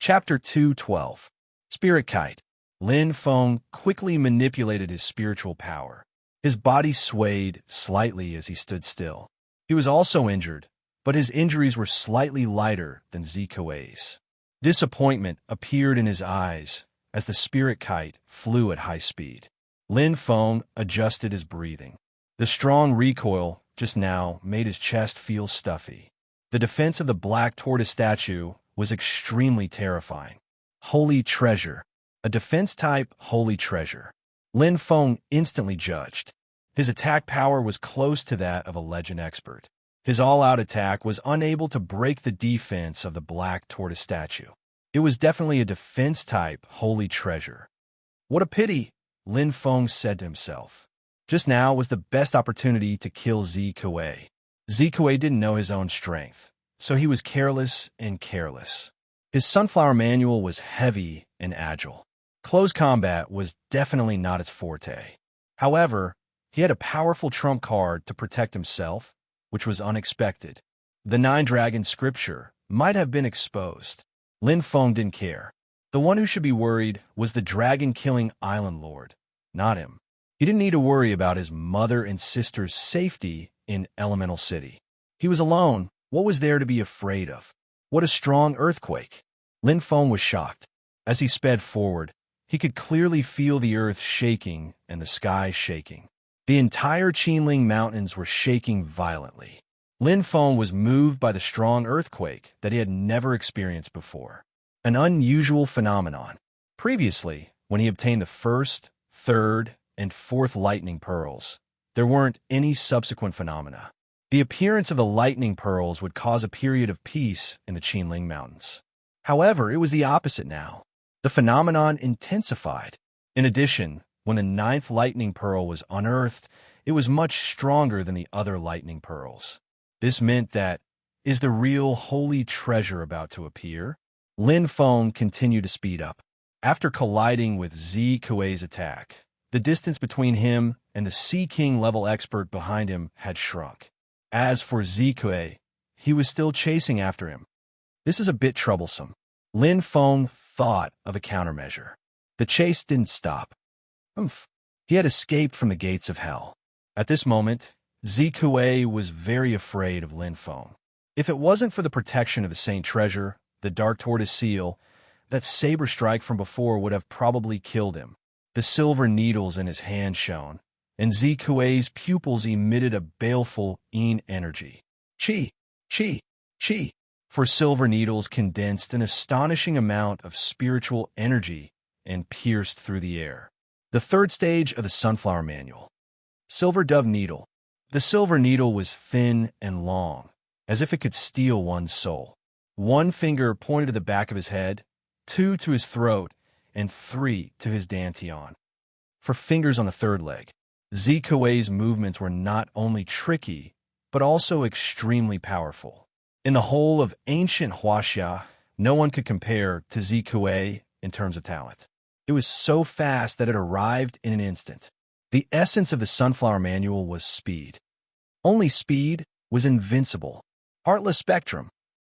Chapter 2:12. Spirit Kite. Lin Feng quickly manipulated his spiritual power. His body swayed slightly as he stood still. He was also injured, but his injuries were slightly lighter than Zikue's. Disappointment appeared in his eyes as the spirit kite flew at high speed. Lin Feng adjusted his breathing. The strong recoil just now made his chest feel stuffy. The defense of the black tortoise statue was extremely terrifying. Holy treasure. A defense-type holy treasure. Lin Feng instantly judged. His attack power was close to that of a legend expert. His all-out attack was unable to break the defense of the black tortoise statue. It was definitely a defense-type holy treasure. What a pity, Lin Feng said to himself. Just now was the best opportunity to kill Zikue. Zikue didn't know his own strength, so he was careless and careless. His sunflower manual was heavy and agile. Close combat was definitely not its forte. However, he had a powerful trump card to protect himself, which was unexpected. The nine-dragon scripture might have been exposed. Lin Feng didn't care. The one who should be worried was the dragon-killing island lord, not him. He didn't need to worry about his mother and sister's safety in Elemental City. He was alone. What was there to be afraid of? What a strong earthquake! Lin Feng was shocked. As he sped forward, he could clearly feel the earth shaking and the sky shaking. The entire Qinling Mountains were shaking violently. Lin Feng was moved by the strong earthquake that he had never experienced before. An unusual phenomenon. Previously, when he obtained the first, third, and fourth lightning pearls, there weren't any subsequent phenomena. The appearance of the lightning pearls would cause a period of peace in the Qinling Mountains. However, it was the opposite now. The phenomenon intensified. In addition, when the ninth lightning pearl was unearthed, it was much stronger than the other lightning pearls. This meant that, is the real holy treasure about to appear? Lin Feng continued to speed up. After colliding with Zikue's attack, the distance between him and the Sea King level expert behind him had shrunk. As for Zikue, he was still chasing after him. This is a bit troublesome. Lin Feng thought of a countermeasure. The chase didn't stop. He had escaped from the gates of hell. At this moment, Zikue was very afraid of Lin Feng. If it wasn't for the protection of the Saint Treasure, the Dark Tortoise Seal, that saber strike from before would have probably killed him. The silver needles in his hand shone, and Zikue's pupils emitted a baleful yin energy. Chi, chi, chi. For silver needles condensed an astonishing amount of spiritual energy and pierced through the air. The third stage of the Sunflower Manual. Silver Dove Needle. The silver needle was thin and long, as if it could steal one's soul. One finger pointed to the back of his head, 2 to his throat, and 3 to his dantian. For fingers on the third leg, Zikue's movements were not only tricky, but also extremely powerful. In the whole of ancient Huaxia, no one could compare to Zikue in terms of talent. It was so fast that it arrived in an instant. The essence of the Sunflower Manual was speed. Only speed was invincible. Heartless Spectrum.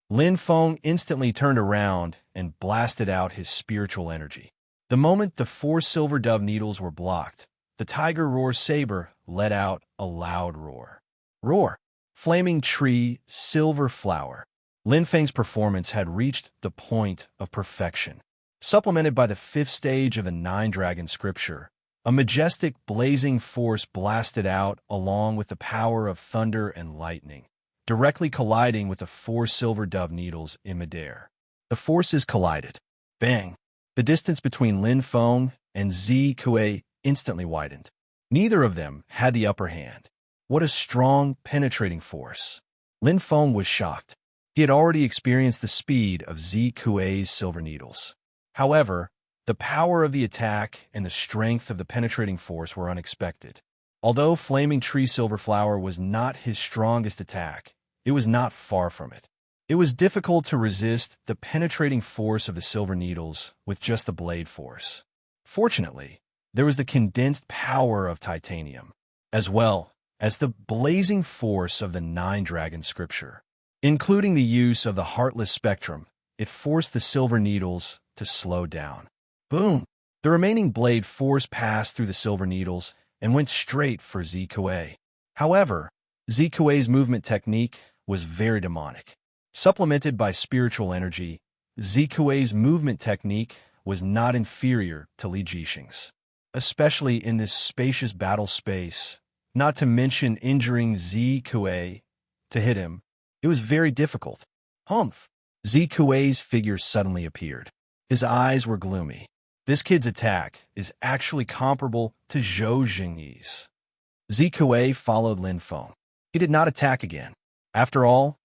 Lin Feng instantly turned around and blasted out his spiritual energy. The moment the 4 silver dove needles were blocked, the Tiger Roar saber let out a loud roar. Roar. Flaming Tree, Silver Flower. Lin Feng's performance had reached the point of perfection. Supplemented by the 5th stage of the nine-dragon scripture, a majestic blazing force blasted out along with the power of thunder and lightning, directly colliding with the 4 silver dove needles in midair. The forces collided. Bang! The distance between Lin Feng and Zikue instantly widened. Neither of them had the upper hand. What a strong, penetrating force. Lin Feng was shocked. He had already experienced the speed of Zikue's silver needles. However, the power of the attack and the strength of the penetrating force were unexpected. Although Flaming Tree Silver Flower was not his strongest attack, it was not far from it. It was difficult to resist the penetrating force of the silver needles with just the blade force. Fortunately, there was the condensed power of titanium, as well as the blazing force of the nine-dragon scripture. Including the use of the Heartless Spectrum, it forced the silver needles to slow down. Boom! The remaining blade force passed through the silver needles and went straight for Zikuei. However, Zikuei's movement technique was very demonic. Supplemented by spiritual energy, Zikuei's movement technique was not inferior to Li Jixing's, especially in this spacious battle space. Not to mention injuring Zikuei to hit him. It was very difficult. Humph! Zikuei's figure suddenly appeared. His eyes were gloomy. This kid's attack is actually comparable to Zhou Jingyi's. Zikuei followed Lin Feng. He did not attack again. After all,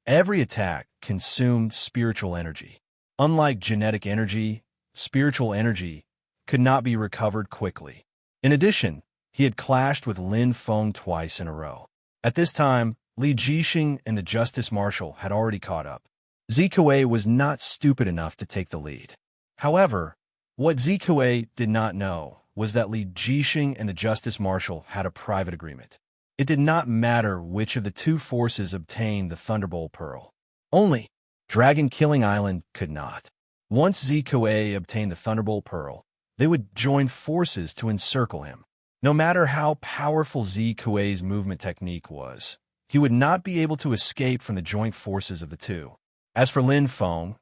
every attack consumed spiritual energy. Unlike genetic energy, spiritual energy could not be recovered quickly. In addition, he had clashed with Lin Feng twice in a row. At this time, Li Jixing and the Justice Marshal had already caught up. Zikuei was not stupid enough to take the lead. However, what Zikuei did not know was that Li Jixing and the Justice Marshal had a private agreement. It did not matter which of the two forces obtained the Thunderbolt Pearl. Only Dragon Killing Island could not. Once Zikuei obtained the Thunderbolt Pearl, they would join forces to encircle him. No matter how powerful Zikuei's movement technique was, he would not be able to escape from the joint forces of the two. As for Lin Feng,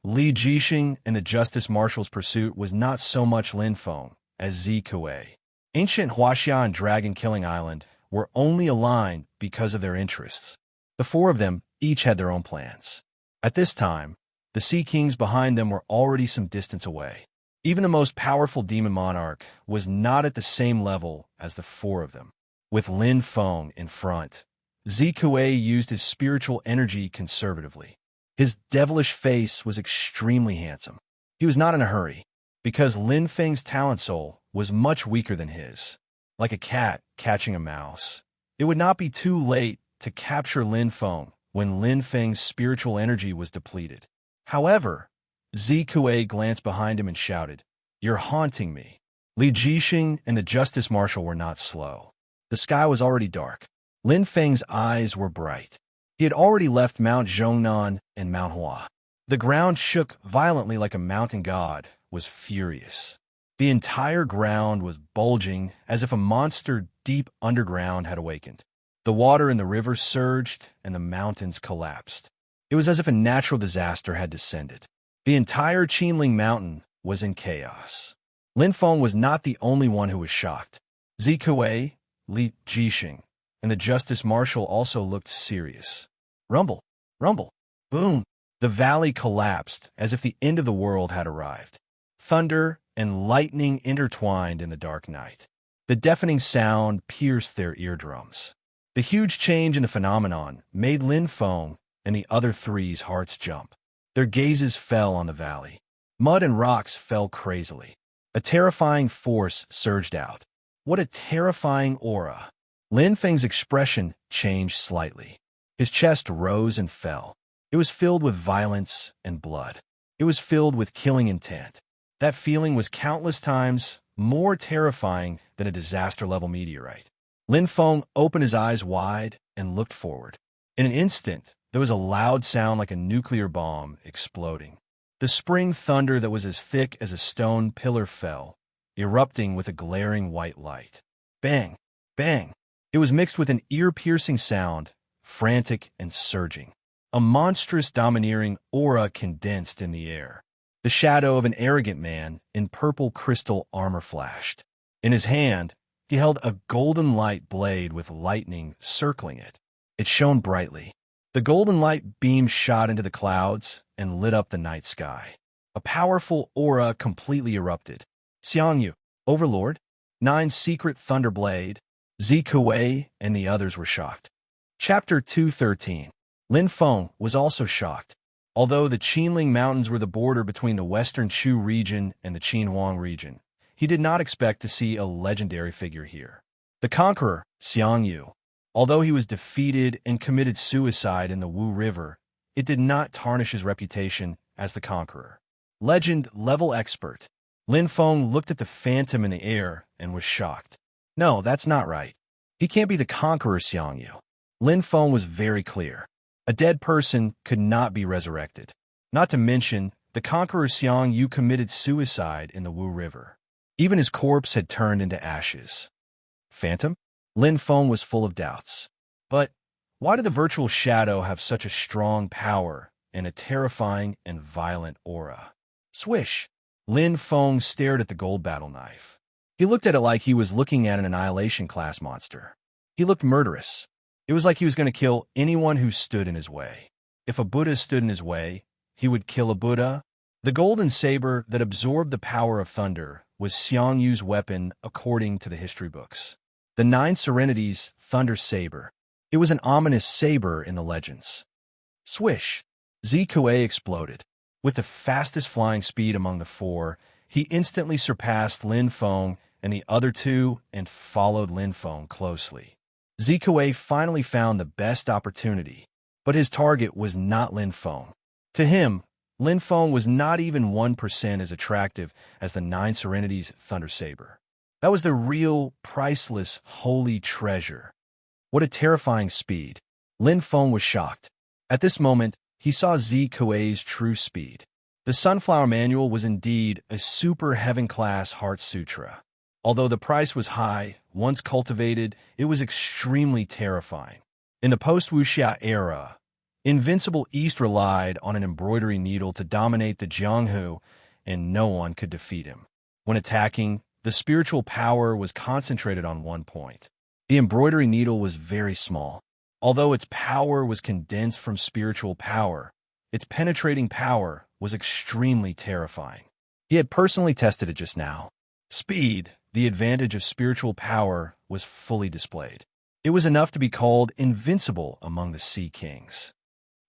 Li Jixing and the Justice Marshal's pursuit was not so much Lin Feng as Zikuei. Ancient Huaxia and Dragon Killing Island were only aligned because of their interests. The four of them each had their own plans. At this time, the Sea Kings behind them were already some distance away. Even the most powerful demon monarch was not at the same level as the four of them. With Lin Feng in front, Zikuei used his spiritual energy conservatively. His devilish face was extremely handsome. He was not in a hurry, because Lin Feng's talent soul was much weaker than his. Like a cat catching a mouse, it would not be too late to capture Lin Feng when Lin Feng's spiritual energy was depleted. However, Zikuei glanced behind him and shouted, "You're haunting me." Li Jixing and the Justice Marshal were not slow. The sky was already dark. Lin Feng's eyes were bright. He had already left Mount Zhongnan and Mount Hua. The ground shook violently like a mountain god was furious. The entire ground was bulging as if a monster deep underground had awakened. The water in the river surged and the mountains collapsed. It was as if a natural disaster had descended. The entire Qinling Mountain was in chaos. Lin Feng was not the only one who was shocked. Zikuei, Li Jixing, and the Justice Marshal also looked serious. Rumble, rumble, boom. The valley collapsed as if the end of the world had arrived. Thunder and lightning intertwined in the dark night. The deafening sound pierced their eardrums. The huge change in the phenomenon made Lin Feng and the other three's hearts jump. Their gazes fell on the valley. Mud and rocks fell crazily. A terrifying force surged out. What a terrifying aura! Lin Feng's expression changed slightly. His chest rose and fell. It was filled with violence and blood. It was filled with killing intent. That feeling was countless times more terrifying than a disaster-level meteorite. Lin Feng opened his eyes wide and looked forward. In an instant, there was a loud sound like a nuclear bomb exploding. The spring thunder that was as thick as a stone pillar fell, erupting with a glaring white light. Bang! Bang! It was mixed with an ear-piercing sound, frantic and surging. A monstrous domineering aura condensed in the air. The shadow of an arrogant man in purple crystal armor flashed. In his hand, he held a golden light blade with lightning circling it. It shone brightly. The golden light beam shot into the clouds and lit up the night sky. A powerful aura completely erupted. Xiangyu, Overlord, Nine's secret thunder blade, Zikuei, and the others were shocked. Chapter 213. Lin Feng was also shocked. Although the Qinling Mountains were the border between the western Chu region and the Qinhuang region, he did not expect to see a legendary figure here. The conqueror, Xiangyu, although he was defeated and committed suicide in the Wu River, it did not tarnish his reputation as the conqueror. Legend-level expert. Lin Feng looked at the phantom in the air and was shocked. No, that's not right. He can't be the conqueror Xiangyu. Lin Feng was very clear. A dead person could not be resurrected. Not to mention, the conqueror Xiang Yu committed suicide in the Wu River. Even his corpse had turned into ashes. Phantom? Lin Feng was full of doubts. But why did the virtual shadow have such a strong power and a terrifying and violent aura? Swish! Lin Feng stared at the gold battle knife. He looked at it like he was looking at an Annihilation class monster. He looked murderous. It was like he was going to kill anyone who stood in his way. If a Buddha stood in his way, he would kill a Buddha. The golden saber that absorbed the power of thunder was Xiang Yu's weapon according to the history books. The Nine Serenities Thunder Saber. It was an ominous saber in the legends. Swish! Zikuei exploded. With the fastest flying speed among the four, he instantly surpassed Lin Feng and the other two and followed Lin Feng closely. Zikuei finally found the best opportunity, but his target was not Lin Feng. To him, Lin Feng was not even 1% as attractive as the Nine Serenities Thunder Saber. That was the real, priceless, holy treasure. What a terrifying speed. Lin Feng was shocked. At this moment, he saw Zikuei's true speed. The Sunflower Manual was indeed a super heaven-class Heart Sutra. Although the price was high, once cultivated, it was extremely terrifying. In the post-Wuxia era, Invincible East relied on an embroidery needle to dominate the Jianghu, and no one could defeat him. When attacking, the spiritual power was concentrated on one point. The embroidery needle was very small. Although its power was condensed from spiritual power, its penetrating power was extremely terrifying. He had personally tested it just now. Speed, the advantage of spiritual power, was fully displayed. It was enough to be called invincible among the Sea Kings.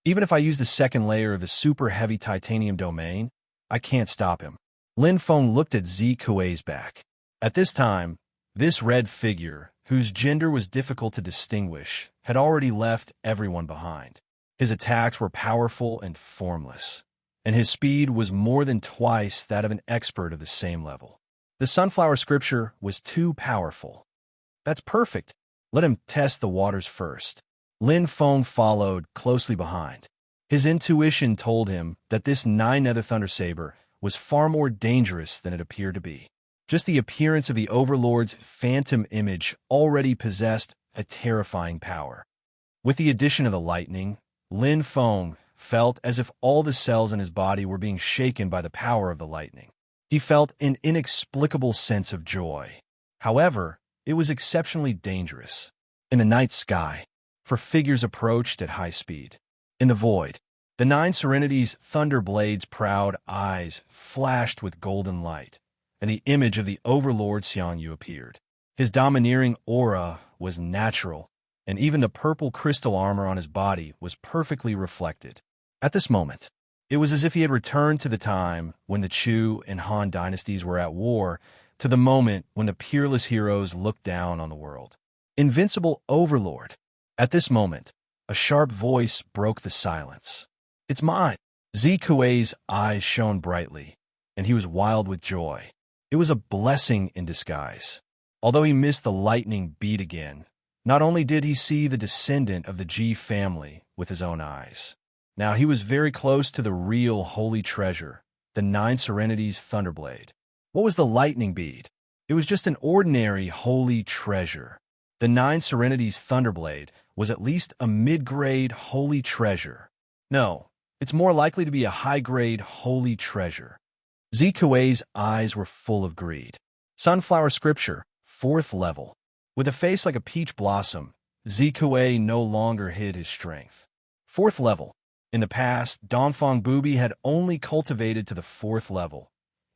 Even if I use the second layer of the super heavy titanium domain, I can't stop him. Lin Feng looked at Zikuei's back. At this time, this red figure, whose gender was difficult to distinguish, had already left everyone behind. His attacks were powerful and formless, and his speed was more than twice that of an expert of the same level. The Sunflower Scripture was too powerful. That's perfect. Let him test the waters first. Lin Feng followed closely behind. His intuition told him that this Nine-Nether Thunder Saber was far more dangerous than it appeared to be. Just the appearance of the Overlord's phantom image already possessed a terrifying power. With the addition of the lightning, Lin Feng felt as if all the cells in his body were being shaken by the power of the lightning. He felt an inexplicable sense of joy. However, it was exceptionally dangerous. In the night sky, for figures approached at high speed. In the void, the Nine Serenities' Thunder Blade's proud eyes flashed with golden light, and the image of the Overlord Xiang Yu appeared. His domineering aura was natural, and even the purple crystal armor on his body was perfectly reflected. At this moment, it was as if he had returned to the time when the Chu and Han dynasties were at war, to the moment when the peerless heroes looked down on the world. Invincible Overlord! At this moment, a sharp voice broke the silence. It's mine! Zikuei's eyes shone brightly, and he was wild with joy. It was a blessing in disguise. Although he missed the lightning beat again, not only did he see the descendant of the Ji family with his own eyes, now he was very close to the real holy treasure, the Nine Serenities Thunderblade. What was the lightning bead? It was just an ordinary holy treasure. The Nine Serenities Thunderblade was at least a mid-grade holy treasure. No, it's more likely to be a high-grade holy treasure. Zikuei's eyes were full of greed. Sunflower Scripture, 4th level. With a face like a peach blossom, Zikuei no longer hid his strength. 4th level. In the past, Dongfang Bubi had only cultivated to the 4th level,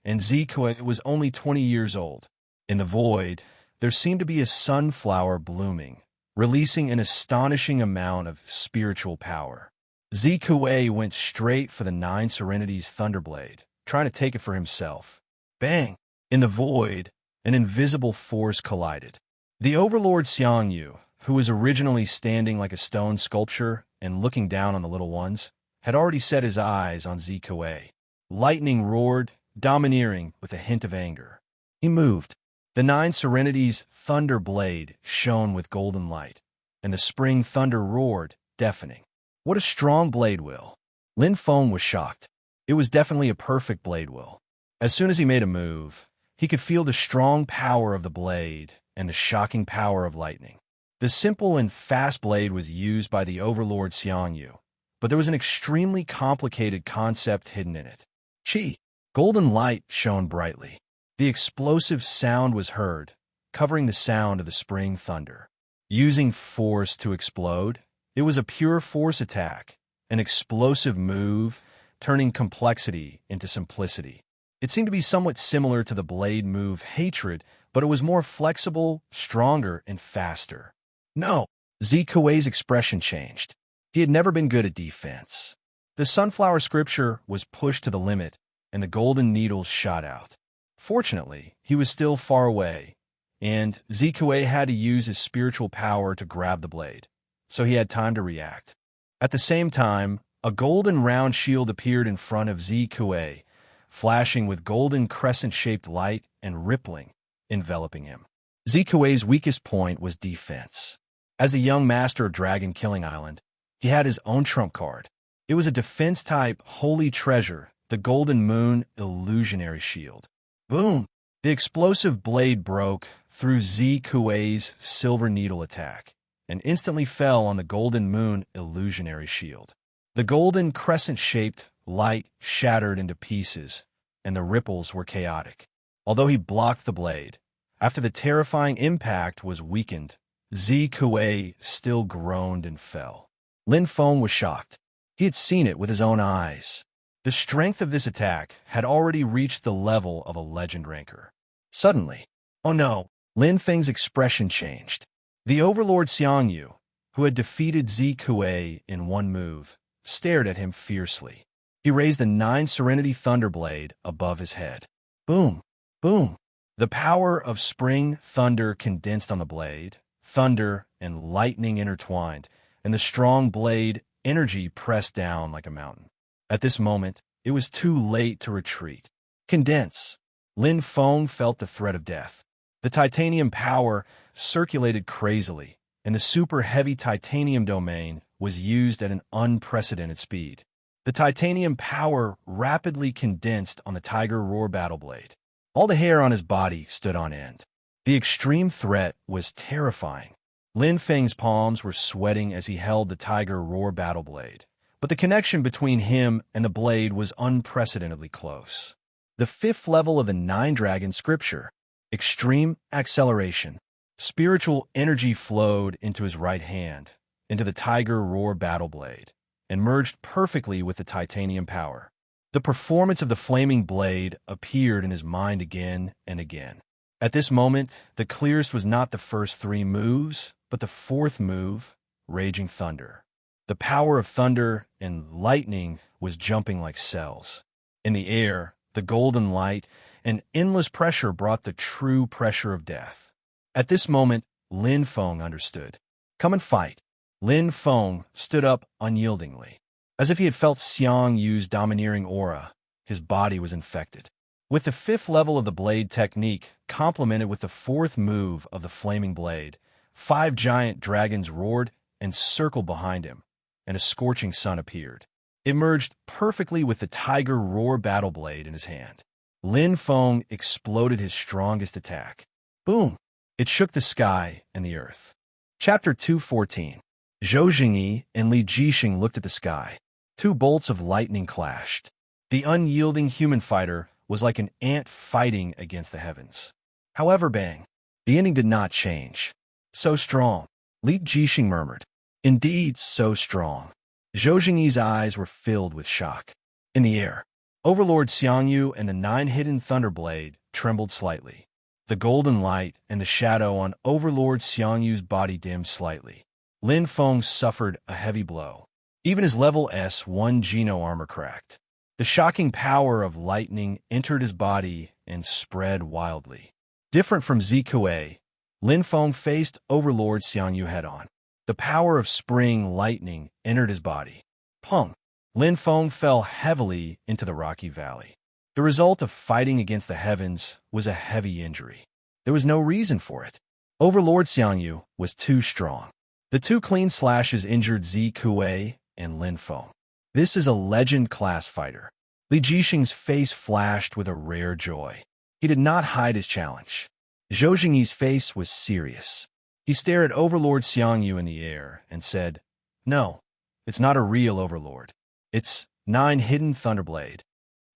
and Zikuei was only 20 years old. In the void, there seemed to be a sunflower blooming, releasing an astonishing amount of spiritual power. Zikuei went straight for the Nine Serenities Thunderblade, trying to take it for himself. Bang! In the void, an invisible force collided. The Overlord Xiang Yu, who was originally standing like a stone sculpture and looking down on the little ones, had already set his eyes on Zikuei. Lightning roared, domineering with a hint of anger. He moved. The Nine Serenities' Thunder Blade shone with golden light, and the spring thunder roared, deafening. What a strong blade will! Lin Feng was shocked. It was definitely a perfect blade will. As soon as he made a move, he could feel the strong power of the blade and the shocking power of lightning. The simple and fast blade was used by the Overlord Xiangyu, but there was an extremely complicated concept hidden in it. Qi. Golden light shone brightly. The explosive sound was heard, covering the sound of the spring thunder. Using force to explode, it was a pure force attack, an explosive move, turning complexity into simplicity. It seemed to be somewhat similar to the blade move Hatred, but it was more flexible, stronger, and faster. No, Zikui's expression changed. He had never been good at defense. The sunflower scripture was pushed to the limit, and the golden needles shot out. Fortunately, he was still far away, and Zikue had to use his spiritual power to grab the blade, so he had time to react. At the same time, a golden round shield appeared in front of Zikue, flashing with golden crescent-shaped light and rippling, enveloping him. Zikue's weakest point was defense. As a young master of Dragon Killing Island, he had his own trump card. It was a defense-type holy treasure, the Golden Moon Illusionary Shield. Boom! The explosive blade broke through Zikue's silver needle attack and instantly fell on the Golden Moon Illusionary Shield. The golden crescent-shaped light shattered into pieces, and the ripples were chaotic. Although he blocked the blade, after the terrifying impact was weakened, Zikue still groaned and fell. Lin Feng was shocked. He had seen it with his own eyes. The strength of this attack had already reached the level of a legend ranker. Suddenly, oh no, Lin Feng's expression changed. The Overlord Xiangyu, who had defeated Zikue in one move, stared at him fiercely. He raised the 9 Serenity Thunderblade above his head. Boom! Boom! The power of spring thunder condensed on the blade, thunder and lightning intertwined, and the strong blade energy pressed down like a mountain. At this moment, it was too late to retreat. Condense. Lin Feng felt the threat of death. The titanium power circulated crazily, and the super-heavy titanium domain was used at an unprecedented speed. The titanium power rapidly condensed on the Tiger Roar battle blade. All the hair on his body stood on end. The extreme threat was terrifying. Lin Feng's palms were sweating as he held the Tiger Roar battle blade, but the connection between him and the blade was unprecedentedly close. The 5th level of the 9 Dragon Scripture, extreme acceleration. Spiritual energy flowed into his right hand, into the Tiger Roar battle blade, and merged perfectly with the titanium power. The performance of the flaming blade appeared in his mind again and again. At this moment, the clearest was not the first 3 moves, but the 4th move, Raging Thunder. The power of thunder and lightning was jumping like cells. In the air, the golden light and endless pressure brought the true pressure of death. At this moment, Lin Feng understood. Come and fight. Lin Feng stood up unyieldingly. As if he had felt Xiang Yu's domineering aura, his body was infected. With the 5th level of the blade technique complemented with the 4th move of the flaming blade, 5 giant dragons roared and circled behind him, and a scorching sun appeared. It merged perfectly with the Tiger Roar battle blade in his hand. Lin Feng exploded his strongest attack. Boom! It shook the sky and the earth. Chapter 214. Zhou Jingyi and Li Jixing looked at the sky. 2 bolts of lightning clashed. The unyielding human fighter was like an ant fighting against the heavens. However, bang! The ending did not change. So strong, Li Jixing murmured. Indeed, so strong. Zhou Jingyi's eyes were filled with shock. In the air, Overlord Xiangyu and the 9 hidden Thunderblade trembled slightly. The golden light and the shadow on Overlord Xiangyu's body dimmed slightly. Lin Feng suffered a heavy blow. Even his level S1 Geno armor cracked. The shocking power of lightning entered his body and spread wildly. Different from Zikue, Lin Feng faced Overlord Xiangyu head-on. The power of spring lightning entered his body. Pung! Lin Feng fell heavily into the rocky valley. The result of fighting against the heavens was a heavy injury. There was no reason for it. Overlord Xiangyu was too strong. The 2 clean slashes injured Zikue and Lin Feng. This is a legend-class fighter. Li Jixing's face flashed with a rare joy. He did not hide his challenge. Zhou Jingyi's face was serious. He stared at Overlord Xiangyu in the air and said, "No, it's not a real Overlord. It's 9 hidden Thunderblade."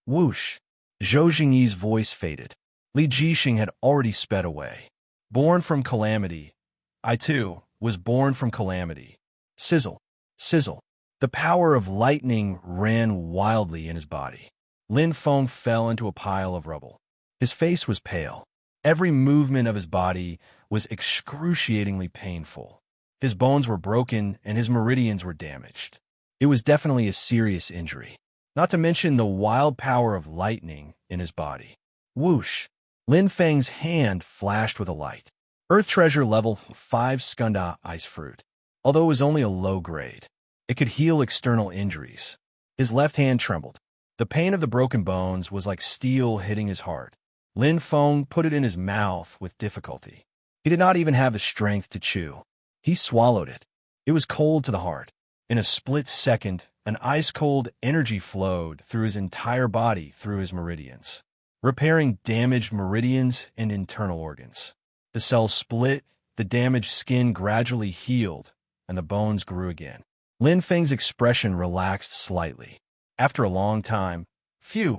Whoosh! Zhou Jingyi's voice faded. Li Jixing had already sped away. Born from calamity, I too was born from calamity. Sizzle, sizzle. The power of lightning ran wildly in his body. Lin Feng fell into a pile of rubble. His face was pale. Every movement of his body was excruciatingly painful. His bones were broken and his meridians were damaged. It was definitely a serious injury, not to mention the wild power of lightning in his body. Whoosh! Lin Feng's hand flashed with a light. Earth Treasure level 5 Skunda Ice Fruit. Although it was only a low grade, it could heal external injuries. His left hand trembled. The pain of the broken bones was like steel hitting his heart. Lin Feng put it in his mouth with difficulty. He did not even have the strength to chew. He swallowed it. It was cold to the heart. In a split second, an ice-cold energy flowed through his entire body through his meridians, repairing damaged meridians and internal organs. The cells split, the damaged skin gradually healed, and the bones grew again. Lin Feng's expression relaxed slightly. After a long time,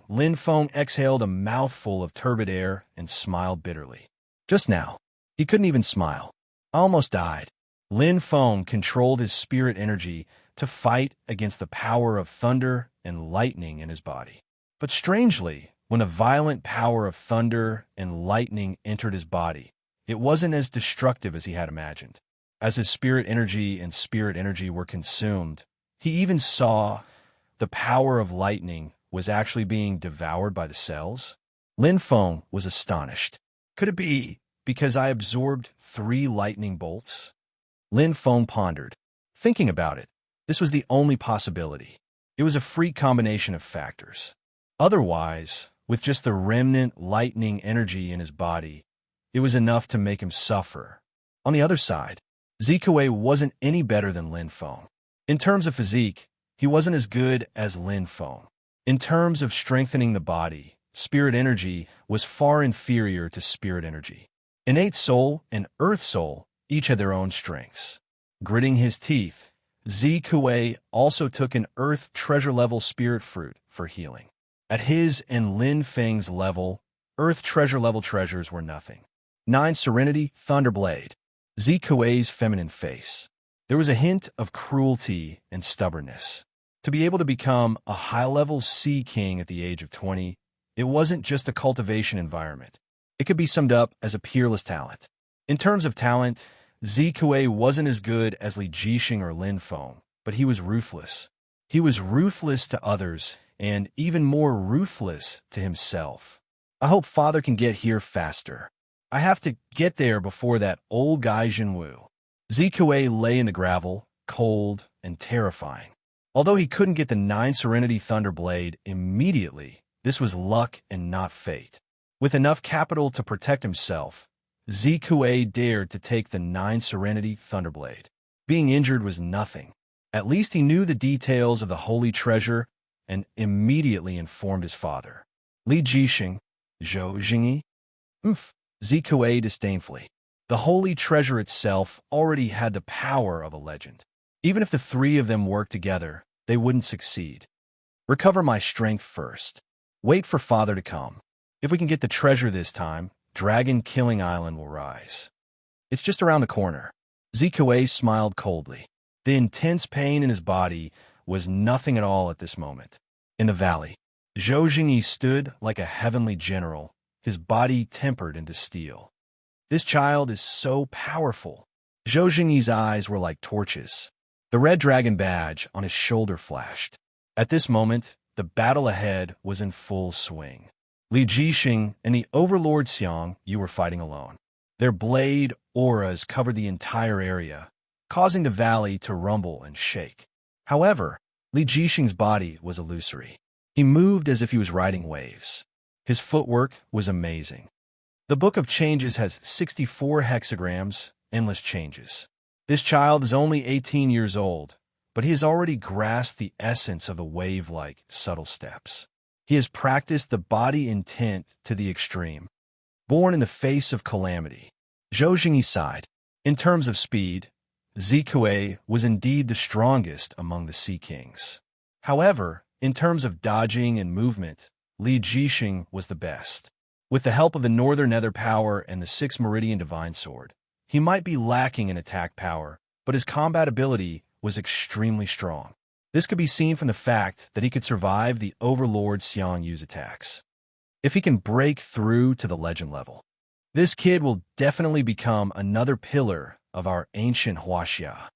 Lin Feng exhaled a mouthful of turbid air and smiled bitterly. Just now, he couldn't even smile. I almost died. Lin Feng controlled his spirit energy to fight against the power of thunder and lightning in his body. But strangely, when a violent power of thunder and lightning entered his body, it wasn't as destructive as he had imagined. As his spirit energy were consumed, he even saw the power of lightning was actually being devoured by the cells. Lin Feng was astonished. Could it be because I absorbed 3 lightning bolts? Lin Feng pondered. Thinking about it, this was the only possibility. It was a freak combination of factors. Otherwise, with just the remnant lightning energy in his body, it was enough to make him suffer. On the other side, Zikuei wasn't any better than Lin Feng. In terms of physique, he wasn't as good as Lin Feng. In terms of strengthening the body, spirit energy was far inferior to spirit energy. Innate soul and earth soul each had their own strengths. Gritting his teeth, Zikuei also took an earth treasure level spirit fruit for healing. At his and Lin Feng's level, earth treasure level treasures were nothing. 9 Serenity Thunderblade. Zikuei's feminine face. There was a hint of cruelty and stubbornness. To be able to become a high-level sea king at the age of 20, it wasn't just a cultivation environment. It could be summed up as a peerless talent. In terms of talent, Zikuei wasn't as good as Li Jixing or Lin Feng, but he was ruthless. He was ruthless to others, and even more ruthless to himself. I hope Father can get here faster. I have to get there before that old guy Jinwu. Zikuei lay in the gravel, cold and terrifying. Although he couldn't get the 9 Serenity Thunderblade immediately, this was luck and not fate. With enough capital to protect himself, Zikuei dared to take the 9 Serenity Thunderblade. Being injured was nothing. At least he knew the details of the holy treasure and immediately informed his father. Li Jixing, Zhou Jingyi? Zikuei disdainfully. The holy treasure itself already had the power of a legend. Even if the 3 of them worked together, they wouldn't succeed. Recover my strength first. Wait for Father to come. If we can get the treasure this time, Dragon Killing Island will rise. It's just around the corner. Zikuei smiled coldly. The intense pain in his body was nothing at all at this moment. In the valley, Zhou Jingyi stood like a heavenly general, his body tempered into steel. This child is so powerful. Zhou Jingyi's eyes were like torches. The red dragon badge on his shoulder flashed. At this moment, the battle ahead was in full swing. Li Jixing and the Overlord Xiang Yu were fighting alone. Their blade auras covered the entire area, causing the valley to rumble and shake. However, Li Jixing's body was illusory. He moved as if he was riding waves. His footwork was amazing. The Book of Changes has 64 hexagrams, endless changes. This child is only 18 years old, but he has already grasped the essence of the wave-like, subtle steps. He has practiced the body intent to the extreme. Born in the face of calamity, Zhou Jingyi sighed. In terms of speed, Zikue was indeed the strongest among the Sea Kings. However, in terms of dodging and movement, Li Jixing was the best. With the help of the Northern Nether Power and the Sixth Meridian Divine Sword, he might be lacking in attack power, but his combat ability was extremely strong. This could be seen from the fact that he could survive the Overlord Xiang Yu's attacks. If he can break through to the legend level, this kid will definitely become another pillar of our ancient Huaxia.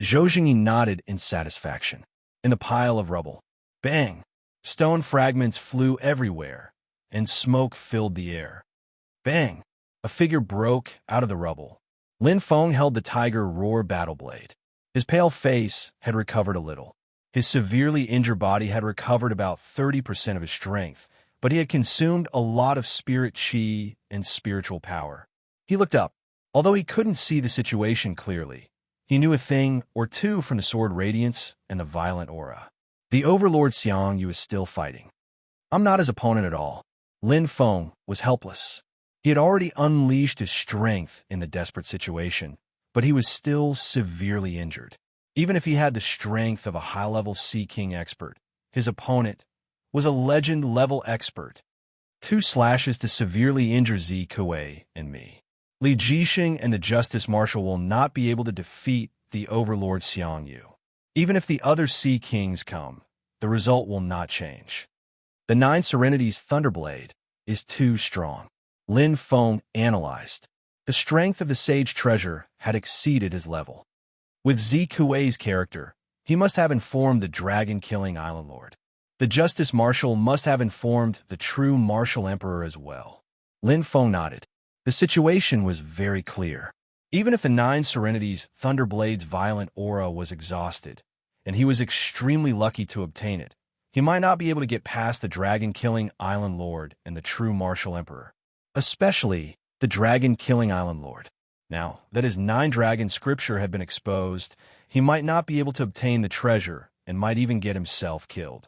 Zhou Jingyi nodded in satisfaction. In the pile of rubble, bang! Stone fragments flew everywhere, and smoke filled the air. Bang! A figure broke out of the rubble. Lin Feng held the tiger roar battle blade. His pale face had recovered a little. His severely injured body had recovered about 30% of his strength, but he had consumed a lot of spirit chi and spiritual power. He looked up. Although he couldn't see the situation clearly, he knew a thing or two from the sword radiance and the violent aura. The Overlord Xiang Yu is still fighting. I'm not his opponent at all. Lin Feng was helpless. He had already unleashed his strength in the desperate situation, but he was still severely injured. Even if he had the strength of a high-level Sea King expert, his opponent was a legend-level expert. 2 slashes to severely injure Zikue and me. Li Jixing and the Justice Marshal will not be able to defeat the Overlord Xiang Yu. Even if the other Sea Kings come, the result will not change. The 9 Serenity's Thunderblade is too strong. Lin Feng analyzed. The strength of the Sage Treasure had exceeded his level. With Zikue's character, he must have informed the dragon-killing Island Lord. The Justice Marshal must have informed the true Martial Emperor as well. Lin Feng nodded. The situation was very clear. Even if the 9 Serenity's Thunderblade's violent aura was exhausted, and he was extremely lucky to obtain it, he might not be able to get past the dragon-killing Island Lord and the true Martial Emperor, especially the dragon-killing Island Lord. Now that his 9 dragon scripture had been exposed, he might not be able to obtain the treasure and might even get himself killed.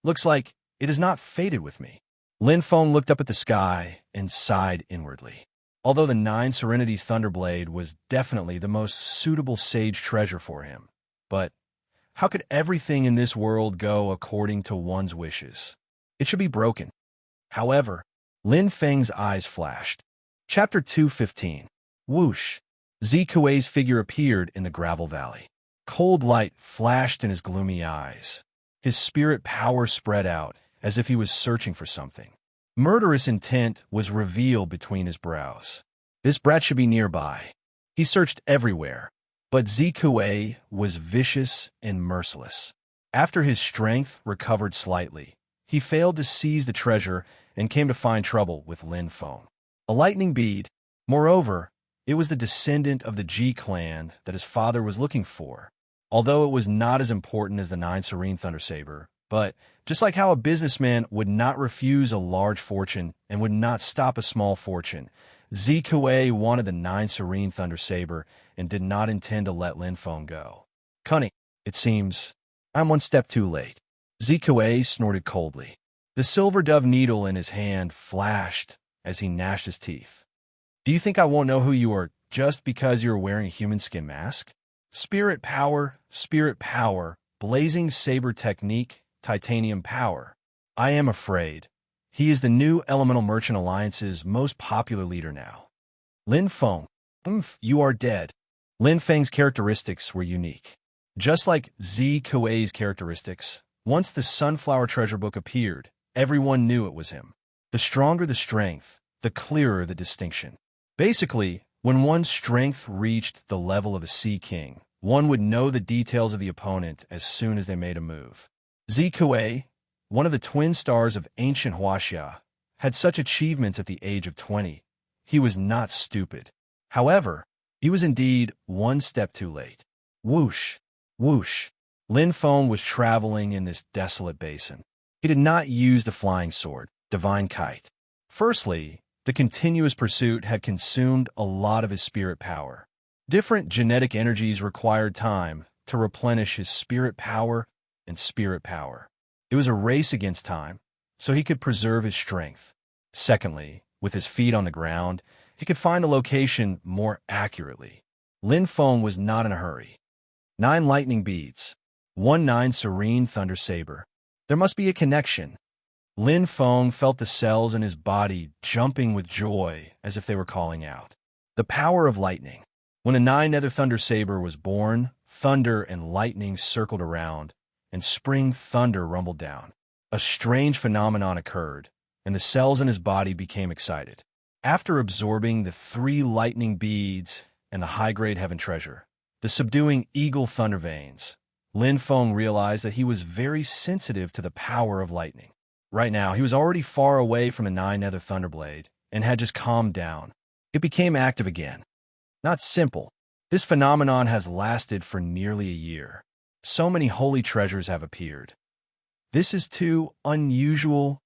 Looks like it is not fated with me. Lin Feng looked up at the sky and sighed inwardly. Although the 9 Serenity's Thunderblade was definitely the most suitable sage treasure for him, but how could everything in this world go according to one's wishes? It should be broken. However, Lin Feng's eyes flashed. Chapter 215. Whoosh! Zikue's figure appeared in the gravel valley. Cold light flashed in his gloomy eyes. His spirit power spread out as if he was searching for something. Murderous intent was revealed between his brows. This brat should be nearby. He searched everywhere, but Zikue was vicious and merciless. After his strength recovered slightly, he failed to seize the treasure and came to find trouble with Lin Feng. A lightning bead. Moreover, it was the descendant of the Ji clan that his father was looking for. Although it was not as important as the 9 Serene Thundersaber, but just like how a businessman would not refuse a large fortune and would not stop a small fortune, Zikue wanted the 9 Serene Thundersaber and did not intend to let Lin Feng go. Cunning, it seems. I'm one step too late. Zikue snorted coldly. The silver dove needle in his hand flashed as he gnashed his teeth. Do you think I won't know who you are just because you're wearing a human skin mask? Spirit power, blazing saber technique, titanium power. I am afraid. He is the new Elemental Merchant Alliance's most popular leader now. Lin Feng. You are dead. Lin Feng's characteristics were unique. Just like Zikue's characteristics, once the Sunflower Treasure Book appeared, everyone knew it was him. The stronger the strength, the clearer the distinction. Basically, when one's strength reached the level of a Sea King, one would know the details of the opponent as soon as they made a move. Zikue, one of the twin stars of ancient Huaxia, had such achievements at the age of 20. He was not stupid. However, he was indeed one step too late. Whoosh! Whoosh! Lin Feng was traveling in this desolate basin. He did not use the flying sword, Divine Kite. Firstly, the continuous pursuit had consumed a lot of his spirit power. Different genetic energies required time to replenish his spirit power and spirit power. It was a race against time, so he could preserve his strength. Secondly, with his feet on the ground, he could find the location more accurately. Lin Feng was not in a hurry. 9 lightning beads. 9 serene thunder saber. There must be a connection. Lin Feng felt the cells in his body jumping with joy as if they were calling out. The power of lightning. When a 9 nether thunder saber was born, thunder and lightning circled around, and spring thunder rumbled down. A strange phenomenon occurred, and the cells in his body became excited. After absorbing the 3 lightning beads and the high-grade heaven treasure, the subduing eagle thunder veins, Lin Feng realized that he was very sensitive to the power of lightning. Right now, he was already far away from the 9 nether thunderblade and had just calmed down. It became active again. Not simple. This phenomenon has lasted for nearly a year. So many holy treasures have appeared. This is too unusual.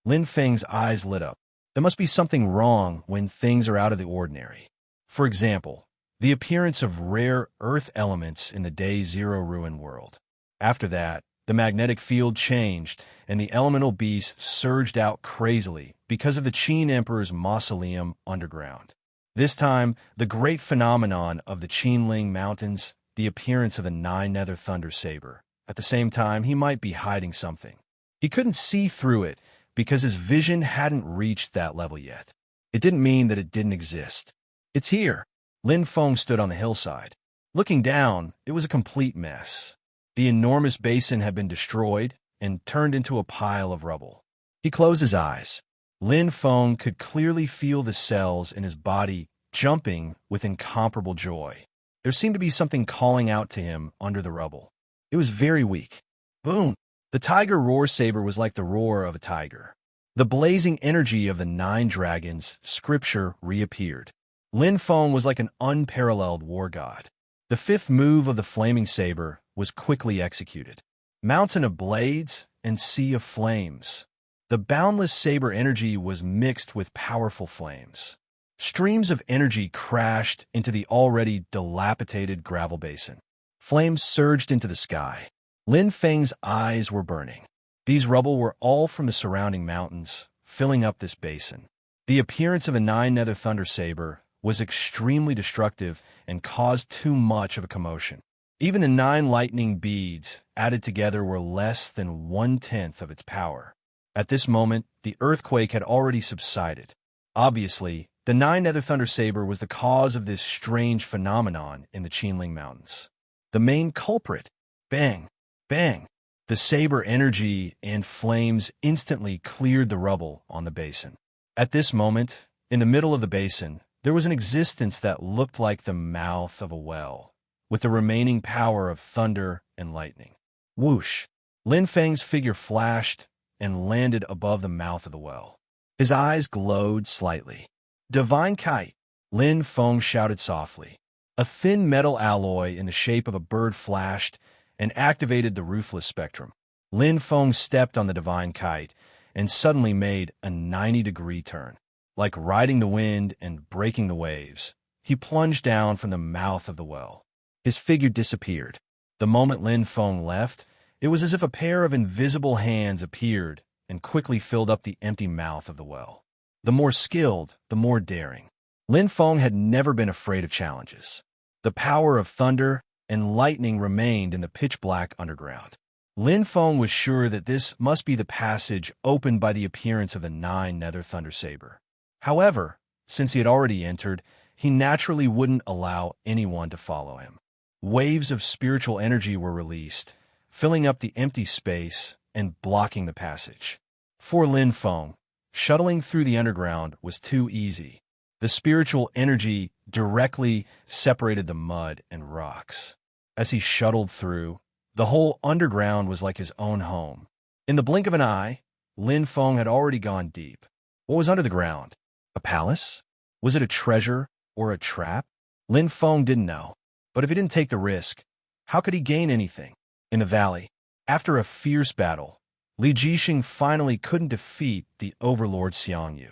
Lin Feng's eyes lit up. There must be something wrong when things are out of the ordinary. For example, the appearance of rare earth elements in the Day Zero ruin world. After that, the magnetic field changed, and the elemental beasts surged out crazily because of the Qin Emperor's mausoleum underground. This time, the great phenomenon of the Qinling Mountains, the appearance of the 9 nether thunder saber. At the same time, he might be hiding something. He couldn't see through it because his vision hadn't reached that level yet. It didn't mean that it didn't exist. It's here. Lin Feng stood on the hillside. Looking down, it was a complete mess. The enormous basin had been destroyed and turned into a pile of rubble. He closed his eyes. Lin Feng could clearly feel the cells in his body jumping with incomparable joy. There seemed to be something calling out to him under the rubble. It was very weak. Boom! The tiger roar saber was like the roar of a tiger. The blazing energy of the 9 dragons, scripture, reappeared. Lin Feng was like an unparalleled war god. The 5th move of the flaming saber was quickly executed. Mountain of blades and sea of flames. The boundless saber energy was mixed with powerful flames. Streams of energy crashed into the already dilapidated gravel basin. Flames surged into the sky. Lin Feng's eyes were burning. These rubble were all from the surrounding mountains, filling up this basin. The appearance of a 9 nether thunder saber was extremely destructive and caused too much of a commotion. Even the 9 lightning beads added together were less than 1/10 of its power. At this moment, the earthquake had already subsided. Obviously, the 9 nether thunder saber was the cause of this strange phenomenon in the Qinling Mountains. The main culprit. Bang! Bang! The saber energy and flames instantly cleared the rubble on the basin. At this moment, in the middle of the basin, there was an existence that looked like the mouth of a well, with the remaining power of thunder and lightning. Whoosh! Lin Feng's figure flashed and landed above the mouth of the well. His eyes glowed slightly. Divine kite! Lin Feng shouted softly. A thin metal alloy in the shape of a bird flashed and activated the ruthless spectrum. Lin Feng stepped on the divine kite and suddenly made a 90-degree turn. Like riding the wind and breaking the waves, he plunged down from the mouth of the well. His figure disappeared. The moment Lin Feng left, it was as if a pair of invisible hands appeared and quickly filled up the empty mouth of the well. The more skilled, the more daring. Lin Feng had never been afraid of challenges. The power of thunder and lightning remained in the pitch-black underground. Lin Feng was sure that this must be the passage opened by the appearance of the 9 nether thunder saber. However, since he had already entered, he naturally wouldn't allow anyone to follow him. Waves of spiritual energy were released, filling up the empty space and blocking the passage. For Lin Feng, shuttling through the underground was too easy. The spiritual energy directly separated the mud and rocks. As he shuttled through, the whole underground was like his own home. In the blink of an eye, Lin Feng had already gone deep. What was under the ground? A palace? Was it a treasure or a trap? Lin Feng didn't know. But if he didn't take the risk, how could he gain anything? In the valley, after a fierce battle, Li Jixing finally couldn't defeat the overlord Xiangyu.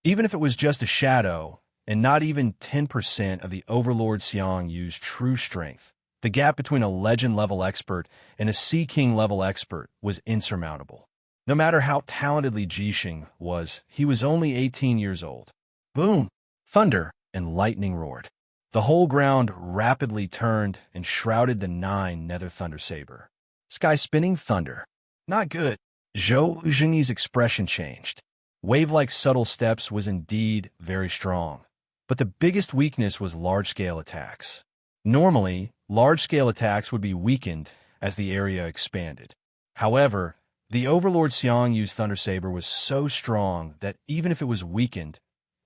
Even if it was just a shadow, and not even 10% of the overlord Xiangyu's true strength, the gap between a legend-level expert and a Sea King-level expert was insurmountable. No matter how talented Li Jixing was, he was only 18 years old. Boom! Thunder and lightning roared. The whole ground rapidly turned and shrouded the 9 nether thunder saber. Sky-spinning thunder. Not good. Zhou Jingyi's expression changed. Wave-like subtle steps was indeed very strong, but the biggest weakness was large-scale attacks. Normally, large-scale attacks would be weakened as the area expanded. However, the Overlord Xiang Yu's Thunder Saber was so strong that even if it was weakened,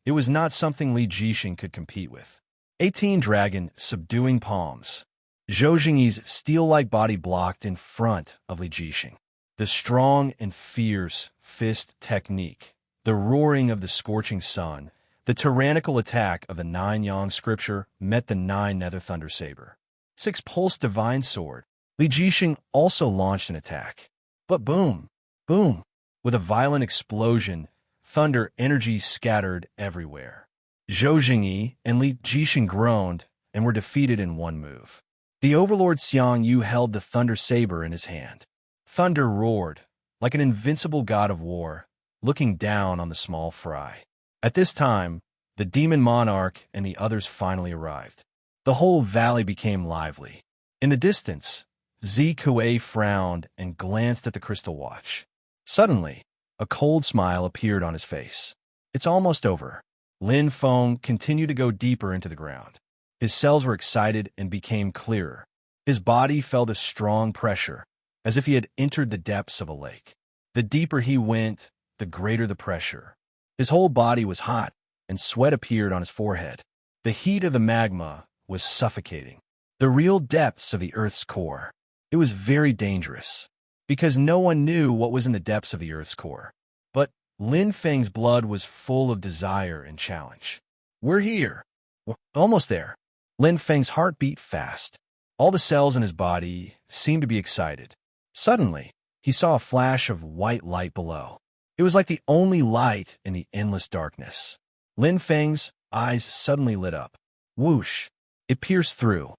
it was not something Li Jixing could compete with. 18 Dragon subduing palms. Zhou Jingyi's steel-like body blocked in front of Li Jixing. The strong and fierce fist technique, the roaring of the scorching sun, the tyrannical attack of the 9 Yang scripture met the 9 Nether Thunder Saber. 6 Pulse Divine Sword. Li Jixing also launched an attack. But boom, boom, with a violent explosion, thunder energy scattered everywhere. Zhou Jingyi and Li Jixing groaned and were defeated in one move. The Overlord Xiang Yu held the Thunder Saber in his hand. Thunder roared, like an invincible god of war, looking down on the small fry. At this time, the Demon Monarch and the others finally arrived. The whole valley became lively. In the distance, Zi Kuei frowned and glanced at the crystal watch. Suddenly, a cold smile appeared on his face. It's almost over. Lin Feng continued to go deeper into the ground. His cells were excited and became clearer. His body felt a strong pressure, as if he had entered the depths of a lake. The deeper he went, the greater the pressure. His whole body was hot, and sweat appeared on his forehead. The heat of the magma was suffocating. The real depths of the Earth's core. It was very dangerous, because no one knew what was in the depths of the Earth's core. But Lin Feng's blood was full of desire and challenge. We're here. We're almost there. Lin Feng's heart beat fast. All the cells in his body seemed to be excited. Suddenly, he saw a flash of white light below. It was like the only light in the endless darkness. Lin Feng's eyes suddenly lit up. Whoosh! It pierced through.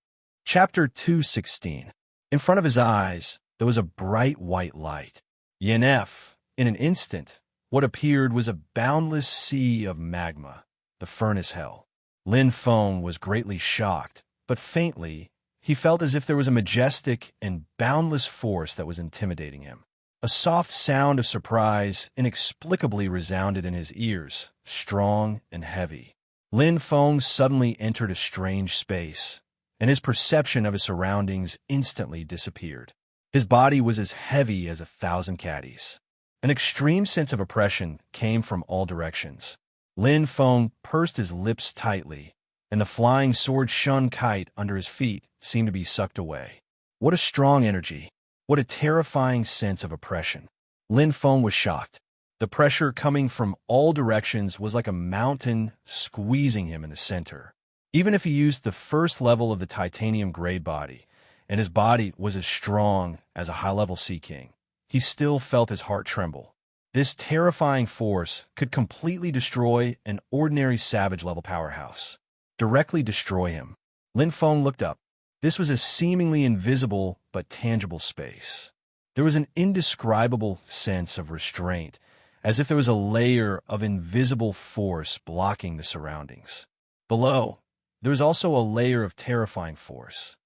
Chapter 216. In front of his eyes, there was a bright white light. Yenef, in an instant, what appeared was a boundless sea of magma, the furnace hell. Lin Feng was greatly shocked, but faintly, he felt as if there was a majestic and boundless force that was intimidating him. A soft sound of surprise inexplicably resounded in his ears, strong and heavy. Lin Feng suddenly entered a strange space, and his perception of his surroundings instantly disappeared. His body was as heavy as 1,000 caddies. An extreme sense of oppression came from all directions. Lin Feng pursed his lips tightly, and the flying sword shun kite under his feet seemed to be sucked away. What a strong energy! What a terrifying sense of oppression! Lin Feng was shocked. The pressure coming from all directions was like a mountain squeezing him in the center. Even if he used the first level of the titanium gray body, and his body was as strong as a high-level Sea King, he still felt his heart tremble. This terrifying force could completely destroy an ordinary savage-level powerhouse. Directly destroy him. Lin Feng looked up. This was a seemingly invisible but tangible space. There was an indescribable sense of restraint, as if there was a layer of invisible force blocking the surroundings. Below, there was also a layer of terrifying force.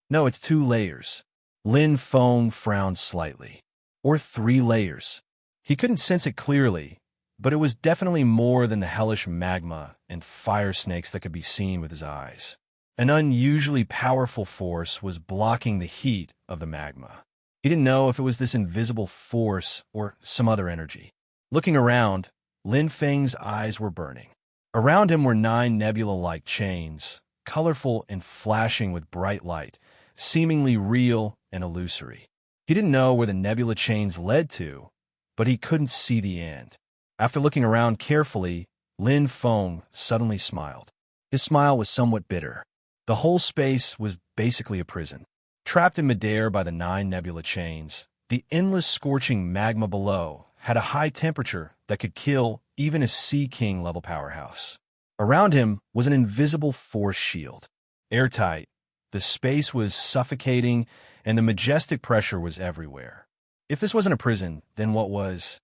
No, it's 2 layers. Lin Feng frowned slightly. Or 3 layers. He couldn't sense it clearly, but it was definitely more than the hellish magma and fire snakes that could be seen with his eyes. An unusually powerful force was blocking the heat of the magma. He didn't know if it was this invisible force or some other energy. Looking around, Lin Feng's eyes were burning. Around him were 9 nebula-like chains, colorful and flashing with bright light, seemingly real and illusory. He didn't know where the nebula chains led to, but he couldn't see the end. After looking around carefully, Lin Feng suddenly smiled. His smile was somewhat bitter. The whole space was basically a prison. Trapped in midair by the 9 nebula chains, the endless scorching magma below had a high temperature that could kill even a Sea King level powerhouse. Around him was an invisible force shield. Airtight, the space was suffocating and the majestic pressure was everywhere. If this wasn't a prison, then what was?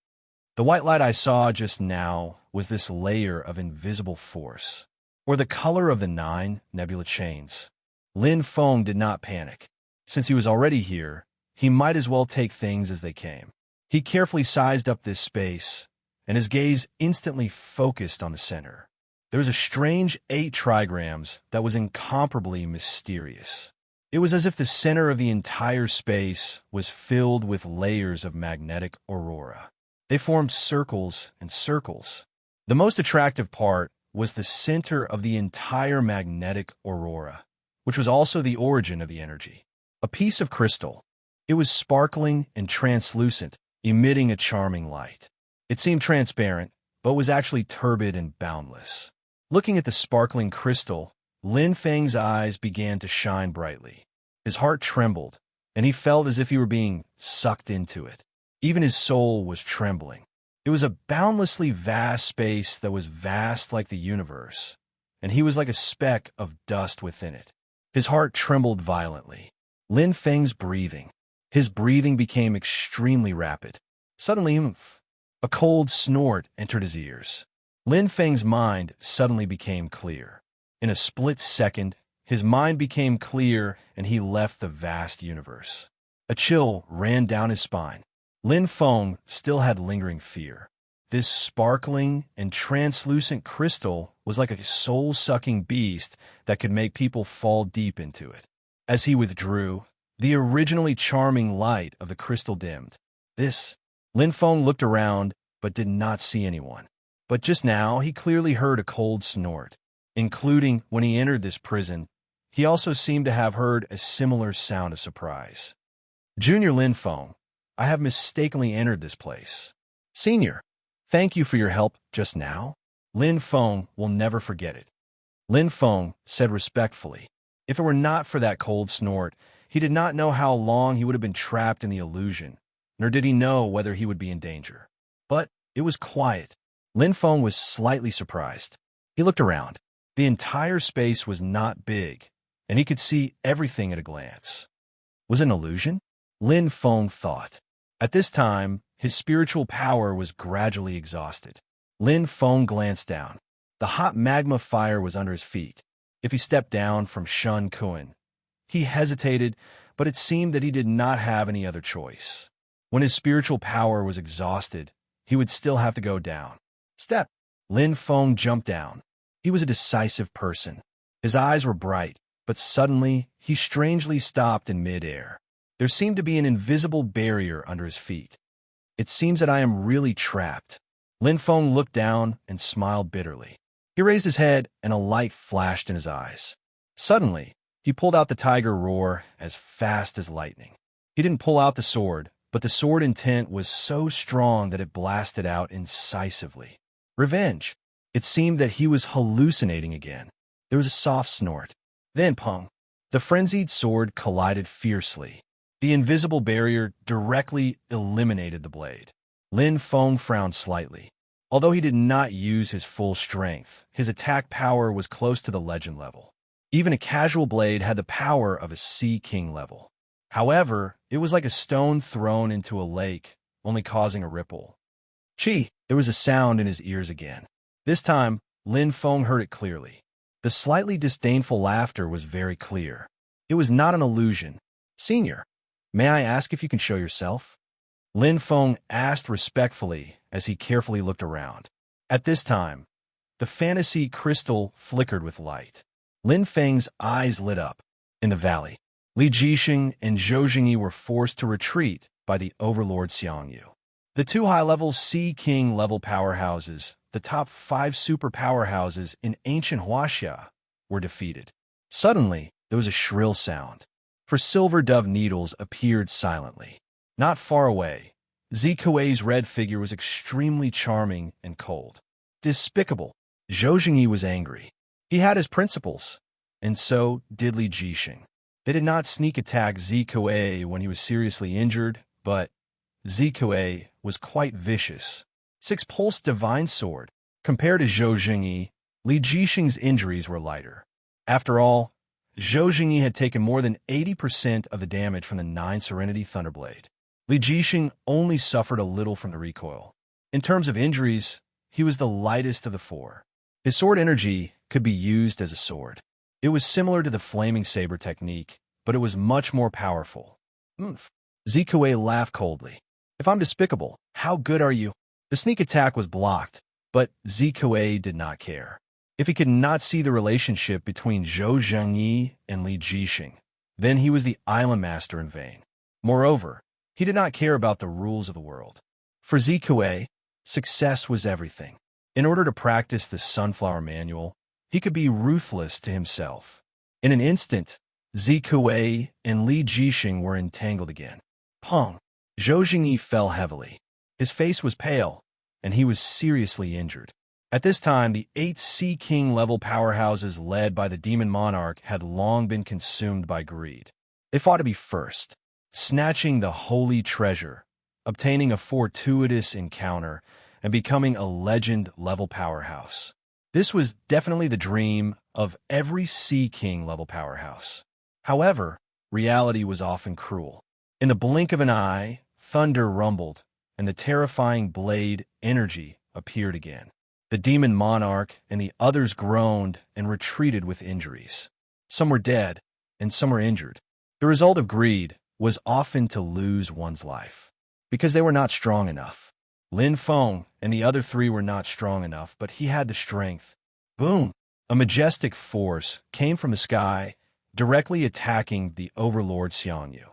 The white light I saw just now was this layer of invisible force, or the color of the 9 nebula chains. Lin Feng did not panic. Since he was already here, he might as well take things as they came. He carefully sized up this space, and his gaze instantly focused on the center. There was a strange 8 trigrams that was incomparably mysterious. It was as if the center of the entire space was filled with layers of magnetic aurora. They formed circles and circles. The most attractive part was the center of the entire magnetic aurora, which was also the origin of the energy. A piece of crystal. It was sparkling and translucent, emitting a charming light. It seemed transparent, but was actually turbid and boundless. Looking at the sparkling crystal, Lin Feng's eyes began to shine brightly. His heart trembled, and he felt as if he were being sucked into it. Even his soul was trembling. It was a boundlessly vast space that was vast like the universe, and he was like a speck of dust within it. His heart trembled violently. Lin Feng's breathing. His breathing became extremely rapid. Suddenly, a cold snort entered his ears. Lin Feng's mind suddenly became clear. In a split second, his mind became clear and he left the vast universe. A chill ran down his spine. Lin Feng still had lingering fear. This sparkling and translucent crystal was like a soul-sucking beast that could make people fall deep into it. As he withdrew, the originally charming light of the crystal dimmed. Lin Feng looked around but did not see anyone. But just now, he clearly heard a cold snort. Including when he entered this prison, he also seemed to have heard a similar sound of surprise. Junior Lin Feng, I have mistakenly entered this place. Senior, thank you for your help just now. Lin Feng will never forget it. Lin Feng said respectfully. If it were not for that cold snort, he did not know how long he would have been trapped in the illusion, nor did he know whether he would be in danger. But it was quiet. Lin Feng was slightly surprised. He looked around. The entire space was not big, and he could see everything at a glance. Was it an illusion? Lin Feng thought. At this time, his spiritual power was gradually exhausted. Lin Feng glanced down. The hot magma fire was under his feet. If he stepped down from Shun Kuan, he hesitated, but it seemed that he did not have any other choice. When his spiritual power was exhausted, he would still have to go down. Step! Lin Feng jumped down. He was a decisive person. His eyes were bright, but suddenly he strangely stopped in mid-air. There seemed to be an invisible barrier under his feet. It seems that I am really trapped. Lin Feng looked down and smiled bitterly. He raised his head and a light flashed in his eyes. Suddenly, he pulled out the tiger roar as fast as lightning. He didn't pull out the sword, but the sword intent was so strong that it blasted out incisively. Revenge. It seemed that he was hallucinating again. There was a soft snort. Then, pung. The frenzied sword collided fiercely. The invisible barrier directly eliminated the blade. Lin Feng frowned slightly. Although he did not use his full strength, his attack power was close to the legend level. Even a casual blade had the power of a Sea King level. However, it was like a stone thrown into a lake, only causing a ripple. Chi! There was a sound in his ears again. This time, Lin Feng heard it clearly. The slightly disdainful laughter was very clear. It was not an illusion. Senior, may I ask if you can show yourself? Lin Feng asked respectfully as he carefully looked around. At this time, the fantasy crystal flickered with light. Lin Feng's eyes lit up. In the valley, Li Jixing and Zhou Jingyi were forced to retreat by the overlord Xiangyu. The 2 high-level Sea King level powerhouses, the top 5 super powerhouses in ancient Huaxia, were defeated. Suddenly, there was a shrill sound. For silver dove needles appeared silently. Not far away, Zikui's red figure was extremely charming and cold. Despicable. Zhou Jingyi was angry. He had his principles, and so did Li Jixing. They did not sneak attack Zikui when he was seriously injured, but Zikui was quite vicious. 6 pulse divine sword. Compared to Zhou Jingyi, Li Jixing's injuries were lighter. After all, Zhou Jingyi had taken more than 80% of the damage from the 9 Serenity Thunderblade. Li Jixing only suffered a little from the recoil. In terms of injuries, he was the lightest of the four. His sword energy could be used as a sword. It was similar to the flaming saber technique, but it was much more powerful. Oomph. Zikue laughed coldly. If I'm despicable, how good are you? The sneak attack was blocked, but Zikue did not care. If he could not see the relationship between Zhou Zhengyi and Li Jixing, then he was the island master in vain. Moreover, he did not care about the rules of the world. For Zikue, success was everything. In order to practice the Sunflower Manual, he could be ruthless to himself. In an instant, Zikue and Li Jixing were entangled again. Pong! Zhou Zhengyi fell heavily. His face was pale, and he was seriously injured. At this time, the 8 Sea King level powerhouses led by the Demon Monarch had long been consumed by greed. They fought to be first, snatching the holy treasure, obtaining a fortuitous encounter, and becoming a legend-level powerhouse. This was definitely the dream of every Sea King level powerhouse. However, reality was often cruel. In the blink of an eye, thunder rumbled, and the terrifying blade energy appeared again. The Demon Monarch and the others groaned and retreated with injuries. Some were dead, and some were injured. The result of greed was often to lose one's life, because they were not strong enough. Lin Feng and the other 3 were not strong enough, but he had the strength. Boom! A majestic force came from the sky, directly attacking the Overlord Xiangyu.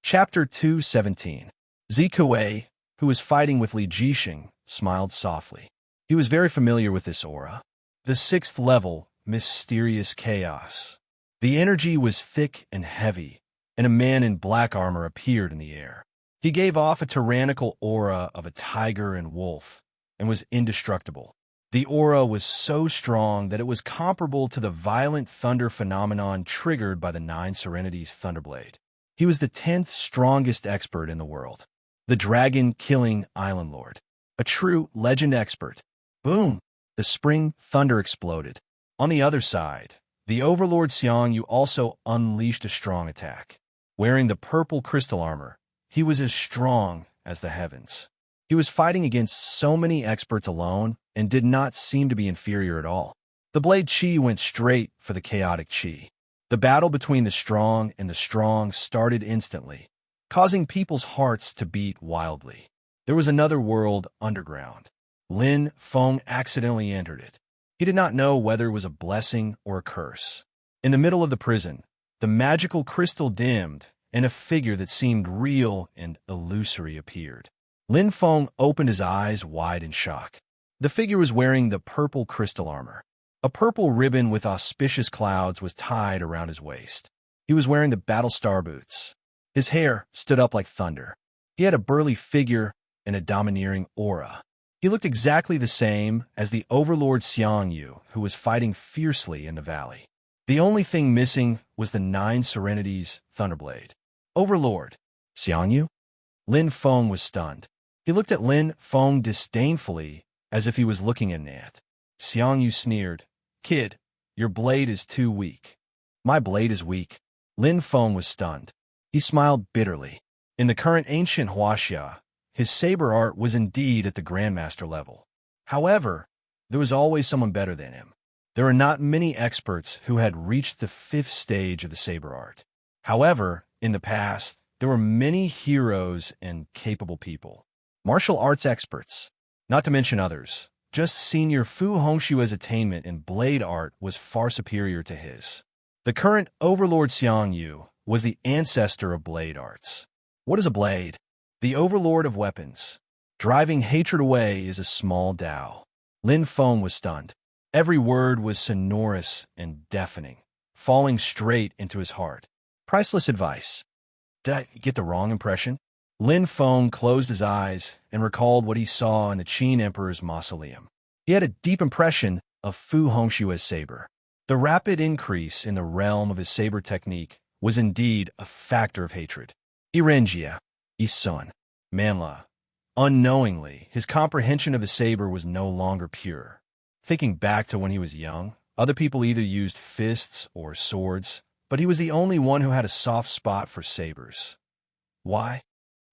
Chapter 2:17. Zikue, who was fighting with Li Jixing, smiled softly. He was very familiar with this aura. The 6th level, mysterious chaos. The energy was thick and heavy, and a man in black armor appeared in the air. He gave off a tyrannical aura of a tiger and wolf, and was indestructible. The aura was so strong that it was comparable to the violent thunder phenomenon triggered by the 9 Serenities Thunderblade. He was the 10th strongest expert in the world. The dragon-killing Island Lord. A true legend expert. Boom! The spring thunder exploded. On the other side, the Overlord Xiangyu also unleashed a strong attack. Wearing the purple crystal armor, he was as strong as the heavens. He was fighting against so many experts alone and did not seem to be inferior at all. The blade chi went straight for the chaotic chi. The battle between the strong and the strong started instantly, causing people's hearts to beat wildly. There was another world underground. Lin Feng accidentally entered it. He did not know whether it was a blessing or a curse. In the middle of the prison, the magical crystal dimmed, and a figure that seemed real and illusory appeared. Lin Feng opened his eyes wide in shock. The figure was wearing the purple crystal armor. A purple ribbon with auspicious clouds was tied around his waist. He was wearing the battle star boots. His hair stood up like thunder. He had a burly figure and a domineering aura. He looked exactly the same as the Overlord Xiangyu, who was fighting fiercely in the valley. The only thing missing was the 9 Serenities Thunderblade. Overlord Xiangyu? Lin Feng was stunned. He looked at Lin Feng disdainfully, as if he was looking at an ant. Xiangyu sneered. Kid, your blade is too weak. My blade is weak. Lin Feng was stunned. He smiled bitterly. In the current ancient Huaxia, his saber art was indeed at the Grandmaster level. However, there was always someone better than him. There were not many experts who had reached the 5th stage of the saber art. However, in the past, there were many heroes and capable people. Martial arts experts, not to mention others. Just Senior Fu Hongshua's attainment in blade art was far superior to his. The current Overlord Xiangyu was the ancestor of blade arts. What is a blade? The overlord of weapons. Driving hatred away is a small Tao. Lin Feng was stunned. Every word was sonorous and deafening, falling straight into his heart. Priceless advice. Did I get the wrong impression? Lin Feng closed his eyes and recalled what he saw in the Qin Emperor's mausoleum. He had a deep impression of Fu Hongshua's saber. The rapid increase in the realm of his saber technique was indeed a factor of hatred. Irenjia, Isun, Manla. Unknowingly, his comprehension of the saber was no longer pure. Thinking back to when he was young, other people either used fists or swords, but he was the only one who had a soft spot for sabers. Why?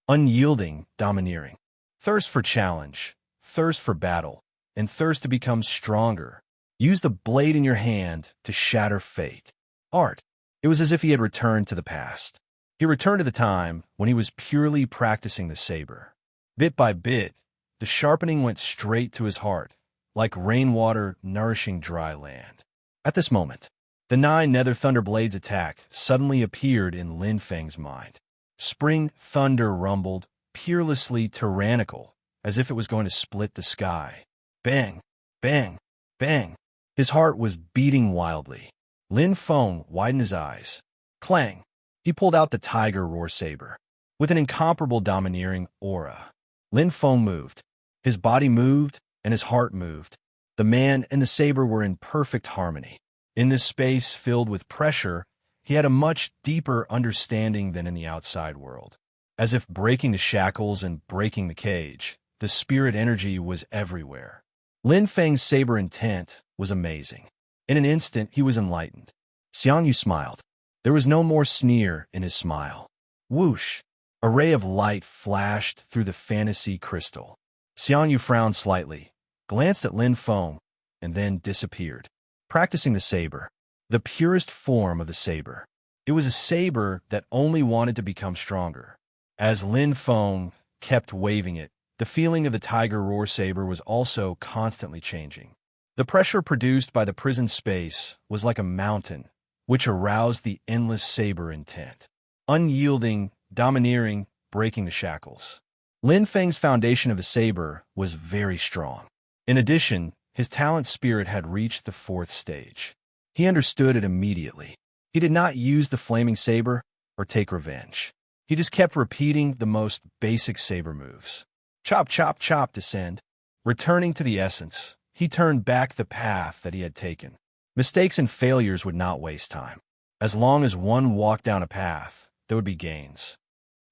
unyielding, domineering. Thirst for challenge, thirst for battle, and thirst to become stronger. Use the blade in your hand to shatter fate. Art. It was as if he had returned to the past. He returned to the time when he was purely practicing the saber. Bit by bit, the sharpening went straight to his heart, like rainwater nourishing dry land. At this moment, the 9 Nether Thunder Blades attack suddenly appeared in Lin Feng's mind. Spring thunder rumbled, peerlessly tyrannical, as if it was going to split the sky. Bang, bang, bang. His heart was beating wildly. Lin Feng widened his eyes. Clang. He pulled out the tiger roar saber. With an incomparable domineering aura, Lin Feng moved. His body moved, and his heart moved. The man and the saber were in perfect harmony. In this space filled with pressure, he had a much deeper understanding than in the outside world. As if breaking the shackles and breaking the cage, the spirit energy was everywhere. Lin Feng's saber intent was amazing. In an instant, he was enlightened. Xiangyu smiled. There was no more sneer in his smile. Whoosh! A ray of light flashed through the fantasy crystal. Xiangyu frowned slightly, glanced at Lin Feng, and then disappeared. Practicing the saber, the purest form of the saber. It was a saber that only wanted to become stronger. As Lin Feng kept waving it, the feeling of the tiger roar saber was also constantly changing. The pressure produced by the prison space was like a mountain, which aroused the endless saber intent. Unyielding, domineering, breaking the shackles. Lin Feng's foundation of the saber was very strong. In addition, his talent spirit had reached the 4th stage. He understood it immediately. He did not use the flaming saber or take revenge. He just kept repeating the most basic saber moves. Chop, chop, chop, descend. Returning to the essence, he turned back the path that he had taken. Mistakes and failures would not waste time. As long as one walked down a path, there would be gains.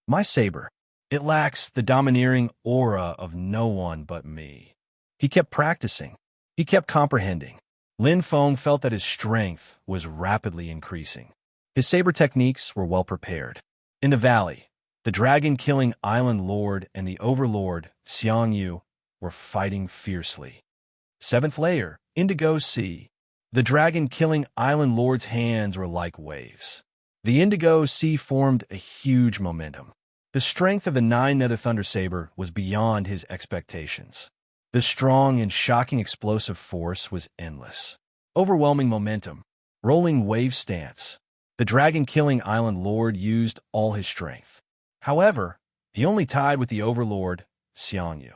My saber, it lacks the domineering aura of no one but me. He kept practicing. He kept comprehending. Lin Feng felt that his strength was rapidly increasing. His saber techniques were well prepared. In the valley, the dragon-killing island lord and the overlord, Xiangyu, were fighting fiercely. 7th layer, Indigo Sea. The dragon-killing island lord's hands were like waves. The Indigo Sea formed a huge momentum. The strength of the 9 Nether Thunder Saber was beyond his expectations. The strong and shocking explosive force was endless. Overwhelming momentum. Rolling wave stance. The dragon-killing island lord used all his strength. However, he only tied with the overlord, Xiangyu.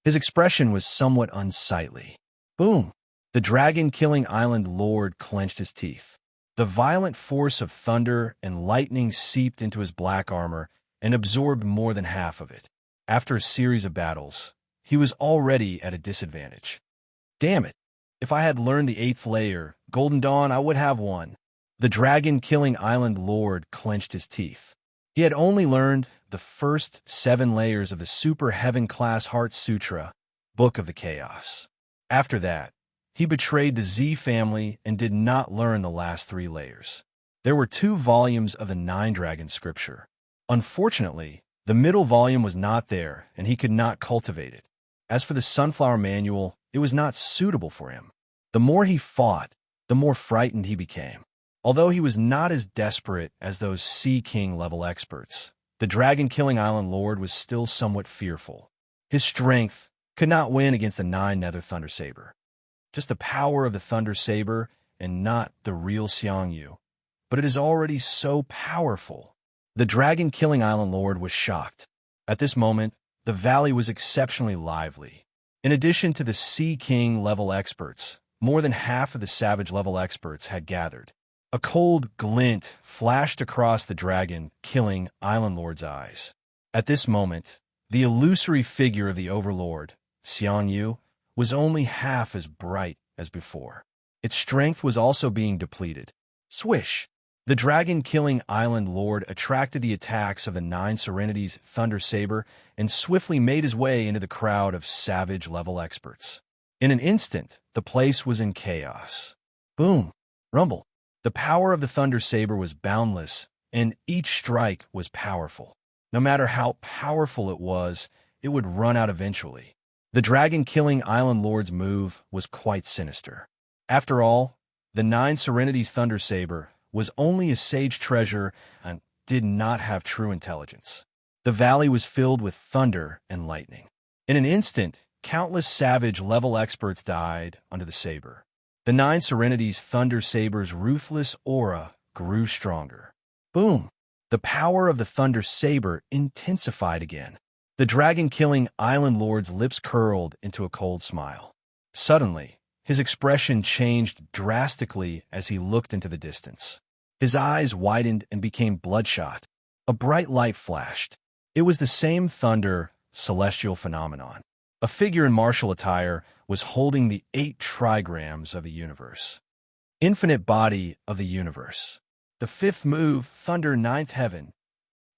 His expression was somewhat unsightly. Boom! The dragon-killing island lord clenched his teeth. The violent force of thunder and lightning seeped into his black armor and absorbed more than half of it. After a series of battles, he was already at a disadvantage. Damn it! If I had learned the 8th layer, Golden Dawn, I would have won. The dragon-killing island lord clenched his teeth. He had only learned the first 7 layers of the Super Heaven-class Heart Sutra, Book of the Chaos. After that, he betrayed the Z family and did not learn the last 3 layers. There were 2 volumes of the 9 Dragon Scripture. Unfortunately, the middle volume was not there, and he could not cultivate it. As for the Sunflower Manual, it was not suitable for him. The more he fought, the more frightened he became. Although he was not as desperate as those Sea King level experts, the dragon-killing island lord was still somewhat fearful. His strength could not win against the 9 Nether Thunder Saber. Just the power of the Thunder Saber and not the real Xiangyu. But it is already so powerful. The dragon-killing island lord was shocked. At this moment, the valley was exceptionally lively. In addition to the Sea King level experts, more than half of the Savage level experts had gathered. A cold glint flashed across the dragon-killing island lord's eyes. At this moment, the illusory figure of the overlord, Xiangyu, was only half as bright as before. Its strength was also being depleted. Swish! The dragon-killing island lord attracted the attacks of the 9 Serenity's Thunder Saber and swiftly made his way into the crowd of Savage-level experts. In an instant, the place was in chaos. Boom! Rumble! The power of the Thunder Saber was boundless, and each strike was powerful. No matter how powerful it would run out eventually. The dragon-killing Island Lord's move was quite sinister. After all, the Nine Serenities Thunder Saber was only a sage treasure and did not have true intelligence. The valley was filled with thunder and lightning. In an instant, countless savage-level experts died under the saber. The Nine Serenities Thunder Saber's ruthless aura grew stronger. Boom! The power of the Thunder Saber intensified again. The dragon-killing Island Lord's lips curled into a cold smile. Suddenly, his expression changed drastically as he looked into the distance. His eyes widened and became bloodshot. A bright light flashed. It was the same thunder, celestial phenomenon. A figure in martial attire was holding the 8 trigrams of the universe. Infinite body of the universe. The 5th move, Thunder 9th Heaven.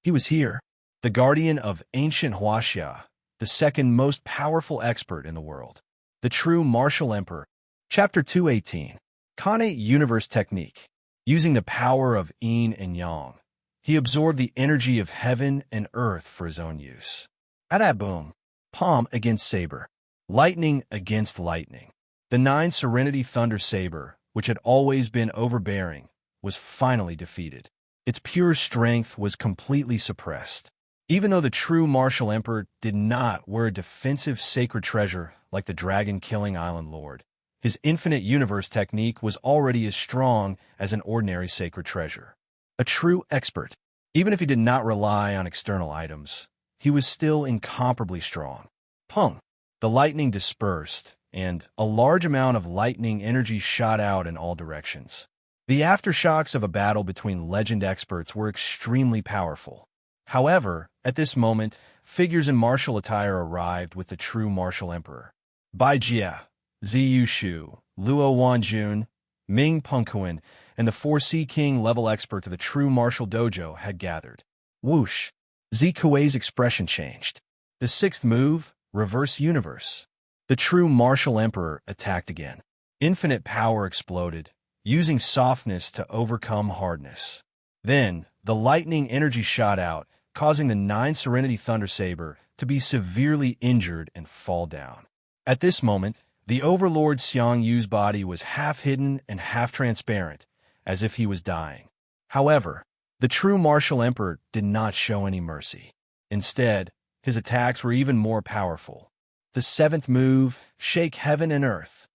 He was here, the guardian of ancient Huaxia, the second most powerful expert in the world. The true martial emperor. Chapter 218. Kane Universe Technique. Using the power of yin and yang, he absorbed the energy of heaven and earth for his own use. Boom. Palm against saber. Lightning against lightning. The Nine Serenity Thunder Saber, which had always been overbearing, was finally defeated. Its pure strength was completely suppressed. Even though the true martial emperor did not wear a defensive sacred treasure like the dragon-killing Island Lord, his infinite universe technique was already as strong as an ordinary sacred treasure. A true expert. Even if he did not rely on external items, he was still incomparably strong. Pung! The lightning dispersed, and a large amount of lightning energy shot out in all directions. The aftershocks of a battle between legend experts were extremely powerful. However, at this moment, figures in martial attire arrived with the true martial emperor. Bai Jia, Ziyu Shu, Luo Wanjun, Ming Pengquan, and the 4 Sea King level experts of the true martial dojo had gathered. Whoosh! Zikui's expression changed. The 6th move, Reverse Universe. The true martial emperor attacked again. Infinite power exploded, using softness to overcome hardness. Then, the lightning energy shot out, causing the Nine Serenity Thunder Saber to be severely injured and fall down. At this moment, the Overlord Xiang Yu's body was half hidden and half transparent, as if he was dying. However, the true martial emperor did not show any mercy. Instead, his attacks were even more powerful. The 7th move, Shake Heaven and Earth.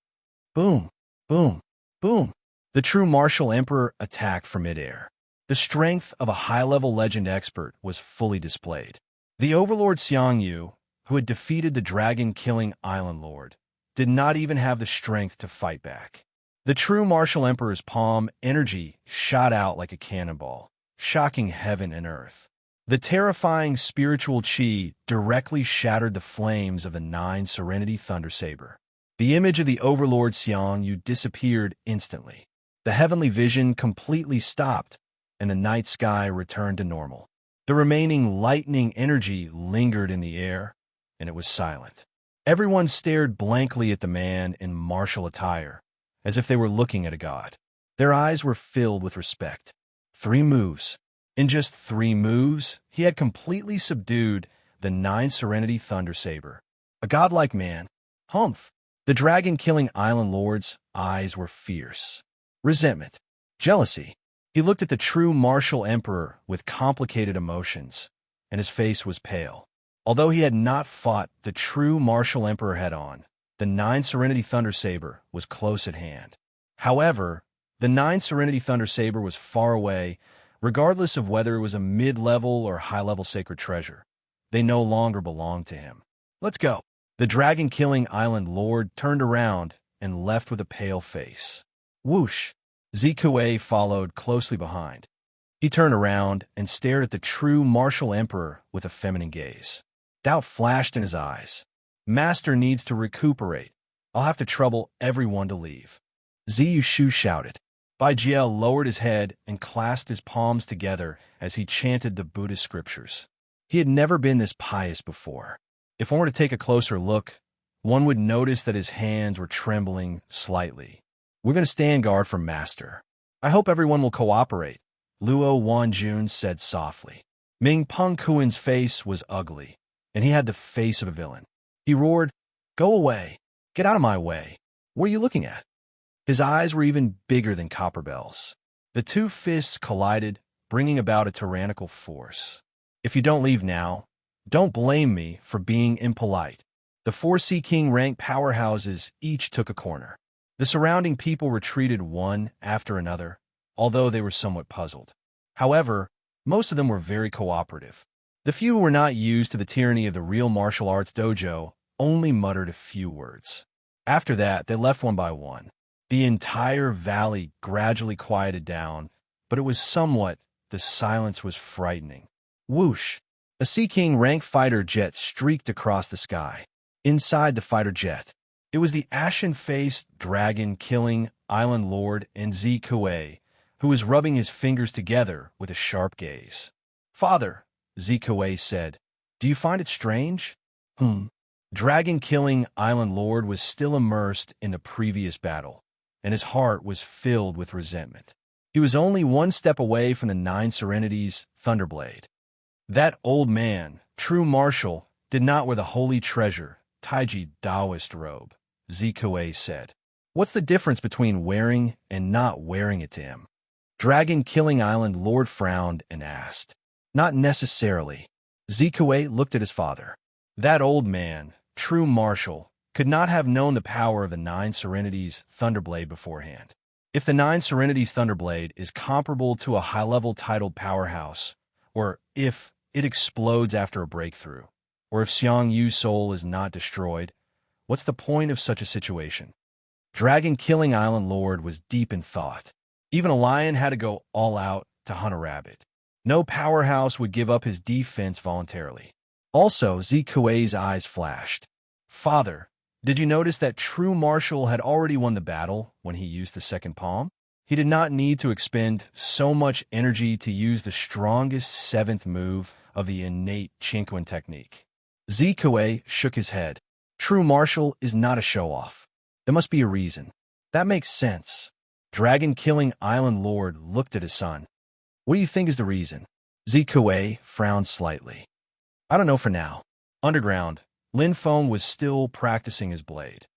Boom, boom, boom. The true martial emperor attacked from midair. The strength of a high-level legend expert was fully displayed. The Overlord Xiang Yu, who had defeated the dragon-killing Island Lord, did not even have the strength to fight back. The true martial emperor's palm energy shot out like a cannonball, shocking heaven and earth. The terrifying spiritual chi directly shattered the flames of the Nine Serenity Thunder Saber. The image of the Overlord Xiang Yu disappeared instantly. The heavenly vision completely stopped, and the night sky returned to normal. The remaining lightning energy lingered in the air, and it was silent. Everyone stared blankly at the man in martial attire, as if they were looking at a god. Their eyes were filled with respect. 3 moves. In just 3 moves, he had completely subdued the Nine Serenity Thunder Saber. A godlike man. Humph! The dragon-killing Island Lord's eyes were fierce. Resentment. Jealousy. He looked at the true martial emperor with complicated emotions, and his face was pale. Although he had not fought the true martial emperor head-on, the Nine Serenity Thunder Saber was close at hand. However, the Nine Serenity Thunder Saber was far away, regardless of whether it was a mid-level or high-level sacred treasure. They no longer belonged to him. Let's go. The dragon-killing Island Lord turned around and left with a pale face. Whoosh! Zikue followed closely behind. He turned around and stared at the true martial emperor with a feminine gaze. Doubt flashed in his eyes. Master needs to recuperate. I'll have to trouble everyone to leave. Ziyu Shu shouted. Bai Jia lowered his head and clasped his palms together as he chanted the Buddhist scriptures. He had never been this pious before. If one were to take a closer look, one would notice that his hands were trembling slightly. We're going to stand guard for Master. I hope everyone will cooperate, Luo Wanjun said softly. Ming Peng Kuin's face was ugly, and he had the face of a villain. He roared, "Go away! Get out of my way! What are you looking at?" His eyes were even bigger than copper bells. The two fists collided, bringing about a tyrannical force. "If you don't leave now, don't blame me for being impolite." The four Sea King rank powerhouses each took a corner. The surrounding people retreated one after another, although they were somewhat puzzled. However, most of them were very cooperative. The few who were not used to the tyranny of the real martial arts dojo only muttered a few words. After that, they left one by one. The entire valley gradually quieted down, but it was the silence was frightening. Whoosh! A Sea King rank fighter jet streaked across the sky. Inside the fighter jet, it was the ashen-faced, dragon-killing island lord Enzi Kue, who was rubbing his fingers together with a sharp gaze. "Father," Zikue said, "do you find it strange?" Dragon-killing Island Lord was still immersed in the previous battle, and his heart was filled with resentment. He was only one step away from the Nine Serenities' Thunderblade. That old man, true martial, did not wear the holy treasure, Taiji Taoist robe, Zikue said. "What's the difference between wearing and not wearing it to him?" Dragon-killing Island Lord frowned and asked. "Not necessarily." Zikue looked at his father. That old man, true martial, could not have known the power of the Nine Serenities' Thunderblade beforehand. If the Nine Serenities' Thunderblade is comparable to a high-level titled powerhouse, or if it explodes after a breakthrough, or if Xiang Yu's soul is not destroyed, what's the point of such a situation? Dragon-killing Island Lord was deep in thought. Even a lion had to go all out to hunt a rabbit. No powerhouse would give up his defense voluntarily. Also, Zikue's eyes flashed. "Father, did you notice that true martial had already won the battle when he used the second palm? He did not need to expend so much energy to use the strongest seventh move of the innate Chinquin technique." Zikue shook his head. "True martial is not a show-off. There must be a reason." "That makes sense." Dragon-killing Island Lord looked at his son. "What do you think is the reason?" Zikue frowned slightly. "I don't know for now." Underground, Lin Feng was still practicing his blade.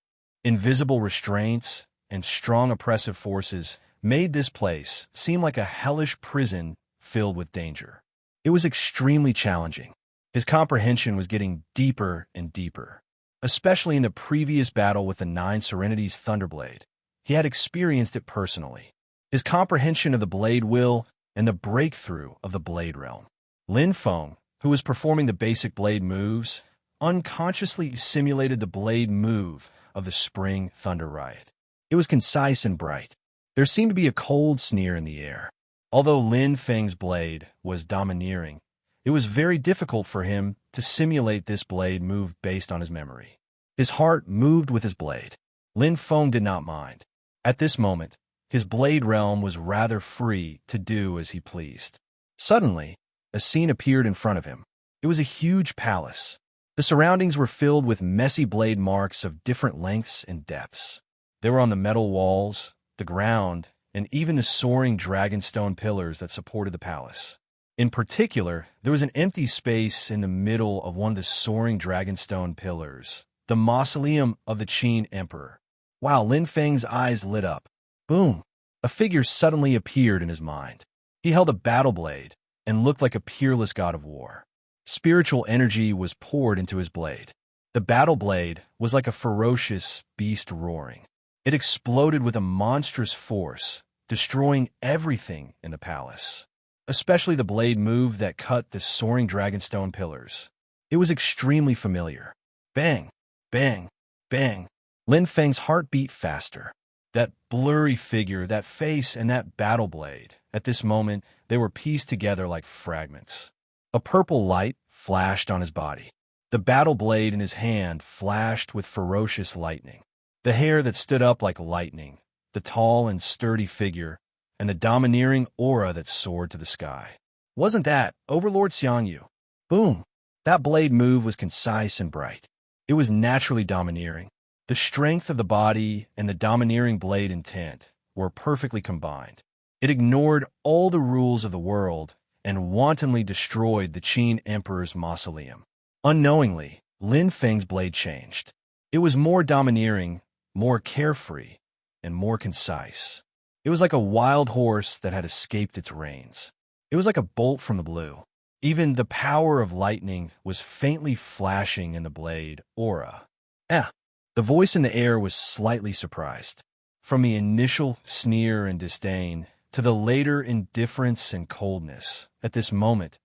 Invisible restraints and strong oppressive forces made this place seem like a hellish prison filled with danger. It was extremely challenging. His comprehension was getting deeper and deeper, especially in the previous battle with the Nine Serenities' Thunderblade. He had experienced it personally. His comprehension of the blade will and the breakthrough of the blade realm. Lin Feng, who was performing the basic blade moves, unconsciously simulated the blade move of the Spring Thunder Riot. It was concise and bright. There seemed to be a cold sneer in the air. Although Lin Feng's blade was domineering, it was very difficult for him to simulate this blade move based on his memory. His heart moved with his blade. Lin Feng did not mind. At this moment, his blade realm was rather free to do as he pleased. Suddenly, a scene appeared in front of him. It was a huge palace. The surroundings were filled with messy blade marks of different lengths and depths. They were on the metal walls, the ground, and even the soaring dragonstone pillars that supported the palace. In particular, there was an empty space in the middle of one of the soaring dragonstone pillars, the mausoleum of the Qin Emperor. Wow, Lin Feng's eyes lit up. Boom! A figure suddenly appeared in his mind. He held a battle blade and looked like a peerless god of war. Spiritual energy was poured into his blade. The battle blade was like a ferocious beast roaring. It exploded with a monstrous force, destroying everything in the palace, especially the blade move that cut the soaring dragonstone pillars. It was extremely familiar. Bang! Bang! Bang! Lin Feng's heart beat faster. That blurry figure, that face, and that battle blade. At this moment, they were pieced together like fragments. A purple light flashed on his body. The battle blade in his hand flashed with ferocious lightning. The hair that stood up like lightning, the tall and sturdy figure, and the domineering aura that soared to the sky. Wasn't that Overlord Xiangyu? Boom! That blade move was concise and bright. It was naturally domineering. The strength of the body and the domineering blade intent were perfectly combined. It ignored all the rules of the world and wantonly destroyed the Qin Emperor's mausoleum. Unknowingly, Lin Feng's blade changed. It was more domineering, more carefree, and more concise. It was like a wild horse that had escaped its reins. It was like a bolt from the blue. Even the power of lightning was faintly flashing in the blade aura. The voice in the air was slightly surprised. From the initial sneer and disdain to the later indifference and coldness, at this moment,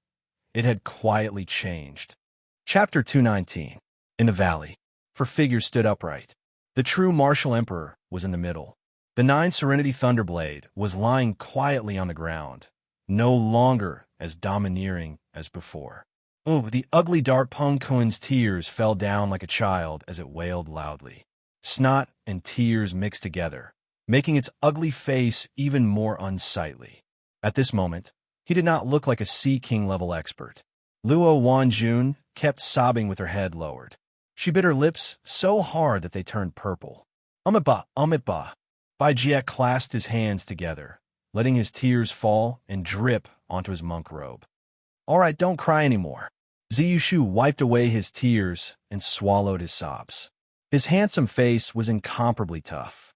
it had quietly changed. Chapter 219. In the valley, four figures stood upright. The true martial emperor was in the middle. The 9 Serenity Thunderblade was lying quietly on the ground, no longer as domineering as before. The ugly dark Peng Kuen's tears fell down like a child as it wailed loudly. Snot and tears mixed together, making its ugly face even more unsightly. At this moment, he did not look like a Sea King-level expert. Luo Wanjun kept sobbing with her head lowered. She bit her lips so hard that they turned purple. Amiba. Bai Jie clasped his hands together, letting his tears fall and drip onto his monk robe. All right, don't cry anymore. Ziyushu wiped away his tears and swallowed his sobs. His handsome face was incomparably tough.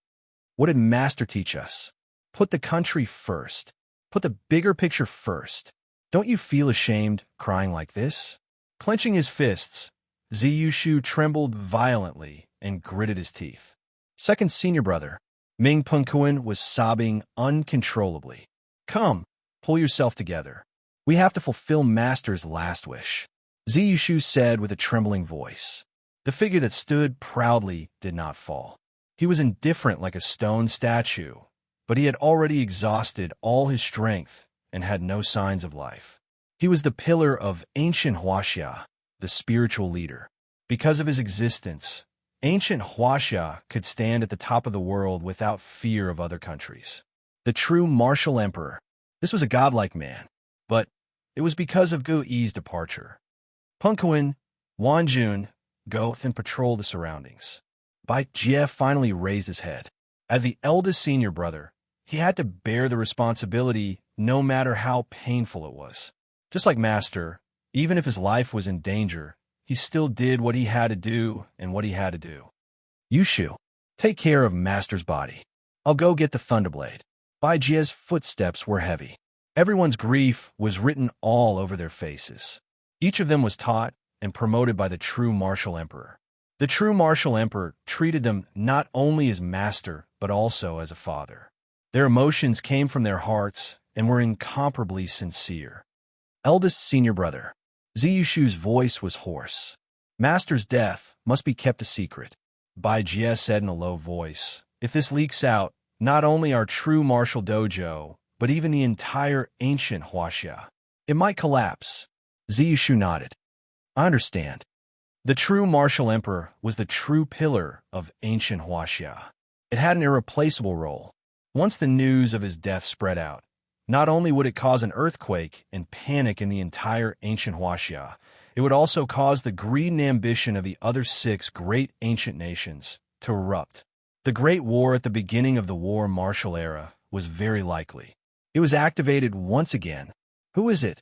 What did Master teach us? Put the country first. Put the bigger picture first. Don't you feel ashamed crying like this? Clenching his fists, Ziyushu trembled violently and gritted his teeth. Second senior brother, Ming Pengkuen, was sobbing uncontrollably. Come, pull yourself together. We have to fulfill Master's last wish, Ziyushu said with a trembling voice. The figure that stood proudly did not fall. He was indifferent like a stone statue, but he had already exhausted all his strength and had no signs of life. He was the pillar of ancient Huaxia, the spiritual leader. Because of his existence, ancient Huaxia could stand at the top of the world without fear of other countries. The true martial emperor. This was a godlike man, but it was because of Gu Yi's departure. Peng Kuan, Wanjun, go and patrol the surroundings. Bai Jie finally raised his head. As the eldest senior brother, he had to bear the responsibility no matter how painful it was. Just like Master, even if his life was in danger, he still did what he had to do and what he had to do. Yushu, take care of Master's body. I'll go get the Thunderblade. Bai Jie's footsteps were heavy. Everyone's grief was written all over their faces. Each of them was taught and promoted by the true martial emperor. The true martial emperor treated them not only as master, but also as a father. Their emotions came from their hearts and were incomparably sincere. Eldest senior brother. Ziyushu's voice was hoarse. Master's death must be kept a secret. Bai Jie said in a low voice. If this leaks out, not only our true martial dojo, but even the entire ancient Huaxia, it might collapse. Ziyushu nodded. I understand. The true martial emperor was the true pillar of ancient Huaxia. It had an irreplaceable role. Once the news of his death spread out, not only would it cause an earthquake and panic in the entire ancient Huaxia, it would also cause the greed and ambition of the other 6 great ancient nations to erupt. The Great War at the beginning of the war martial era was very likely. It was activated once again. Who is it?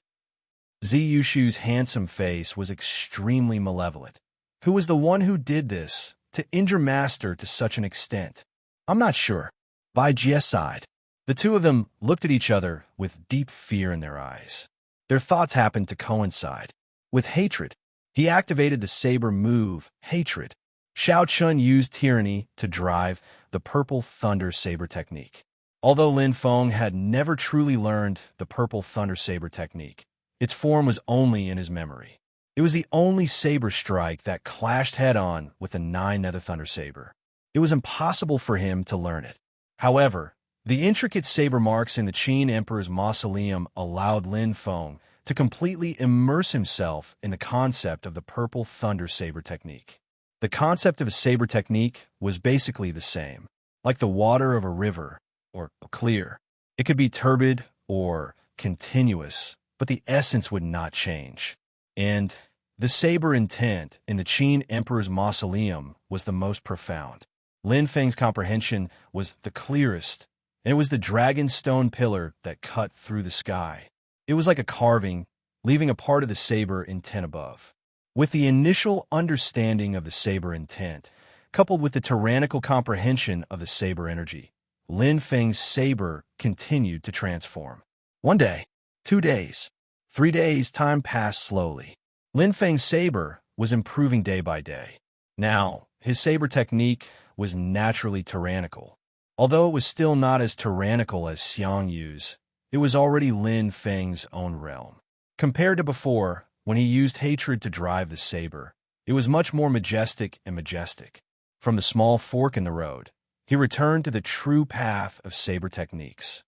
Ziyushu's handsome face was extremely malevolent. Who was the one who did this, to injure Master to such an extent? I'm not sure. Bai Jie sighed. The two of them looked at each other with deep fear in their eyes. Their thoughts happened to coincide. With hatred, he activated the saber move, Hatred. Xiao Chun used tyranny to drive the Purple Thunder Saber technique. Although Lin Feng had never truly learned the Purple Thunder Saber technique, its form was only in his memory. It was the only saber strike that clashed head-on with the 9 Nether Thunder Saber. It was impossible for him to learn it. However, the intricate saber marks in the Qin Emperor's mausoleum allowed Lin Feng to completely immerse himself in the concept of the Purple Thunder Saber technique. The concept of a saber technique was basically the same, like the water of a river, or clear. It could be turbid or continuous, but the essence would not change. And the saber intent in the Qin Emperor's mausoleum was the most profound. Lin Feng's comprehension was the clearest, and it was the dragon stone pillar that cut through the sky. It was like a carving, leaving a part of the saber intent above. With the initial understanding of the saber intent, coupled with the tyrannical comprehension of the saber energy, Lin Feng's saber continued to transform. 1 day, 2 days, 3 days, time passed slowly. Lin Feng's saber was improving day by day. Now, his saber technique was naturally tyrannical. Although it was still not as tyrannical as Xiang Yu's, it was already Lin Feng's own realm. Compared to before, when he used hatred to drive the saber, it was much more majestic and majestic. From the small fork in the road, he returned to the true path of saber techniques.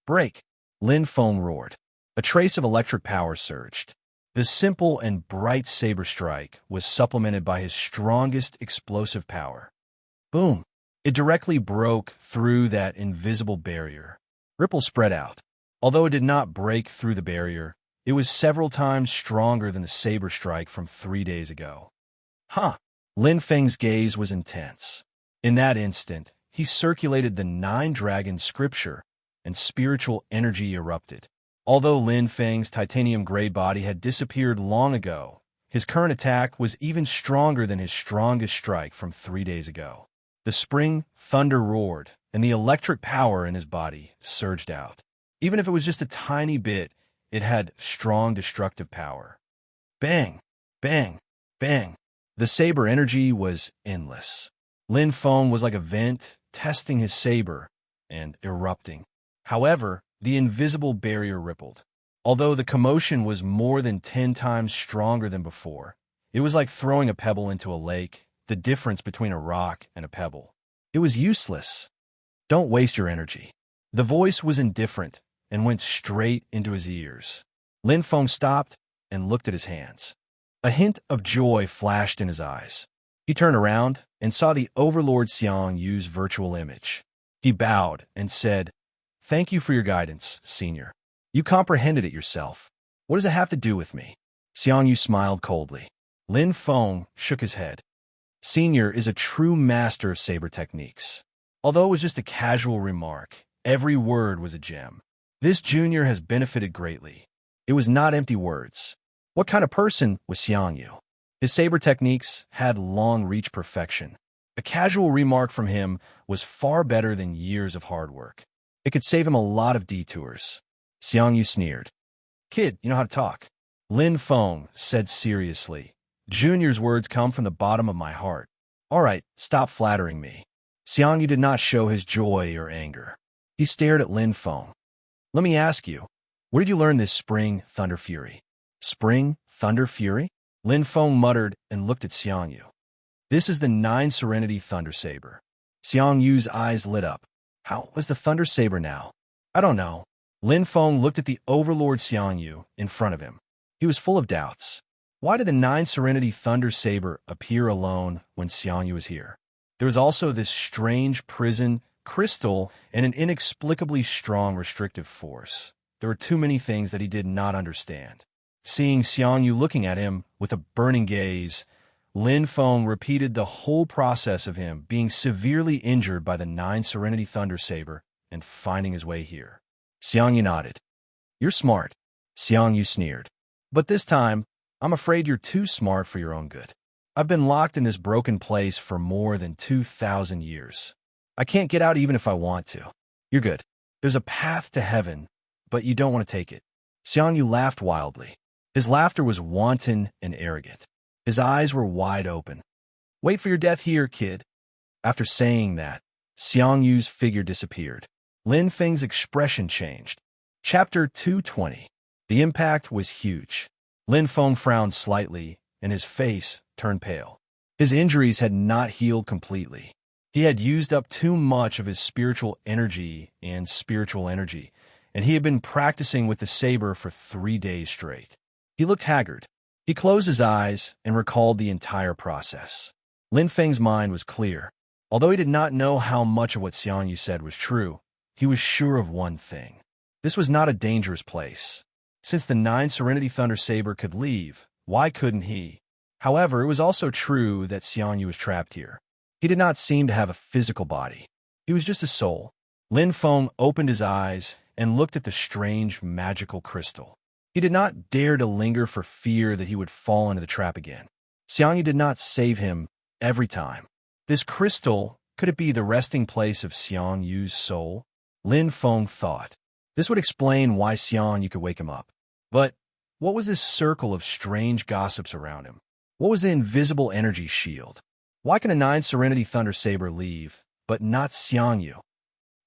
Break! Lin Feng roared. A trace of electric power surged. The simple and bright saber strike was supplemented by his strongest explosive power. Boom! It directly broke through that invisible barrier. Ripples spread out. Although it did not break through the barrier, it was several times stronger than the saber strike from 3 days ago. Huh! Lin Feng's gaze was intense. In that instant, he circulated the 9-dragon scripture, and spiritual energy erupted. Although Lin Feng's titanium-gray body had disappeared long ago, his current attack was even stronger than his strongest strike from 3 days ago. The spring thunder roared, and the electric power in his body surged out. Even if it was just a tiny bit, it had strong destructive power. Bang! Bang! Bang! The saber energy was endless. Lin Feng was like a vent, testing his saber and erupting. However, the invisible barrier rippled. Although the commotion was more than 10 times stronger than before, it was like throwing a pebble into a lake, the difference between a rock and a pebble. It was useless. Don't waste your energy. The voice was indifferent and went straight into his ears. Lin Feng stopped and looked at his hands. A hint of joy flashed in his eyes. He turned around and saw the Overlord Xiang Yu's virtual image. He bowed and said, "Thank you for your guidance, Senior. You comprehended it yourself. What does it have to do with me?" Xiang Yu smiled coldly. Lin Feng shook his head. Senior is a true master of saber techniques. Although it was just a casual remark, every word was a gem. This junior has benefited greatly. It was not empty words. What kind of person was Xiang Yu? His saber techniques had long-reach perfection. A casual remark from him was far better than years of hard work. It could save him a lot of detours. Xiang Yu sneered. "Kid, you know how to talk." Lin Feng said seriously. "Junior's words come from the bottom of my heart. All right, stop flattering me." Xiang Yu did not show his joy or anger. He stared at Lin Feng. "Let me ask you, where did you learn this spring thunder fury?" "Spring thunder fury?" Lin Feng muttered and looked at Xiang Yu. "This is the 9 Serenity Thunder Saber." Xiang Yu's eyes lit up. "How was the Thunder Saber now?" "I don't know." Lin Feng looked at the Overlord Xiang Yu in front of him. He was full of doubts. Why did the 9 Serenity Thunder Saber appear alone when Xiang Yu was here? There was also this strange prison, crystal, and an inexplicably strong restrictive force. There were too many things that he did not understand. Seeing Xiang Yu looking at him with a burning gaze, Lin Feng repeated the whole process of him being severely injured by the 9 Serenity Thunder Saber and finding his way here. Xiang Yu nodded. "You're smart," Xiang Yu sneered. "But this time, I'm afraid you're too smart for your own good. I've been locked in this broken place for more than 2,000 years. I can't get out even if I want to. You're good. There's a path to heaven, but you don't want to take it." Xiang Yu laughed wildly. His laughter was wanton and arrogant. His eyes were wide open. "Wait for your death here, kid." After saying that, Xiang Yu's figure disappeared. Lin Feng's expression changed. Chapter 220. The impact was huge. Lin Feng frowned slightly, and his face turned pale. His injuries had not healed completely. He had used up too much of his spiritual energy, and he had been practicing with the saber for 3 days straight. He looked haggard. He closed his eyes and recalled the entire process. Lin Feng's mind was clear. Although he did not know how much of what Xiang Yu said was true, he was sure of one thing. This was not a dangerous place. Since the 9 Serenity Thunder Saber could leave, why couldn't he? However, it was also true that Xiang Yu was trapped here. He did not seem to have a physical body. He was just a soul. Lin Feng opened his eyes and looked at the strange magical crystal. He did not dare to linger for fear that he would fall into the trap again. Xiangyu did not save him every time. This crystal, could it be the resting place of Xiangyu's soul? Lin Feng thought. This would explain why Xiangyu could wake him up. But what was this circle of strange gossips around him? What was the invisible energy shield? Why can a 9 Serenity Thunder Saber leave, but not Xiangyu?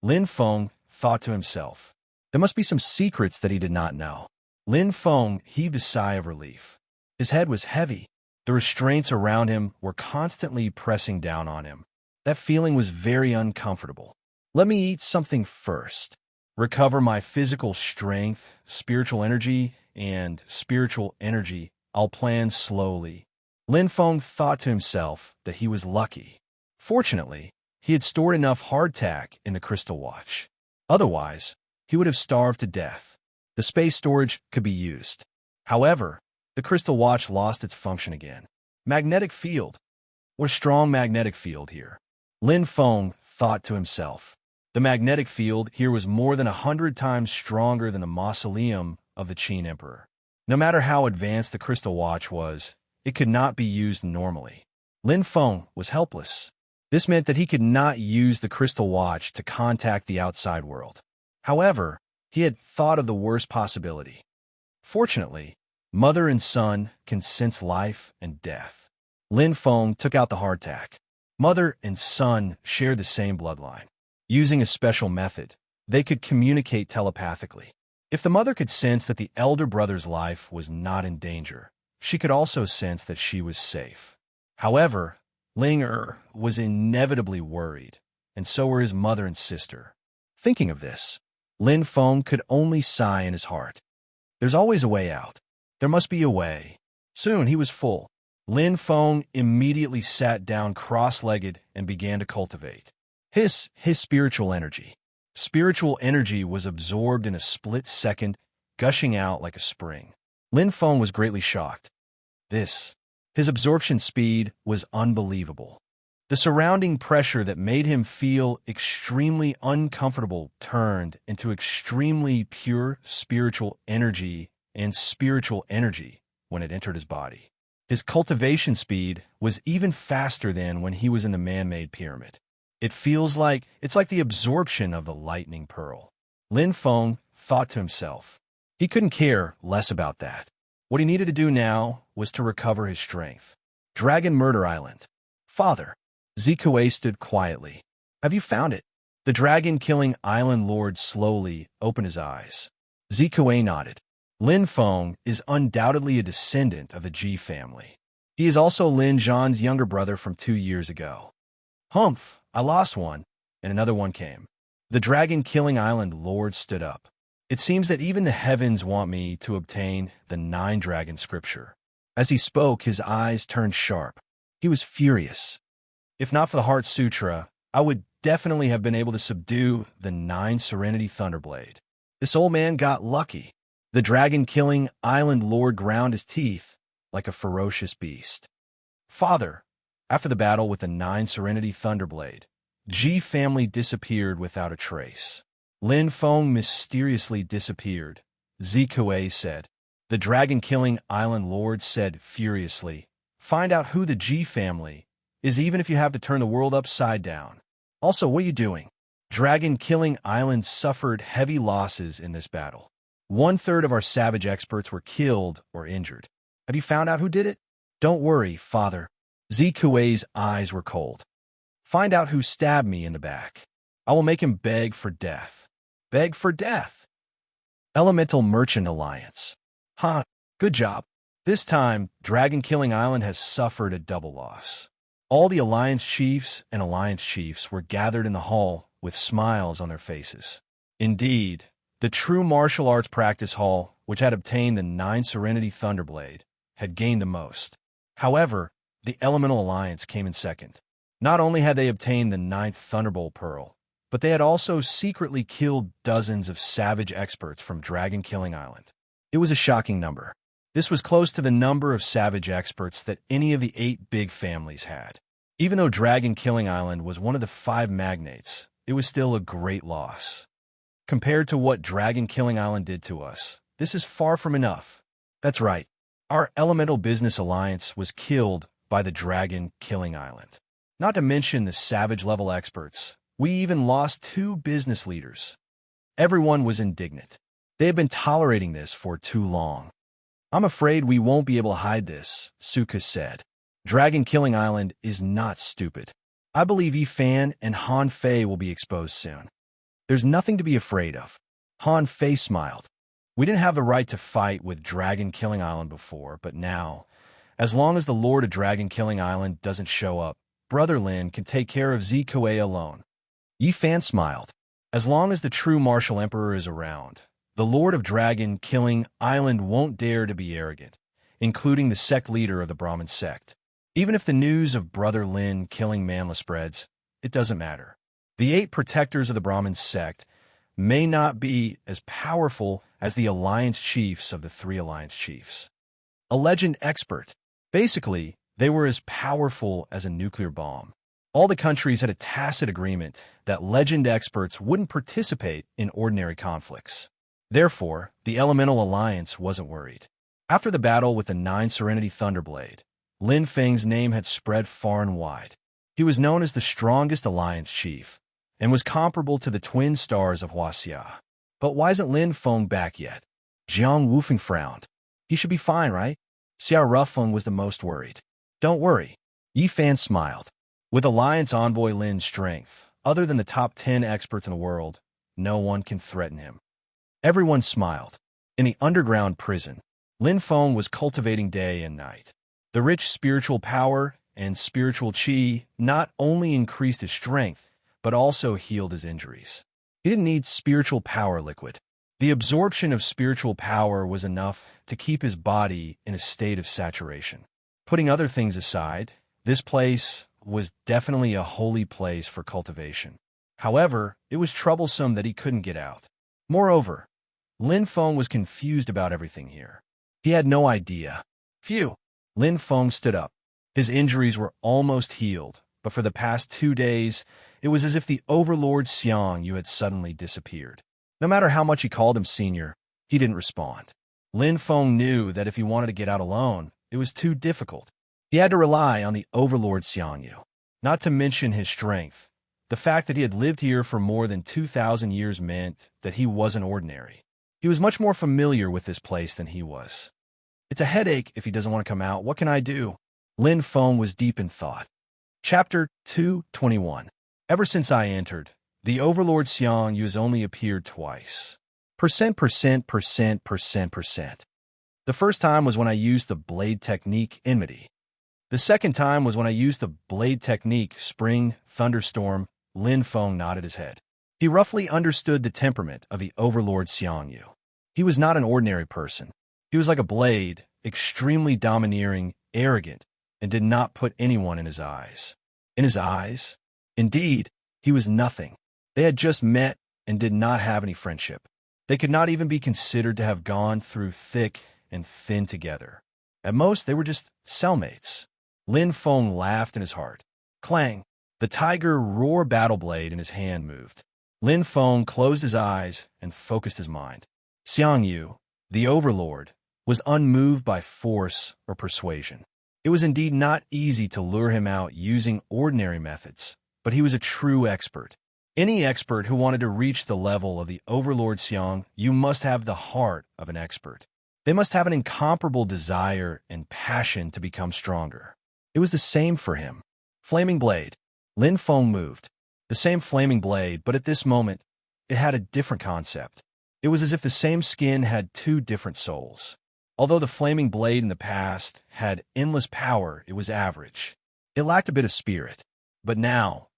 Lin Feng thought to himself. There must be some secrets that he did not know. Lin Feng heaved a sigh of relief. His head was heavy. The restraints around him were constantly pressing down on him. That feeling was very uncomfortable. Let me eat something first. Recover my physical strength, spiritual energy, and spiritual energy. I'll plan slowly. Lin Feng thought to himself that he was lucky. Fortunately, he had stored enough hardtack in the crystal watch. Otherwise, he would have starved to death. The space storage could be used. However, the crystal watch lost its function again. Magnetic field. What a strong magnetic field here. Lin Feng thought to himself. The magnetic field here was more than 100 times stronger than the mausoleum of the Qin Emperor. No matter how advanced the crystal watch was, it could not be used normally. Lin Feng was helpless. This meant that he could not use the crystal watch to contact the outside world. However, he had thought of the worst possibility. Fortunately, mother and son can sense life and death. Lin Feng took out the hardtack. Mother and son shared the same bloodline. Using a special method, they could communicate telepathically. If the mother could sense that the elder brother's life was not in danger, she could also sense that she was safe. However, Ling was inevitably worried, and so were his mother and sister. Thinking of this, Lin Feng could only sigh in his heart. There's always a way out. There must be a way. Soon he was full. Lin Feng immediately sat down cross-legged and began to cultivate his spiritual energy. Spiritual energy was absorbed in a split second, gushing out like a spring. Lin Feng was greatly shocked. His absorption speed was unbelievable. The surrounding pressure that made him feel extremely uncomfortable turned into extremely pure spiritual energy and spiritual energy when it entered his body. His cultivation speed was even faster than when he was in the man-made pyramid. It's like the absorption of the lightning pearl. Lin Feng thought to himself. He couldn't care less about that. What he needed to do now was to recover his strength. Dragon Murder Island. Father. Zikuei stood quietly. Have you found it? The dragon-killing island lord slowly opened his eyes. Zikuei nodded. Lin Feng is undoubtedly a descendant of the Ji family. He is also Lin Zhan's younger brother from 2 years ago. Humph, I lost one, and another one came. The dragon-killing island lord stood up. It seems that even the heavens want me to obtain the 9-dragon scripture. As he spoke, his eyes turned sharp. He was furious. If not for the Heart Sutra, I would definitely have been able to subdue the 9 Serenity Thunderblade. This old man got lucky. The dragon-killing island lord ground his teeth like a ferocious beast. Father, after the battle with the 9 Serenity Thunderblade, Ji family disappeared without a trace. Lin Feng mysteriously disappeared, Zikuei said. The dragon-killing island lord said furiously, find out who the Ji family is even if you have to turn the world upside down. Also, what are you doing? Dragon-killing island suffered heavy losses in this battle. 1/3 of our savage experts were killed or injured. Have you found out who did it? Don't worry, father. Zikuei's eyes were cold. Find out who stabbed me in the back. I will make him beg for death. Beg for death? Elemental Merchant Alliance. Huh, good job. This time, Dragon-Killing Island has suffered a double loss. All the Alliance Chiefs and Alliance Chiefs were gathered in the hall with smiles on their faces. Indeed, the true martial arts practice hall, which had obtained the 9 Serenity Thunderblade, had gained the most. However, the Elemental Alliance came in second. Not only had they obtained the 9th Thunderbolt Pearl, but they had also secretly killed dozens of savage experts from Dragon-Killing Island. It was a shocking number. This was close to the number of savage experts that any of the 8 big families had. Even though Dragon-Killing Island was one of the 5 magnates, it was still a great loss. Compared to what Dragon-Killing Island did to us, this is far from enough. That's right. Our elemental business alliance was killed by the dragon killing island. Not to mention the savage-level experts. We even lost 2 business leaders. Everyone was indignant. They had been tolerating this for too long. I'm afraid we won't be able to hide this, Suka said. Dragon Killing Island is not stupid. I believe Yifan and Han Fei will be exposed soon. There's nothing to be afraid of. Han Fei smiled. We didn't have the right to fight with Dragon Killing Island before, but now, as long as the Lord of Dragon Killing Island doesn't show up, Brother Lin can take care of Zikuei alone. Yifan smiled. As long as the true martial emperor is around, the Lord of Dragon Killing Island won't dare to be arrogant, including the sect leader of the Brahmin sect. Even if the news of Brother Lin killing Manla spreads, it doesn't matter. The 8 protectors of the Brahmin sect may not be as powerful as the alliance chiefs of the 3 alliance chiefs. A legend expert. Basically, they were as powerful as a nuclear bomb. All the countries had a tacit agreement that legend experts wouldn't participate in ordinary conflicts. Therefore, the Elemental Alliance wasn't worried. After the battle with the 9 Serenity Thunderblade, Lin Feng's name had spread far and wide. He was known as the strongest alliance chief, and was comparable to the twin stars of Huaxia. But why isn't Lin Feng back yet? Jiang Wufeng frowned. He should be fine, right? Xia Rufeng was the most worried. Don't worry. Yifan smiled. With Alliance Envoy Lin's strength, other than the top 10 experts in the world, no one can threaten him. Everyone smiled. In the underground prison, Lin Feng was cultivating day and night. The rich spiritual power and spiritual qi not only increased his strength, but also healed his injuries. He didn't need spiritual power liquid. The absorption of spiritual power was enough to keep his body in a state of saturation. Putting other things aside, this place was definitely a holy place for cultivation. However, it was troublesome that he couldn't get out. Moreover, Lin Feng was confused about everything here. He had no idea. Phew! Lin Feng stood up. His injuries were almost healed, but for the past 2 days, it was as if the Overlord Xiang Yu had suddenly disappeared. No matter how much he called him senior, he didn't respond. Lin Feng knew that if he wanted to get out alone, it was too difficult. He had to rely on the Overlord Xiang Yu. Not to mention his strength. The fact that he had lived here for more than 2,000 years meant that he wasn't ordinary. He was much more familiar with this place than he was. It's a headache if he doesn't want to come out. What can I do? Lin Feng was deep in thought. Chapter 221. Ever since I entered, the Overlord Xiang Yu has only appeared twice. Percent. The first time was when I used the blade technique, Enmity. The second time was when I used the blade technique, Spring, Thunderstorm. Lin Feng nodded his head. He roughly understood the temperament of the Overlord Xiang Yu. He was not an ordinary person. He was like a blade, extremely domineering, arrogant, and did not put anyone in his eyes. In his eyes? Indeed, he was nothing. They had just met and did not have any friendship. They could not even be considered to have gone through thick and thin together. At most, they were just cellmates. Lin Feng laughed in his heart. Clang! The tiger roar battle blade in his hand moved. Lin Feng closed his eyes and focused his mind. Xiang Yu, the Overlord, was unmoved by force or persuasion. It was indeed not easy to lure him out using ordinary methods, but he was a true expert. Any expert who wanted to reach the level of the Overlord Xiang Yu must have the heart of an expert. They must have an incomparable desire and passion to become stronger. It was the same for him. Flaming blade. Lin Feng moved. The same flaming blade, but at this moment, it had a different concept. It was as if the same skin had 2 different souls. Although the flaming blade in the past had endless power, it was average. It lacked a bit of spirit. But now,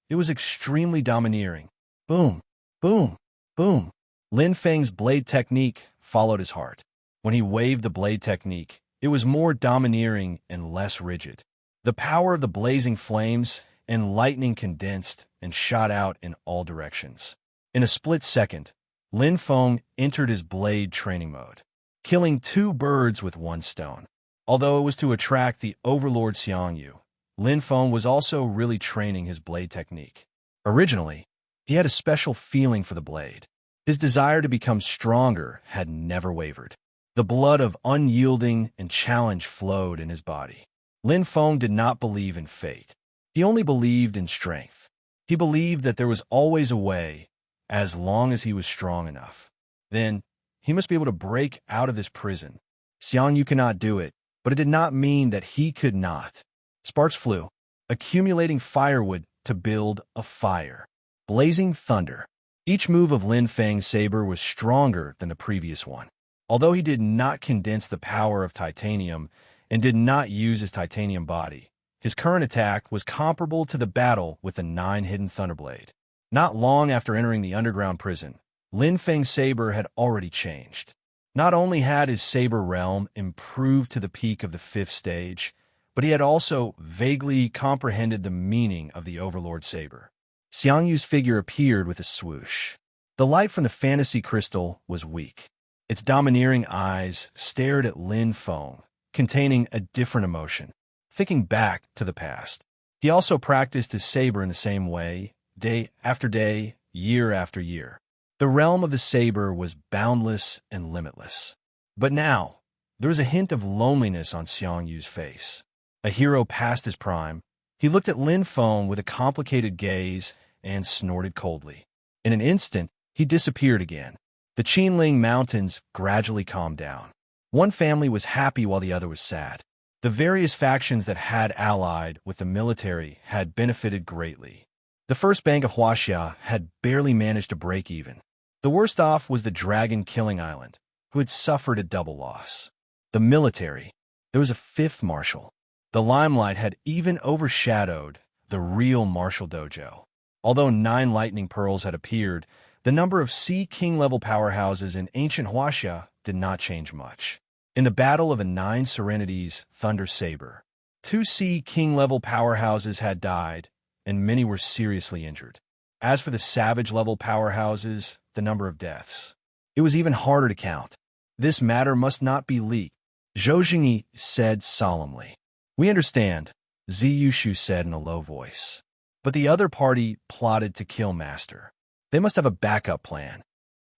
it was extremely domineering. Boom, boom, boom. Lin Feng's blade technique followed his heart. When he waved the blade technique, it was more domineering and less rigid. The power of the blazing flames and lightning condensed and shot out in all directions. In a split second, Lin Feng entered his blade training mode, killing 2 birds with 1 stone. Although it was to attract the Overlord Xiang Yu, Lin Feng was also really training his blade technique. Originally, he had a special feeling for the blade. His desire to become stronger had never wavered. The blood of unyielding and challenge flowed in his body. Lin Feng did not believe in fate. He only believed in strength. He believed that there was always a way, as long as he was strong enough. Then, he must be able to break out of this prison. Xiang Yu cannot do it, but it did not mean that he could not. Sparks flew, accumulating firewood to build a fire. Blazing thunder. Each move of Lin Feng's saber was stronger than the previous one. Although he did not condense the power of titanium and did not use his titanium body, his current attack was comparable to the battle with the 9 hidden Thunderblade. Not long after entering the underground prison, Lin Feng's saber had already changed. Not only had his saber realm improved to the peak of the 5th stage, but he had also vaguely comprehended the meaning of the Overlord saber. Xiang Yu's figure appeared with a swoosh. The light from the fantasy crystal was weak. Its domineering eyes stared at Lin Feng, containing a different emotion, thinking back to the past. He also practiced his saber in the same way, day after day, year after year. The realm of the saber was boundless and limitless. But now, there was a hint of loneliness on Xiang Yu's face. A hero past his prime, he looked at Lin Feng with a complicated gaze and snorted coldly. In an instant, he disappeared again. The Qinling Mountains gradually calmed down. One family was happy while the other was sad. The various factions that had allied with the military had benefited greatly. The first bank of Huaxia had barely managed to break even. The worst off was the dragon-killing island, who had suffered a double loss. The military. There was a 5th marshal. The limelight had even overshadowed the real martial dojo. Although 9 lightning pearls had appeared, the number of Sea King-level powerhouses in ancient Huaxia did not change much. In the battle of the 9 Serenities Thunder Saber, 2 Sea King-level powerhouses had died, and many were seriously injured. As for the Savage-level powerhouses, the number of deaths, it was even harder to count. This matter must not be leaked, Zhou Jingyi said solemnly. We understand, Ziyu Shu said in a low voice. But the other party plotted to kill Master. They must have a backup plan.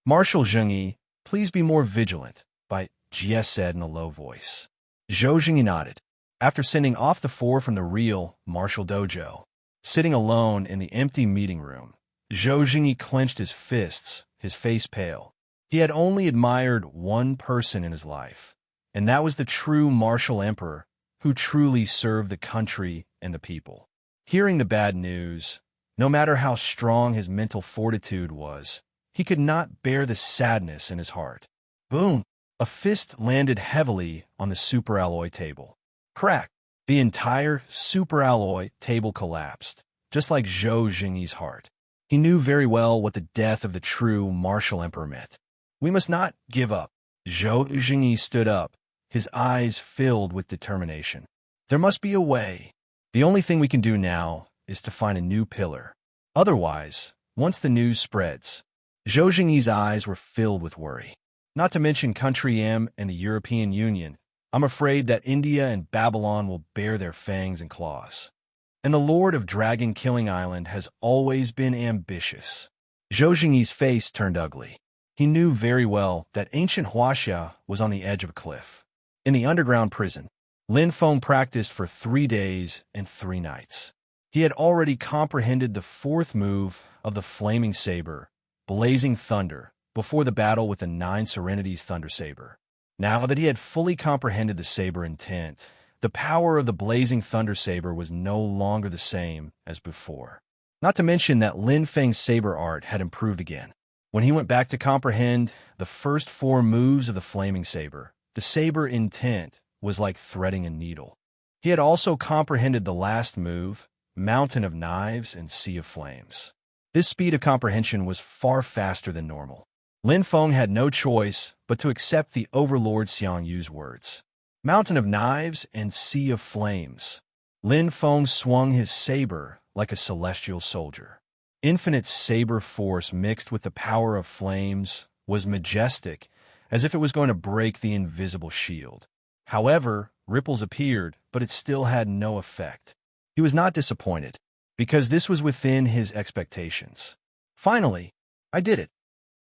Marshal Zhengyi, please be more vigilant, Jie said in a low voice. Zhou Jingyi nodded. After sending off the 4 from the real martial dojo, sitting alone in the empty meeting room, Zhou Jingyi clenched his fists, his face pale. He had only admired one person in his life, and that was the true martial emperor who truly served the country and the people. Hearing the bad news, no matter how strong his mental fortitude was, he could not bear the sadness in his heart. Boom! A fist landed heavily on the superalloy table. Crack! The entire superalloy table collapsed, just like Zhou Jingyi's heart. He knew very well what the death of the true martial emperor meant. We must not give up. Zhou Jingyi stood up, his eyes filled with determination. There must be a way. The only thing we can do now is to find a new pillar. Otherwise, once the news spreads, Zhou Jingyi's eyes were filled with worry. Not to mention Country M and the European Union, I'm afraid that India and Babylon will bare their fangs and claws. And the Lord of Dragon Killing Island has always been ambitious. Zhou Jingyi's face turned ugly. He knew very well that ancient Huaxia was on the edge of a cliff. In the underground prison, Lin Feng practiced for 3 days and 3 nights. He had already comprehended the 4th move of the flaming saber, Blazing Thunder, before the battle with the 9 Serenities Thunder Saber. Now that he had fully comprehended the saber intent, the power of the Blazing Thunder Saber was no longer the same as before. Not to mention that Lin Feng's saber art had improved again. When he went back to comprehend the first 4 moves of the flaming saber, the saber intent was like threading a needle. He had also comprehended the last move, Mountain of Knives and Sea of Flames. This speed of comprehension was far faster than normal. Lin Feng had no choice but to accept the Overlord Xiang Yu's words. Mountain of Knives and Sea of Flames. Lin Feng swung his saber like a celestial soldier. Infinite saber force mixed with the power of flames was majestic, as if it was going to break the invisible shield. However, ripples appeared, but it still had no effect. He was not disappointed, because this was within his expectations. Finally, I did it.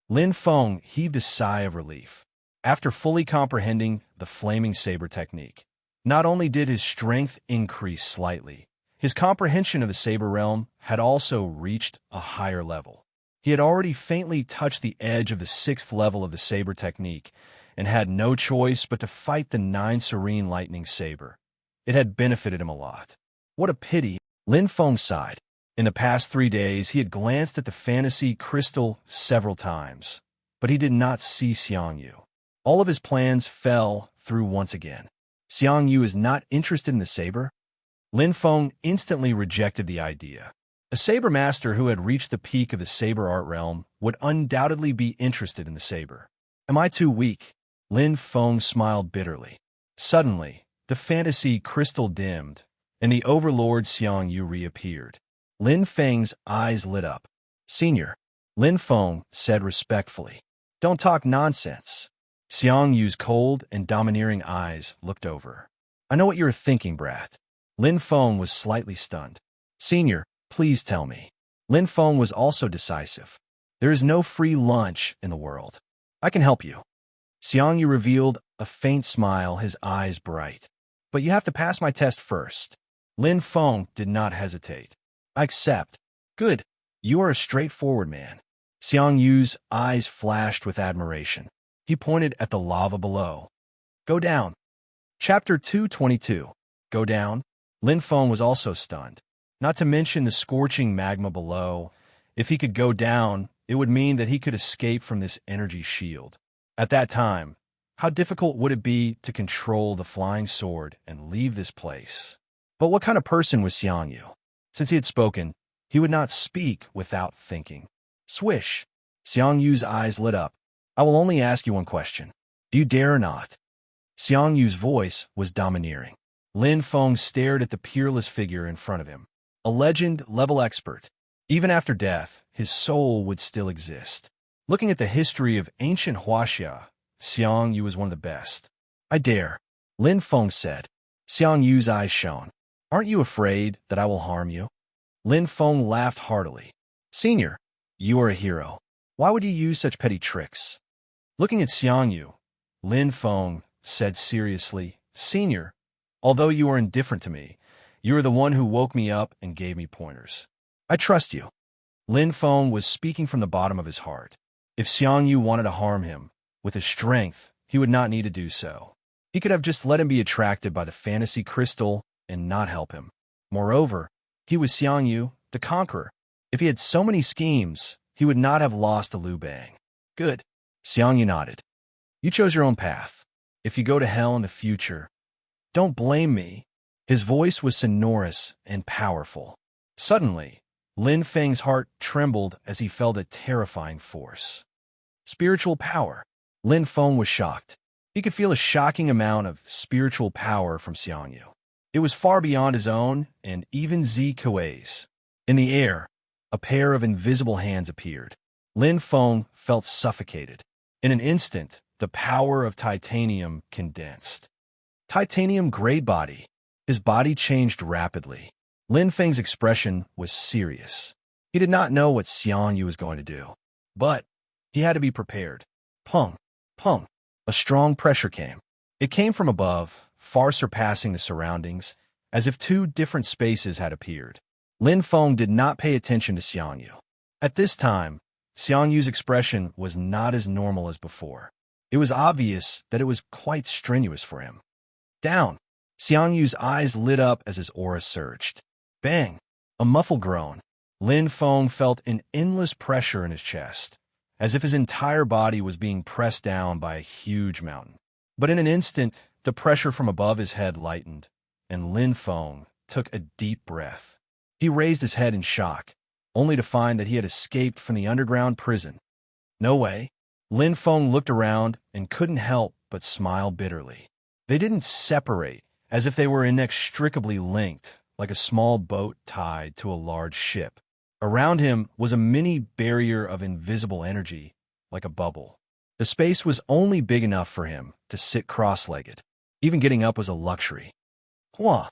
Lin Feng heaved a sigh of relief. After fully comprehending the flaming saber technique, not only did his strength increase slightly, his comprehension of the saber realm had also reached a higher level. He had already faintly touched the edge of the 6th level of the saber technique and had no choice but to fight the 9 serene lightning saber. It had benefited him a lot. What a pity, Lin Feng sighed. In the past 3 days, he had glanced at the fantasy crystal several times, but he did not see Xiang Yu. All of his plans fell through once again. Xiang Yu is not interested in the saber? Lin Feng instantly rejected the idea. A saber master who had reached the peak of the saber art realm would undoubtedly be interested in the saber. Am I too weak? Lin Feng smiled bitterly. Suddenly, the fantasy crystal dimmed, and the overlord Xiang Yu reappeared. Lin Feng's eyes lit up. Senior, Lin Feng said respectfully. Don't talk nonsense. Xiang Yu's cold and domineering eyes looked over. I know what you're thinking, brat. Lin Feng was slightly stunned. Senior, please tell me. Lin Feng was also decisive. There is no free lunch in the world. I can help you. Xiang Yu revealed a faint smile, his eyes bright. But you have to pass my test first. Lin Feng did not hesitate. I accept. Good. You are a straightforward man. Xiang Yu's eyes flashed with admiration. He pointed at the lava below. Go down. Chapter 222. Go down. Lin Feng was also stunned. Not to mention the scorching magma below. If he could go down, it would mean that he could escape from this energy shield. At that time, how difficult would it be to control the flying sword and leave this place? But what kind of person was Xiang Yu? Since he had spoken, he would not speak without thinking. Swish! Xiang Yu's eyes lit up. I will only ask you one question. Do you dare or not? Xiang Yu's voice was domineering. Lin Feng stared at the peerless figure in front of him. A legend-level expert. Even after death, his soul would still exist. Looking at the history of ancient Huaxia, Xiang Yu was one of the best. I dare, Lin Feng said. Xiang Yu's eyes shone. Aren't you afraid that I will harm you? Lin Feng laughed heartily. Senior, you are a hero. Why would you use such petty tricks? Looking at Xiang Yu, Lin Feng said seriously, Senior, although you are indifferent to me, you are the one who woke me up and gave me pointers. I trust you. Lin Feng was speaking from the bottom of his heart. If Xiang Yu wanted to harm him, with his strength, he would not need to do so. He could have just let him be attracted by the fantasy crystal and not help him. Moreover, he was Xiang Yu, the conqueror. If he had so many schemes, he would not have lost to Liu Bang. Good. Xiang Yu nodded. You chose your own path. If you go to hell in the future, don't blame me. His voice was sonorous and powerful. Suddenly, Lin Feng's heart trembled as he felt a terrifying force. Spiritual power. Lin Feng was shocked. He could feel a shocking amount of spiritual power from Xiang Yu. It was far beyond his own and even Zi Kuei's. In the air, a pair of invisible hands appeared. Lin Feng felt suffocated. In an instant, the power of titanium condensed. Titanium grade body. His body changed rapidly. Lin Feng's expression was serious. He did not know what Xiang Yu was going to do. But he had to be prepared. Pung, pung. A strong pressure came. It came from above, far surpassing the surroundings, as if 2 different spaces had appeared. Lin Feng did not pay attention to Xiang Yu. At this time, Xiang Yu's expression was not as normal as before. It was obvious that it was quite strenuous for him. Down! Xiang Yu's eyes lit up as his aura surged. Bang! A muffled groan. Lin Feng felt an endless pressure in his chest, as if his entire body was being pressed down by a huge mountain. But in an instant, the pressure from above his head lightened, and Lin Feng took a deep breath. He raised his head in shock, only to find that he had escaped from the underground prison. No way. Lin Feng looked around and couldn't help but smile bitterly. They didn't separate, as if they were inextricably linked, like a small boat tied to a large ship. Around him was a mini barrier of invisible energy, like a bubble. The space was only big enough for him to sit cross-legged. Even getting up was a luxury. Hua!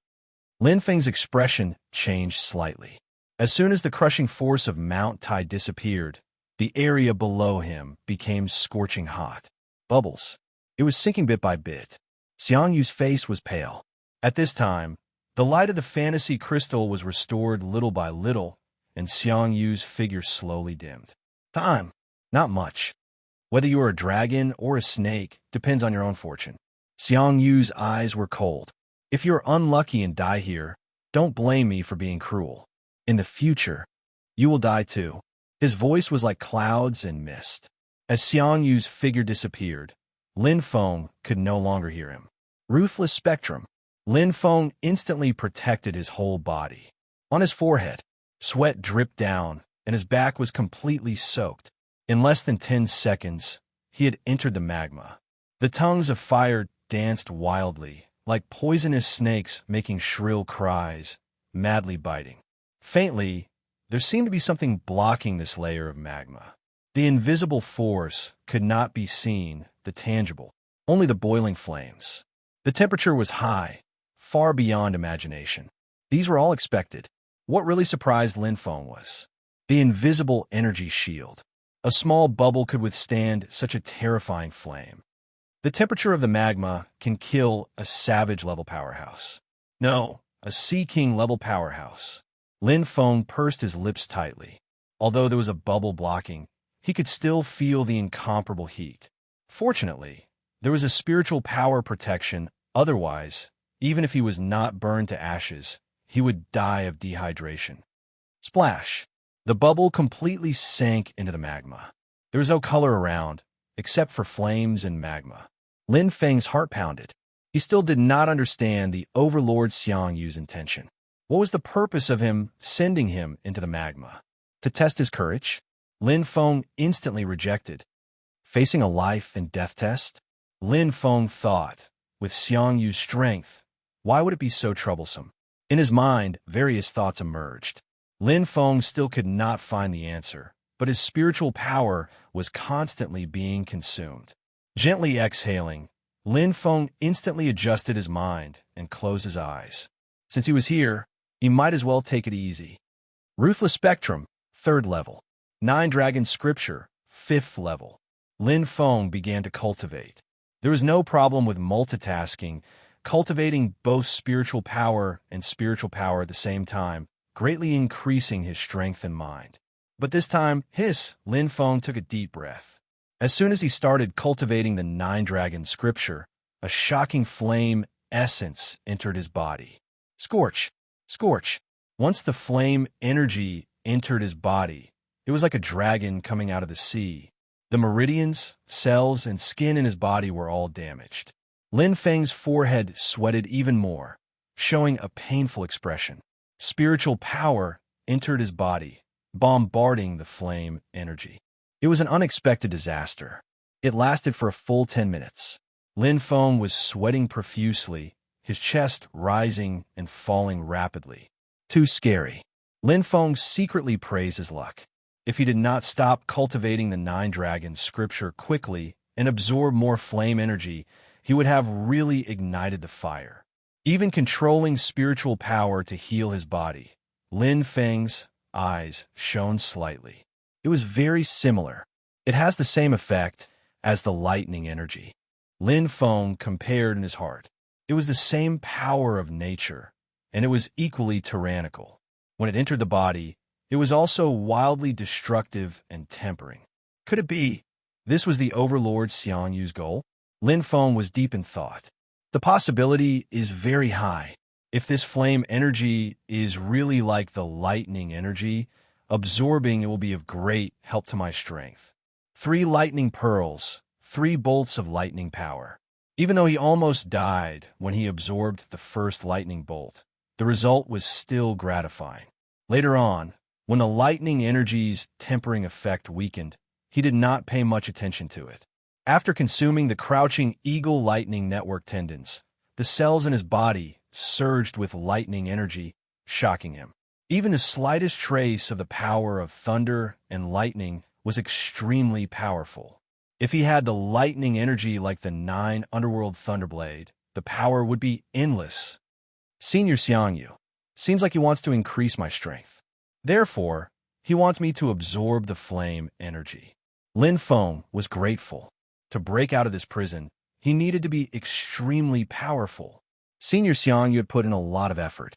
Lin Feng's expression changed slightly. As soon as the crushing force of Mount Tai disappeared, The area below him became scorching hot. Bubbles. It was sinking bit by bit. Xiang Yu's face was pale. At this time, the light of the fantasy crystal was restored little by little, and Xiang Yu's figure slowly dimmed. Time. Not much. Whether you are a dragon or a snake depends on your own fortune. Xiang Yu's eyes were cold. If you're unlucky and die here, don't blame me for being cruel. In the future, you will die too. His voice was like clouds and mist. As Xiang Yu's figure disappeared, Lin Feng could no longer hear him. Ruthless spectrum. Lin Feng instantly protected his whole body. On his forehead, sweat dripped down, and his back was completely soaked. In less than 10 seconds, he had entered the magma. The tongues of fire danced wildly, like poisonous snakes making shrill cries, madly biting. Faintly, there seemed to be something blocking this layer of magma. The invisible force could not be seen, the tangible, only the boiling flames. The temperature was high, far beyond imagination. These were all expected. What really surprised Lin Feng was the invisible energy shield. A small bubble could withstand such a terrifying flame. The temperature of the magma can kill a savage-level powerhouse. No, a Sea King-level powerhouse. Lin Feng pursed his lips tightly. Although there was a bubble blocking, he could still feel the incomparable heat. Fortunately, there was a spiritual power protection. Otherwise, even if he was not burned to ashes, he would die of dehydration. Splash! The bubble completely sank into the magma. There was no color around, except for flames and magma. Lin Feng's heart pounded. He still did not understand the Overlord Xiang Yu's intention. What was the purpose of him sending him into the magma? To test his courage? Lin Feng instantly rejected. Facing a life and death test? Lin Feng thought, with Xiang Yu's strength, why would it be so troublesome? In his mind, various thoughts emerged. Lin Feng still could not find the answer, but his spiritual power was constantly being consumed. Gently exhaling, Lin Feng instantly adjusted his mind and closed his eyes. Since he was here, he might as well take it easy. Ruthless Spectrum, 3rd level. 9 Dragon Scripture, 5th level. Lin Feng began to cultivate. There was no problem with multitasking, cultivating both spiritual power and spiritual power at the same time, greatly increasing his strength and mind. But this time, Lin Feng took a deep breath. As soon as he started cultivating the 9 Dragon Scripture, a shocking flame essence entered his body. Scorch! Scorch! Once the flame energy entered his body, it was like a dragon coming out of the sea. The meridians, cells, and skin in his body were all damaged. Lin Feng's forehead sweated even more, showing a painful expression. Spiritual power entered his body, bombarding the flame energy. It was an unexpected disaster. It lasted for a full 10 minutes. Lin Feng was sweating profusely, his chest rising and falling rapidly. Too scary. Lin Feng secretly praised his luck. If he did not stop cultivating the 9 Dragon Scripture quickly and absorb more flame energy, he would have really ignited the fire. Even controlling spiritual power to heal his body, Lin Feng's eyes shone slightly. It was very similar. It has the same effect as the lightning energy. Lin Feng compared in his heart. It was the same power of nature, and it was equally tyrannical. When it entered the body, it was also wildly destructive and tempering. Could it be this was the Overlord Xiang Yu's goal? Lin Feng was deep in thought. The possibility is very high. If this flame energy is really like the lightning energy, absorbing it will be of great help to my strength. 3 lightning pearls, 3 bolts of lightning power. Even though he almost died when he absorbed the first lightning bolt, the result was still gratifying. Later on, when the lightning energy's tempering effect weakened, he did not pay much attention to it. After consuming the crouching eagle lightning network tendons, the cells in his body surged with lightning energy, shocking him. Even the slightest trace of the power of thunder and lightning was extremely powerful. If he had the lightning energy like the 9 Underworld Thunderblade, the power would be endless. Senior Xiang Yu, seems like he wants to increase my strength. Therefore, He wants me to absorb the flame energy. Lin Feng was grateful. To break out of this prison, he needed to be extremely powerful. Senior Xiangyu had put in a lot of effort.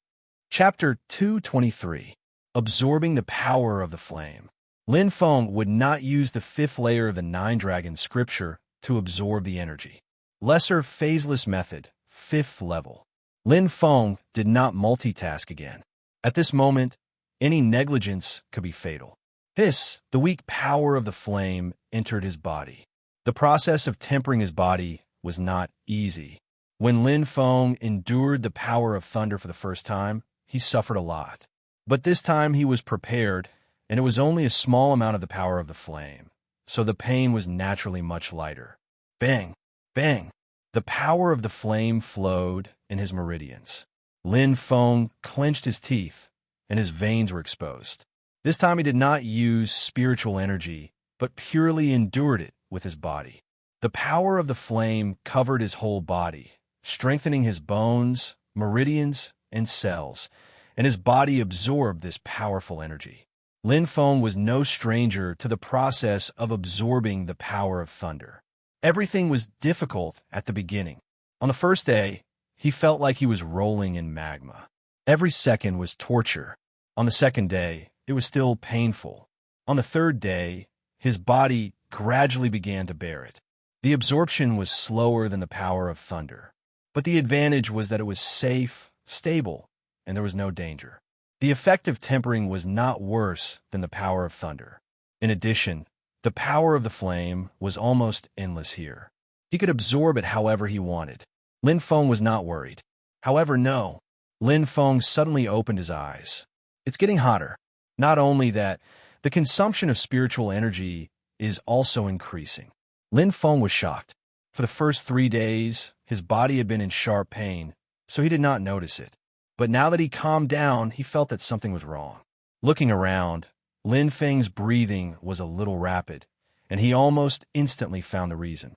Chapter 223. Absorbing the power of the flame. Lin Feng would not use the fifth layer of the Nine Dragon scripture to absorb the energy. Lesser phaseless method, fifth level. Lin Feng did not multitask again. At this moment, any negligence could be fatal. The weak power of the flame entered his body. The process of tempering his body was not easy. When Lin Feng endured the power of thunder for the first time, he suffered a lot. But this time he was prepared, and it was only a small amount of the power of the flame, so the pain was naturally much lighter. Bang! Bang! The power of the flame flowed in his meridians. Lin Feng clenched his teeth, and his veins were exposed. This time he did not use spiritual energy, but purely endured it with his body. The power of the flame covered his whole body, strengthening his bones, meridians, and cells, and his body absorbed this powerful energy. Lin Feng was no stranger to the process of absorbing the power of thunder. Everything was difficult at the beginning. On the first day, he felt like he was rolling in magma. Every second was torture. On the second day, it was still painful. On the third day, his body gradually began to bear it. The absorption was slower than the power of thunder, but the advantage was that it was safe, stable, and there was no danger. The effect of tempering was not worse than the power of thunder. In addition, the power of the flame was almost endless here. He could absorb it however he wanted. Lin Feng was not worried. However, no. Lin Feng suddenly opened his eyes. It's getting hotter. Not only that, the consumption of spiritual energy is also increasing. Lin Feng was shocked. For the first 3 days, his body had been in sharp pain, so he did not notice it. But now that he calmed down, he felt that something was wrong. Looking around, Lin Feng's breathing was a little rapid, and he almost instantly found the reason.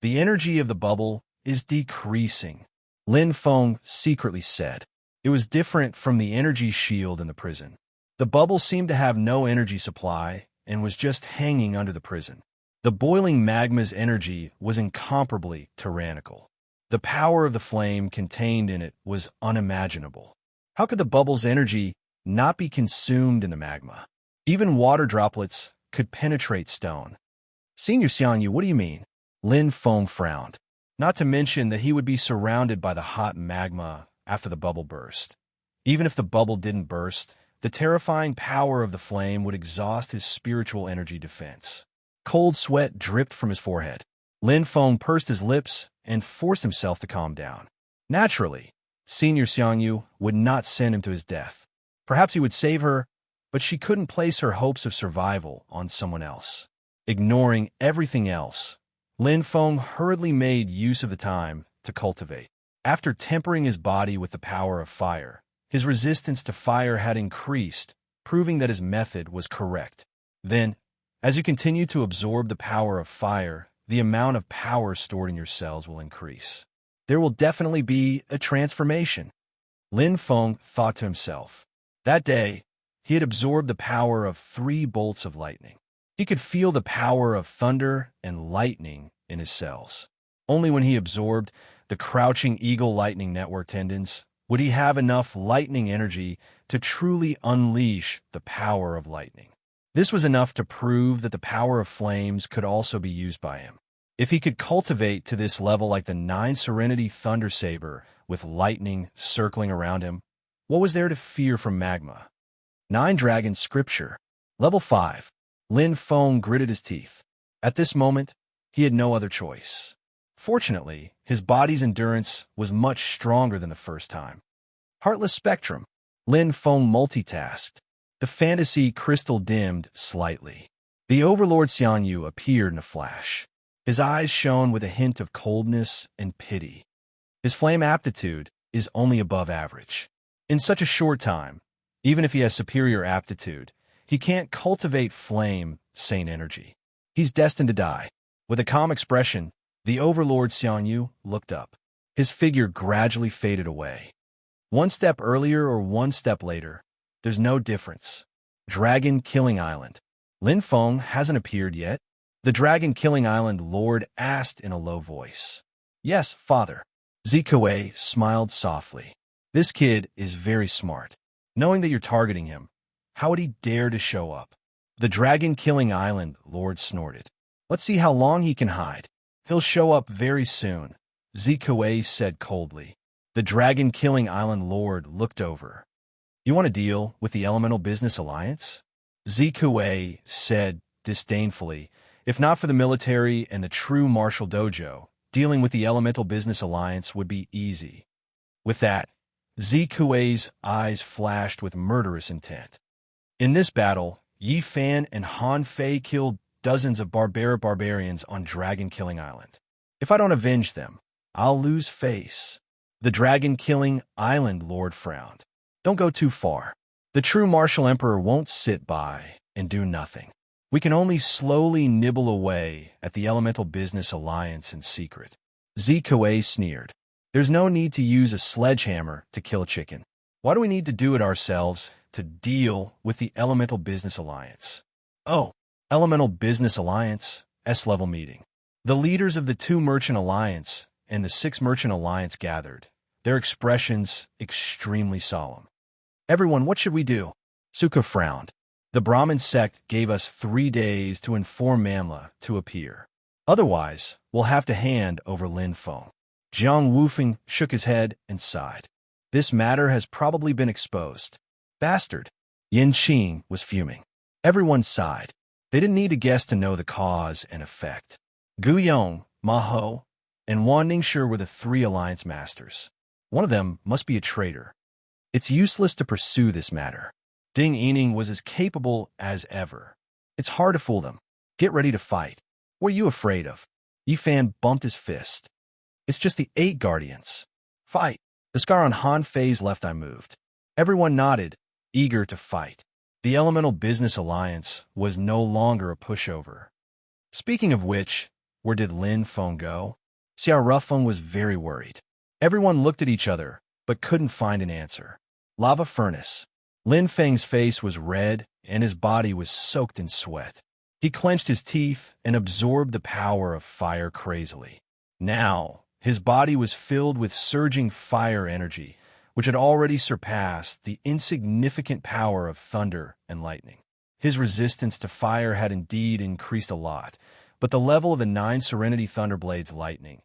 The energy of the bubble is decreasing, Lin Feng secretly said. It was different from the energy shield in the prison. The bubble seemed to have no energy supply and was just hanging under the prison. The boiling magma's energy was incomparably tyrannical. The power of the flame contained in it was unimaginable. How could the bubble's energy not be consumed in the magma? Even water droplets could penetrate stone. Senior Xiangyu, what do you mean? Lin Feng frowned. Not to mention that he would be surrounded by the hot magma after the bubble burst. Even if the bubble didn't burst, the terrifying power of the flame would exhaust his spiritual energy defense. Cold sweat dripped from his forehead. Lin Feng pursed his lips and forced himself to calm down. Naturally, Senior Xiangyu would not send him to his death. Perhaps he would save her, but she couldn't place her hopes of survival on someone else. Ignoring everything else, Lin Feng hurriedly made use of the time to cultivate. After tempering his body with the power of fire, his resistance to fire had increased, proving that his method was correct. Then, as you continue to absorb the power of fire, the amount of power stored in your cells will increase. There will definitely be a transformation. Lin Feng thought to himself. That day, he had absorbed the power of 3 bolts of lightning. He could feel the power of thunder and lightning in his cells. Only when he absorbed the crouching eagle lightning network tendons would he have enough lightning energy to truly unleash the power of lightning. This was enough to prove that the power of flames could also be used by him. If he could cultivate to this level like the 9 Serenity Thunder Saber with lightning circling around him, what was there to fear from magma? 9 Dragon Scripture. Level 5. Lin Feng gritted his teeth. At this moment, he had no other choice. Fortunately, his body's endurance was much stronger than the first time. Heartless Spectrum. Lin Feng multitasked. The fantasy crystal dimmed slightly. The Overlord Xiangyu appeared in a flash. His eyes shone with a hint of coldness and pity. His flame aptitude is only above average. In such a short time, even if he has superior aptitude, he can't cultivate flame, sane energy. He's destined to die. With a calm expression, the Overlord Xiangyu looked up. His figure gradually faded away. 1 step earlier or 1 step later, there's no difference. Dragon Killing Island. Lin Feng hasn't appeared yet? The Dragon Killing Island Lord asked in a low voice. Yes, father. Zikuei smiled softly. This kid is very smart. Knowing that you're targeting him, how would he dare to show up? The Dragon Killing Island Lord snorted. Let's see how long he can hide. He'll show up very soon, Zikuei said coldly. The Dragon Killing Island Lord looked over. You want to deal with the Elemental Business Alliance? Zikuei said disdainfully. If not for the military and the true martial dojo, dealing with the Elemental Business Alliance would be easy. With that, Zikuei's eyes flashed with murderous intent. In this battle, Yi Fan and Han Fei killed dozens of barbarians on Dragon Killing Island. If I don't avenge them, I'll lose face. The Dragon Killing Island Lord frowned. Don't go too far. The true martial emperor won't sit by and do nothing. We can only slowly nibble away at the Elemental Business Alliance in secret. Zikuei sneered. There's no need to use a sledgehammer to kill a chicken. Why do we need to do it ourselves to deal with the Elemental Business Alliance? Oh, Elemental Business Alliance, S-level meeting. The leaders of the 2 Merchant Alliance and the 6 Merchant Alliance gathered, their expressions extremely solemn. Everyone, what should we do? Suka frowned. The Brahmin sect gave us 3 days to inform Mamla to appear. Otherwise, we'll have to hand over Lin Feng. Jiang Wufeng shook his head and sighed. This matter has probably been exposed. Bastard. Yin Qing was fuming. Everyone sighed. They didn't need a guess to know the cause and effect. Gu Yong, Ma Ho, and Wan Ningshi were the 3 alliance masters. One of them must be a traitor. It's useless to pursue this matter. Ding Yining was as capable as ever. It's hard to fool them. Get ready to fight. What are you afraid of? Yi Fan bumped his fist. It's just the 8 guardians. Fight. The scar on Han Fei's left eye moved. Everyone nodded, eager to fight. The Elemental Business Alliance was no longer a pushover. Speaking of which, where did Lin Feng go? Xia Rufeng was very worried. Everyone looked at each other, but couldn't find an answer. Lava furnace. Lin Feng's face was red, and his body was soaked in sweat. He clenched his teeth and absorbed the power of fire crazily. Now, his body was filled with surging fire energy, which had already surpassed the insignificant power of thunder and lightning. His resistance to fire had indeed increased a lot, but the level of the 9 Serenity Thunderblade's lightning,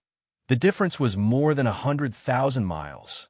the difference was more than 100,000 miles.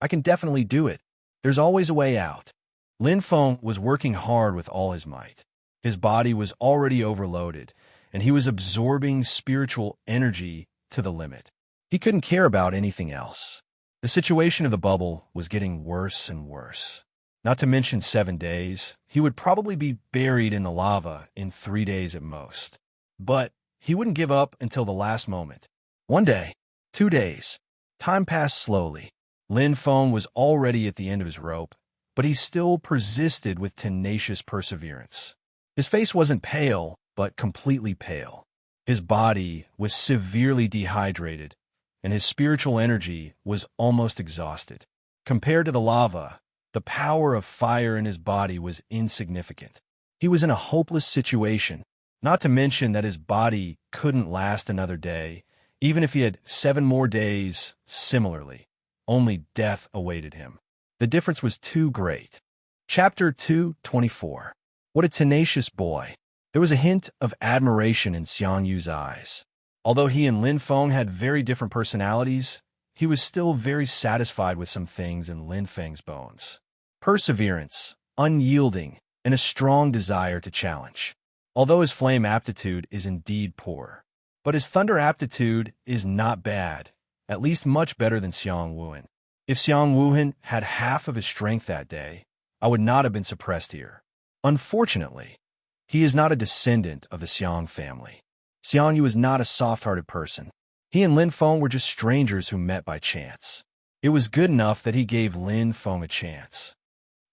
I can definitely do it. There's always a way out. Lin Feng was working hard with all his might. His body was already overloaded, and he was absorbing spiritual energy to the limit. He couldn't care about anything else. The situation of the bubble was getting worse and worse. Not to mention 7 days, he would probably be buried in the lava in 3 days at most. But he wouldn't give up until the last moment. 1 day, 2 days. Time passed slowly. Lin Feng was already at the end of his rope, but he still persisted with tenacious perseverance. His face wasn't pale, but completely pale. His body was severely dehydrated, and his spiritual energy was almost exhausted. Compared to the lava, the power of fire in his body was insignificant. He was in a hopeless situation, not to mention that his body couldn't last another day, even if he had 7 more days similarly. Only death awaited him. The difference was too great. Chapter 2:24. What a tenacious boy. There was a hint of admiration in Xiang Yu's eyes. Although he and Lin Feng had very different personalities, he was still very satisfied with some things in Lin Feng's bones. Perseverance, unyielding, and a strong desire to challenge. Although his flame aptitude is indeed poor, but his thunder aptitude is not bad, at least much better than Xiang Wuhan. If Xiang Wuhan had half of his strength that day, I would not have been suppressed here. Unfortunately, he is not a descendant of the Xiang family. Xiang Yu is not a soft-hearted person. He and Lin Feng were just strangers who met by chance. It was good enough that he gave Lin Feng a chance.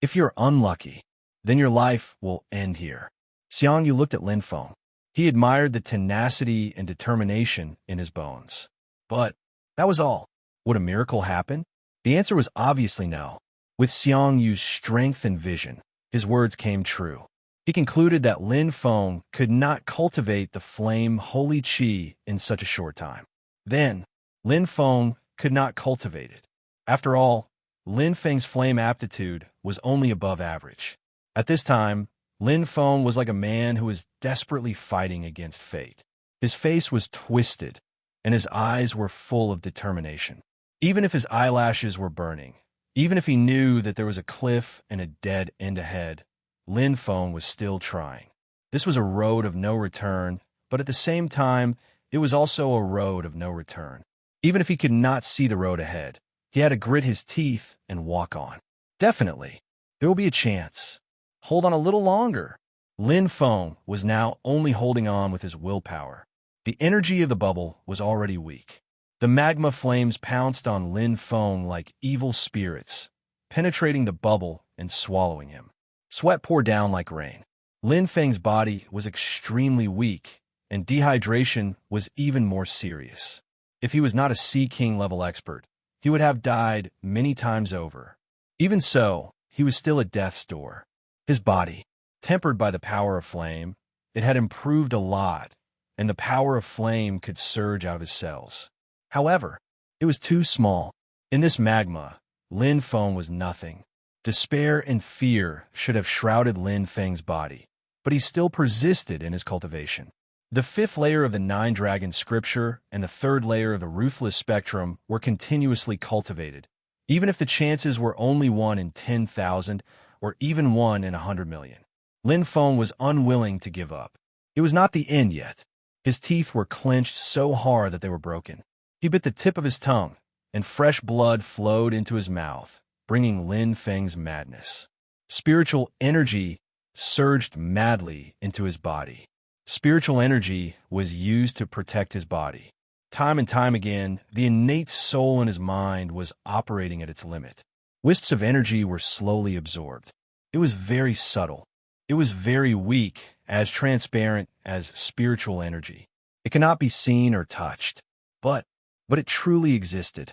If you're unlucky, then your life will end here. Xiang Yu looked at Lin Feng. He admired the tenacity and determination in his bones. But that was all. Would a miracle happen? The answer was obviously no. With Xiang Yu's strength and vision, his words came true. He concluded that Lin Feng could not cultivate the flame holy qi in such a short time. Then, Lin Feng could not cultivate it. After all, Lin Feng's flame aptitude was only above average. At this time, Lin Feng was like a man who was desperately fighting against fate. His face was twisted, and his eyes were full of determination. Even if his eyelashes were burning, even if he knew that there was a cliff and a dead end ahead, Lin Feng was still trying. This was a road of no return, but at the same time, it was also a road of no return. Even if he could not see the road ahead, he had to grit his teeth and walk on. Definitely, there will be a chance. Hold on a little longer. Lin Feng was now only holding on with his willpower. The energy of the bubble was already weak. The magma flames pounced on Lin Feng like evil spirits, penetrating the bubble and swallowing him. Sweat poured down like rain. Lin Feng's body was extremely weak, and dehydration was even more serious. If he was not a Sea King level expert, he would have died many times over. Even so, he was still at death's door. His body, tempered by the power of flame, it had improved a lot, and the power of flame could surge out of his cells. However, it was too small. In this magma, Lin Feng was nothing. Despair and fear should have shrouded Lin Feng's body, but he still persisted in his cultivation. The fifth layer of the Nine-Dragon scripture and the third layer of the Ruthless Spectrum were continuously cultivated, even if the chances were only 1 in 10,000 or even 1 in 100 million. Lin Feng was unwilling to give up. It was not the end yet. His teeth were clenched so hard that they were broken. He bit the tip of his tongue, and fresh blood flowed into his mouth, bringing Lin Feng's madness. Spiritual energy surged madly into his body. Spiritual energy was used to protect his body. Time and time again, the innate soul in his mind was operating at its limit. Wisps of energy were slowly absorbed. It was very subtle. It was very weak, as transparent as spiritual energy. It cannot be seen or touched, but it truly existed.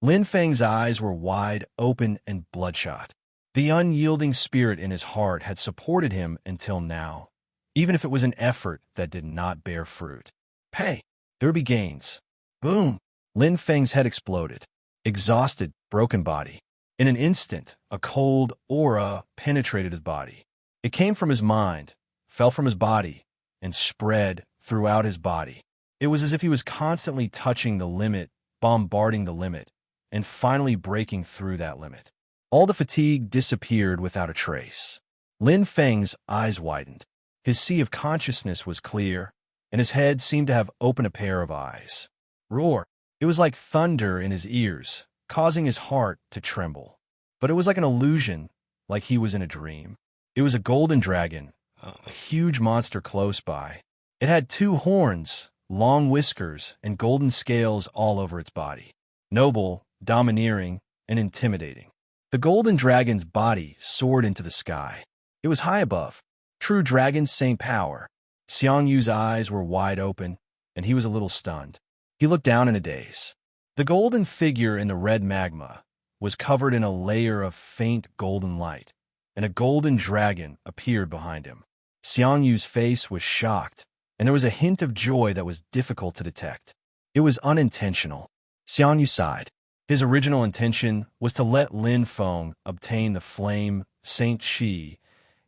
Lin Feng's eyes were wide open and bloodshot. The unyielding spirit in his heart had supported him until now, even if it was an effort that did not bear fruit. Hey, there would be gains. Boom! Lin Feng's head exploded. Exhausted, broken body. In an instant, a cold aura penetrated his body. It came from his mind, fell from his body, and spread throughout his body. It was as if he was constantly touching the limit, bombarding the limit, and finally breaking through that limit. All the fatigue disappeared without a trace. Lin Feng's eyes widened. His sea of consciousness was clear, and his head seemed to have opened a pair of eyes. Roar! It was like thunder in his ears, causing his heart to tremble. But it was like an illusion, like he was in a dream. It was a golden dragon, a huge monster close by. It had 2 horns, long whiskers, and golden scales all over its body. Noble, domineering, and intimidating. The golden dragon's body soared into the sky. It was high above. True dragon Saint power. Xiang Yu's eyes were wide open, and he was a little stunned. He looked down in a daze. The golden figure in the red magma was covered in a layer of faint golden light, and a golden dragon appeared behind him. Xiang Yu's face was shocked, and there was a hint of joy that was difficult to detect. It was unintentional. Xiang Yu sighed. His original intention was to let Lin Feng obtain the flame Saint Qi,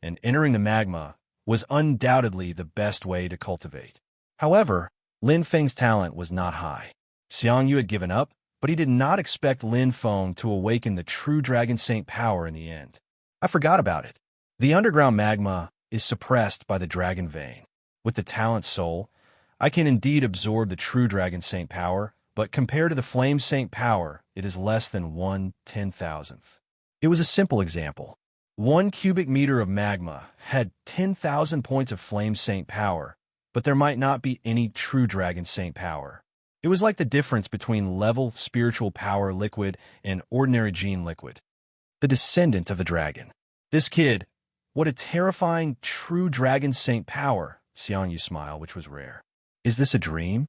and entering the magma was undoubtedly the best way to cultivate. However, Lin Feng's talent was not high. Xiang Yu had given up, but he did not expect Lin Feng to awaken the true Dragon Saint power in the end. I forgot about it. The underground magma is suppressed by the dragon vein. With the talent soul, I can indeed absorb the true Dragon Saint power, but compared to the Flame Saint power, it is less than 1/10,000th. It was a simple example. 1 cubic meter of magma had 10,000 points of Flame Saint power, but there might not be any true Dragon Saint power. It was like the difference between level spiritual power liquid and ordinary gene liquid. The descendant of the dragon. This kid, what a terrifying true Dragon Saint power, Xiang Yu smiled, which was rare. Is this a dream?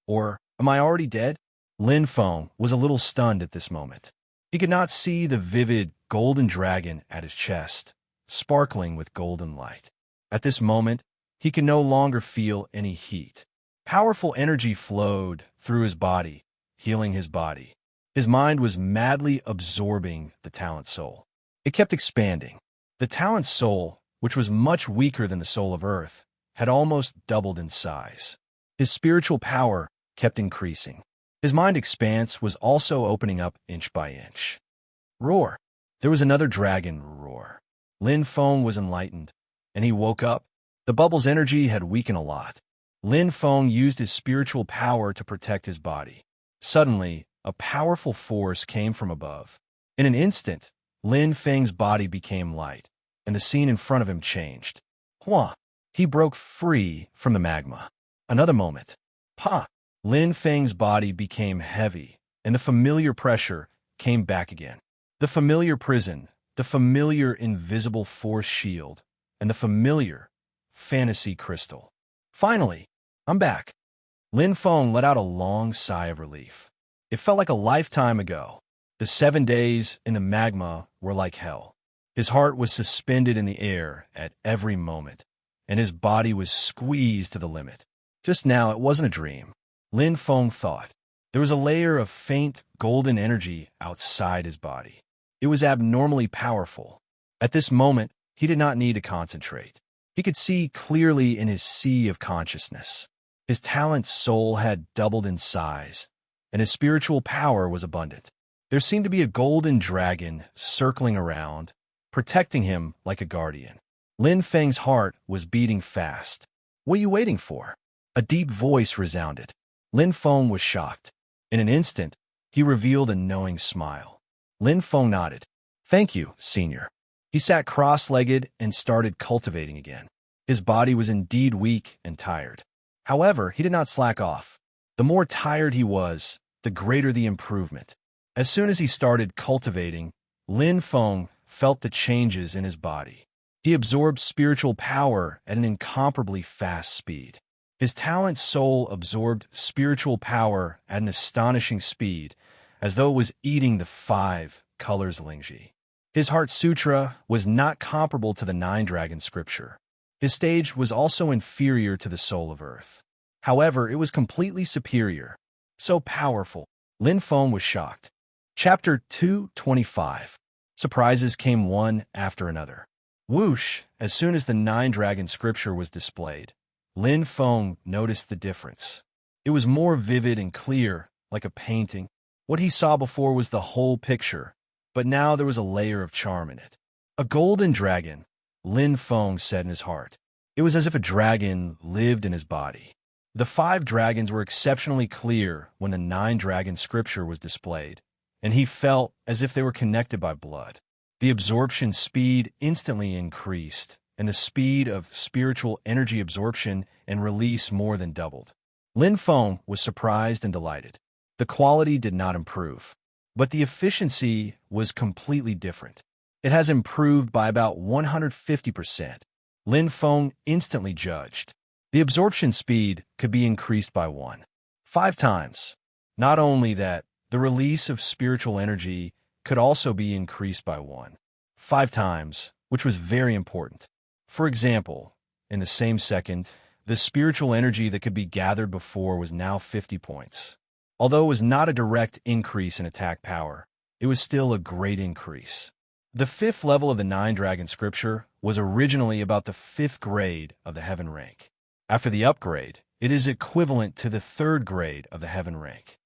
Or am I already dead? Lin Feng was a little stunned at this moment. He could not see the vivid golden dragon at his chest, sparkling with golden light. At this moment, he could no longer feel any heat. Powerful energy flowed through his body, healing his body. His mind was madly absorbing the talent soul. It kept expanding. The talent soul, which was much weaker than the soul of Earth, had almost doubled in size. His spiritual power kept increasing. His mind expanse was also opening up inch by inch. Roar! There was another dragon roar. Lin Feng was enlightened, and he woke up. The bubble's energy had weakened a lot. Lin Feng used his spiritual power to protect his body. Suddenly, a powerful force came from above. In an instant, Lin Feng's body became light, and the scene in front of him changed. Hua! He broke free from the magma. Another moment. Pa! Lin Feng's body became heavy, and the familiar pressure came back again. The familiar prison, the familiar invisible force shield, and the familiar fantasy crystal. Finally, I'm back. Lin Feng let out a long sigh of relief. It felt like a lifetime ago. The 7 days in the magma were like hell. His heart was suspended in the air at every moment, and his body was squeezed to the limit. Just now, it wasn't a dream. Lin Feng thought. There was a layer of faint, golden energy outside his body. It was abnormally powerful. At this moment, he did not need to concentrate. He could see clearly in his sea of consciousness. His talent soul had doubled in size, and his spiritual power was abundant. There seemed to be a golden dragon circling around, protecting him like a guardian. Lin Feng's heart was beating fast. What are you waiting for? A deep voice resounded. Lin Feng was shocked. In an instant, he revealed a knowing smile. Lin Feng nodded. Thank you, Senior. He sat cross-legged and started cultivating again. His body was indeed weak and tired. However, he did not slack off. The more tired he was, the greater the improvement. As soon as he started cultivating, Lin Feng felt the changes in his body. He absorbed spiritual power at an incomparably fast speed. His talent soul absorbed spiritual power at an astonishing speed, as though it was eating the 5 colors Lingji. His Heart Sutra was not comparable to the 9 Dragon Scripture. His stage was also inferior to the Soul of Earth. However, it was completely superior. So powerful. Lin Feng was shocked. Chapter 225. Surprises came one after another. Whoosh! As soon as the 9 Dragon Scripture was displayed, Lin Feng noticed the difference. It was more vivid and clear, like a painting. What he saw before was the whole picture, but now there was a layer of charm in it. A golden dragon, Lin Feng said in his heart. It was as if a dragon lived in his body. The 5 dragons were exceptionally clear when the 9 Dragon Scripture was displayed, and he felt as if they were connected by blood. The absorption speed instantly increased, and the speed of spiritual energy absorption and release more than doubled. Lin Feng was surprised and delighted. The quality did not improve, but the efficiency was completely different. It has improved by about 150%. Lin Feng instantly judged. The absorption speed could be increased by 5 times. Not only that, the release of spiritual energy could also be increased by 5 times, which was very important. For example, in the same second, the spiritual energy that could be gathered before was now 50 points. Although it was not a direct increase in attack power, it was still a great increase. The 5th level of the 9 Dragon Scripture was originally about the 5th grade of the Heaven rank. After the upgrade, it is equivalent to the 3rd grade of the Heaven rank.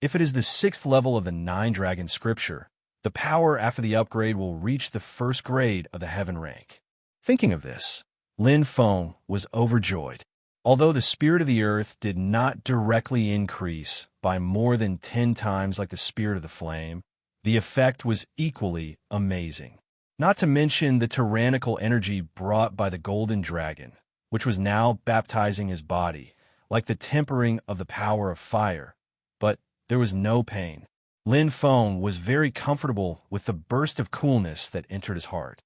If it is the 6th level of the 9 Dragon Scripture, the power after the upgrade will reach the 1st grade of the Heaven rank. Thinking of this, Lin Feng was overjoyed. Although the spirit of the earth did not directly increase by more than 10 times like the spirit of the flame, the effect was equally amazing. Not to mention the tyrannical energy brought by the golden dragon, which was now baptizing his body, like the tempering of the power of fire. But there was no pain. Lin Feng was very comfortable with the burst of coolness that entered his heart.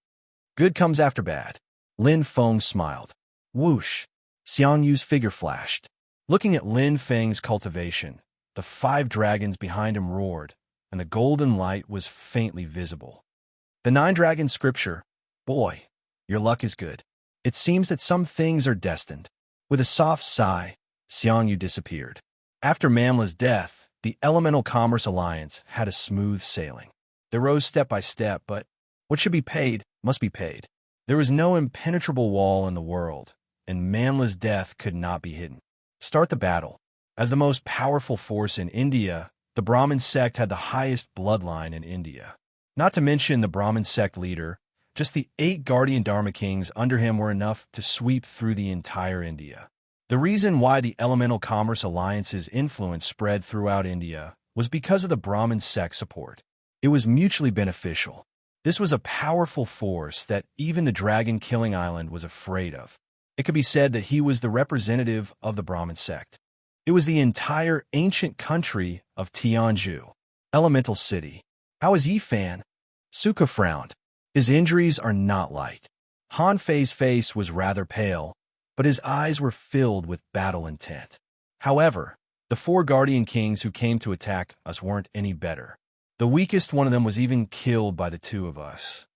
Good comes after bad. Lin Feng smiled. Whoosh! Xiang Yu's figure flashed. Looking at Lin Feng's cultivation, the 5 dragons behind him roared, and the golden light was faintly visible. The 9 Dragon Scripture. Boy, your luck is good. It seems that some things are destined. With a soft sigh, Xiangyu disappeared. After Mamla's death, the Elemental Commerce Alliance had a smooth sailing. They rose step by step, but what should be paid must be paid. There was no impenetrable wall in the world, and Mamla's death could not be hidden. Start the battle. As the most powerful force in India, the Brahmin sect had the highest bloodline in India. Not to mention the Brahmin sect leader, just the 8 guardian Dharma kings under him were enough to sweep through the entire India. The reason why the Elemental Commerce Alliance's influence spread throughout India was because of the Brahmin sect support. It was mutually beneficial. This was a powerful force that even the dragon-killing island was afraid of. It could be said that he was the representative of the Brahmin sect. It was the entire ancient country of Tianzhu, Elemental City. How is Yifan? Suka frowned. His injuries are not light. Han Fei's face was rather pale, but his eyes were filled with battle intent. However, the 4 guardian kings who came to attack us weren't any better. The weakest one of them was even killed by the 2 of us.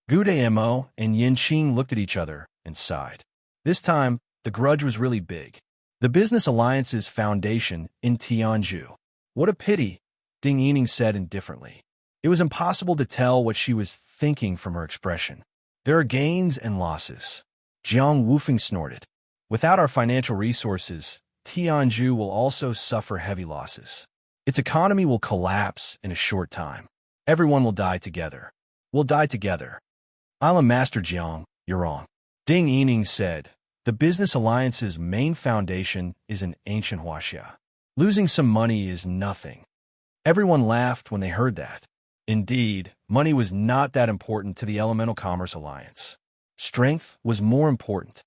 Gude and Yanqing looked at each other and sighed. This time, the grudge was really big. The Business Alliance's foundation in Tianzhu. What a pity, Ding Yining said indifferently. It was impossible to tell what she was thinking from her expression. There are gains and losses. Jiang Wufeng snorted. Without our financial resources, Tianzhu will also suffer heavy losses. Its economy will collapse in a short time. Everyone will die together. We'll die together. I'm Master Jiang, you're wrong. Ding Yining said, the Business Alliance's main foundation is an ancient huaxia. Losing some money is nothing. Everyone laughed when they heard that. Indeed, money was not that important to the Elemental Commerce Alliance. Strength was more important.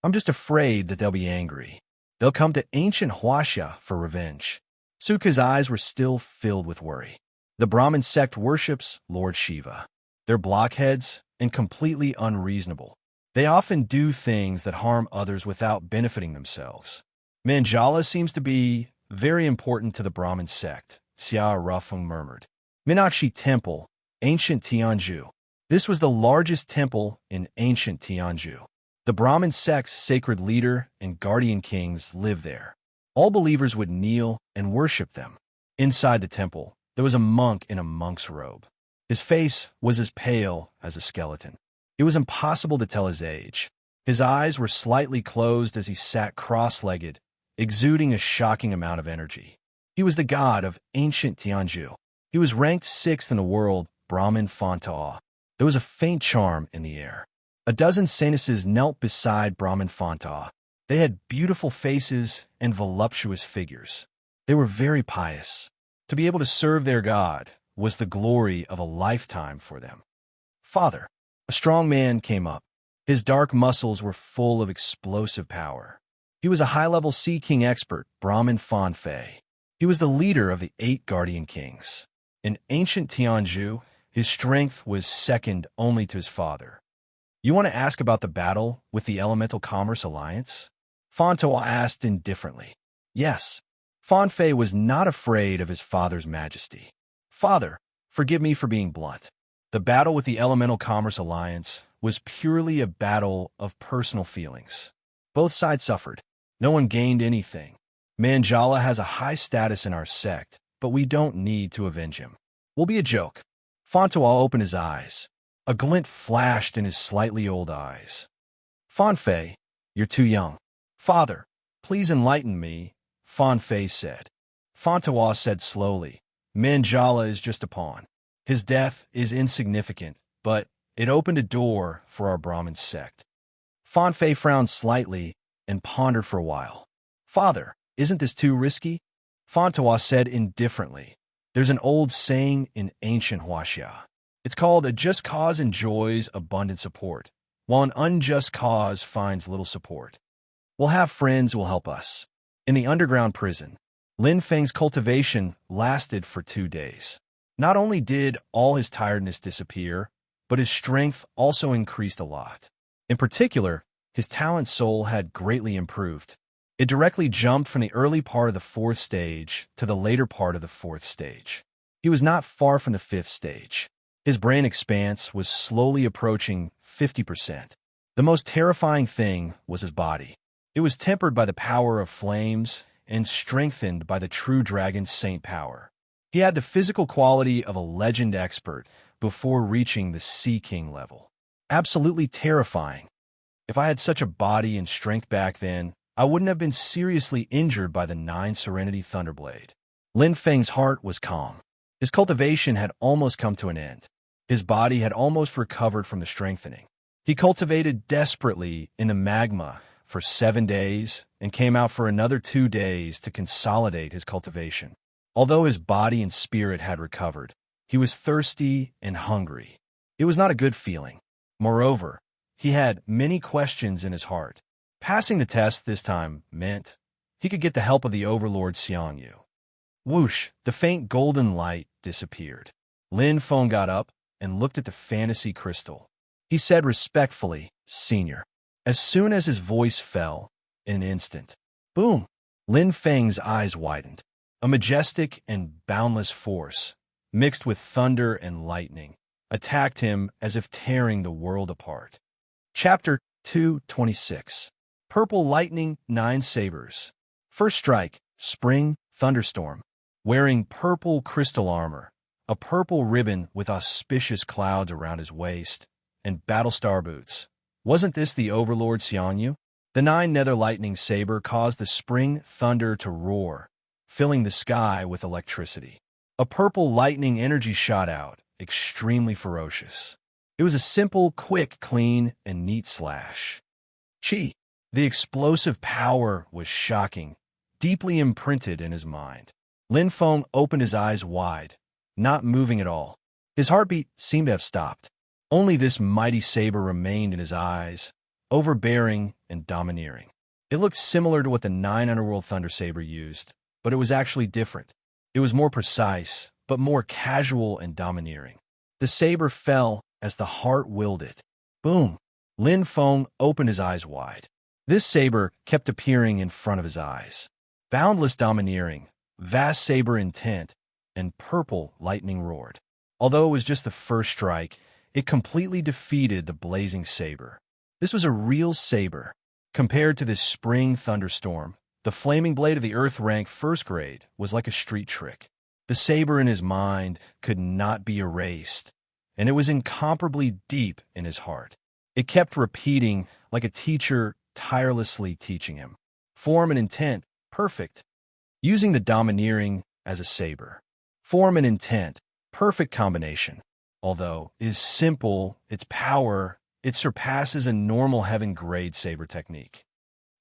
I'm just afraid that they'll be angry. They'll come to ancient huaxia for revenge. Suka's eyes were still filled with worry. The Brahmin sect worships Lord Shiva. They're blockheads and completely unreasonable. They often do things that harm others without benefiting themselves. Manjala seems to be very important to the Brahmin sect, Xia Rufeng murmured. Meenakshi Temple, ancient Tianzhu. This was the largest temple in ancient Tianzhu. The Brahmin sect's sacred leader and guardian kings lived there. All believers would kneel and worship them. Inside the temple, there was a monk in a monk's robe. His face was as pale as a skeleton. It was impossible to tell his age. His eyes were slightly closed as he sat cross-legged, exuding a shocking amount of energy. He was the god of ancient Tianzhu. He was ranked 6th in the world, Brahmin Fanta. There was a faint charm in the air. A dozen saintesses knelt beside Brahmin Fanta. They had beautiful faces and voluptuous figures. They were very pious. To be able to serve their god was the glory of a lifetime for them. Father, a strong man came up. His dark muscles were full of explosive power. He was a high-level Sea King expert, Brahmin Fan Fei. He was the leader of the 8 guardian kings. In ancient Tianzhu, his strength was second only to his father. You want to ask about the battle with the Elemental Commerce Alliance? Fantoa asked indifferently. Yes. Fan Fei was not afraid of his father's majesty. Father, forgive me for being blunt. The battle with the Elemental Commerce Alliance was purely a battle of personal feelings. Both sides suffered. No one gained anything. Manjala has a high status in our sect, but we don't need to avenge him. We'll be a joke. Fantoa opened his eyes. A glint flashed in his slightly old eyes. Fan Fei, you're too young. Father, please enlighten me, Fan Fei said. Fantoa said slowly, Manjala is just a pawn. His death is insignificant, but it opened a door for our Brahmin sect. Fan Fei frowned slightly and pondered for a while. Father, isn't this too risky? Fantoa said indifferently. There's an old saying in ancient huaxia. It's called a just cause enjoys abundant support, while an unjust cause finds little support. We'll have friends who will help us. In the underground prison, Lin Feng's cultivation lasted for 2 days. Not only did all his tiredness disappear, but his strength also increased a lot. In particular, his talent soul had greatly improved. It directly jumped from the early part of the 4th stage to the later part of the 4th stage. He was not far from the 5th stage. His brain expanse was slowly approaching 50%. The most terrifying thing was his body. It was tempered by the power of flames and strengthened by the true dragon's saint power. He had the physical quality of a legend expert before reaching the Sea King level. Absolutely terrifying. If I had such a body and strength back then, I wouldn't have been seriously injured by the 9 Serenity Thunderblade. Lin Feng's heart was calm. His cultivation had almost come to an end. His body had almost recovered from the strengthening. He cultivated desperately in the magma for 7 days and came out for another 2 days to consolidate his cultivation. Although his body and spirit had recovered, he was thirsty and hungry. It was not a good feeling. Moreover, he had many questions in his heart. Passing the test this time meant he could get the help of the Overlord Xiangyu. Whoosh, the faint golden light disappeared. Lin Feng got up and looked at the fantasy crystal. He said respectfully, "Senior." As soon as his voice fell, in an instant, boom, Lin Feng's eyes widened. A majestic and boundless force, mixed with thunder and lightning, attacked him as if tearing the world apart. Chapter 226. Purple Lightning 9 Sabers. First strike, Spring Thunderstorm. Wearing purple crystal armor, a purple ribbon with auspicious clouds around his waist, and battlestar boots. Wasn't this the Overlord Xiangyu? The 9 Nether Lightning Saber caused the spring thunder to roar, filling the sky with electricity. A purple lightning energy shot out, extremely ferocious. It was a simple, quick, clean, and neat slash. Chi. The explosive power was shocking, deeply imprinted in his mind. Lin Feng opened his eyes wide, not moving at all. His heartbeat seemed to have stopped. Only this mighty saber remained in his eyes, overbearing and domineering. It looked similar to what the 9 Underworld Thunder Saber used, but it was actually different. It was more precise, but more casual and domineering. The saber fell as the heart willed it. Boom! Lin Feng opened his eyes wide. This saber kept appearing in front of his eyes. Boundless domineering, vast saber intent, and purple lightning roared. Although it was just the first strike, it completely defeated the blazing saber. This was a real saber. Compared to this spring thunderstorm, the flaming blade of the earth rank first grade was like a street trick. The saber in his mind could not be erased, and it was incomparably deep in his heart. It kept repeating like a teacher tirelessly teaching him. Form and intent, perfect. Using the domineering as a saber. Form and intent, perfect combination. Although it is simple, its power, it surpasses a normal heaven-grade saber technique.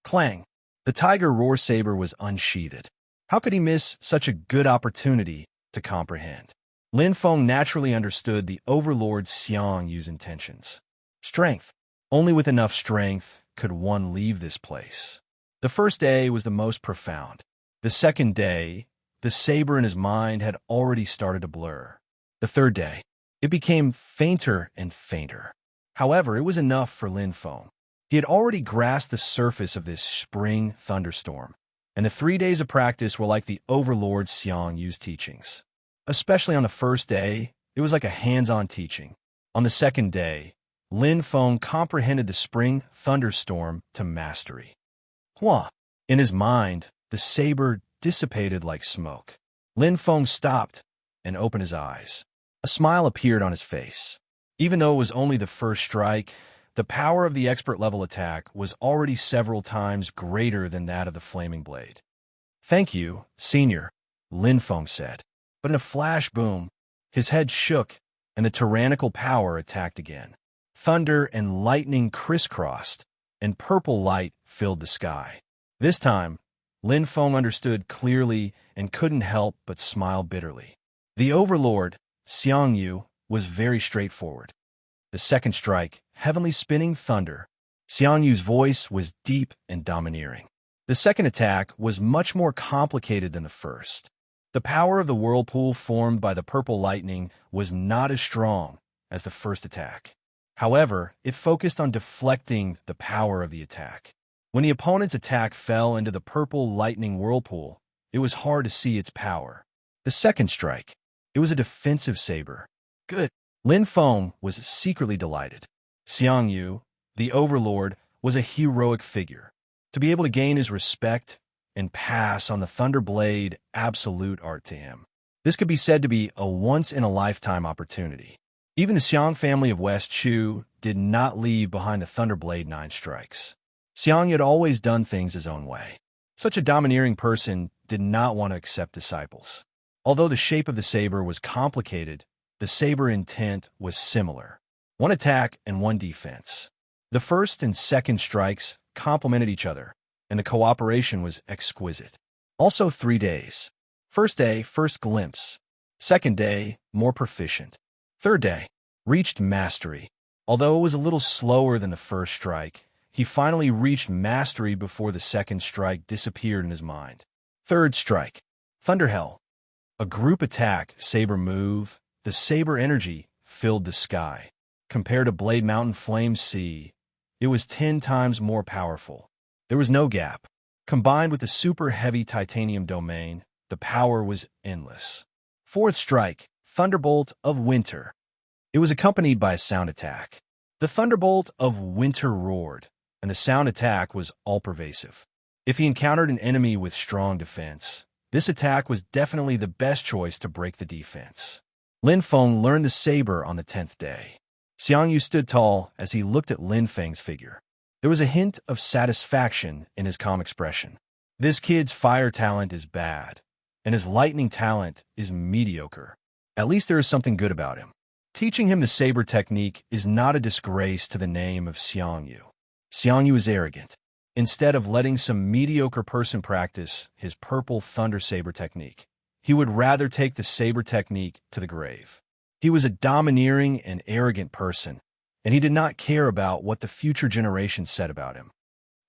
Clang. The tiger roar saber was unsheathed. How could he miss such a good opportunity to comprehend? Lin Feng naturally understood the Overlord Xiangyu's intentions. Strength. Only with enough strength could one leave this place. The first day was the most profound. The second day, the saber in his mind had already started to blur. The third day, it became fainter and fainter. However, it was enough for Lin Feng. He had already grasped the surface of this spring thunderstorm, and the 3 days of practice were like the Overlord Xiangyu's teachings. Especially on the first day, it was like a hands-on teaching. On the second day, Lin Feng comprehended the spring thunderstorm to mastery. Hua! In his mind, the saber dissipated like smoke. Lin Feng stopped and opened his eyes. A smile appeared on his face. Even though it was only the first strike, the power of the expert-level attack was already several times greater than that of the flaming blade. "Thank you, Senior," Lin Feng said. But in a flash boom, his head shook, and the tyrannical power attacked again. Thunder and lightning crisscrossed, and purple light filled the sky. This time, Lin Feng understood clearly and couldn't help but smile bitterly. The Overlord, Xiangyu, was very straightforward. The second strike, heavenly spinning thunder. Xiangyu's voice was deep and domineering. The second attack was much more complicated than the first. The power of the whirlpool formed by the purple lightning was not as strong as the first attack. However, it focused on deflecting the power of the attack. When the opponent's attack fell into the purple lightning whirlpool, it was hard to see its power. The second strike, it was a defensive saber. Good. Lin Feng was secretly delighted. Xiang Yu, the overlord, was a heroic figure. To be able to gain his respect and pass on the Thunder Blade absolute art to him. This could be said to be a once-in-a-lifetime opportunity. Even the Xiang family of West Chu did not leave behind the Thunder Blade 9 strikes. Xiang had always done things his own way. Such a domineering person did not want to accept disciples. Although the shape of the saber was complicated, the saber intent was similar. One attack and one defense. The first and second strikes complemented each other, and the cooperation was exquisite. Also 3 days. First day, first glimpse. Second day, more proficient. Third day, reached mastery. Although it was a little slower than the first strike, he finally reached mastery before the second strike disappeared in his mind. Third strike, Thunderhell. A group attack, saber move, the saber energy filled the sky. Compared to Blade Mountain Flame Sea, it was 10 times more powerful. There was no gap. Combined with the super heavy titanium domain, the power was endless. Fourth strike, Thunderbolt of Winter. It was accompanied by a sound attack. The Thunderbolt of Winter roared, and the sound attack was all-pervasive. If he encountered an enemy with strong defense, this attack was definitely the best choice to break the defense. Lin Feng learned the saber on the 10th day. Xiang Yu stood tall as he looked at Lin Feng's figure. There was a hint of satisfaction in his calm expression. This kid's fire talent is bad, and his lightning talent is mediocre. At least there is something good about him. Teaching him the saber technique is not a disgrace to the name of Xiang Yu. Xiang Yu is arrogant. Instead of letting some mediocre person practice his purple thunder saber technique, he would rather take the saber technique to the grave. He was a domineering and arrogant person, and he did not care about what the future generations said about him.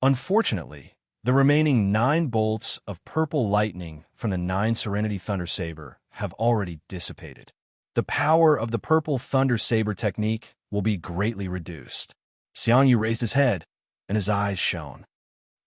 Unfortunately, the remaining 9 bolts of purple lightning from the 9 Serenity Thunder Saber have already dissipated. The power of the purple Thunder Saber technique will be greatly reduced. Xiang Yu raised his head, and his eyes shone.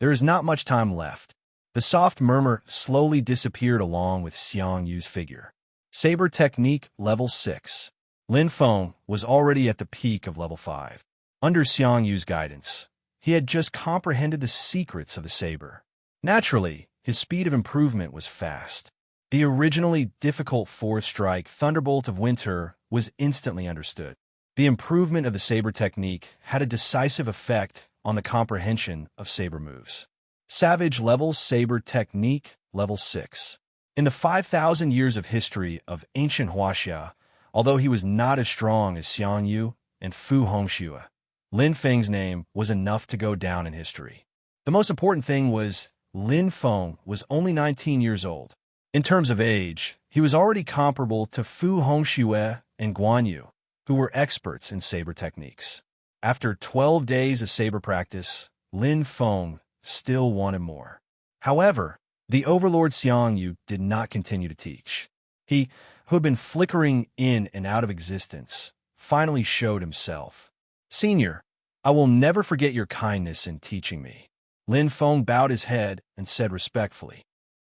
There is not much time left. The soft murmur slowly disappeared along with Xiang Yu's figure. Saber Technique Level 6. Lin Feng was already at the peak of Level 5. Under Xiang Yu's guidance, he had just comprehended the secrets of the saber. Naturally, his speed of improvement was fast. The originally difficult 4th strike, Thunderbolt of Winter, was instantly understood. The improvement of the saber technique had a decisive effect on the comprehension of saber moves. Savage Level Saber Technique Level 6. In the 5,000 years of history of ancient Huaxia, although he was not as strong as Xiang Yu and Fu Hongxue, Lin Feng's name was enough to go down in history. The most important thing was Lin Feng was only 19 years old. In terms of age, he was already comparable to Fu Hongxue and Guan Yu, who were experts in saber techniques. After 12 days of saber practice, Lin Feng still wanted more. However, the overlord Xiang Yu did not continue to teach. He, who had been flickering in and out of existence, finally showed himself. "Senior, I will never forget your kindness in teaching me." Lin Feng bowed his head and said respectfully,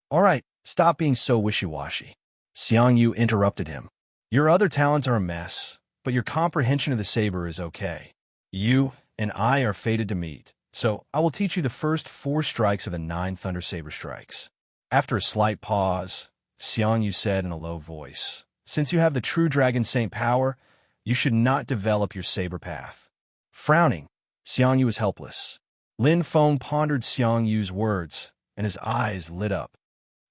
"All right, stop being so wishy-washy." Xiang Yu interrupted him. "Your other talents are a mess, but your comprehension of the saber is okay. You and I are fated to meet, so I will teach you the first 4 strikes of the 9 Thunder Saber strikes." After a slight pause, Xiang Yu said in a low voice, "Since you have the true Dragon Saint power, you should not develop your saber path." Frowning, Xiang Yu was helpless. Lin Feng pondered Xiang Yu's words, and his eyes lit up.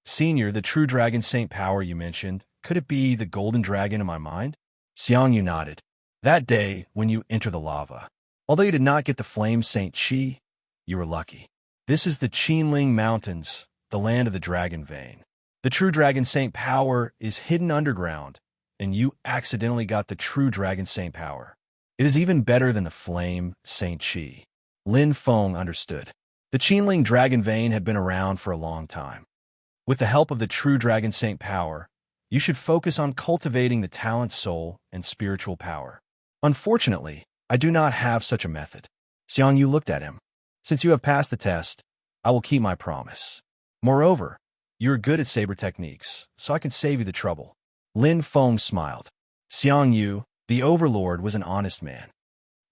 "Senior, the true Dragon Saint power you mentioned, could it be the golden dragon in my mind?" Xiang Yu nodded. "That day, when you enter the lava. Although you did not get the Flame Saint Qi, you were lucky. This is the Qinling Mountains, the land of the Dragon Vein. The true Dragon Saint power is hidden underground, and you accidentally got the true Dragon Saint power. It is even better than the Flame Saint Qi." Lin Feng understood. The Qinling Dragon Vein had been around for a long time. With the help of the true Dragon Saint power, you should focus on cultivating the talent, soul, and spiritual power. Unfortunately, I do not have such a method. Xiang Yu looked at him. "Since you have passed the test, I will keep my promise. Moreover, you are good at saber techniques, so I can save you the trouble." Lin Feng smiled. "Xiang Yu, The overlord was an honest man.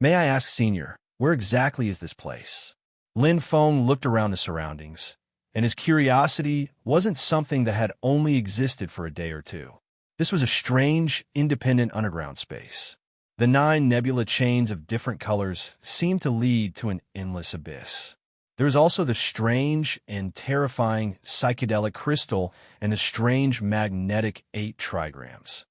"May I ask, Senior, where exactly is this place?" Lin Feng looked around the surroundings, and his curiosity wasn't something that had only existed for a day or two. This was a strange, independent underground space. The 9 nebula chains of different colors seemed to lead to an endless abyss. There was also the strange and terrifying psychedelic crystal and the strange magnetic 8 trigrams.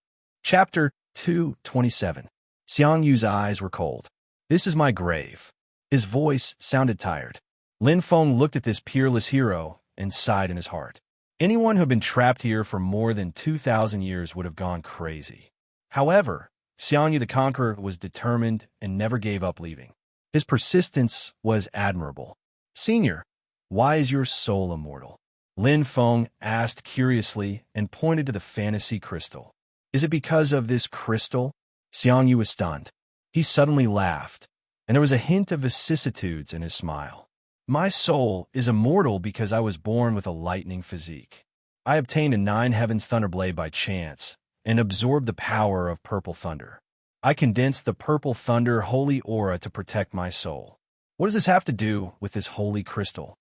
Chapter 227. Xiang Yu's eyes were cold. "This is my grave." His voice sounded tired. Lin Feng looked at this peerless hero and sighed in his heart. Anyone who had been trapped here for more than 2,000 years would have gone crazy. However, Xiang Yu the Conqueror was determined and never gave up leaving. His persistence was admirable. "Senior, why is your soul immortal?" Lin Feng asked curiously and pointed to the fantasy crystal. "Is it because of this crystal?" Xiang Yu was stunned. He suddenly laughed, and there was a hint of vicissitudes in his smile. "My soul is immortal because I was born with a lightning physique. I obtained a 9 heavens thunderblade by chance and absorbed the power of purple thunder. I condensed the purple thunder holy aura to protect my soul. What does this have to do with this holy crystal?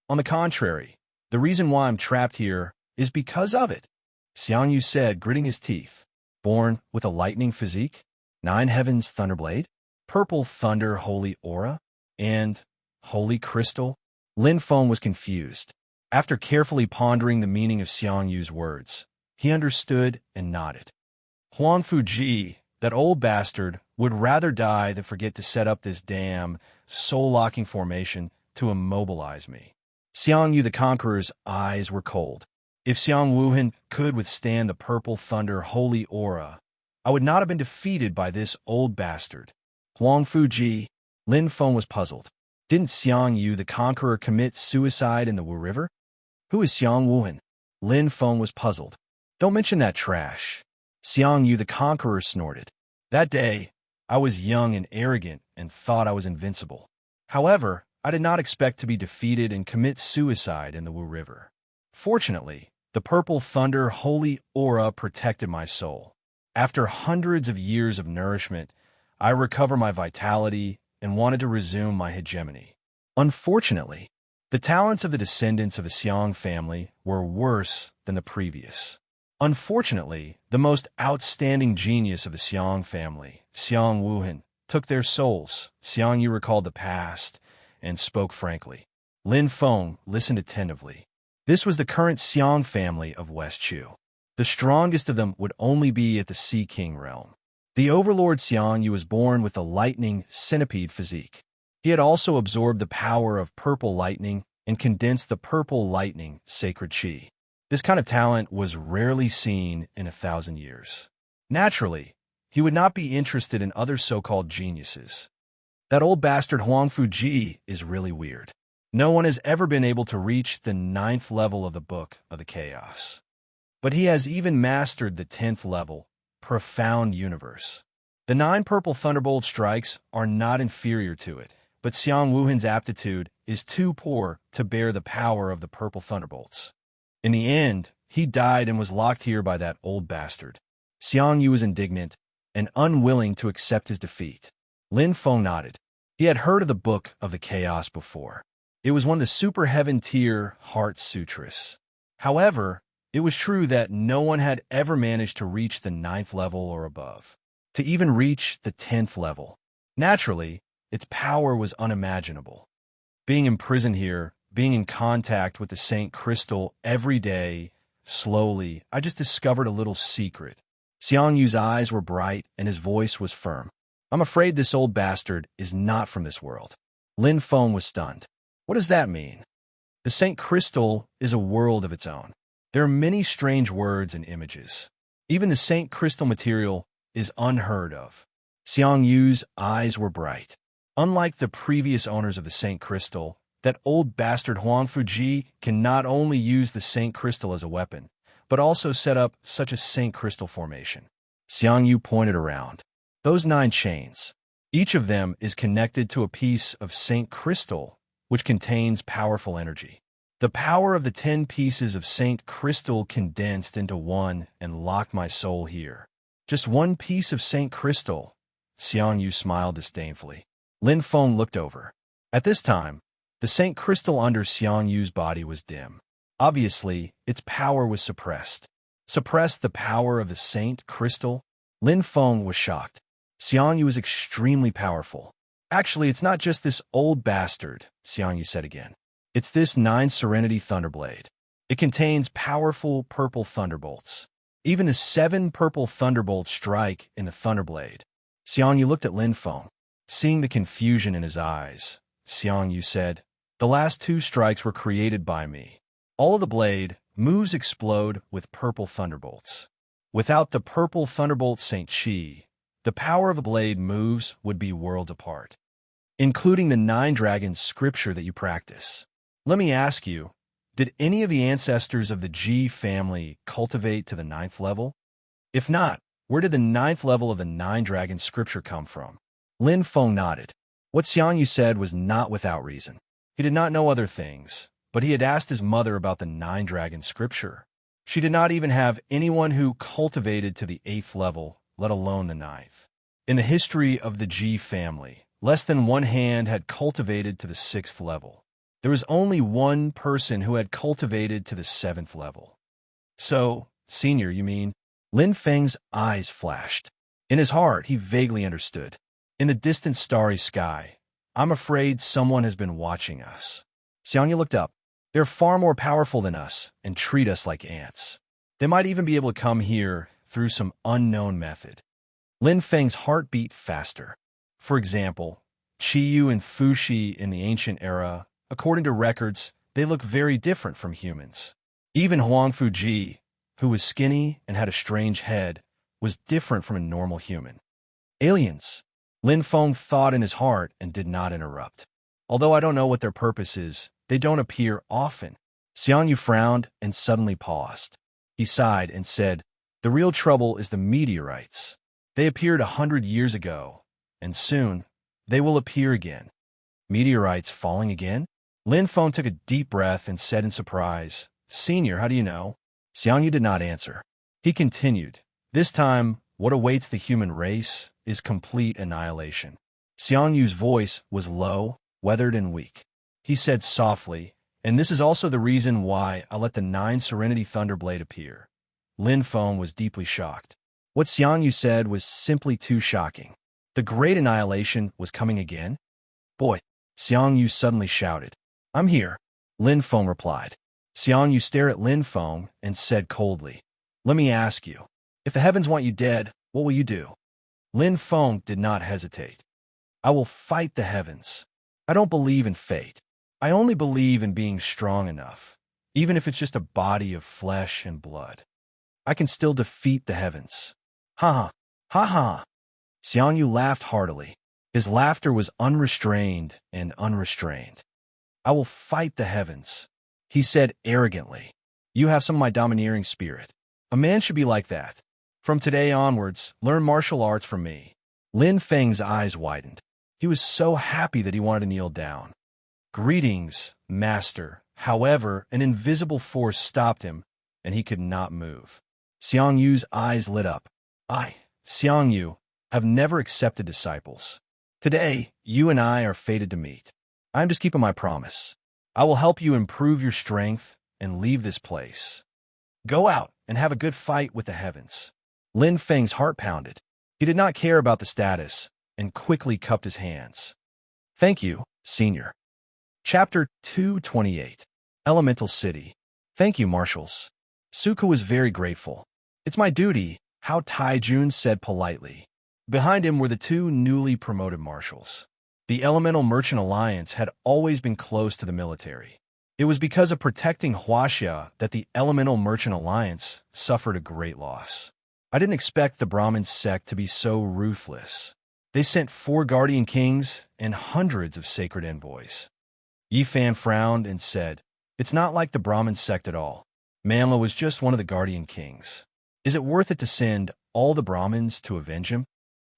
On the contrary, the reason why I'm trapped here is because of it," Xiang Yu said, gritting his teeth. "Born with a lightning physique, 9 heavens thunderblade, purple thunder holy aura, and holy crystal?" Lin Feng was confused. After carefully pondering the meaning of Xiang Yu's words, he understood and nodded. "Huang Fuji, that old bastard, would rather die than forget to set up this damn soul-locking formation to immobilize me." Xiang Yu the Conqueror's eyes were cold. "If Xiang Wuhan could withstand the purple thunder holy aura, I would not have been defeated by this old bastard." Huang Fuji, Lin Feng was puzzled. Didn't Xiang Yu the Conqueror commit suicide in the Wu River? Who is Xiang Wuhan? Lin Feng was puzzled. "Don't mention that trash," Xiang Yu the Conqueror snorted. "That day, I was young and arrogant and thought I was invincible. However, I did not expect to be defeated and commit suicide in the Wu River. Fortunately, the purple thunder holy aura protected my soul. After hundreds of years of nourishment, I recovered my vitality and wanted to resume my hegemony. Unfortunately, the talents of the descendants of the Xiang family were worse than the previous. Unfortunately, the most outstanding genius of the Xiang family, Xiang Wuhan, took their souls." Xiang Yu recalled the past and spoke frankly. Lin Feng listened attentively. This was the current Xiang family of West Chu. The strongest of them would only be at the Sea King realm. The overlord Xiang Yu was born with a lightning centipede physique. He had also absorbed the power of purple lightning and condensed the purple lightning sacred qi. This kind of talent was rarely seen in 1,000 years. Naturally, he would not be interested in other so-called geniuses. That old bastard Huang Fuji is really weird. No one has ever been able to reach the 9th level of the Book of the Chaos. But he has even mastered the 10th level, Profound Universe. The 9 purple thunderbolt strikes are not inferior to it, but Xiang Wuhan's aptitude is too poor to bear the power of the purple thunderbolts. In the end, he died and was locked here by that old bastard. Xiang Yu was indignant and unwilling to accept his defeat. Lin Feng nodded. He had heard of the Book of the Chaos before. It was one of the super heaven tier Heart Sutras. However, it was true that no one had ever managed to reach the 9th level or above, to even reach the 10th level. Naturally, its power was unimaginable. Being imprisoned here, being in contact with the Saint Crystal every day, slowly, I just discovered a little secret. Xiang Yu's eyes were bright and his voice was firm. "I'm afraid this old bastard is not from this world." Lin Feng was stunned. "What does that mean?" "The Saint Crystal is a world of its own. There are many strange words and images. Even the Saint Crystal material is unheard of." Xiang Yu's eyes were bright. Unlike the previous owners of the Saint Crystal, that old bastard Huang Fuji can not only use the Saint Crystal as a weapon, but also set up such a Saint Crystal formation. Xiang Yu pointed around. Those 9 chains, each of them is connected to a piece of Saint Crystal, which contains powerful energy. The power of the 10 pieces of Saint Crystal condensed into one and locked my soul here. Just one piece of Saint Crystal. Xiang Yu smiled disdainfully. Lin Feng looked over. At this time, the Saint Crystal under Xiang Yu's body was dim. Obviously, its power was suppressed. Suppressed the power of the Saint Crystal? Lin Feng was shocked. Xiang Yu is extremely powerful. Actually, it's not just this old bastard, Xiang Yu said again. It's this 9 Serenity Thunderblade. It contains powerful purple thunderbolts. Even the 7 purple thunderbolts strike in the Thunderblade. Xiang Yu looked at Lin Feng. Seeing the confusion in his eyes, Xiang Yu said, "The last 2 strikes were created by me. All of the blade moves explode with purple thunderbolts. Without the purple thunderbolt Saint Qi, the power of a blade moves would be worlds apart, including the 9 dragons scripture that you practice. Let me ask you, did any of the ancestors of the Ji family cultivate to the 9th level? If not, where did the 9th level of the 9 dragon scripture come from?" Lin Feng nodded. What Xiang Yu said was not without reason. He did not know other things, but he had asked his mother about the 9 dragon scripture. She did not even have anyone who cultivated to the 8th level, let alone the 9th. In the history of the Ji family, less than one hand had cultivated to the 6th level. There was only one person who had cultivated to the 7th level. So, senior, you mean? Lin Feng's eyes flashed. In his heart, he vaguely understood. In the distant starry sky, I'm afraid someone has been watching us. Xiang Yu looked up. They're far more powerful than us and treat us like ants. They might even be able to come here through some unknown method. Lin Feng's heart beat faster. For example, Qiyu and Fuxi in the ancient era, according to records, they look very different from humans. Even Huang Fuji, who was skinny and had a strange head, was different from a normal human. Aliens. Lin Feng thought in his heart and did not interrupt. Although I don't know what their purpose is, they don't appear often. Xiang Yu frowned and suddenly paused. He sighed and said, "The real trouble is the meteorites. They appeared 100 years ago, and soon they will appear again." Meteorites falling again? Lin Feng took a deep breath and said in surprise, "Senior, how do you know?" Xiang Yu did not answer. He continued, "This time, what awaits the human race is complete annihilation." Xiang Yu's voice was low, weathered, and weak. He said softly, "And this is also the reason why I let the 9 Serenity Thunderblade appear." Lin Feng was deeply shocked. What Xiang Yu said was simply too shocking. The great annihilation was coming again? "Boy!" Xiang Yu suddenly shouted. "I'm here," Lin Feng replied. Xiang Yu stared at Lin Feng and said coldly, "Let me ask you, if the heavens want you dead, what will you do?" Lin Feng did not hesitate. "I will fight the heavens. I don't believe in fate. I only believe in being strong enough, even if it's just a body of flesh and blood. I can still defeat the heavens." "Ha ha, ha ha." Xiang Yu laughed heartily. His laughter was unrestrained and unrestrained. "I will fight the heavens," he said arrogantly. "You have some of my domineering spirit. A man should be like that. From today onwards, learn martial arts from me." Lin Feng's eyes widened. He was so happy that he wanted to kneel down. "Greetings, master." However, an invisible force stopped him, and he could not move. Xiang Yu's eyes lit up. "I, Xiang Yu, have never accepted disciples. Today, you and I are fated to meet. I am just keeping my promise. I will help you improve your strength and leave this place. Go out and have a good fight with the heavens." Lin Feng's heart pounded. He did not care about the status and quickly cupped his hands. "Thank you, senior." Chapter 228. Elemental City. "Thank you, marshals." Suko was very grateful. "It's my duty," Hao Taijun said politely. Behind him were the 2 newly promoted marshals. The Elemental Merchant Alliance had always been close to the military. It was because of protecting Huaxia that the Elemental Merchant Alliance suffered a great loss. I didn't expect the Brahmin sect to be so ruthless. They sent 4 guardian kings and hundreds of sacred envoys. Yifan frowned and said, "It's not like the Brahmin sect at all. Manla was just one of the guardian kings. Is it worth it to send all the Brahmins to avenge him?"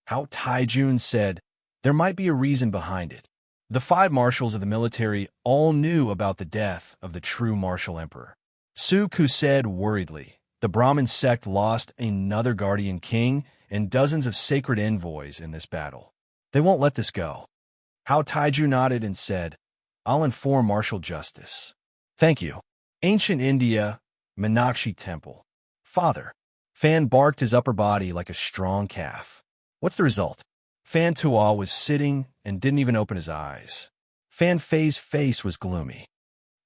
Hao Taijun said, "There might be a reason behind it. The 5 marshals of the military all knew about the death of the true martial emperor." Su Ku said worriedly, The Brahmin sect lost another guardian king and dozens of sacred envoys in this battle. They won't let this go. Hao Taiju nodded and said, I'll inform martial justice. Thank you. Ancient India, Meenakshi Temple. Father. Fan barked his upper body like a strong calf. What's the result? Fan Tua was sitting and didn't even open his eyes. Fan Fei's face was gloomy.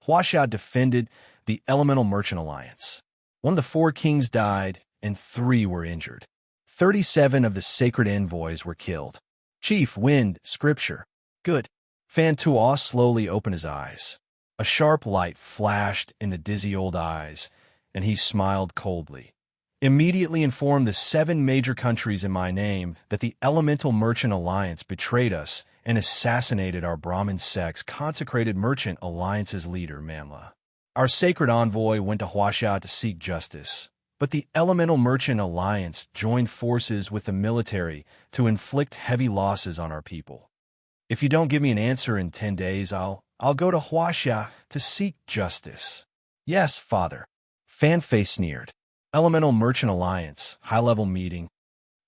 Huaxia defended the Elemental Merchant Alliance. One of the 4 kings died, and 3 were injured. 37 of the sacred envoys were killed. Chief, wind, scripture. Good. Fan Tua slowly opened his eyes. A sharp light flashed in the dizzy old eyes, and he smiled coldly. Immediately inform the 7 major countries in my name that the Elemental Merchant Alliance betrayed us and assassinated our Brahmin sect's consecrated Merchant Alliance's leader, Mamla. Our sacred envoy went to Huaxia to seek justice, but the Elemental Merchant Alliance joined forces with the military to inflict heavy losses on our people. If you don't give me an answer in 10 days, I'll go to Huaxia to seek justice. Yes, father. Fan Fei sneered. Elemental Merchant Alliance, high-level meeting.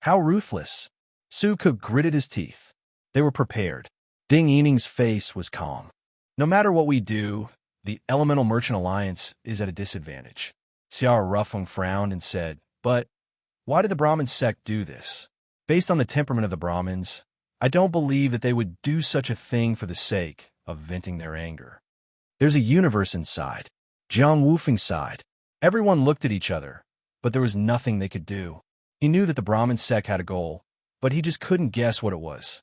How ruthless. Su Ke gritted his teeth. They were prepared. Ding Yining's face was calm. No matter what we do, the Elemental Merchant Alliance is at a disadvantage. Xiao Rufeng frowned and said, but why did the Brahmin sect do this? Based on the temperament of the Brahmins, I don't believe that they would do such a thing for the sake of venting their anger. There's a universe inside. Jiang Wufeng sighed. Everyone looked at each other, but there was nothing they could do. He knew that the Brahmin sect had a goal, but he just couldn't guess what it was.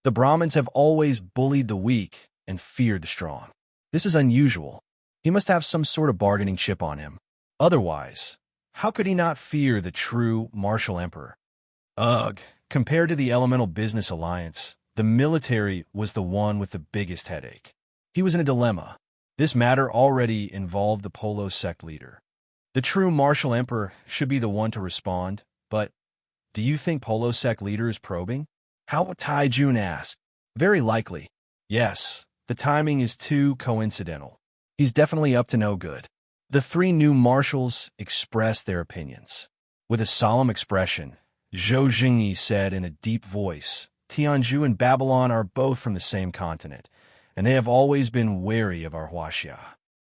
The Brahmins have always bullied the weak and feared the strong. This is unusual. He must have some sort of bargaining chip on him. Otherwise, how could he not fear the true martial emperor? Ugh, compared to the Elemental Business Alliance, the military was the one with the biggest headache. He was in a dilemma. This matter already involved the Polo sect leader. The true martial emperor should be the one to respond, but do you think Polo sect leader is probing? Hao Taijun asked. Very likely. Yes, the timing is too coincidental. He's definitely up to no good. The 3 new marshals expressed their opinions. With a solemn expression, Zhou Jingyi said in a deep voice, Tianzhu and Babylon are both from the same continent, and they have always been wary of our Huaxia.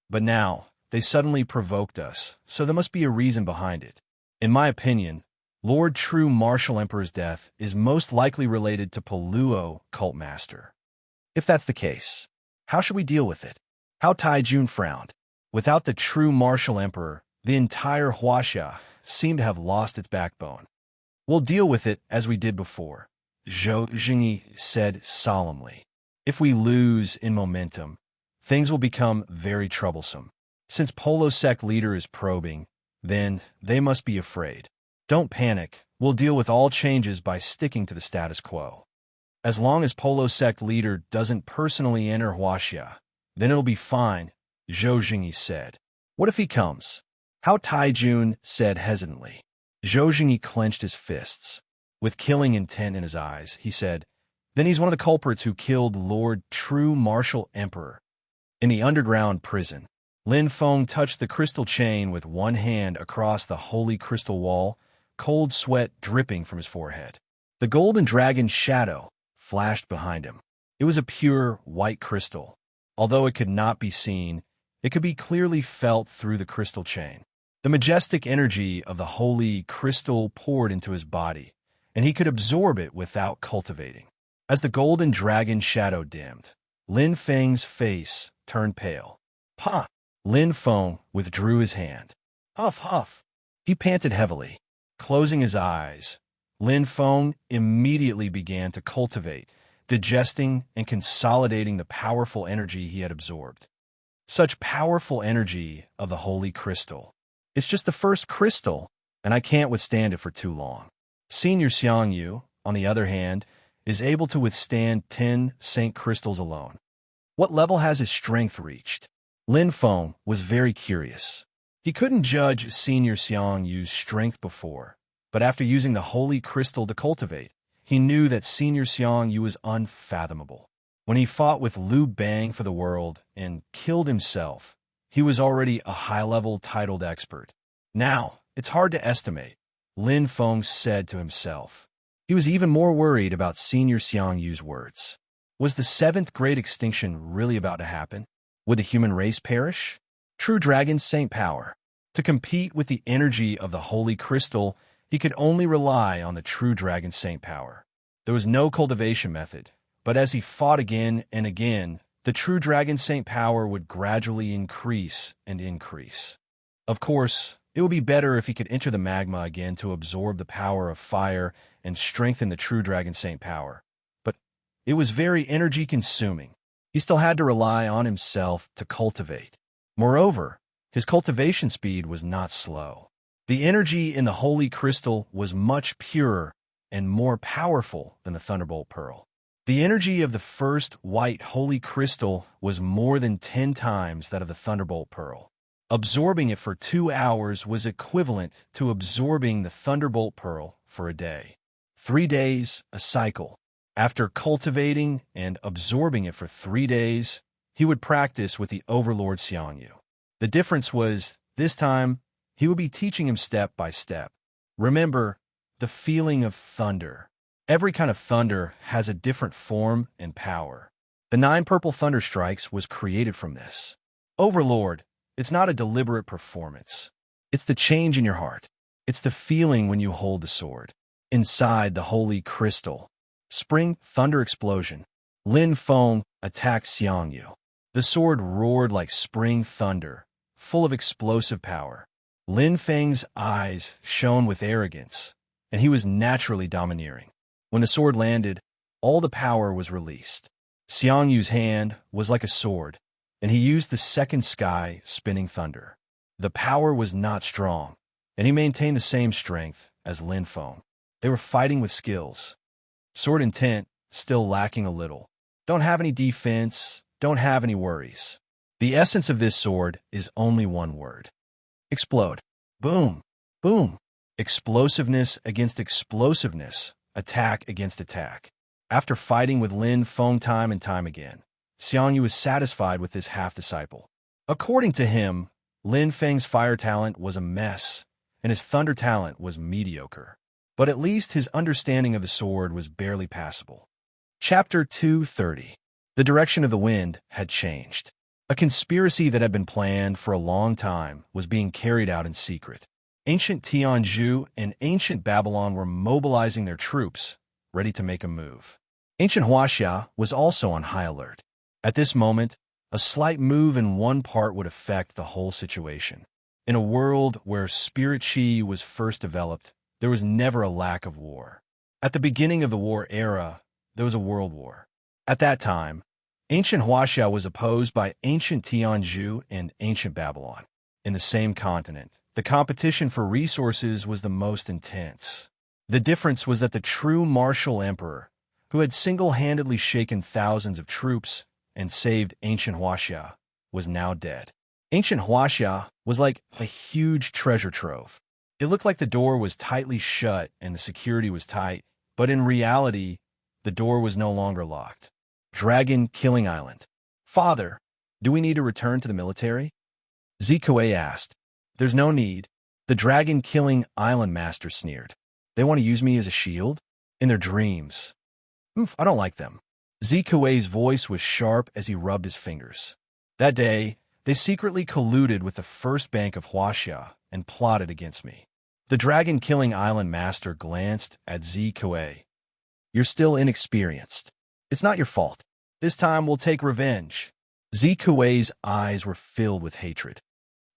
But now, they suddenly provoked us, so there must be a reason behind it. In my opinion, Lord True Martial Emperor's death is most likely related to Poluo cult master. If that's the case, how should we deal with it? Hao Taijun frowned. Without the true martial emperor, the entire Huaxia seemed to have lost its backbone. We'll deal with it as we did before, Zhou Jingyi said solemnly. If we lose in momentum, things will become very troublesome. Since Polo sect leader is probing, then they must be afraid. Don't panic. We'll deal with all changes by sticking to the status quo. As long as Polo sect leader doesn't personally enter Huaxia, then it'll be fine, Zhou Jingyi said. What if he comes? Hao Taijun said hesitantly. Zhou Jingyi clenched his fists. With killing intent in his eyes, he said, then he's one of the culprits who killed Lord True Martial Emperor. In the underground prison, Lin Feng touched the crystal chain with one hand across the holy crystal wall, cold sweat dripping from his forehead. The golden dragon shadow flashed behind him. It was a pure white crystal. Although it could not be seen, it could be clearly felt through the crystal chain. The majestic energy of the holy crystal poured into his body, and he could absorb it without cultivating. As the golden dragon shadow dimmed, Lin Feng's face turned pale. Pa! Lin Feng withdrew his hand. Huff, huff. He panted heavily. Closing his eyes, Lin Feng immediately began to cultivate, digesting and consolidating the powerful energy he had absorbed. Such powerful energy of the holy crystal. It's just the first crystal, and I can't withstand it for too long. Senior Xiangyu, on the other hand, is able to withstand 10 Saint crystals alone. What level has his strength reached? Lin Feng was very curious. He couldn't judge Senior Xiangyu's strength before, but after using the holy crystal to cultivate, he knew that Senior Xiangyu was unfathomable. When he fought with Liu Bang for the world and killed himself, he was already a high-level titled expert. Now, It's hard to estimate, Lin Feng said to himself. He was even more worried about Senior Xiang Yu's words. Was the seventh great extinction really about to happen? Would the human race perish? True Dragon's Saint power. To compete with the energy of the Holy Crystal, he could only rely on the True Dragon Saint power. There was no cultivation method, but as he fought again and again, the True Dragon Saint power would gradually increase and increase. Of course, it would be better if he could enter the magma again to absorb the power of fire and strengthen the True Dragon Saint power. But it was very energy-consuming. He still had to rely on himself to cultivate. Moreover, his cultivation speed was not slow. The energy in the Holy Crystal was much purer and more powerful than the Thunderbolt Pearl. The energy of the first white Holy Crystal was more than 10 times that of the Thunderbolt Pearl. Absorbing it for 2 hours was equivalent to absorbing the Thunderbolt Pearl for a day. 3 days, a cycle. After cultivating and absorbing it for 3 days, he would practice with the Overlord Xiangyu. The difference was, this time, he would be teaching him step by step. Remember, the feeling of thunder. Every kind of thunder has a different form and power. The 9 purple thunder strikes was created from this. Overlord, it's not a deliberate performance. It's the change in your heart. It's the feeling when you hold the sword. Inside the Holy Crystal. Spring thunder explosion. Lin Feng attacked Xiangyu. The sword roared like spring thunder, full of explosive power. Lin Feng's eyes shone with arrogance, and he was naturally domineering. When the sword landed, all the power was released. Xiangyu's hand was like a sword, and he used the second sky spinning thunder. The power was not strong, and he maintained the same strength as Lin Feng. They were fighting with skills. Sword intent, still lacking a little. Don't have any defense, don't have any worries. The essence of this sword is only one word. Explode. Boom. Boom. Explosiveness against explosiveness. Attack against attack. After fighting with Lin Feng time and time again, Xiangyu was satisfied with this half-disciple. According to him, Lin Feng's fire talent was a mess, and his thunder talent was mediocre. But at least his understanding of the sword was barely passable. Chapter 230. The direction of the wind had changed. A conspiracy that had been planned for a long time was being carried out in secret. Ancient Tianzhu and ancient Babylon were mobilizing their troops, ready to make a move. Ancient Huaxia was also on high alert. At this moment, a slight move in one part would affect the whole situation. In a world where spirit qi was first developed, there was never a lack of war. At the beginning of the war era, there was a world war. At that time, ancient Huaxia was opposed by ancient Tianzhu and ancient Babylon. In the same continent, the competition for resources was the most intense. The difference was that the true martial emperor, who had single-handedly shaken thousands of troops and saved ancient Huaxia, was now dead. Ancient Huaxia was like a huge treasure trove. It looked like the door was tightly shut and the security was tight, but in reality, the door was no longer locked. Dragon Killing Island. Father, do we need to return to the military? Zikuei asked. There's no need. The Dragon Killing Island master sneered. They want to use me as a shield? In their dreams. I don't like them. Zikuei's voice was sharp as he rubbed his fingers. That day, they secretly colluded with the first bank of Huaxia and plotted against me. The Dragon Killing Island master glanced at Zikuei. You're still inexperienced. It's not your fault. This time we'll take revenge. Zikuei's eyes were filled with hatred.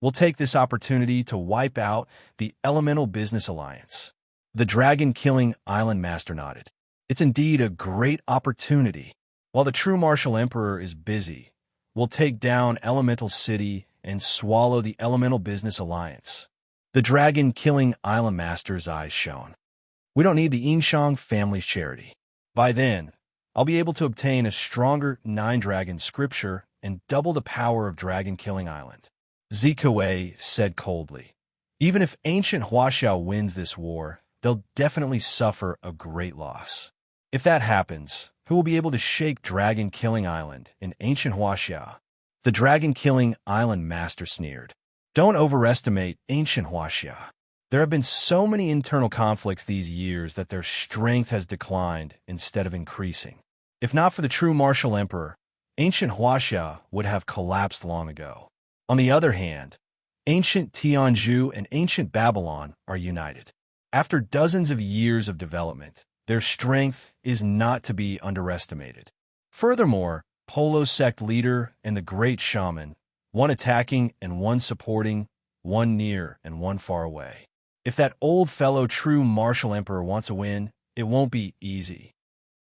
We'll take this opportunity to wipe out the Elemental Business Alliance. The Dragon Killing Island master nodded. It's indeed a great opportunity. While the true martial emperor is busy, we'll take down Elemental City and swallow the Elemental Business Alliance. The Dragon Killing Island master's eyes shone. We don't need the Yinshang family's charity. By then, I'll be able to obtain a stronger 9-dragon scripture and double the power of Dragon Killing Island. Zikuei said coldly. Even if ancient Huaxia wins this war, they'll definitely suffer a great loss. If that happens, who will be able to shake Dragon Killing Island in ancient Huaxia? The Dragon Killing Island master sneered. Don't overestimate ancient Huaxia. There have been so many internal conflicts these years that their strength has declined instead of increasing. If not for the true martial emperor, ancient Huaxia would have collapsed long ago. On the other hand, ancient Tianzhu and ancient Babylon are united. After dozens of years of development, their strength is not to be underestimated. Furthermore, Polo sect leader and the great shaman, one attacking and one supporting, one near and one far away. If that old fellow true martial emperor wants a win, it won't be easy.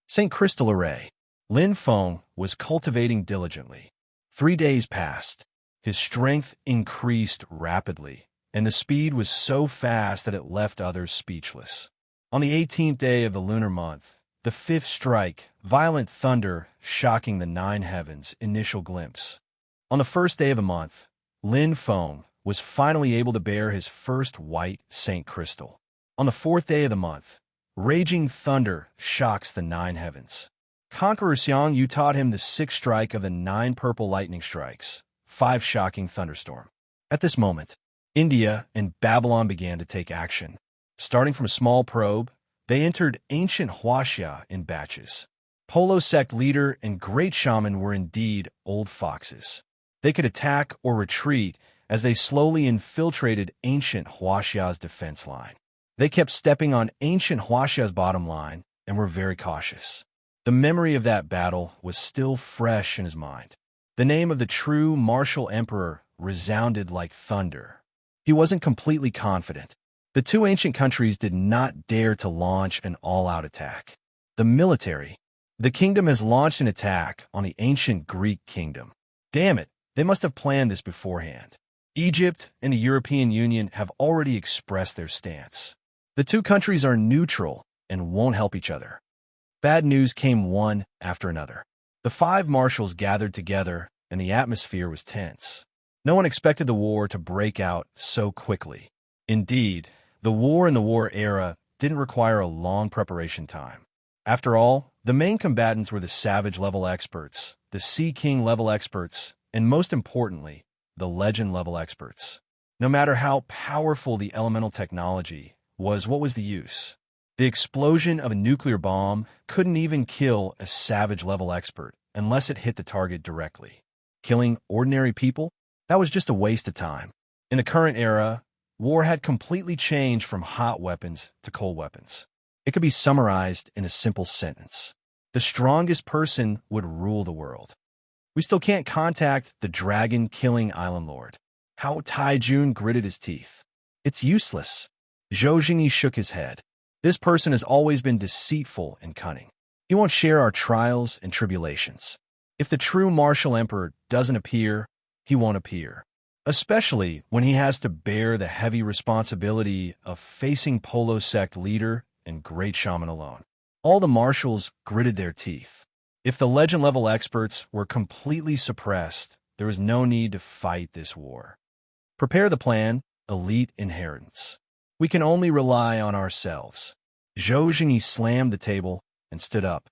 St. Crystal Array. Lin Feng was cultivating diligently. 3 days passed. His strength increased rapidly, and the speed was so fast that it left others speechless. On the 18th day of the lunar month, the 5th strike, violent thunder shocking the 9 heavens, initial glimpse. On the 1st day of the month, Lin Feng was finally able to bear his first white St. Crystal. On the 4th day of the month, raging thunder shocks the 9 heavens. Conqueror Xiang Yu taught him the 6th strike of the 9 purple lightning strikes, 5 shocking thunderstorm. At this moment, India and Babylon began to take action. Starting from a small probe, they entered ancient Huaxia in batches. Polo sect leader and great shaman were indeed old foxes. They could attack or retreat as they slowly infiltrated ancient Huaxia's defense line. They kept stepping on ancient Huaxia's bottom line and were very cautious. The memory of that battle was still fresh in his mind. The name of the true martial emperor resounded like thunder. He wasn't completely confident. The 2 ancient countries did not dare to launch an all-out attack. The military. The kingdom has launched an attack on the ancient Greek kingdom. Damn it, they must have planned this beforehand. Egypt and the European Union have already expressed their stance. The 2 countries are neutral and won't help each other. Bad news came one after another. The 5 marshals gathered together, and the atmosphere was tense. No one expected the war to break out so quickly. Indeed, the war in the war era didn't require a long preparation time. After all, the main combatants were the savage-level experts, the Sea King-level experts, and most importantly, the legend-level experts. No matter how powerful the elemental technology was, what was the use? The explosion of a nuclear bomb couldn't even kill a savage-level expert unless it hit the target directly. Killing ordinary people? That was just a waste of time. In the current era, war had completely changed from hot weapons to cold weapons. It could be summarized in a simple sentence. The strongest person would rule the world. We still can't contact the dragon-killing island lord. How Taijun gritted his teeth. It's useless. Zhou Jingyi shook his head. This person has always been deceitful and cunning. He won't share our trials and tribulations. If the true martial emperor doesn't appear, he won't appear. Especially when he has to bear the heavy responsibility of facing Polo sect leader and great shaman alone. All the marshals gritted their teeth. If the legend-level experts were completely suppressed, there was no need to fight this war. Prepare the plan, elite inheritance. We can only rely on ourselves. Zhou Jingyi slammed the table and stood up.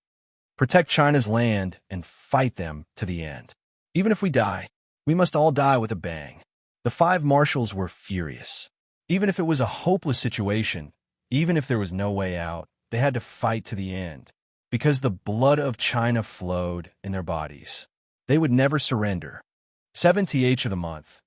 Protect China's land and fight them to the end. Even if we die, we must all die with a bang. The 5 marshals were furious. Even if it was a hopeless situation, even if there was no way out, they had to fight to the end. Because the blood of China flowed in their bodies. They would never surrender. 7th of the month.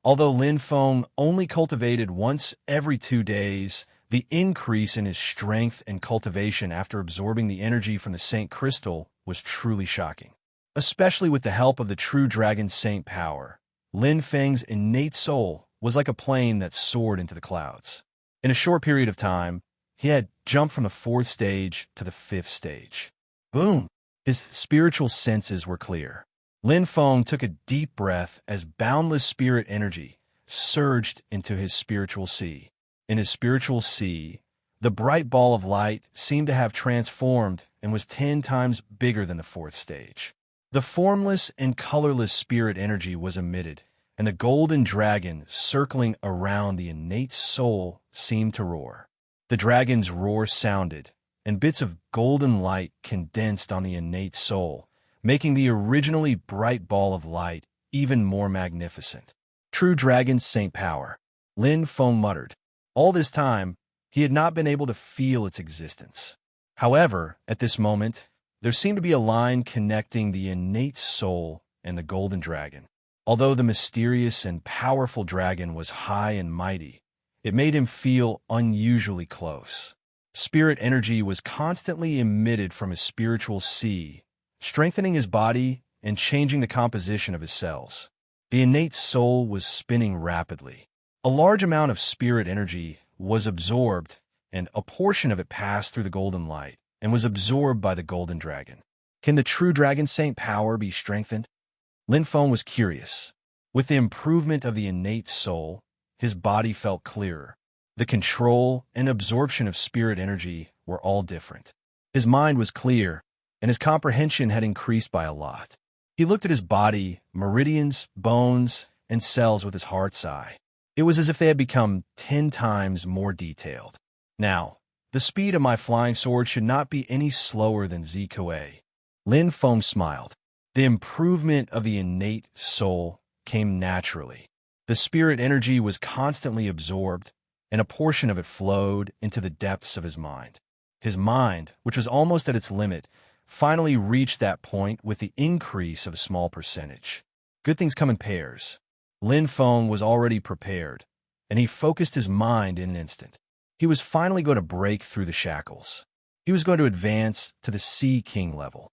Although Lin Feng only cultivated once every 2 days, the increase in his strength and cultivation after absorbing the energy from the Saint Crystal was truly shocking. Especially with the help of the true dragon Saint Power, Lin Feng's innate soul was like a plane that soared into the clouds. In a short period of time, he had jumped from the 4th stage to the 5th stage. Boom! His spiritual senses were clear. Lin Feng took a deep breath as boundless spirit energy surged into his spiritual sea. In his spiritual sea, the bright ball of light seemed to have transformed and was 10 times bigger than the 4th stage. The formless and colorless spirit energy was emitted, and the golden dragon circling around the innate soul seemed to roar. The dragon's roar sounded, and bits of golden light condensed on the innate soul, making the originally bright ball of light even more magnificent. True dragon Saint Power, Lin Feng muttered. All this time, he had not been able to feel its existence. However, at this moment, there seemed to be a line connecting the innate soul and the golden dragon. Although the mysterious and powerful dragon was high and mighty, it made him feel unusually close. Spirit energy was constantly emitted from his spiritual sea, strengthening his body and changing the composition of his cells. The innate soul was spinning rapidly. A large amount of spirit energy was absorbed, and a portion of it passed through the golden light and was absorbed by the golden dragon. Can the true dragon saint power be strengthened? Lin Feng was curious. With the improvement of the innate soul, his body felt clearer. The control and absorption of spirit energy were all different. His mind was clear, and his comprehension had increased by a lot. He looked at his body, meridians, bones, and cells with his heart's eye. It was as if they had become 10 times more detailed. Now, the speed of my flying sword should not be any slower than Zikuei. Lin Feng smiled. The improvement of the innate soul came naturally. The spirit energy was constantly absorbed, and a portion of it flowed into the depths of his mind. His mind, which was almost at its limit, finally reached that point with the increase of a small percentage. Good things come in pairs. Lin Feng was already prepared, and he focused his mind in an instant. He was finally going to break through the shackles. He was going to advance to the Sea King level.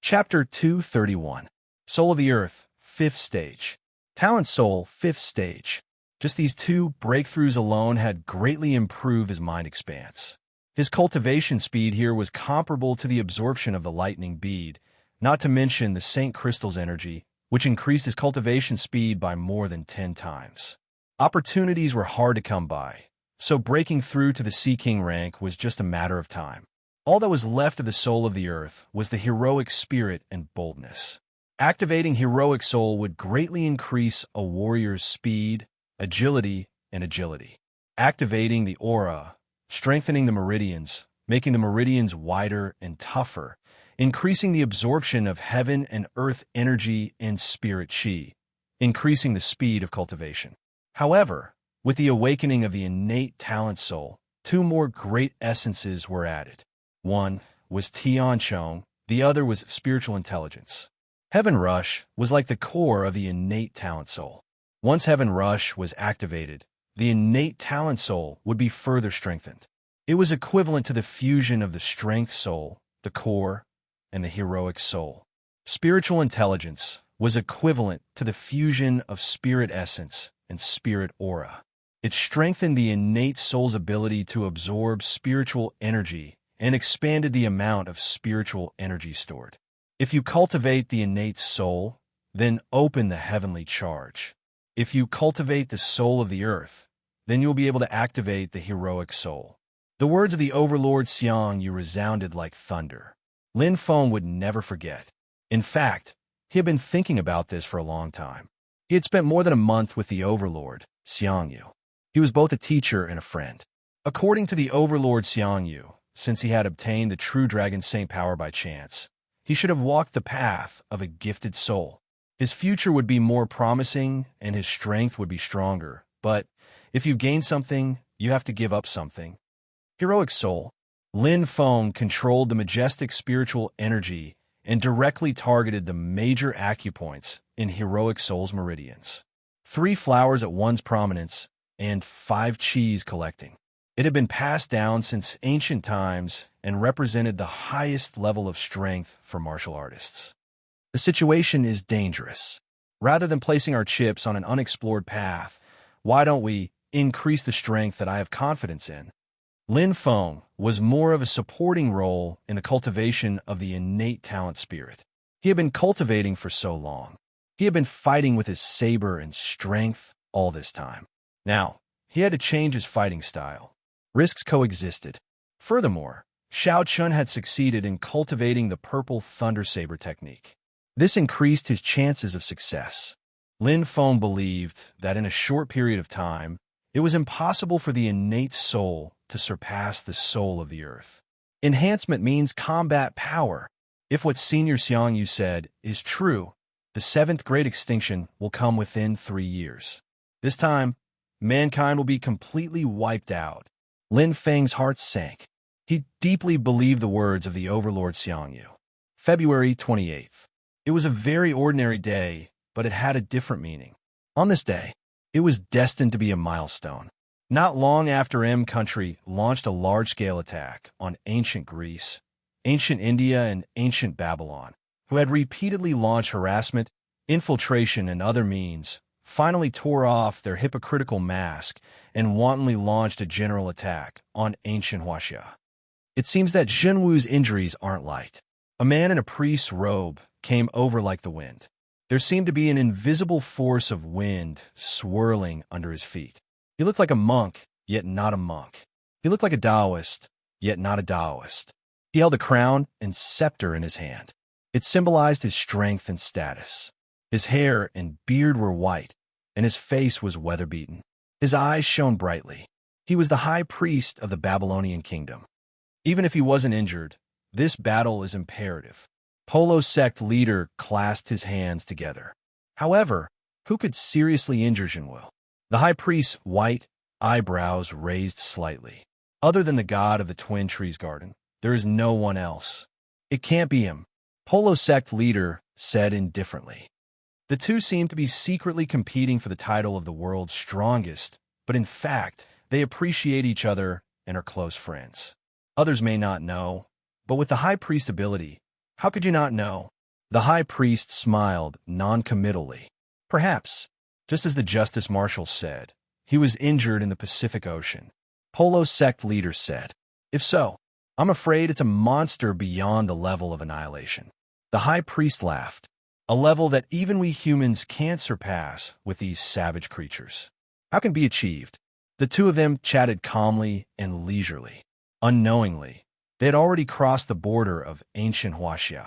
Chapter 231. Soul of the Earth, 5th Stage. Talent Soul, 5th Stage. Just these 2 breakthroughs alone had greatly improved his mind expanse. His cultivation speed here was comparable to the absorption of the lightning bead, not to mention the Saint Crystal's energy, which increased his cultivation speed by more than 10 times. Opportunities were hard to come by, so breaking through to the Sea King rank was just a matter of time. All that was left of the Soul of the Earth was the heroic spirit and boldness. Activating Heroic Soul would greatly increase a warrior's speed, agility, and agility. Activating the aura, strengthening the meridians, making the meridians wider and tougher, increasing the absorption of heaven and earth energy and spirit chi, increasing the speed of cultivation. However, with the awakening of the innate talent soul, 2 more great essences were added. One was Tian Chong, the other was spiritual intelligence. Heaven Rush was like the core of the innate talent soul. Once Heaven Rush was activated, the innate talent soul would be further strengthened. It was equivalent to the fusion of the strength soul, the core, and the heroic soul. Spiritual intelligence was equivalent to the fusion of spirit essence and spirit aura. It strengthened the innate soul's ability to absorb spiritual energy and expanded the amount of spiritual energy stored. If you cultivate the innate soul, then open the heavenly charge. If you cultivate the soul of the earth, then you'll be able to activate the heroic soul. The words of the Overlord Xiang Yu resounded like thunder. Lin Feng would never forget. In fact, he had been thinking about this for a long time. He had spent more than a month with the Overlord, Xiang Yu. He was both a teacher and a friend. According to the Overlord Xiang Yu, since he had obtained the true dragon saint power by chance, he should have walked the path of a gifted soul. His future would be more promising and his strength would be stronger. But if you gain something, you have to give up something. Heroic Soul. Lin Feng controlled the majestic spiritual energy and directly targeted the major acupoints in Heroic Soul's meridians. 3 flowers at one's prominence and 5 chis collecting. It had been passed down since ancient times and represented the highest level of strength for martial artists. The situation is dangerous. Rather than placing our chips on an unexplored path, why don't we increase the strength that I have confidence in? Lin Feng was more of a supporting role in the cultivation of the innate talent spirit. He had been cultivating for so long. He had been fighting with his saber and strength all this time. Now, he had to change his fighting style. Risks coexisted. Furthermore, Xiao Chun had succeeded in cultivating the purple thunder saber technique. This increased his chances of success. Lin Feng believed that in a short period of time, it was impossible for the innate soul to surpass the soul of the earth. Enhancement means combat power. If what Senior Xiang Yu said is true, the 7th Great Extinction will come within 3 years. This time, mankind will be completely wiped out. Lin Feng's heart sank. He deeply believed the words of the overlord Xiangyu. February 28th. It was a very ordinary day, but it had a different meaning. On this day, it was destined to be a milestone. Not long after M country launched a large-scale attack on ancient Greece, ancient India, and ancient Babylon, who had repeatedly launched harassment, infiltration, and other means, finally tore off their hypocritical mask and wantonly launched a general attack on ancient Huaxia. It seems that Zhenwu's injuries aren't light. A man in a priest's robe came over like the wind. There seemed to be an invisible force of wind swirling under his feet. He looked like a monk, yet not a monk. He looked like a Taoist, yet not a Taoist. He held a crown and scepter in his hand. It symbolized his strength and status. His hair and beard were white, and his face was weather-beaten. His eyes shone brightly. He was the high priest of the Babylonian kingdom. Even if he wasn't injured, this battle is imperative. Polo sect leader clasped his hands together. However, who could seriously injure Zhenwu? The high priest's white eyebrows raised slightly. Other than the god of the Twin Trees Garden, there is no one else. It can't be him, Polo sect leader said indifferently. The two seem to be secretly competing for the title of the world's strongest, but in fact, they appreciate each other and are close friends. Others may not know, but with the high priest ability, how could you not know? The high priest smiled non-committally. Perhaps, just as the justice marshal said, he was injured in the Pacific Ocean. Polo sect leader said, if so, I'm afraid it's a monster beyond the level of annihilation. The high priest laughed, a level that even we humans can't surpass with these savage creatures. How can it be achieved? The two of them chatted calmly and leisurely. Unknowingly, they had already crossed the border of ancient Huaxia.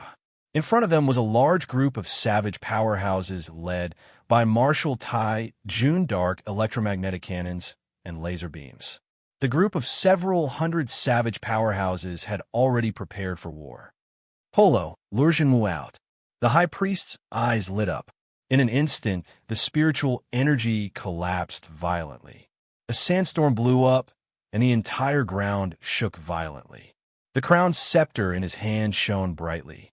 In front of them was a large group of savage powerhouses led by Marshal Tai Jun dark electromagnetic cannons and laser beams. The group of several hundred savage powerhouses had already prepared for war. Polo lured Zhenwu out. The high priest's eyes lit up. In an instant, the spiritual energy collapsed violently. A sandstorm blew up, and the entire ground shook violently. The crown's scepter in his hand shone brightly.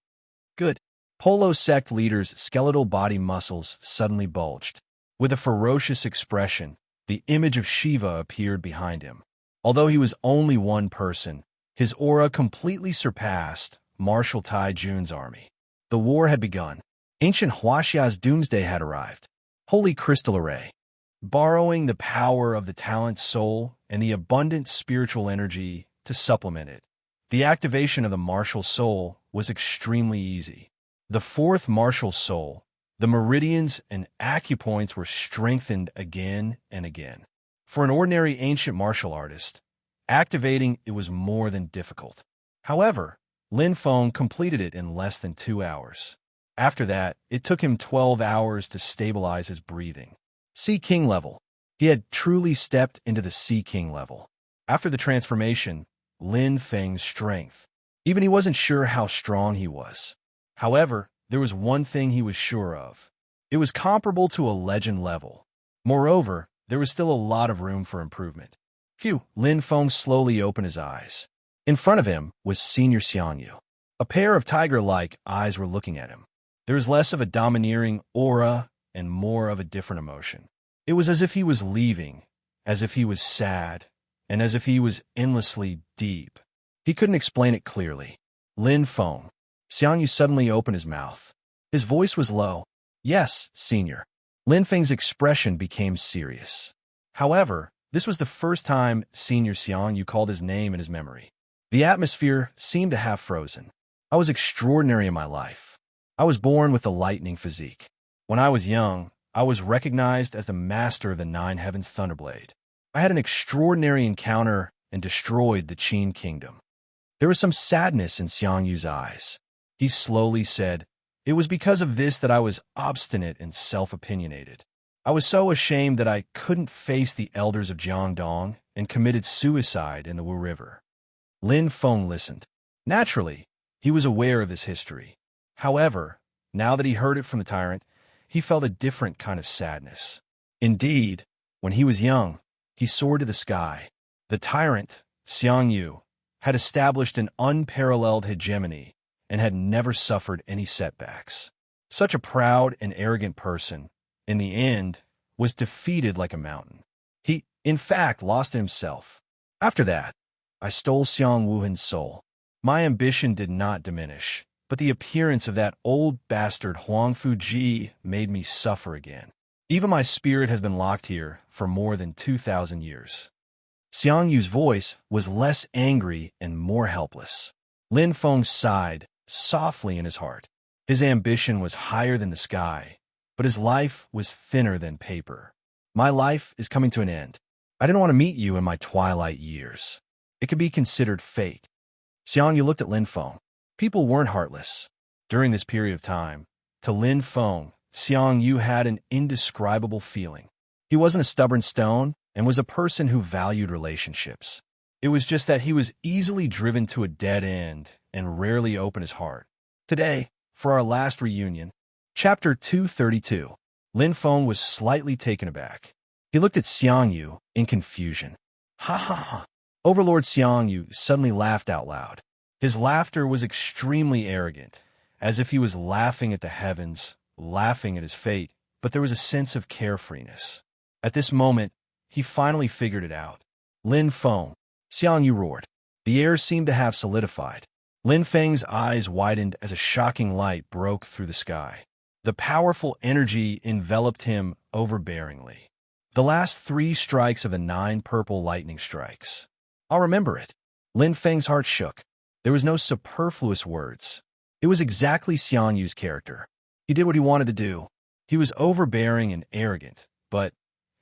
Good. Polo sect leader's skeletal body muscles suddenly bulged. With a ferocious expression, the image of Shiva appeared behind him. Although he was only one person, his aura completely surpassed Marshal Tai Jun's army. The war had begun. Ancient Huaxia's doomsday had arrived. Holy crystal array. Borrowing the power of the talent soul and the abundant spiritual energy to supplement it. The activation of the martial soul was extremely easy. The fourth martial soul, the meridians and acupoints were strengthened again and again. For an ordinary ancient martial artist, activating it was more than difficult. However, Lin Feng completed it in less than 2 hours. After that, it took him 12 hours to stabilize his breathing. Sea King level. He had truly stepped into the Sea King level. After the transformation, Lin Feng's strength. Even he wasn't sure how strong he was. However, there was one thing he was sure of. It was comparable to a legend level. Moreover, there was still a lot of room for improvement. Phew, Lin Feng slowly opened his eyes. In front of him was Senior Xiangyu. A pair of tiger-like eyes were looking at him. There was less of a domineering aura and more of a different emotion. It was as if he was leaving, as if he was sad, and as if he was endlessly deep. He couldn't explain it clearly. Lin Feng. Xiangyu suddenly opened his mouth. His voice was low. Yes, Senior. Lin Feng's expression became serious. However, this was the first time Senior Xiangyu called his name in his memory. The atmosphere seemed to have frozen. I was extraordinary in my life. I was born with a lightning physique. When I was young, I was recognized as the master of the Nine Heavens Thunderblade. I had an extraordinary encounter and destroyed the Qin kingdom. There was some sadness in Xiangyu's eyes. He slowly said, it was because of this that I was obstinate and self-opinionated. I was so ashamed that I couldn't face the elders of Jiangdong and committed suicide in the Wu River. Lin Feng listened. Naturally, he was aware of this history. However, now that he heard it from the tyrant, he felt a different kind of sadness. Indeed, When he was young, he soared to the sky. The tyrant, Xiang Yu, had established an unparalleled hegemony and had never suffered any setbacks. Such a proud and arrogant person, in the end, was defeated like a mountain. He, in fact, lost himself. After that, I stole Xiang Wuhan's soul. My ambition did not diminish, but the appearance of that old bastard Huang Fuji made me suffer again. Even my spirit has been locked here for more than 2,000 years. Xiang Yu's voice was less angry and more helpless. Lin Feng sighed softly in his heart. His ambition was higher than the sky, but his life was thinner than paper. My life is coming to an end. I didn't want to meet you in my twilight years. It could be considered fate. Xiang Yu looked at Lin Feng. People weren't heartless. During this period of time, to Lin Feng, Xiang Yu had an indescribable feeling. He wasn't a stubborn stone and was a person who valued relationships. It was just that he was easily driven to a dead end and rarely opened his heart. Today, for our last reunion, Chapter 232, Lin Feng was slightly taken aback. He looked at Xiang Yu in confusion. Ha ha ha. Overlord Xiang Yu suddenly laughed out loud. His laughter was extremely arrogant, as if he was laughing at the heavens, laughing at his fate, but there was a sense of carefreeness. At this moment, he finally figured it out. Lin Feng, Xiang Yu roared. The air seemed to have solidified. Lin Feng's eyes widened as a shocking light broke through the sky. The powerful energy enveloped him overbearingly. The last 3 strikes of the 9 purple lightning strikes. I'll remember it. Lin Feng's heart shook. There was no superfluous words. It was exactly Xiang Yu's character. He did what he wanted to do. He was overbearing and arrogant, but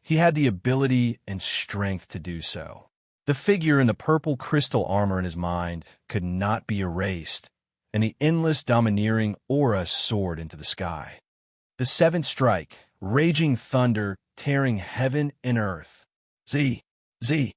he had the ability and strength to do so. The figure in the purple crystal armor in his mind could not be erased, and the endless domineering aura soared into the sky. The 7th strike, raging thunder, tearing heaven and earth. Z, Z,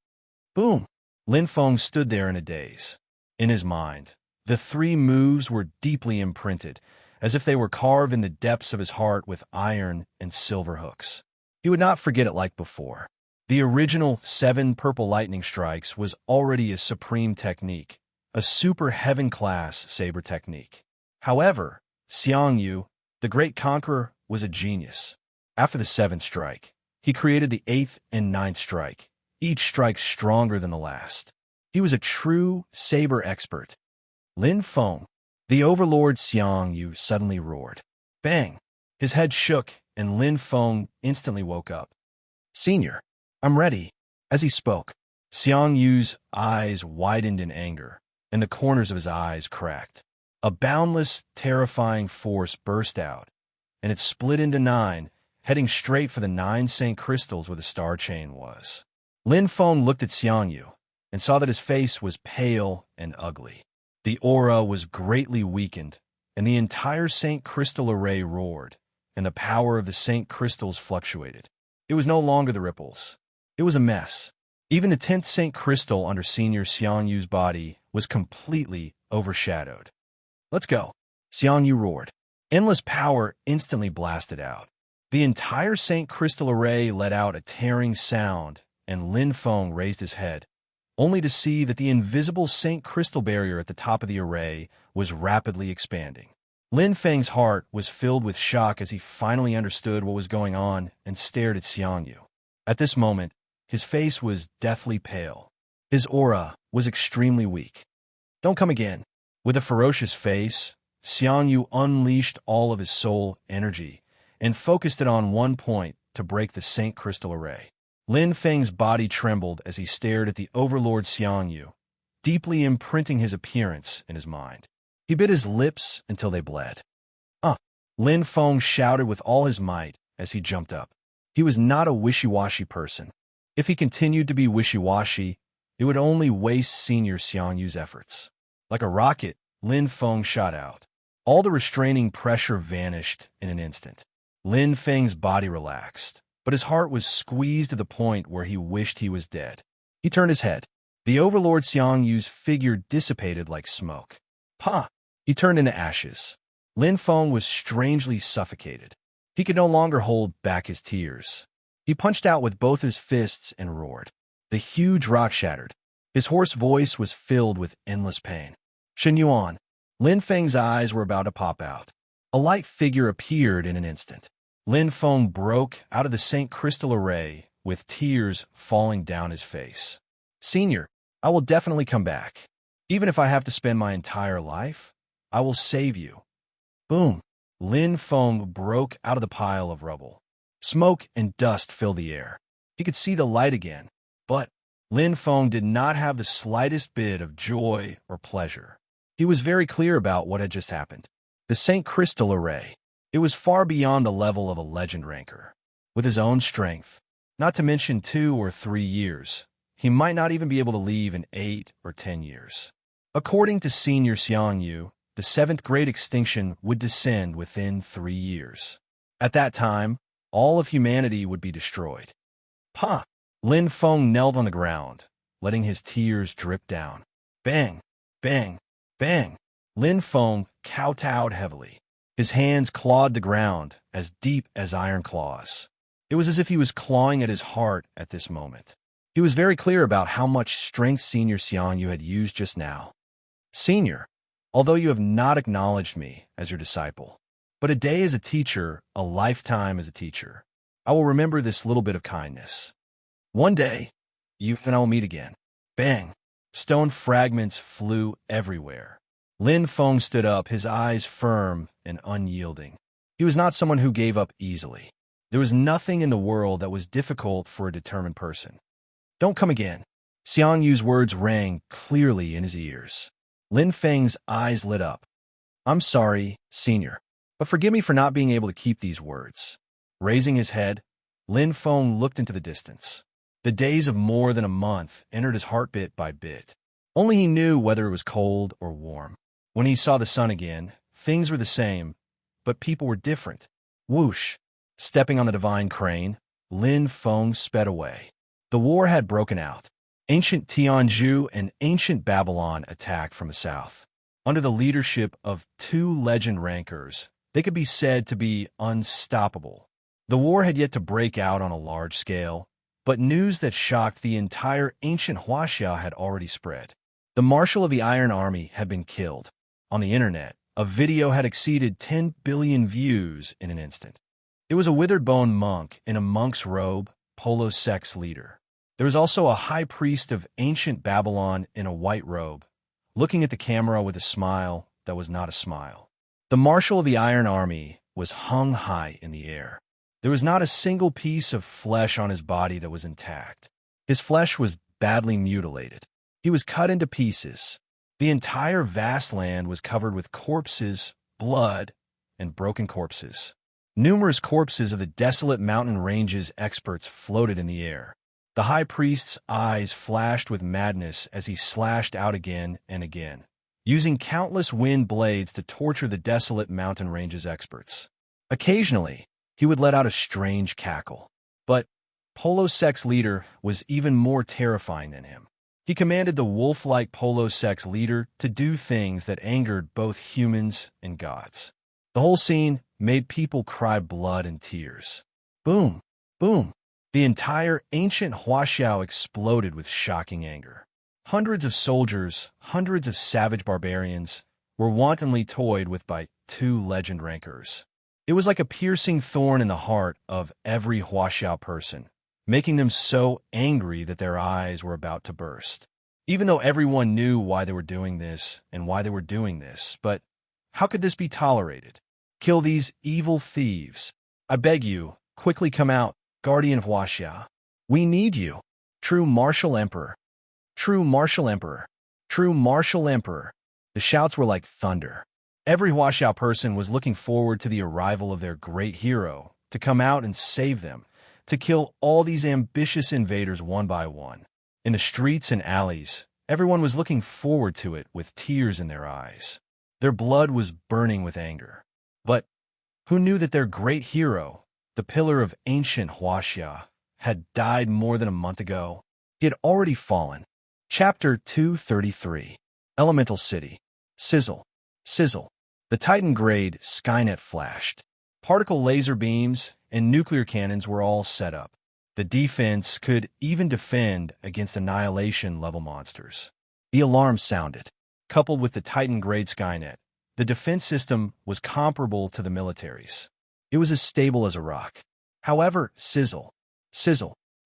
boom. Lin Feng stood there in a daze. In his mind, the 3 moves were deeply imprinted, as if they were carved in the depths of his heart with iron and silver hooks. He would not forget it like before. The original 7 purple lightning strikes was already a supreme technique, a super heaven-class saber technique. However, Xiang Yu, the great conqueror, was a genius. After the 7th strike, he created the 8th and 9th strike, each strike stronger than the last. He was a true saber expert. Lin Feng, the overlord Xiang Yu, suddenly roared. Bang! His head shook, and Lin Feng instantly woke up. Senior, I'm ready. As he spoke, Xiang Yu's eyes widened in anger, and the corners of his eyes cracked. A boundless, terrifying force burst out, and it split into 9, heading straight for the 9 Saint crystals where the star chain was. Lin Feng looked at Xiang Yu and saw that his face was pale and ugly. The aura was greatly weakened, and the entire Saint crystal array roared, and the power of the Saint crystals fluctuated. It was no longer the ripples. It was a mess. Even the 10th Saint crystal under Senior Xiang Yu's body was completely overshadowed. Let's go, Xiang Yu roared. Endless power instantly blasted out. The entire Saint crystal array let out a tearing sound, and Lin Feng raised his head, only to see that the invisible Saint crystal barrier at the top of the array was rapidly expanding. Lin Feng's heart was filled with shock as he finally understood what was going on and stared at Xiang Yu. At this moment, his face was deathly pale. His aura was extremely weak. Don't come again. With a ferocious face, Xiang Yu unleashed all of his soul energy and focused it on one point to break the Saint crystal array. Lin Feng's body trembled as he stared at the overlord Xiang Yu, deeply imprinting his appearance in his mind. He bit his lips until they bled. Lin Feng shouted with all his might as he jumped up. He was not a wishy-washy person. If he continued to be wishy-washy, it would only waste Senior Xiang Yu's efforts. Like a rocket, Lin Feng shot out. All the restraining pressure vanished in an instant. Lin Feng's body relaxed, but his heart was squeezed to the point where he wished he was dead. He turned his head. The overlord Xiang Yu's figure dissipated like smoke. He turned into ashes. Lin Feng was strangely suffocated. He could no longer hold back his tears. He punched out with both his fists and roared. The huge rock shattered. His hoarse voice was filled with endless pain. Shen Yuan. Lin Feng's eyes were about to pop out. A light figure appeared in an instant. Lin Feng broke out of the St. Crystal array with tears falling down his face. Senior, I will definitely come back. Even if I have to spend my entire life, I will save you. Boom! Lin Feng broke out of the pile of rubble. Smoke and dust filled the air. He could see the light again, but Lin Feng did not have the slightest bit of joy or pleasure. He was very clear about what had just happened. The St. Crystal array. It was far beyond the level of a legend ranker. With his own strength, not to mention 2 or 3 years, he might not even be able to leave in 8 or 10 years. According to Senior Xiang Yu, the 7th Great Extinction would descend within 3 years. At that time, all of humanity would be destroyed. Pa! Lin Feng knelt on the ground, letting his tears drip down. Bang! Bang! Bang! Lin Feng kowtowed heavily. His hands clawed the ground as deep as iron claws. It was as if he was clawing at his heart at this moment. He was very clear about how much strength Senior Xiang Yu had used just now. Senior, although you have not acknowledged me as your disciple, but a day as a teacher, a lifetime as a teacher, I will remember this little bit of kindness. One day, you and I will meet again. Bang! Stone fragments flew everywhere. Lin Feng stood up, his eyes firm and unyielding. He was not someone who gave up easily. There was nothing in the world that was difficult for a determined person. Don't come again. Xiang Yu's words rang clearly in his ears. Lin Feng's eyes lit up. I'm sorry, Senior, but forgive me for not being able to keep these words. Raising his head, Lin Feng looked into the distance. The days of more than a month entered his heart bit by bit. Only he knew whether it was cold or warm. When he saw the sun again, things were the same, but people were different. Whoosh! Stepping on the divine crane, Lin Feng sped away. The war had broken out. Ancient Tianzhu and ancient Babylon attacked from the south. Under the leadership of 2 legend rankers, they could be said to be unstoppable. The war had yet to break out on a large scale, but news that shocked the entire ancient Huaxia had already spread. The Marshal of the Iron Army had been killed. On the internet, a video had exceeded 10 billion views in an instant. It was a withered bone monk in a monk's robe, polo sex leader. There was also a high priest of ancient Babylon in a white robe, looking at the camera with a smile that was not a smile. The Marshal of the Iron Army was hung high in the air. There was not a single piece of flesh on his body that was intact. His flesh was badly mutilated. He was cut into pieces. The entire vast land was covered with corpses, blood, and broken corpses. Numerous corpses of the desolate mountain ranges experts floated in the air. The high priest's eyes flashed with madness as he slashed out again and again, using countless wind blades to torture the desolate mountain ranges experts. Occasionally, he would let out a strange cackle. But Polo Sex Leader was even more terrifying than him. He commanded the wolf-like Polo Sex Leader to do things that angered both humans and gods. The whole scene made people cry blood and tears. Boom! Boom! The entire ancient Huaxiao exploded with shocking anger. Hundreds of soldiers, hundreds of savage barbarians, were wantonly toyed with by 2 legend rankers. It was like a piercing thorn in the heart of every Huaxiao person, making them so angry that their eyes were about to burst. Even though everyone knew why they were doing this and why they were doing this, but how could this be tolerated? Kill these evil thieves. I beg you, quickly come out, Guardian of Huaxia. We need you. True martial emperor. True martial emperor. True martial emperor. The shouts were like thunder. Every Huaxiao person was looking forward to the arrival of their great hero, to come out and save them, to kill all these ambitious invaders one by one. In the streets and alleys, everyone was looking forward to it with tears in their eyes. Their blood was burning with anger. But who knew that their great hero, the pillar of ancient Huaxia, had died more than a month ago? He had already fallen. Chapter 233. Elemental City. Sizzle. Sizzle. The Titan-grade Skynet flashed. Particle laser beams and nuclear cannons were all set up. The defense could even defend against annihilation-level monsters. The alarm sounded. Coupled with the Titan-grade Skynet, the defense system was comparable to the military's. It was as stable as a rock. However, sizzle,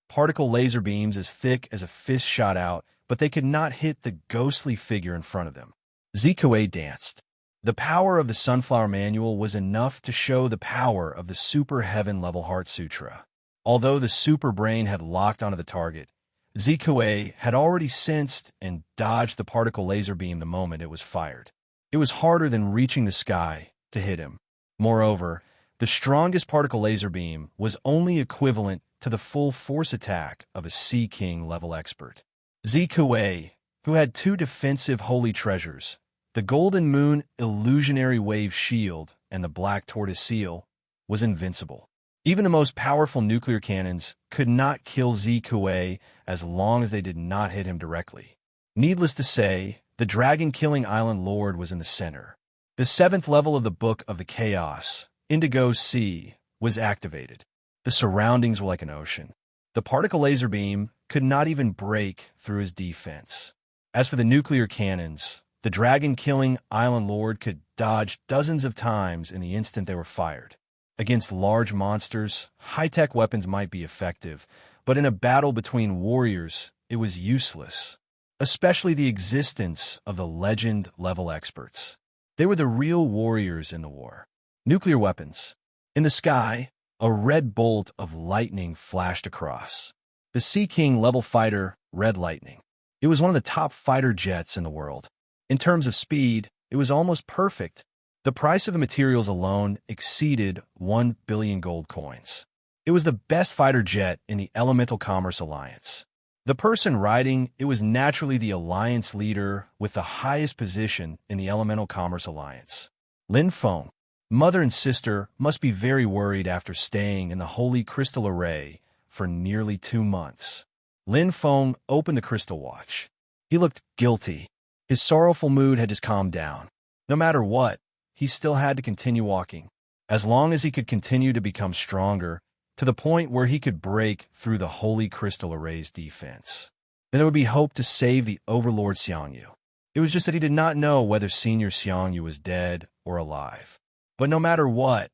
particle laser beams as thick as a fist shot out, but they could not hit the ghostly figure in front of them. Zikue danced. The power of the Sunflower Manual was enough to show the power of the Super Heaven-level Heart Sutra. Although the Super Brain had locked onto the target, Zikue had already sensed and dodged the particle laser beam the moment it was fired. It was harder than reaching the sky to hit him. Moreover, the strongest particle laser beam was only equivalent to the full force attack of a Sea King-level expert. Zikue, who had two defensive holy treasures, the Golden Moon Illusionary Wave Shield and the Black Tortoise Seal, was invincible. Even the most powerful nuclear cannons could not kill Zikue as long as they did not hit him directly. Needless to say, the dragon-killing Island Lord was in the center. The 7th level of the Book of the Chaos, Indigo Sea, was activated. The surroundings were like an ocean. The particle laser beam could not even break through his defense. As for the nuclear cannons, the dragon-killing Island Lord could dodge dozens of times in the instant they were fired. Against large monsters, high-tech weapons might be effective, but in a battle between warriors, it was useless. Especially the existence of the legend-level experts. They were the real warriors in the war. Nuclear weapons. In the sky, a red bolt of lightning flashed across. The Sea King-level fighter, Red Lightning. It was one of the top fighter jets in the world. In terms of speed, it was almost perfect. The price of the materials alone exceeded 1 billion gold coins. It was the best fighter jet in the Elemental Commerce Alliance. The person riding it was naturally the alliance leader with the highest position in the Elemental Commerce Alliance. Lin Feng, mother and sister, must be very worried after staying in the Holy Crystal Array for nearly 2 months. Lin Feng opened the crystal watch. He looked guilty. His sorrowful mood had just calmed down. No matter what, he still had to continue walking. As long as he could continue to become stronger, to the point where he could break through the Holy Crystal Array's defense, then there would be hope to save the Overlord Xiangyu. It was just that he did not know whether Senior Xiangyu was dead or alive. But no matter what,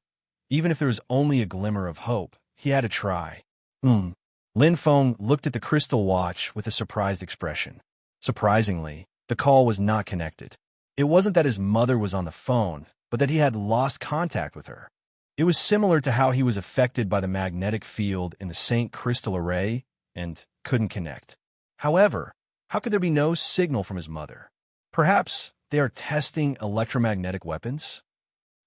even if there was only a glimmer of hope, he had to try. Lin Feng looked at the crystal watch with a surprised expression. Surprisingly, the call was not connected. It wasn't that his mother was on the phone, but that he had lost contact with her. It was similar to how he was affected by the magnetic field in the St. Crystal Array and couldn't connect. However, how could there be no signal from his mother? Perhaps they are testing electromagnetic weapons?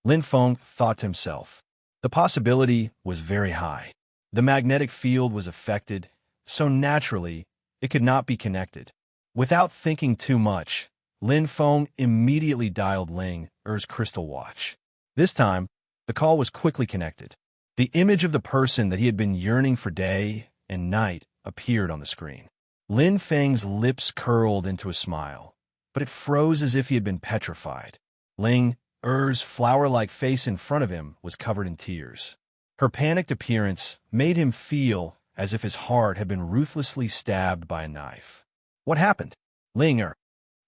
Lin Feng thought to himself. The possibility was very high. The magnetic field was affected, so naturally, it could not be connected. Without thinking too much, Lin Feng immediately dialed Ling Er's crystal watch. This time, the call was quickly connected. The image of the person that he had been yearning for day and night appeared on the screen. Lin Feng's lips curled into a smile, but it froze as if he had been petrified. Ling Er's flower-like face in front of him was covered in tears. Her panicked appearance made him feel as if his heart had been ruthlessly stabbed by a knife. What happened? Ling Er.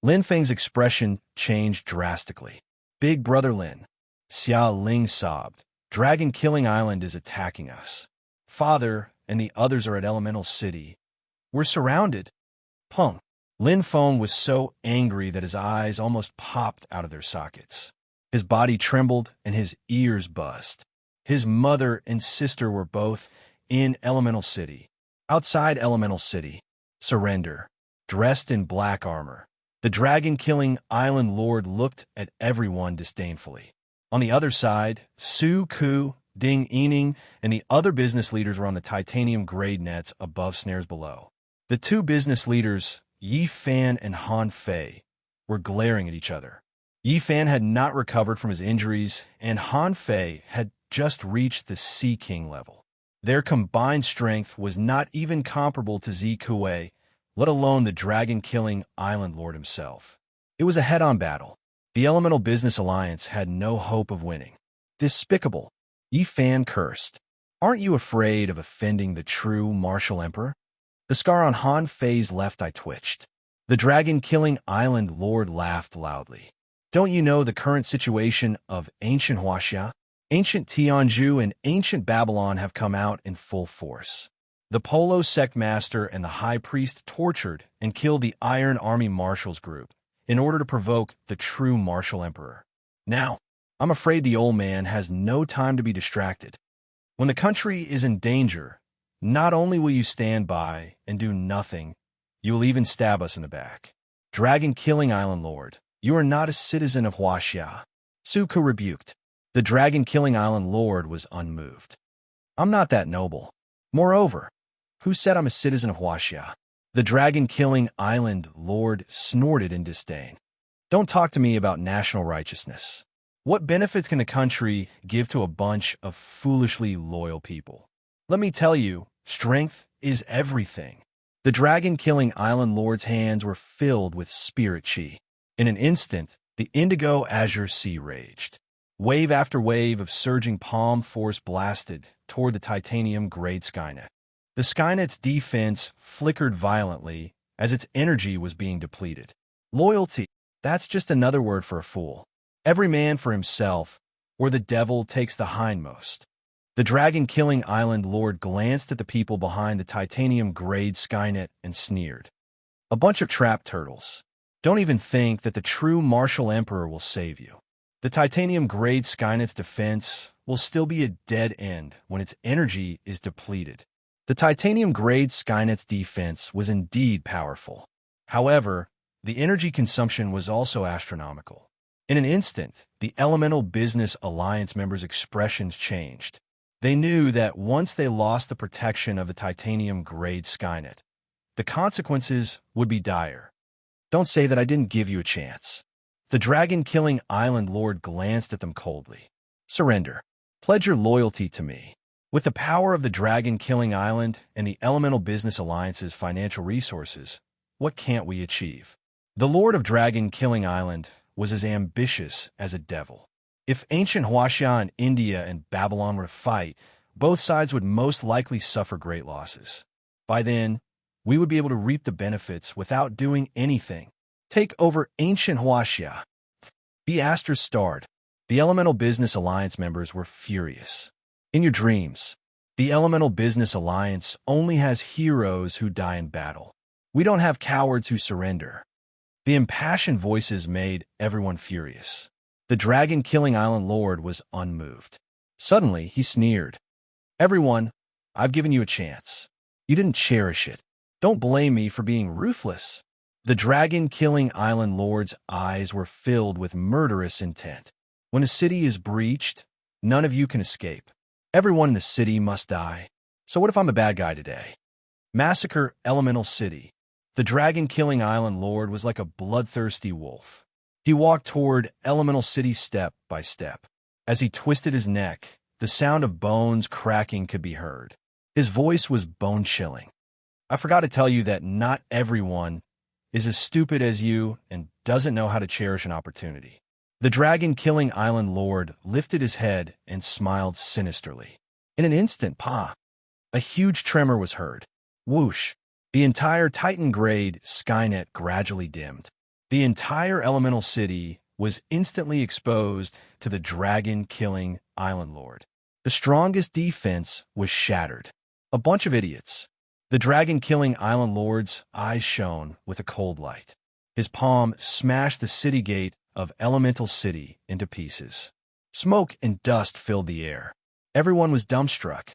Lin Feng's expression changed drastically. Big Brother Lin. Xia Ling sobbed. Dragon Killing Island is attacking us. Father and the others are at Elemental City. We're surrounded. Peng. Lin Feng was so angry that his eyes almost popped out of their sockets. His body trembled and his ears buzzed. His mother and sister were both in Elemental City. Outside Elemental City, Surrender, dressed in black armor. The dragon-killing Island Lord looked at everyone disdainfully. On the other side, Su Ku, Ding Yining, and the other business leaders were on the titanium grade nets above snares below. The two business leaders, Yi Fan and Han Fei, were glaring at each other. Yi Fan had not recovered from his injuries, and Han Fei had just reached the Sea King level. Their combined strength was not even comparable to Zikue, let alone the dragon-killing Island Lord himself. It was a head-on battle. The Elemental Business Alliance had no hope of winning. Despicable. Yi Fan cursed. Aren't you afraid of offending the true martial emperor? The scar on Han Fei's left eye twitched. The dragon-killing island lord laughed loudly. Don't you know the current situation of ancient Huaxia? Ancient Tianzhu and ancient Babylon have come out in full force. The Polo sect master and the high priest tortured and killed the Iron Army Marshals group in order to provoke the true martial emperor. Now, I'm afraid the old man has no time to be distracted. When the country is in danger, not only will you stand by and do nothing, you will even stab us in the back. Dragon-killing island lord, you are not a citizen of Huaxia. Suku rebuked. The dragon-killing island lord was unmoved. I'm not that noble. Moreover, who said I'm a citizen of Huaxia? The dragon-killing island lord snorted in disdain. Don't talk to me about national righteousness. What benefits can the country give to a bunch of foolishly loyal people? Let me tell you, strength is everything. The dragon-killing island lord's hands were filled with spirit chi. In an instant, the indigo azure sea raged. Wave after wave of surging palm force blasted toward the titanium-grade Skynet. The Skynet's defense flickered violently as its energy was being depleted. Loyalty, that's just another word for a fool. Every man for himself, or the devil takes the hindmost. The dragon-killing island lord glanced at the people behind the titanium-grade Skynet and sneered. A bunch of trapped turtles. Don't even think that the true martial emperor will save you. The titanium-grade Skynet's defense will still be a dead end when its energy is depleted. The titanium-grade Skynet's defense was indeed powerful. However, the energy consumption was also astronomical. In an instant, the Elemental Business Alliance members' expressions changed. They knew that once they lost the protection of the titanium-grade Skynet, the consequences would be dire. Don't say that I didn't give you a chance. The dragon-killing island lord glanced at them coldly. Surrender. Pledge your loyalty to me. With the power of the dragon-killing island and the Elemental Business Alliance's financial resources, what can't we achieve? The Lord of Dragon-Killing Island was as ambitious as a devil. If ancient Huaxia and India and Babylon were to fight, both sides would most likely suffer great losses. By then, we would be able to reap the benefits without doing anything. Take over ancient Huaxia. Be Astra-starred. The Elemental Business Alliance members were furious. In your dreams, the Elemental Business Alliance only has heroes who die in battle. We don't have cowards who surrender. The impassioned voices made everyone furious. The dragon-killing island lord was unmoved. Suddenly, he sneered. Everyone, I've given you a chance. You didn't cherish it. Don't blame me for being ruthless. The dragon-killing island lord's eyes were filled with murderous intent. When a city is breached, none of you can escape. Everyone in the city must die. So what if I'm the bad guy today? Massacre Elemental City. The dragon-killing island lord was like a bloodthirsty wolf. He walked toward Elemental City step by step. As he twisted his neck, the sound of bones cracking could be heard. His voice was bone-chilling. I forgot to tell you that not everyone is as stupid as you and doesn't know how to cherish an opportunity. The dragon-killing island lord lifted his head and smiled sinisterly. In an instant, a huge tremor was heard. Whoosh! The entire Titan-grade Skynet gradually dimmed. The entire Elemental City was instantly exposed to the dragon-killing island lord. The strongest defense was shattered. A bunch of idiots. The dragon-killing island lord's eyes shone with a cold light. His palm smashed the city gate of Elemental City into pieces. Smoke and dust filled the air. Everyone was dumbstruck.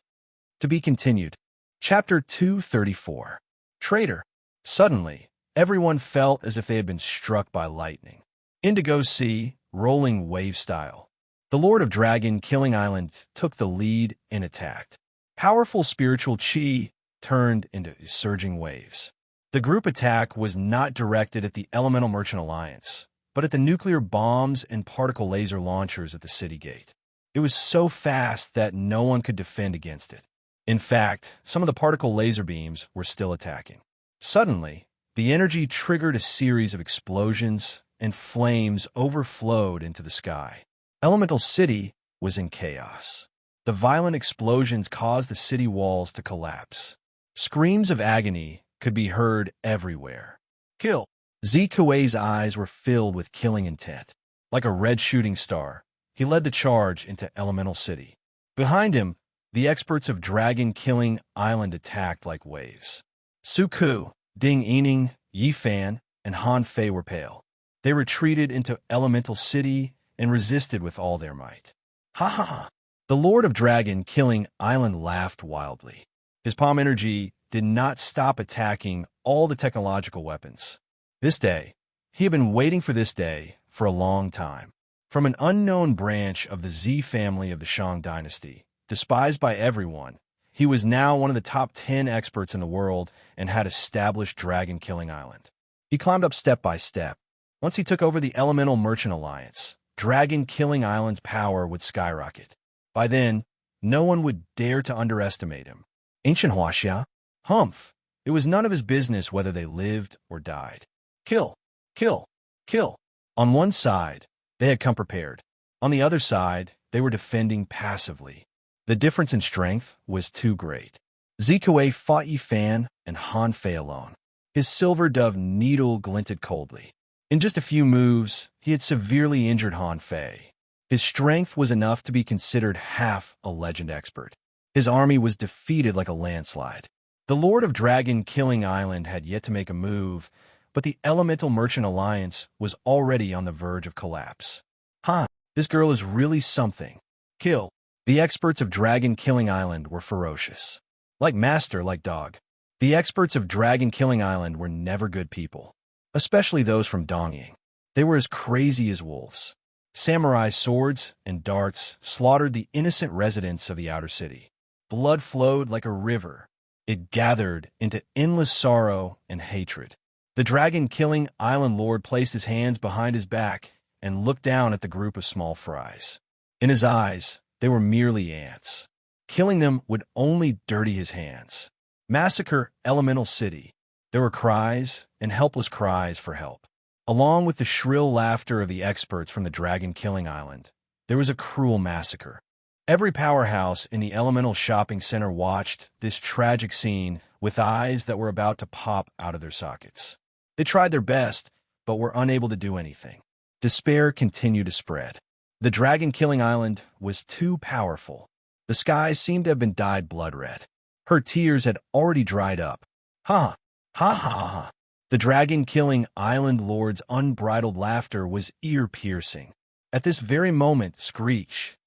To be continued. Chapter 234. Traitor. Suddenly, everyone felt as if they had been struck by lightning. Indigo Sea, rolling wave style. The Lord of Dragon-Killing Island took the lead and attacked. Powerful spiritual chi turned into surging waves. The group attack was not directed at the Elemental Merchant Alliance, but at the nuclear bombs and particle laser launchers at the city gate. It was so fast that no one could defend against it. In fact, some of the particle laser beams were still attacking. Suddenly, the energy triggered a series of explosions, and flames overflowed into the sky. Elemental City was in chaos. The violent explosions caused the city walls to collapse. Screams of agony could be heard everywhere. Kill! Zikue's eyes were filled with killing intent. Like a red shooting star, he led the charge into Elemental City. Behind him, the experts of Dragon Killing Island attacked like waves. Suku, Ding Yining, Yi Fan, and Han Fei were pale. They retreated into Elemental City and resisted with all their might. Ha ha ha! The Lord of Dragon Killing Island laughed wildly. His palm energy did not stop attacking all the technological weapons. This day, he had been waiting for this day for a long time. From an unknown branch of the Z family of the Shang dynasty, despised by everyone, he was now one of the top 10 experts in the world and had established Dragon Killing Island. He climbed up step by step. Once he took over the Elemental Merchant Alliance, Dragon Killing Island's power would skyrocket. By then, no one would dare to underestimate him. Ancient Huaxia, Humph. It was none of his business whether they lived or died. Kill, kill, kill. On one side, they had come prepared. On the other side, they were defending passively. The difference in strength was too great. Zikue fought Yi Fan and Han Fei alone. His silver dove needle glinted coldly. In just a few moves, he had severely injured Han Fei. His strength was enough to be considered half a legend expert. His army was defeated like a landslide. The Lord of Dragon Killing Island had yet to make a move, but the Elemental Merchant Alliance was already on the verge of collapse. This girl is really something. Kill. The experts of Dragon Killing Island were ferocious. Like master, like dog. The experts of Dragon Killing Island were never good people, especially those from Dongying. They were as crazy as wolves. Samurai swords and darts slaughtered the innocent residents of the outer city. Blood flowed like a river. It gathered into endless sorrow and hatred. The Dragon-Killing Island Lord placed his hands behind his back and looked down at the group of small fries. In his eyes, they were merely ants. Killing them would only dirty his hands. Massacre Elemental City. There were cries and helpless cries for help. Along with the shrill laughter of the experts from the Dragon Killing Island, there was a cruel massacre. Every powerhouse in the Elemental Shopping Center watched this tragic scene with eyes that were about to pop out of their sockets. They tried their best, but were unable to do anything. Despair continued to spread. The Dragon Killing Island was too powerful. The skies seemed to have been dyed blood red. Her tears had already dried up. Ha! Ha ha ha! The Dragon Killing Island Lord's unbridled laughter was ear-piercing. At this very moment, screech.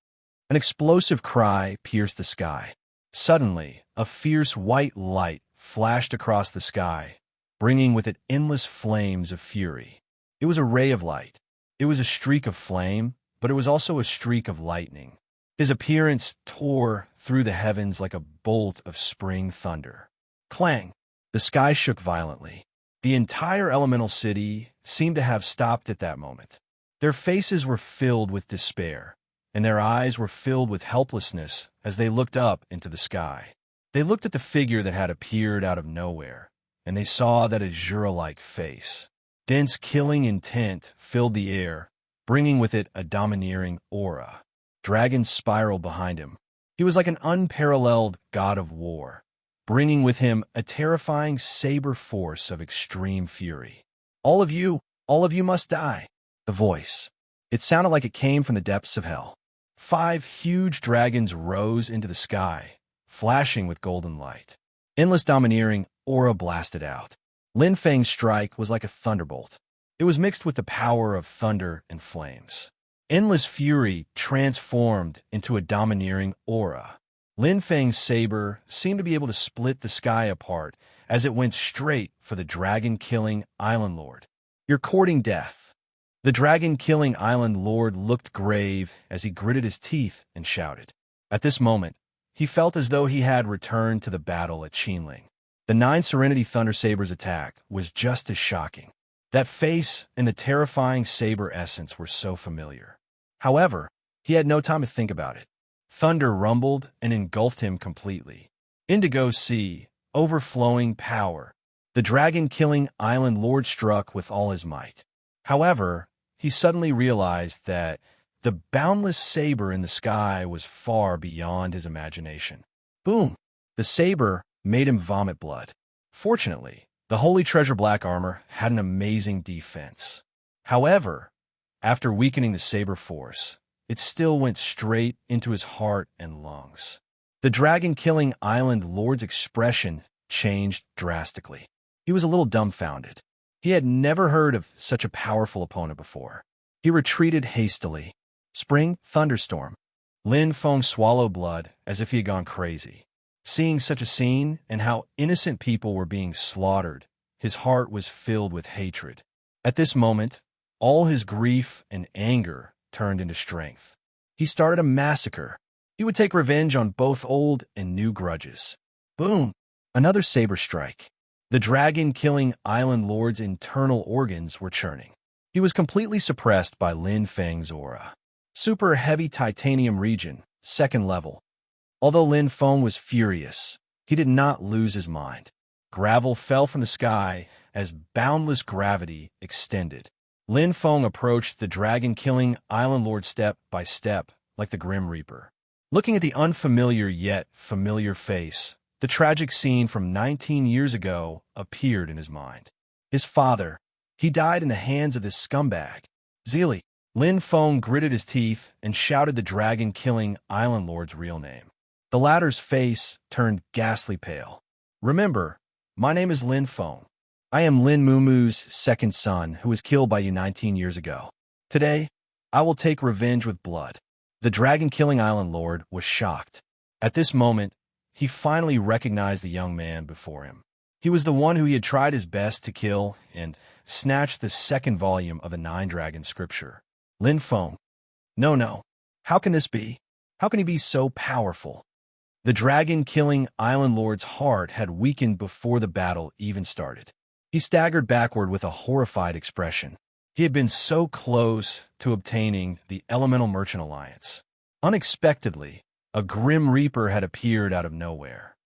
An explosive cry pierced the sky. Suddenly, a fierce white light flashed across the sky, bringing with it endless flames of fury. It was a ray of light. It was a streak of flame, but it was also a streak of lightning. His appearance tore through the heavens like a bolt of spring thunder. Clang! The sky shook violently. The entire elemental city seemed to have stopped at that moment. Their faces were filled with despair, and their eyes were filled with helplessness as they looked up into the sky. They looked at the figure that had appeared out of nowhere, and they saw that azure-like face. Dense killing intent filled the air, bringing with it a domineering aura. Dragons spiraled behind him. He was like an unparalleled god of war, bringing with him a terrifying saber force of extreme fury. All of you must die. The voice. It sounded like it came from the depths of hell. 5 huge dragons rose into the sky, flashing with golden light. Endless domineering aura blasted out. Lin Feng's strike was like a thunderbolt. It was mixed with the power of thunder and flames. Endless fury transformed into a domineering aura. Lin Feng's saber seemed to be able to split the sky apart as it went straight for the dragon-killing Island Lord. You're courting death. The dragon-killing Island Lord looked grave as he gritted his teeth and shouted. At this moment, he felt as though he had returned to the battle at Qinling. The 9 Serenity Thunder Saber's attack was just as shocking. That face and the terrifying saber essence were so familiar. However, he had no time to think about it. Thunder rumbled and engulfed him completely. Indigo Sea, overflowing power. The dragon-killing Island Lord struck with all his might. However, he suddenly realized that The boundless saber in the sky was far beyond his imagination. Boom! The saber made him vomit blood. Fortunately, the Holy Treasure Black Armor had an amazing defense. However, after weakening the saber force, it still went straight into his heart and lungs. The dragon-killing Island Lord's expression changed drastically. He was a little dumbfounded. He had never heard of such a powerful opponent before. He retreated hastily. Spring thunderstorm. Lin Feng swallowed blood as if he had gone crazy. Seeing such a scene and how innocent people were being slaughtered, his heart was filled with hatred. At this moment, all his grief and anger turned into strength. He started a massacre. He would take revenge on both old and new grudges. Boom! Another saber strike. The dragon-killing Island Lord's internal organs were churning. He was completely suppressed by Lin Feng's aura. Super heavy titanium region, second level. Although Lin Feng was furious, he did not lose his mind. Gravel fell from the sky as boundless gravity extended. Lin Feng approached the dragon-killing Island Lord step by step, like the Grim Reaper. Looking at the unfamiliar yet familiar face, the tragic scene from 19 years ago appeared in his mind. His father, he died in the hands of this scumbag. Zili. Lin Feng gritted his teeth and shouted the dragon-killing Island Lord's real name. The latter's face turned ghastly pale. Remember, my name is Lin Feng. I am Lin Mumu's second son who was killed by you 19 years ago. Today, I will take revenge with blood. The dragon-killing Island Lord was shocked. At this moment, he finally recognized the young man before him. He was the one who he had tried his best to kill and snatched the second volume of the Nine-Dragon scripture. Lin Feng. No. How can this be? How can he be so powerful? The dragon-killing Island Lord's heart had weakened before the battle even started. He staggered backward with a horrified expression. He had been so close to obtaining the Elemental Merchant Alliance. Unexpectedly, a Grim Reaper had appeared out of nowhere.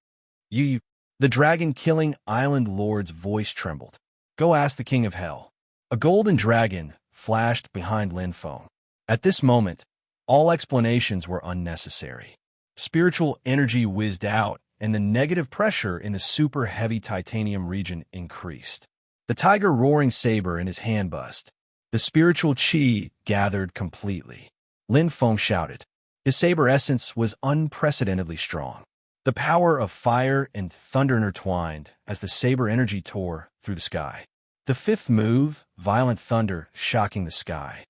The dragon-killing Island Lord's voice trembled. Go ask the King of Hell. A golden dragon flashed behind Lin Feng. At this moment, all explanations were unnecessary. Spiritual energy whizzed out, and the negative pressure in the super heavy titanium region increased. The tiger roaring saber in his hand buzzed. The spiritual chi gathered completely. Lin Feng shouted. His saber essence was unprecedentedly strong. The power of fire and thunder intertwined as the saber energy tore through the sky. The fifth move, violent thunder shocking the sky.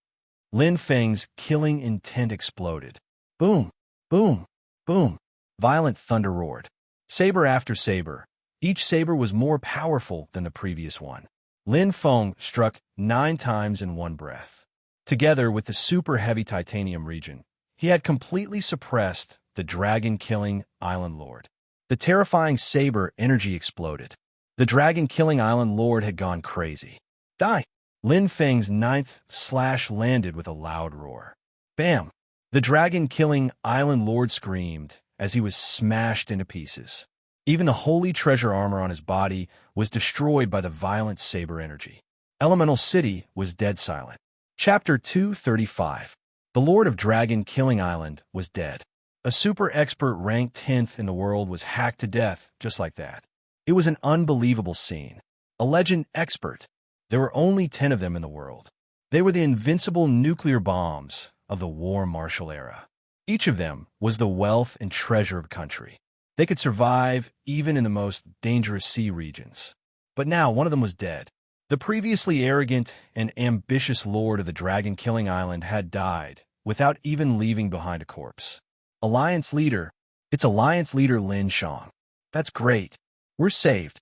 Lin Feng's killing intent exploded. Boom, boom, boom. Violent thunder roared. Saber after saber. Each saber was more powerful than the previous one. Lin Feng struck 9 times in one breath. Together with the super heavy titanium region, he had completely suppressed the dragon-killing Island Lord. The terrifying saber energy exploded. The dragon-killing Island Lord had gone crazy. Die! Lin Feng's 9th slash landed with a loud roar. Bam! The dragon-killing Island Lord screamed as he was smashed into pieces. Even the holy treasure armor on his body was destroyed by the violent saber energy. Elemental City was dead silent. Chapter 235. The Lord of Dragon-Killing Island was dead. A super expert ranked 10th in the world was hacked to death just like that. It was an unbelievable scene. A legend expert. There were only 10 of them in the world. They were the invincible nuclear bombs of the war martial era. Each of them was the wealth and treasure of a country. They could survive even in the most dangerous sea regions. But now one of them was dead. The previously arrogant and ambitious lord of the dragon-killing island had died without even leaving behind a corpse. Alliance leader. It's Alliance leader Lin Shang. That's great. We're saved.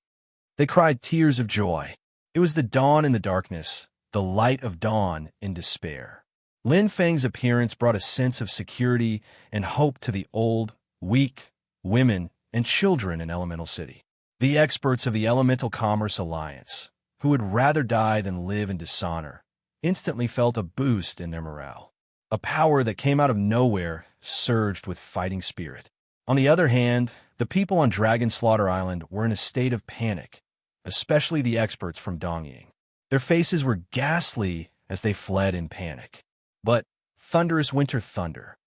They cried tears of joy. It was the dawn in the darkness, the light of dawn in despair. Lin Feng's appearance brought a sense of security and hope to the old, weak, women, and children in Elemental City. The experts of the Elemental Commerce Alliance, who would rather die than live in dishonor, instantly felt a boost in their morale. A power that came out of nowhere surged with fighting spirit. On the other hand, the people on Dragon Slaughter Island were in a state of panic, especially the experts from Dongying. Their faces were ghastly as they fled in panic. But thunderous winter thunder.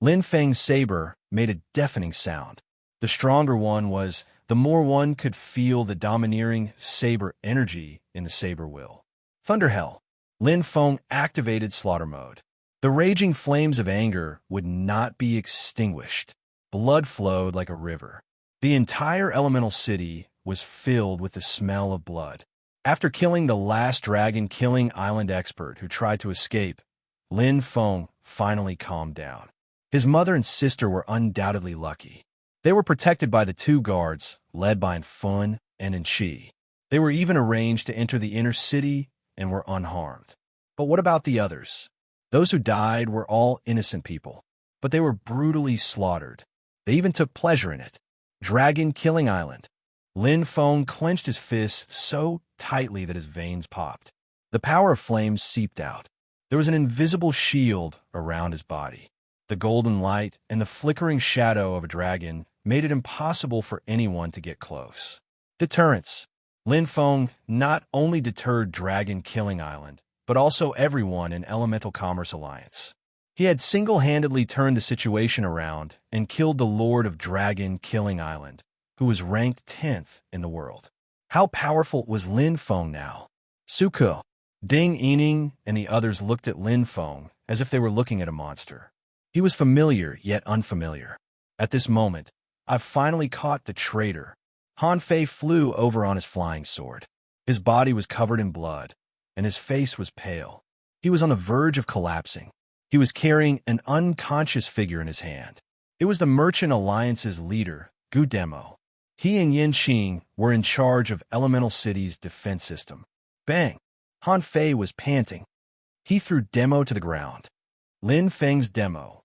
Lin Feng's saber made a deafening sound. The stronger one was, the more one could feel the domineering saber energy in the saber will. Thunder Hell. Lin Feng activated slaughter mode. The raging flames of anger would not be extinguished. Blood flowed like a river. The entire elemental city was filled with the smell of blood. After killing the last dragon killing island expert who tried to escape, Lin Feng finally calmed down. His mother and sister were undoubtedly lucky. They were protected by the two guards, led by Fun and Enchi. They were even arranged to enter the inner city and were unharmed. But what about the others? Those who died were all innocent people, but they were brutally slaughtered. They even took pleasure in it. Dragon Killing Island. Lin Feng clenched his fists so tightly that his veins popped. The power of flames seeped out. There was an invisible shield around his body. The golden light and the flickering shadow of a dragon made it impossible for anyone to get close. Deterrence. Lin Feng not only deterred Dragon Killing Island, but also everyone in Elemental Commerce Alliance. He had single-handedly turned the situation around and killed the Lord of Dragon Killing Island, who was ranked 10th in the world. How powerful was Lin Feng now? Suko, Ding Yining, and the others looked at Lin Feng as if they were looking at a monster. He was familiar yet unfamiliar. At this moment, I've finally caught the traitor. Han Fei flew over on his flying sword. His body was covered in blood, and his face was pale. He was on the verge of collapsing. He was carrying an unconscious figure in his hand. It was the Merchant Alliance's leader, Gu Demo. He and Yin Qing were in charge of Elemental City's defense system. Bang! Han Fei was panting. He threw Demo to the ground. Lin Feng's Demo.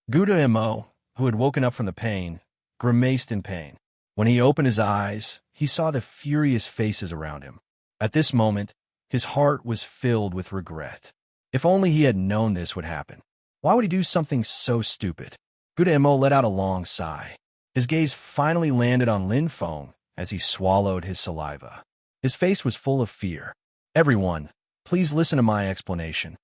Gu Demo, who had woken up from the pain, grimaced in pain. When he opened his eyes, he saw the furious faces around him. At this moment, his heart was filled with regret. If only he had known this would happen. Why would he do something so stupid? Gu Demo let out a long sigh. His gaze finally landed on Lin Feng as he swallowed his saliva. His face was full of fear. Everyone, please listen to my explanation.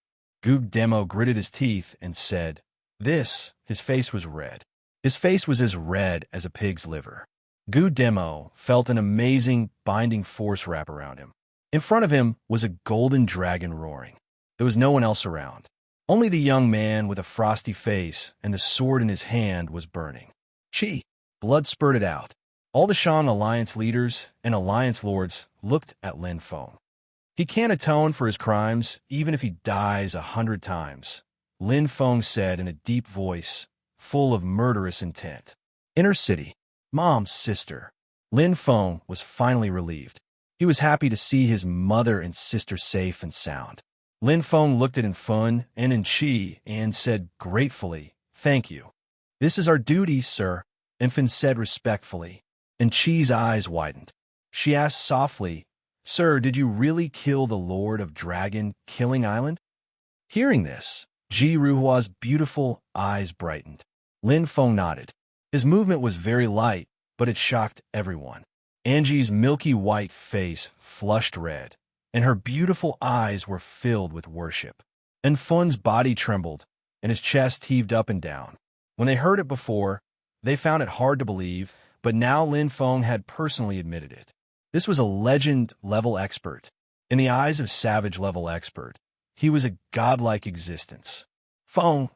Gu Demo gritted his teeth and said, This, his face was red. His face was as red as a pig's liver. Gu Demo felt an amazing binding force wrap around him. In front of him was a golden dragon roaring. There was no one else around. Only the young man with a frosty face and the sword in his hand was burning. Chi. Blood spurted out. All the Shang Alliance leaders and Alliance lords looked at Lin Feng. He can't atone for his crimes even if he dies 100 times, Lin Feng said in a deep voice, full of murderous intent. Inner City. Mom's sister. Lin Feng was finally relieved. He was happy to see his mother and sister safe and sound. Lin Feng looked at Infun and Enchi and said gratefully, Thank you. This is our duty, sir, Infun said respectfully. Enchi's eyes widened. She asked softly, Sir, did you really kill the Lord of Dragon Killing Island? Hearing this, Ji Ruhua's beautiful eyes brightened. Lin Feng nodded. His movement was very light, but it shocked everyone. Angie's milky white face flushed red, and her beautiful eyes were filled with worship. And Fun's body trembled, and his chest heaved up and down. When they heard it before, they found it hard to believe, but now Lin Feng had personally admitted it. This was a legend-level expert. In the eyes of savage-level expert, he was a godlike existence. Feng,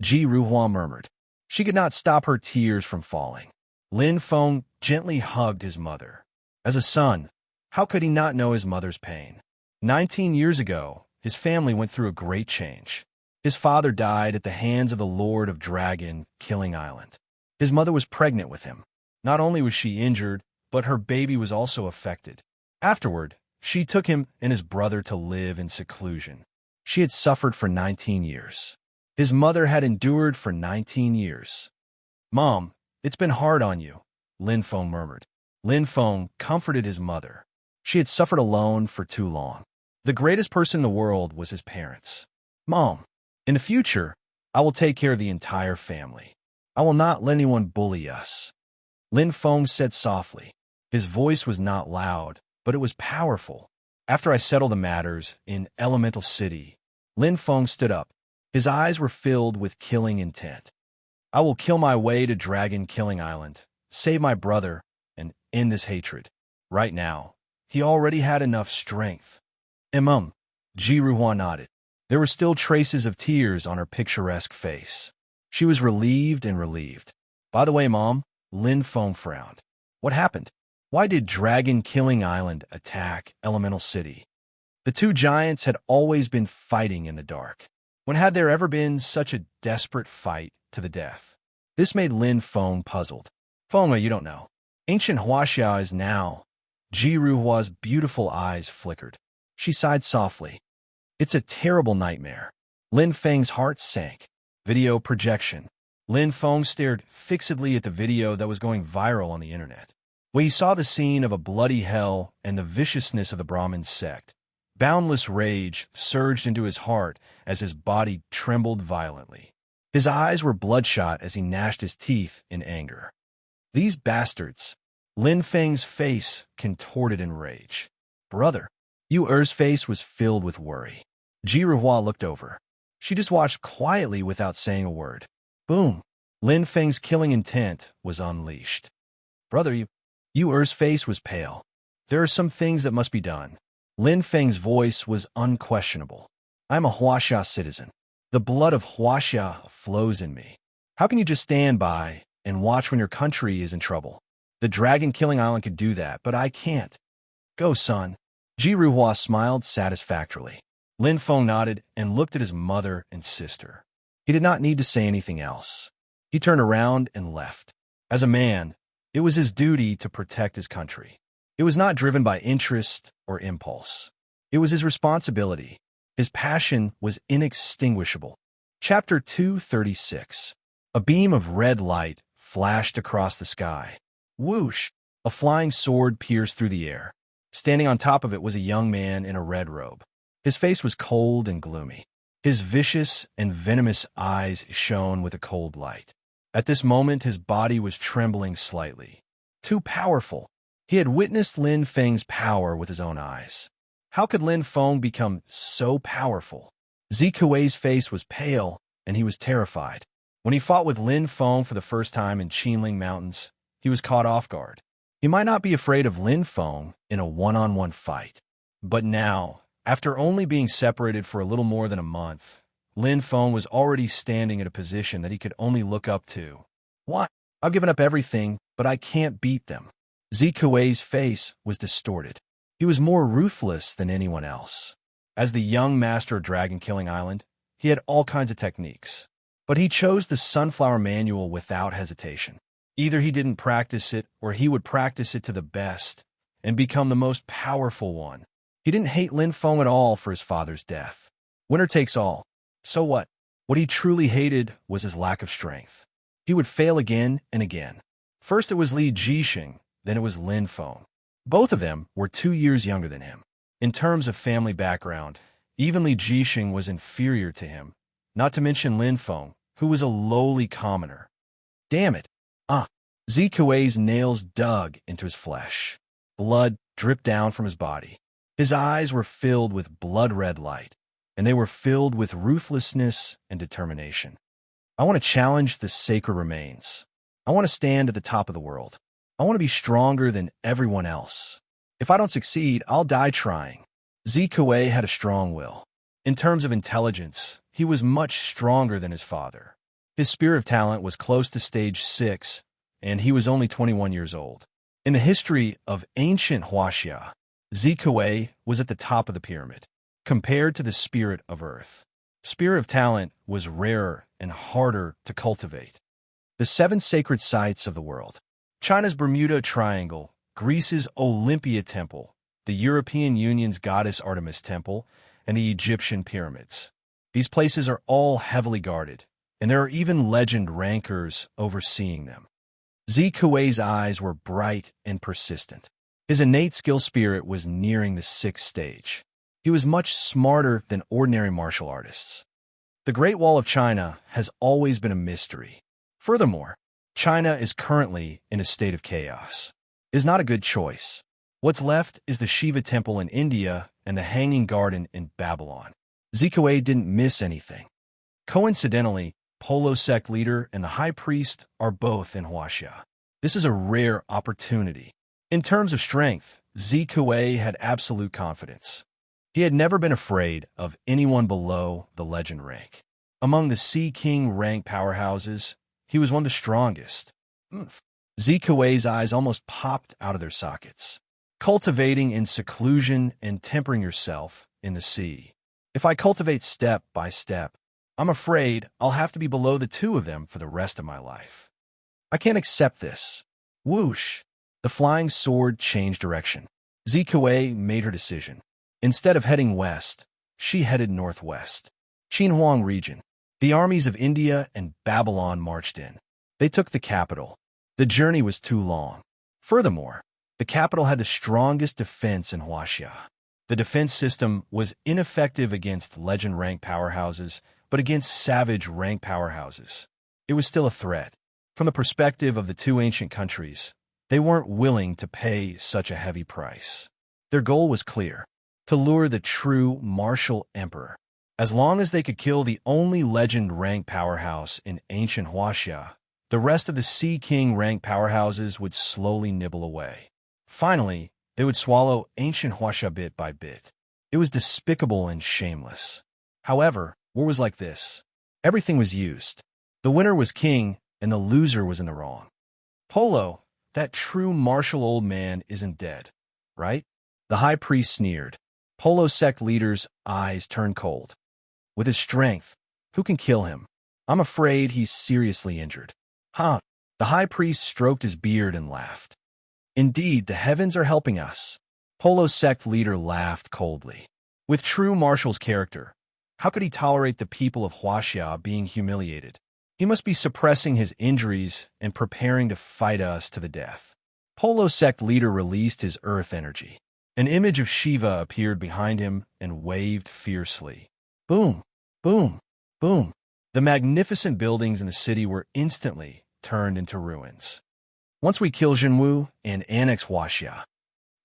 Ji Ruhua murmured. She could not stop her tears from falling. Lin Feng gently hugged his mother. As a son, how could he not know his mother's pain? 19 years ago, his family went through a great change. His father died at the hands of the Lord of Dragon Killing Island. His mother was pregnant with him. Not only was she injured, but her baby was also affected. Afterward, she took him and his brother to live in seclusion. She had suffered for 19 years. His mother had endured for 19 years. Mom, it's been hard on you, Lin Feng murmured. Lin Feng comforted his mother. She had suffered alone for too long. The greatest person in the world was his parents. Mom, in the future, I will take care of the entire family. I will not let anyone bully us. Lin Feng said softly. His voice was not loud, but it was powerful. After I settle the matters in Elemental City, Lin Feng stood up. His eyes were filled with killing intent. I will kill my way to Dragon Killing Island, save my brother, and end this hatred. Right now, he already had enough strength. Ji Ruhua nodded. There were still traces of tears on her picturesque face. She was relieved and relieved. By the way, Mom, Lin Feng frowned. What happened? Why did Dragon Killing Island attack Elemental City? The two giants had always been fighting in the dark. When had there ever been such a desperate fight to the death? This made Lin Feng puzzled. Feng, you don't know. Ancient Huaxia is now. Ji Ruhua's beautiful eyes flickered. She sighed softly. It's a terrible nightmare. Lin Feng's heart sank. Video projection. Lin Feng stared fixedly at the video that was going viral on the internet. When he saw the scene of a bloody hell and the viciousness of the Brahmin sect, boundless rage surged into his heart as his body trembled violently. His eyes were bloodshot as he gnashed his teeth in anger. These bastards! Lin Feng's face contorted in rage. Brother! Yu Er's face was filled with worry. Ji Ruhua looked over. She just watched quietly without saying a word. Boom! Lin Feng's killing intent was unleashed. Brother, Yu Er's face was pale. There are some things that must be done. Lin Feng's voice was unquestionable. I'm a Huaxia citizen. The blood of Huaxia flows in me. How can you just stand by and watch when your country is in trouble? The Dragon Killing Island could do that, but I can't. Go, son. Ji Ruhua smiled satisfactorily. Lin Feng nodded and looked at his mother and sister. He did not need to say anything else. He turned around and left. As a man, it was his duty to protect his country. It was not driven by interest or impulse. It was his responsibility. His passion was inextinguishable. Chapter 236. A beam of red light flashed across the sky. Whoosh! A flying sword pierced through the air. Standing on top of it was a young man in a red robe. His face was cold and gloomy. His vicious and venomous eyes shone with a cold light. At this moment, his body was trembling slightly. Too powerful. He had witnessed Lin Feng's power with his own eyes. How could Lin Feng become so powerful? Zikui's face was pale, and he was terrified. When he fought with Lin Feng for the first time in Qinling Mountains, he was caught off guard. He might not be afraid of Lin Feng in a one-on-one fight. But now, after only being separated for a little more than a month, Lin Feng was already standing at a position that he could only look up to. Why? I've given up everything, but I can't beat them. Zikui's face was distorted. He was more ruthless than anyone else. As the young master of Dragon Killing Island, he had all kinds of techniques. But he chose the Sunflower Manual without hesitation. Either he didn't practice it, or he would practice it to the best and become the most powerful one. He didn't hate Lin Feng at all for his father's death. Winner takes all. So what? What he truly hated was his lack of strength. He would fail again and again. First it was Li Jixing, then it was Lin Feng. Both of them were 2 years younger than him. In terms of family background, even Li Jixing was inferior to him, not to mention Lin Feng, who was a lowly commoner. Damn it! Zikui's nails dug into his flesh. Blood dripped down from his body. His eyes were filled with blood-red light, and they were filled with ruthlessness and determination. I want to challenge the sacred remains. I want to stand at the top of the world. I want to be stronger than everyone else. If I don't succeed, I'll die trying. Zikui had a strong will. In terms of intelligence, he was much stronger than his father. His spear of talent was close to stage 6, and he was only 21 years old. In the history of ancient Huaxia, Zikui was at the top of the pyramid, compared to the spirit of earth. Spear of talent was rarer and harder to cultivate. The 7 sacred sites of the world. China's Bermuda Triangle, Greece's Olympia Temple, the European Union's Goddess Artemis Temple, and the Egyptian pyramids. These places are all heavily guarded, and there are even legend rankers overseeing them. Zikui's eyes were bright and persistent. His innate skill spirit was nearing the 6th stage. He was much smarter than ordinary martial artists. The Great Wall of China has always been a mystery. Furthermore, China is currently in a state of chaos. It is not a good choice. What's left is the Shiva Temple in India and the Hanging Garden in Babylon. Zikui didn't miss anything. Coincidentally, Polo sect leader and the high priest are both in Huaxia. This is a rare opportunity. In terms of strength, Zikue had absolute confidence. He had never been afraid of anyone below the legend rank. Among the Sea King rank powerhouses, he was one of the strongest. Zikue's eyes almost popped out of their sockets. Cultivating in seclusion and tempering yourself in the sea. If I cultivate step by step, I'm afraid I'll have to be below the two of them for the rest of my life. I can't accept this. Whoosh! The flying sword changed direction. Zikue made her decision. Instead of heading west, she headed northwest. Xinhuang region. The armies of India and Babylon marched in. They took the capital. The journey was too long. Furthermore, the capital had the strongest defense in Huaxia. The defense system was ineffective against legend rank powerhouses, but against savage rank powerhouses. It was still a threat. From the perspective of the two ancient countries, they weren't willing to pay such a heavy price. Their goal was clear: to lure the true martial emperor. As long as they could kill the only legend rank powerhouse in ancient Huaxia, the rest of the Sea King rank powerhouses would slowly nibble away. Finally, they would swallow ancient Huaxia bit by bit. It was despicable and shameless. However, war was like this. Everything was used. The winner was king, and the loser was in the wrong. Polo, that true martial old man, isn't dead, right? The high priest sneered. Polo sect leader's eyes turned cold. With his strength, who can kill him? I'm afraid he's seriously injured. Huh? The high priest stroked his beard and laughed. Indeed, the heavens are helping us. Polo sect leader laughed coldly. With true martial's character, how could he tolerate the people of Huaxia being humiliated? He must be suppressing his injuries and preparing to fight us to the death. Polo sect leader released his earth energy. An image of Shiva appeared behind him and waved fiercely. Boom, boom, boom. The magnificent buildings in the city were instantly turned into ruins. Once we kill Jinwu and annex Huaxia,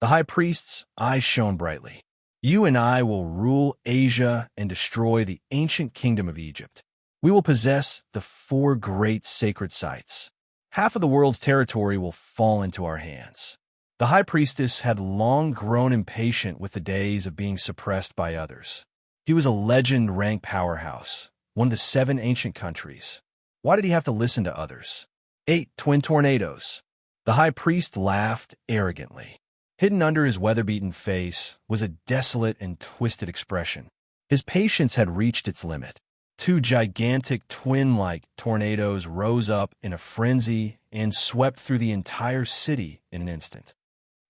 the high priest's eyes shone brightly. You and I will rule Asia and destroy the ancient kingdom of Egypt. We will possess the 4 great sacred sites. Half of the world's territory will fall into our hands. The high priestess had long grown impatient with the days of being suppressed by others. He was a legend rank powerhouse, one of the 7 ancient countries. Why did he have to listen to others? 8 twin tornadoes. The high priest laughed arrogantly. Hidden under his weather-beaten face was a desolate and twisted expression. His patience had reached its limit. 2 gigantic twin-like tornadoes rose up in a frenzy and swept through the entire city in an instant.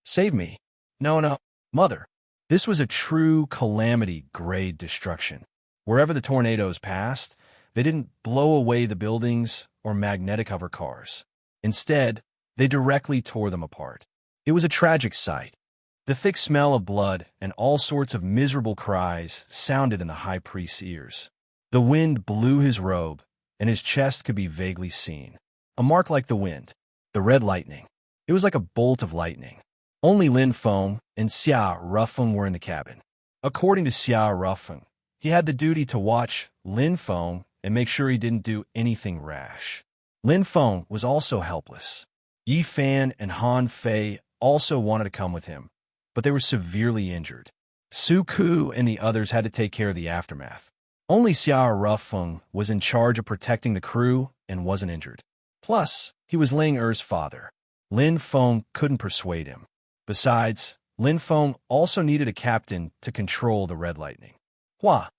Save me. No, mother. This was a true calamity-grade destruction. Wherever the tornadoes passed, they didn't blow away the buildings or magnetic hover cars. Instead, they directly tore them apart. It was a tragic sight. The thick smell of blood and all sorts of miserable cries sounded in the high priest's ears. The wind blew his robe, and his chest could be vaguely seen. A mark like the wind. The red lightning. It was like a bolt of lightning. Only Lin Feng and Xia Rufeng were in the cabin. According to Xia Rufeng, he had the duty to watch Lin Feng and make sure he didn't do anything rash. Lin Feng was also helpless. Yi Fan and Han Fei also wanted to come with him, but they were severely injured. Su Ku and the others had to take care of the aftermath. Only Xia Rufeng was in charge of protecting the crew and wasn't injured. Plus, he was Ling Er's father. Lin Feng couldn't persuade him. Besides, Lin Feng also needed a captain to control the red lightning.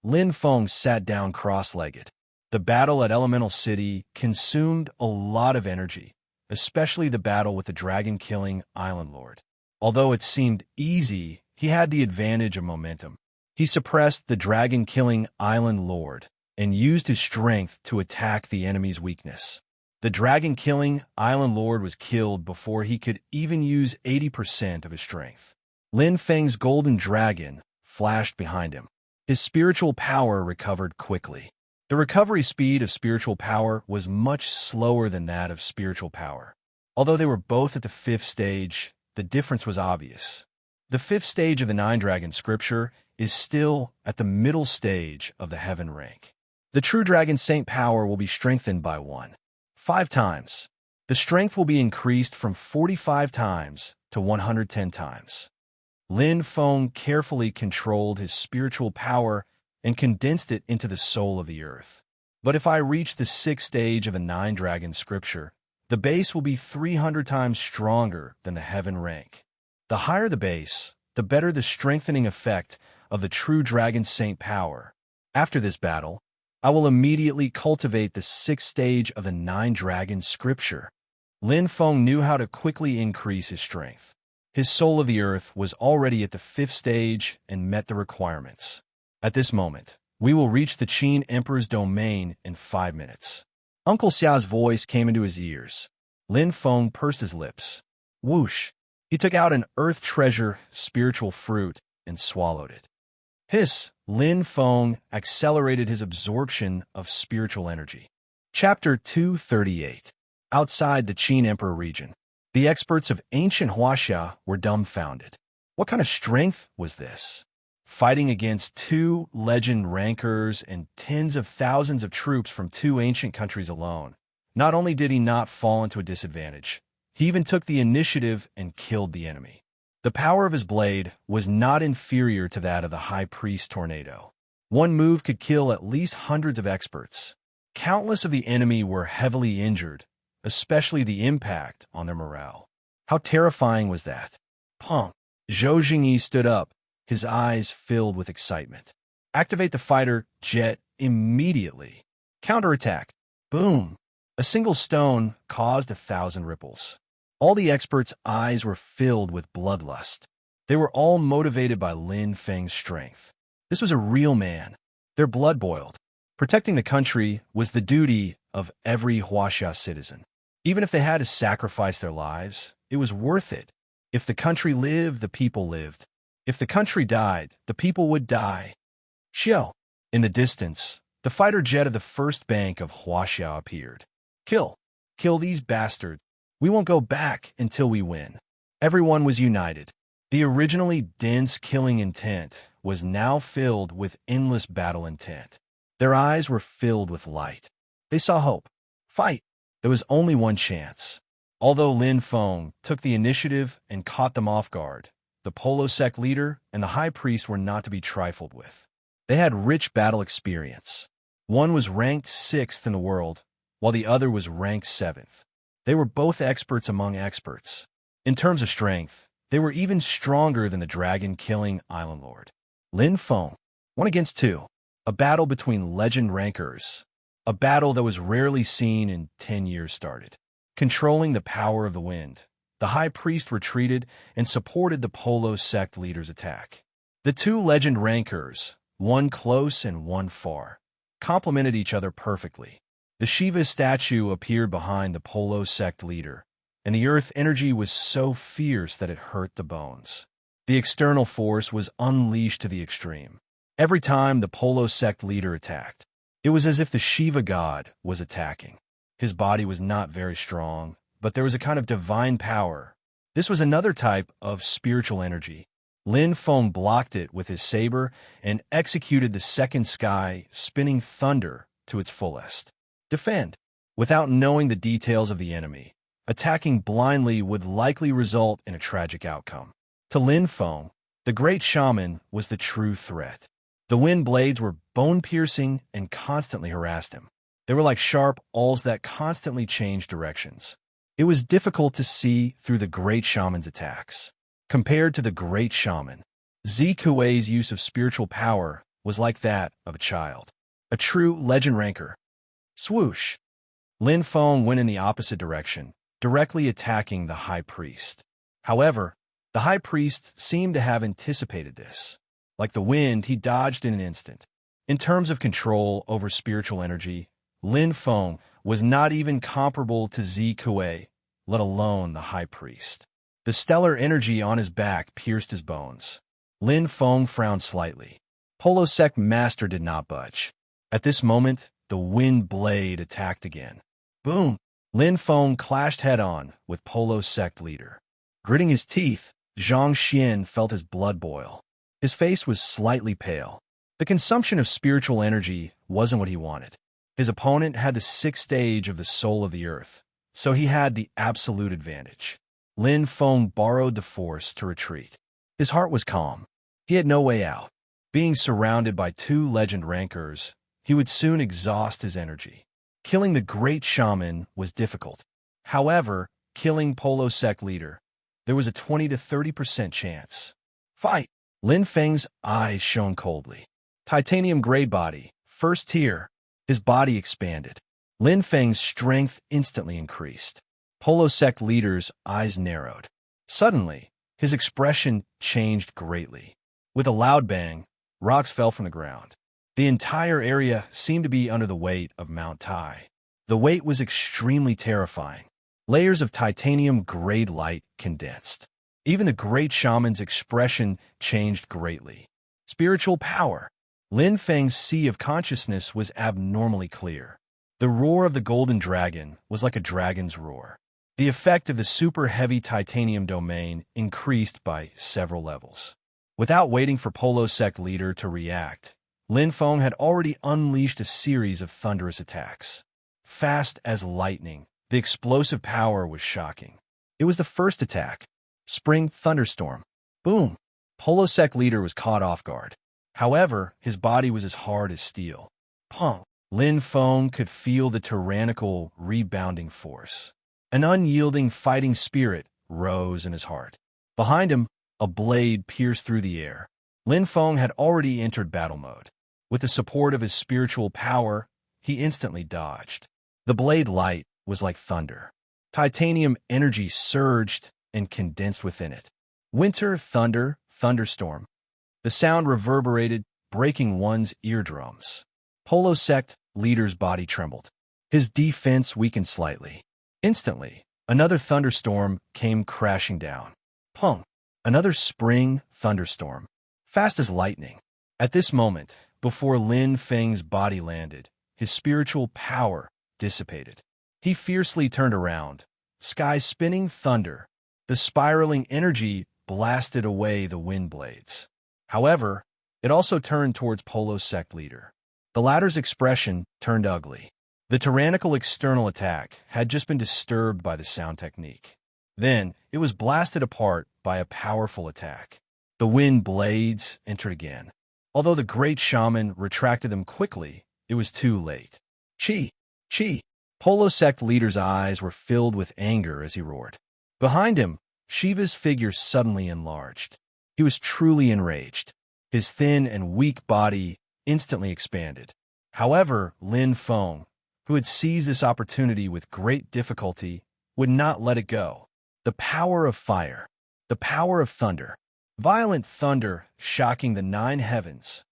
Lin Feng sat down cross-legged. The battle at Elemental City consumed a lot of energy, especially the battle with the dragon-killing Island Lord. Although it seemed easy, he had the advantage of momentum. He suppressed the dragon-killing Island Lord and used his strength to attack the enemy's weakness. The dragon-killing Island Lord was killed before he could even use 80% of his strength. Lin Feng's golden dragon flashed behind him. His spiritual power recovered quickly. The recovery speed of spiritual power was much slower than that of spiritual power. Although they were both at the 5th stage, the difference was obvious. The 5th stage of the 9 Dragon scripture is still at the middle stage of the heaven rank. The true dragon's saint power will be strengthened by 5 times. The strength will be increased from 45 times to 110 times. Lin Feng carefully controlled his spiritual power and condensed it into the soul of the earth. But if I reach the 6th stage of the 9-dragon scripture, the base will be 300 times stronger than the heaven rank. The higher the base, the better the strengthening effect of the true dragon saint power. After this battle, I will immediately cultivate the 6th stage of the 9-dragon scripture. Lin Feng knew how to quickly increase his strength. His soul of the earth was already at the 5th stage and met the requirements. At this moment, we will reach the Qin Emperor's domain in 5 minutes. Uncle Xiao's voice came into his ears. Lin Feng pursed his lips. Whoosh! He took out an earth treasure, spiritual fruit, and swallowed it. Hiss! Lin Feng accelerated his absorption of spiritual energy. Chapter 238. Outside the Qin Emperor region, the experts of ancient Huaxia were dumbfounded. What kind of strength was this? Fighting against 2 legend rankers and tens of thousands of troops from 2 ancient countries alone. Not only did he not fall into a disadvantage, he even took the initiative and killed the enemy. The power of his blade was not inferior to that of the High Priest Tornado. One move could kill at least hundreds of experts. Countless of the enemy were heavily injured, especially the impact on their morale. How terrifying was that? Pong! Zhou Jingyi stood up, his eyes filled with excitement. Activate the fighter jet immediately. Counterattack. Boom! A single stone caused 1,000 ripples. All the experts' eyes were filled with bloodlust. They were all motivated by Lin Feng's strength. This was a real man. Their blood boiled. Protecting the country was the duty of every Huaxia citizen. Even if they had to sacrifice their lives, it was worth it. If the country lived, the people lived. If the country died, the people would die. Xiao. In the distance, the fighter jet of the first bank of Huaxia appeared. Kill. Kill these bastards. We won't go back until we win. Everyone was united. The originally dense killing intent was now filled with endless battle intent. Their eyes were filled with light. They saw hope. Fight. There was only one chance. Although Lin Feng took the initiative and caught them off guard, the Polo sect leader and the high priest were not to be trifled with. They had rich battle experience. One was ranked 6th in the world, while the other was ranked 7th. They were both experts among experts. In terms of strength, they were even stronger than the dragon-killing Island Lord. Lin Feng, 1 against 2. A battle between legend rankers. A battle that was rarely seen in 10 years started. Controlling the power of the wind, the high priest retreated and supported the Polo sect leader's attack. The 2 legend rankers, one close and one far, complemented each other perfectly. The Shiva statue appeared behind the Polo sect leader, and the earth energy was so fierce that it hurt the bones. The external force was unleashed to the extreme. Every time the Polo sect leader attacked, it was as if the Shiva god was attacking. His body was not very strong, but there was a kind of divine power. This was another type of spiritual energy. Lin Feng blocked it with his saber and executed the second sky, spinning thunder to its fullest. Defend. Without knowing the details of the enemy, attacking blindly would likely result in a tragic outcome. To Lin Feng, the great shaman was the true threat. The wind blades were bone-piercing and constantly harassed him. They were like sharp awls that constantly changed directions. It was difficult to see through the great shaman's attacks. Compared to the great shaman, Zi Kuei's use of spiritual power was like that of a child. A true legend ranker. Swoosh! Lin Feng went in the opposite direction, directly attacking the high priest. However, the high priest seemed to have anticipated this. Like the wind, he dodged in an instant. In terms of control over spiritual energy, Lin Feng was not even comparable to Zi Kuei, let alone the high priest. The stellar energy on his back pierced his bones. Lin Feng frowned slightly. Polo sect master did not budge. At this moment, the wind blade attacked again. Boom! Lin Feng clashed head-on with Polo sect leader. Gritting his teeth, Zhang Xian felt his blood boil. His face was slightly pale. The consumption of spiritual energy wasn't what he wanted. His opponent had the sixth stage of the soul of the earth, so he had the absolute advantage. Lin Feng borrowed the force to retreat. His heart was calm. He had no way out. Being surrounded by two legend rankers, he would soon exhaust his energy. Killing the great shaman was difficult. However, killing Polo sect leader, there was a 20 to 30% chance. Fight! Lin Feng's eyes shone coldly. Titanium grade body, first tier. His body expanded. Lin Feng's strength instantly increased. Polo sect leader's eyes narrowed. Suddenly, his expression changed greatly. With a loud bang, rocks fell from the ground. The entire area seemed to be under the weight of Mount Tai. The weight was extremely terrifying. Layers of titanium-grade light condensed. Even the great shaman's expression changed greatly. Spiritual power. Lin Feng's sea of consciousness was abnormally clear. The roar of the golden dragon was like a dragon's roar. The effect of the super-heavy titanium domain increased by several levels. Without waiting for Polo sect leader to react, Lin Feng had already unleashed a series of thunderous attacks. Fast as lightning, the explosive power was shocking. It was the first attack. Spring thunderstorm. Boom! Polo sect leader was caught off guard. However, his body was as hard as steel. Pong! Lin Feng could feel the tyrannical, rebounding force. An unyielding fighting spirit rose in his heart. Behind him, a blade pierced through the air. Lin Feng had already entered battle mode. With the support of his spiritual power, he instantly dodged. The blade light was like thunder. Titanium energy surged and condensed within it. Winter, thunder, thunderstorm. The sound reverberated, breaking one's eardrums. Polo sect leader's body trembled. His defense weakened slightly. Instantly, another thunderstorm came crashing down. Pong! Another spring thunderstorm. Fast as lightning. At this moment, before Lin Feng's body landed, his spiritual power dissipated. He fiercely turned around. Sky spinning thunder. The spiraling energy blasted away the wind blades. However, it also turned towards Polo sect leader. The latter's expression turned ugly. The tyrannical external attack had just been disturbed by the sound technique. Then, it was blasted apart by a powerful attack. The wind blades entered again. Although the great shaman retracted them quickly, it was too late. Chi! Chi! Polo sect leader's eyes were filled with anger as he roared. Behind him, Shiva's figure suddenly enlarged. He was truly enraged. His thin and weak body instantly expanded. However, Lin Feng, who had seized this opportunity with great difficulty, would not let it go. The power of fire. The power of thunder. Violent thunder shocking the nine heavens.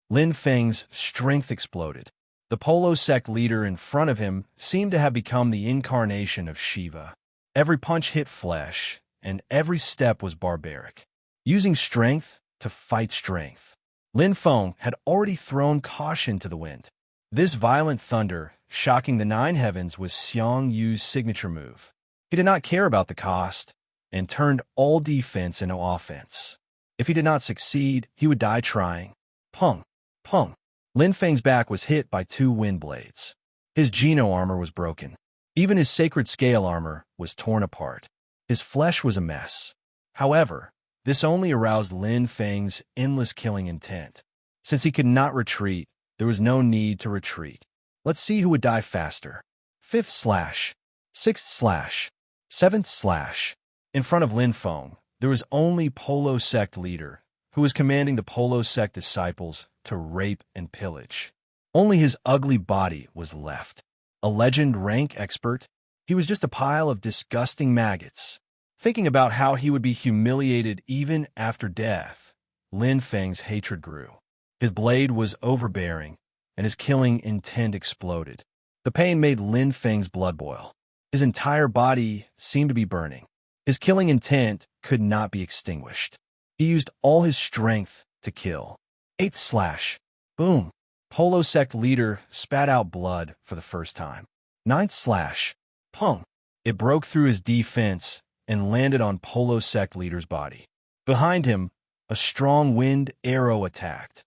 Lin Feng's strength exploded. The Polo sect leader in front of him seemed to have become the incarnation of Shiva. Every punch hit flesh, and every step was barbaric. Using strength to fight strength. Lin Feng had already thrown caution to the wind. This violent thunder, shocking the nine heavens, was Xiang Yu's signature move. He did not care about the cost, and turned all defense into offense. If he did not succeed, he would die trying. Pong! Pong! Lin Feng's back was hit by two wind blades. His Geno armor was broken. Even his sacred scale armor was torn apart. His flesh was a mess. However, this only aroused Lin Feng's endless killing intent. Since he could not retreat, there was no need to retreat. Let's see who would die faster. Fifth slash. Sixth slash. Seventh slash. In front of Lin Feng, there was only Polo sect leader, who was commanding the Polo sect disciples to rape and pillage. Only his ugly body was left. A legend rank expert, he was just a pile of disgusting maggots. Thinking about how he would be humiliated even after death, Lin Feng's hatred grew. His blade was overbearing, and his killing intent exploded. The pain made Lin Feng's blood boil. His entire body seemed to be burning. His killing intent could not be extinguished. He used all his strength to kill. Eighth slash. Boom. Polo sect leader spat out blood for the first time. Ninth slash. Pong. It broke through his defense and landed on Polo sect leader's body. Behind him, a strong wind arrow attacked.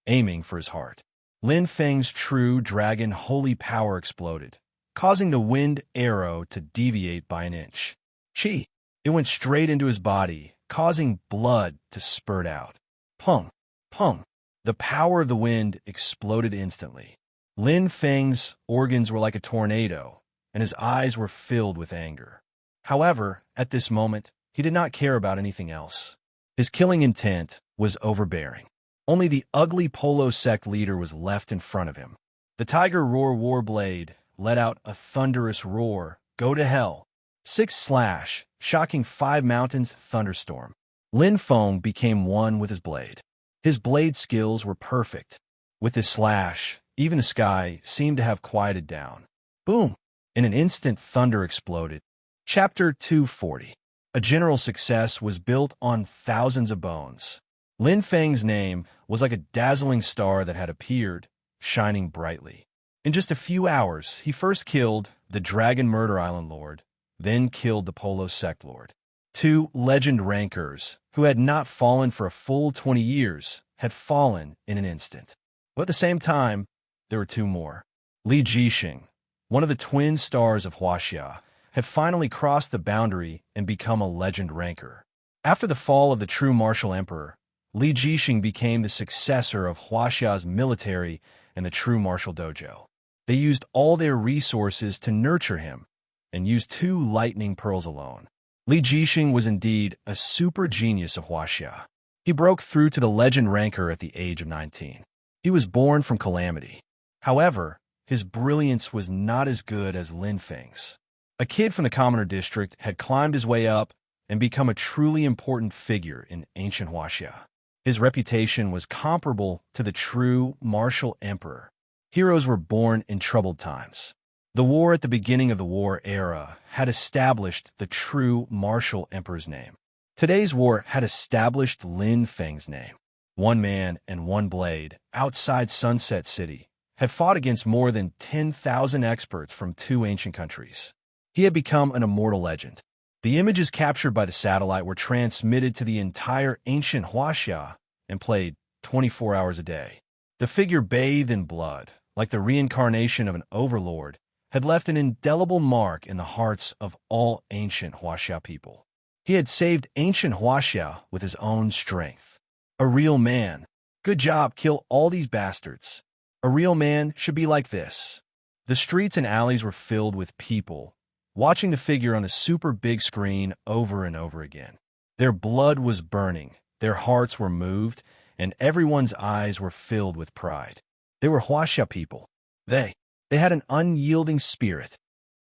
aiming for his heart. Lin Feng's true dragon holy power exploded, causing the wind arrow to deviate by an inch. Chi! It went straight into his body, causing blood to spurt out. Pung! Pung! The power of the wind exploded instantly. Lin Feng's organs were like a tornado, and his eyes were filled with anger. However, at this moment, he did not care about anything else. His killing intent was overbearing. Only the ugly Polo sect leader was left in front of him. The Tiger Roar Warblade let out a thunderous roar. Go to hell. 6 slash, shocking 5 mountains thunderstorm. Lin Feng became one with his blade. His blade skills were perfect. With his slash, even the sky seemed to have quieted down. Boom! In an instant, thunder exploded. Chapter 240. A general success was built on thousands of bones. Lin Feng's name was like a dazzling star that had appeared, shining brightly. In just a few hours, he first killed the Dragon Murder Island Lord, then killed the Polo Sect Lord. 2 legend rankers, who had not fallen for a full 20 years, had fallen in an instant. But at the same time, there were 2 more. Li Jixing, one of the twin stars of Huaxia, had finally crossed the boundary and become a legend ranker. After the fall of the true martial emperor, Li Jixing became the successor of Huaxia's military and the true martial dojo. They used all their resources to nurture him, and used 2 lightning pearls alone. Li Jixing was indeed a super genius of Huaxia. He broke through to the legend ranker at the age of 19. He was born from calamity. However, his brilliance was not as good as Lin Feng's. A kid from the commoner district had climbed his way up and become a truly important figure in ancient Huaxia. His reputation was comparable to the true martial emperor. Heroes were born in troubled times. The war at the beginning of the war era had established the true martial emperor's name. Today's war had established Lin Feng's name. 1 man and 1 blade, outside Sunset City, had fought against more than 10,000 experts from 2 ancient countries. He had become an immortal legend. The images captured by the satellite were transmitted to the entire ancient Huaxia and played 24 hours a day. The figure bathed in blood, like the reincarnation of an overlord, had left an indelible mark in the hearts of all ancient Huaxia people. He had saved ancient Huaxia with his own strength. A real man. Good job, kill all these bastards. A real man should be like this. The streets and alleys were filled with people, watching the figure on the super big screen over and over again. Their blood was burning, their hearts were moved, and everyone's eyes were filled with pride. They were Huaxia people. They had an unyielding spirit.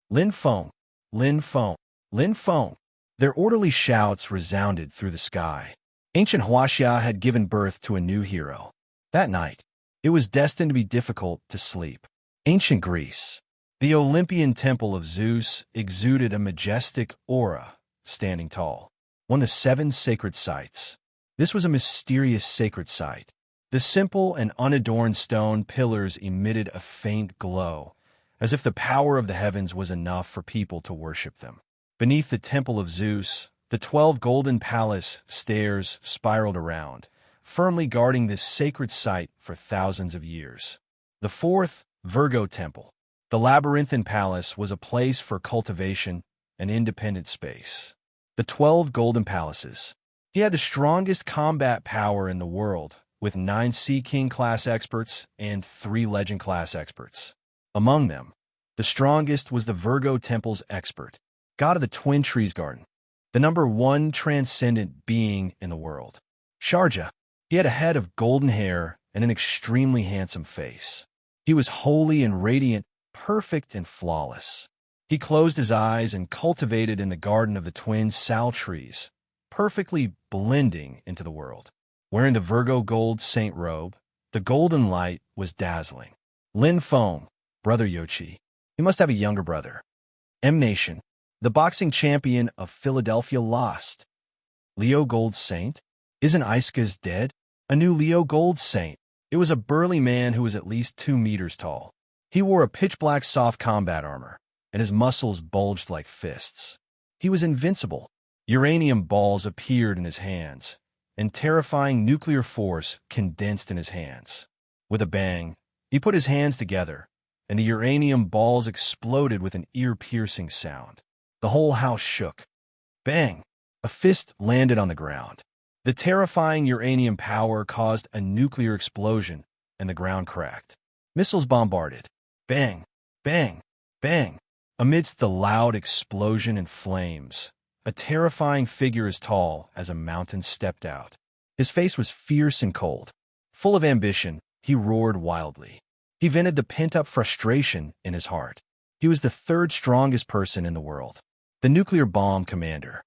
Lin Feng, Lin Feng, Lin Feng. Their orderly shouts resounded through the sky. Ancient Huaxia had given birth to a new hero. That night, it was destined to be difficult to sleep. Ancient Greece. The Olympian temple of Zeus exuded a majestic aura, standing tall. One of the 7 sacred sites. This was a mysterious sacred site. The simple and unadorned stone pillars emitted a faint glow, as if the power of the heavens was enough for people to worship them. Beneath the temple of Zeus, the 12 golden palace stairs spiraled around, firmly guarding this sacred site for thousands of years. The 4th, Virgo Temple. The labyrinthine palace was a place for cultivation and independent space. The 12 golden palaces. He had the strongest combat power in the world, with 9 Sea King-class experts and 3 Legend-class experts. Among them, the strongest was the Virgo Temple's expert, god of the Twin Trees Garden, the number 1 transcendent being in the world. Sharjah. He had a head of golden hair and an extremely handsome face. He was holy and radiant, perfect and flawless. He closed his eyes and cultivated in the garden of the twin sal trees, perfectly blending into the world. Wearing the Virgo gold saint robe, the golden light was dazzling. Lin Feng, brother Yochi. He must have a younger brother. M Nation. The boxing champion of Philadelphia lost. Leo Gold Saint? Isn't Iska's dead? A new Leo Gold Saint. It was a burly man who was at least 2 meters tall. He wore a pitch-black soft combat armor, and his muscles bulged like fists. He was invincible. Uranium balls appeared in his hands, and terrifying nuclear force condensed in his hands. With a bang, he put his hands together, and the uranium balls exploded with an ear-piercing sound. The whole house shook. Bang! A fist landed on the ground. The terrifying uranium power caused a nuclear explosion, and the ground cracked. Missiles bombarded. Bang! Bang! Bang! Amidst the loud explosion and flames, a terrifying figure as tall as a mountain stepped out. His face was fierce and cold. Full of ambition, he roared wildly. He vented the pent-up frustration in his heart. He was the third strongest person in the world. The nuclear bomb commander.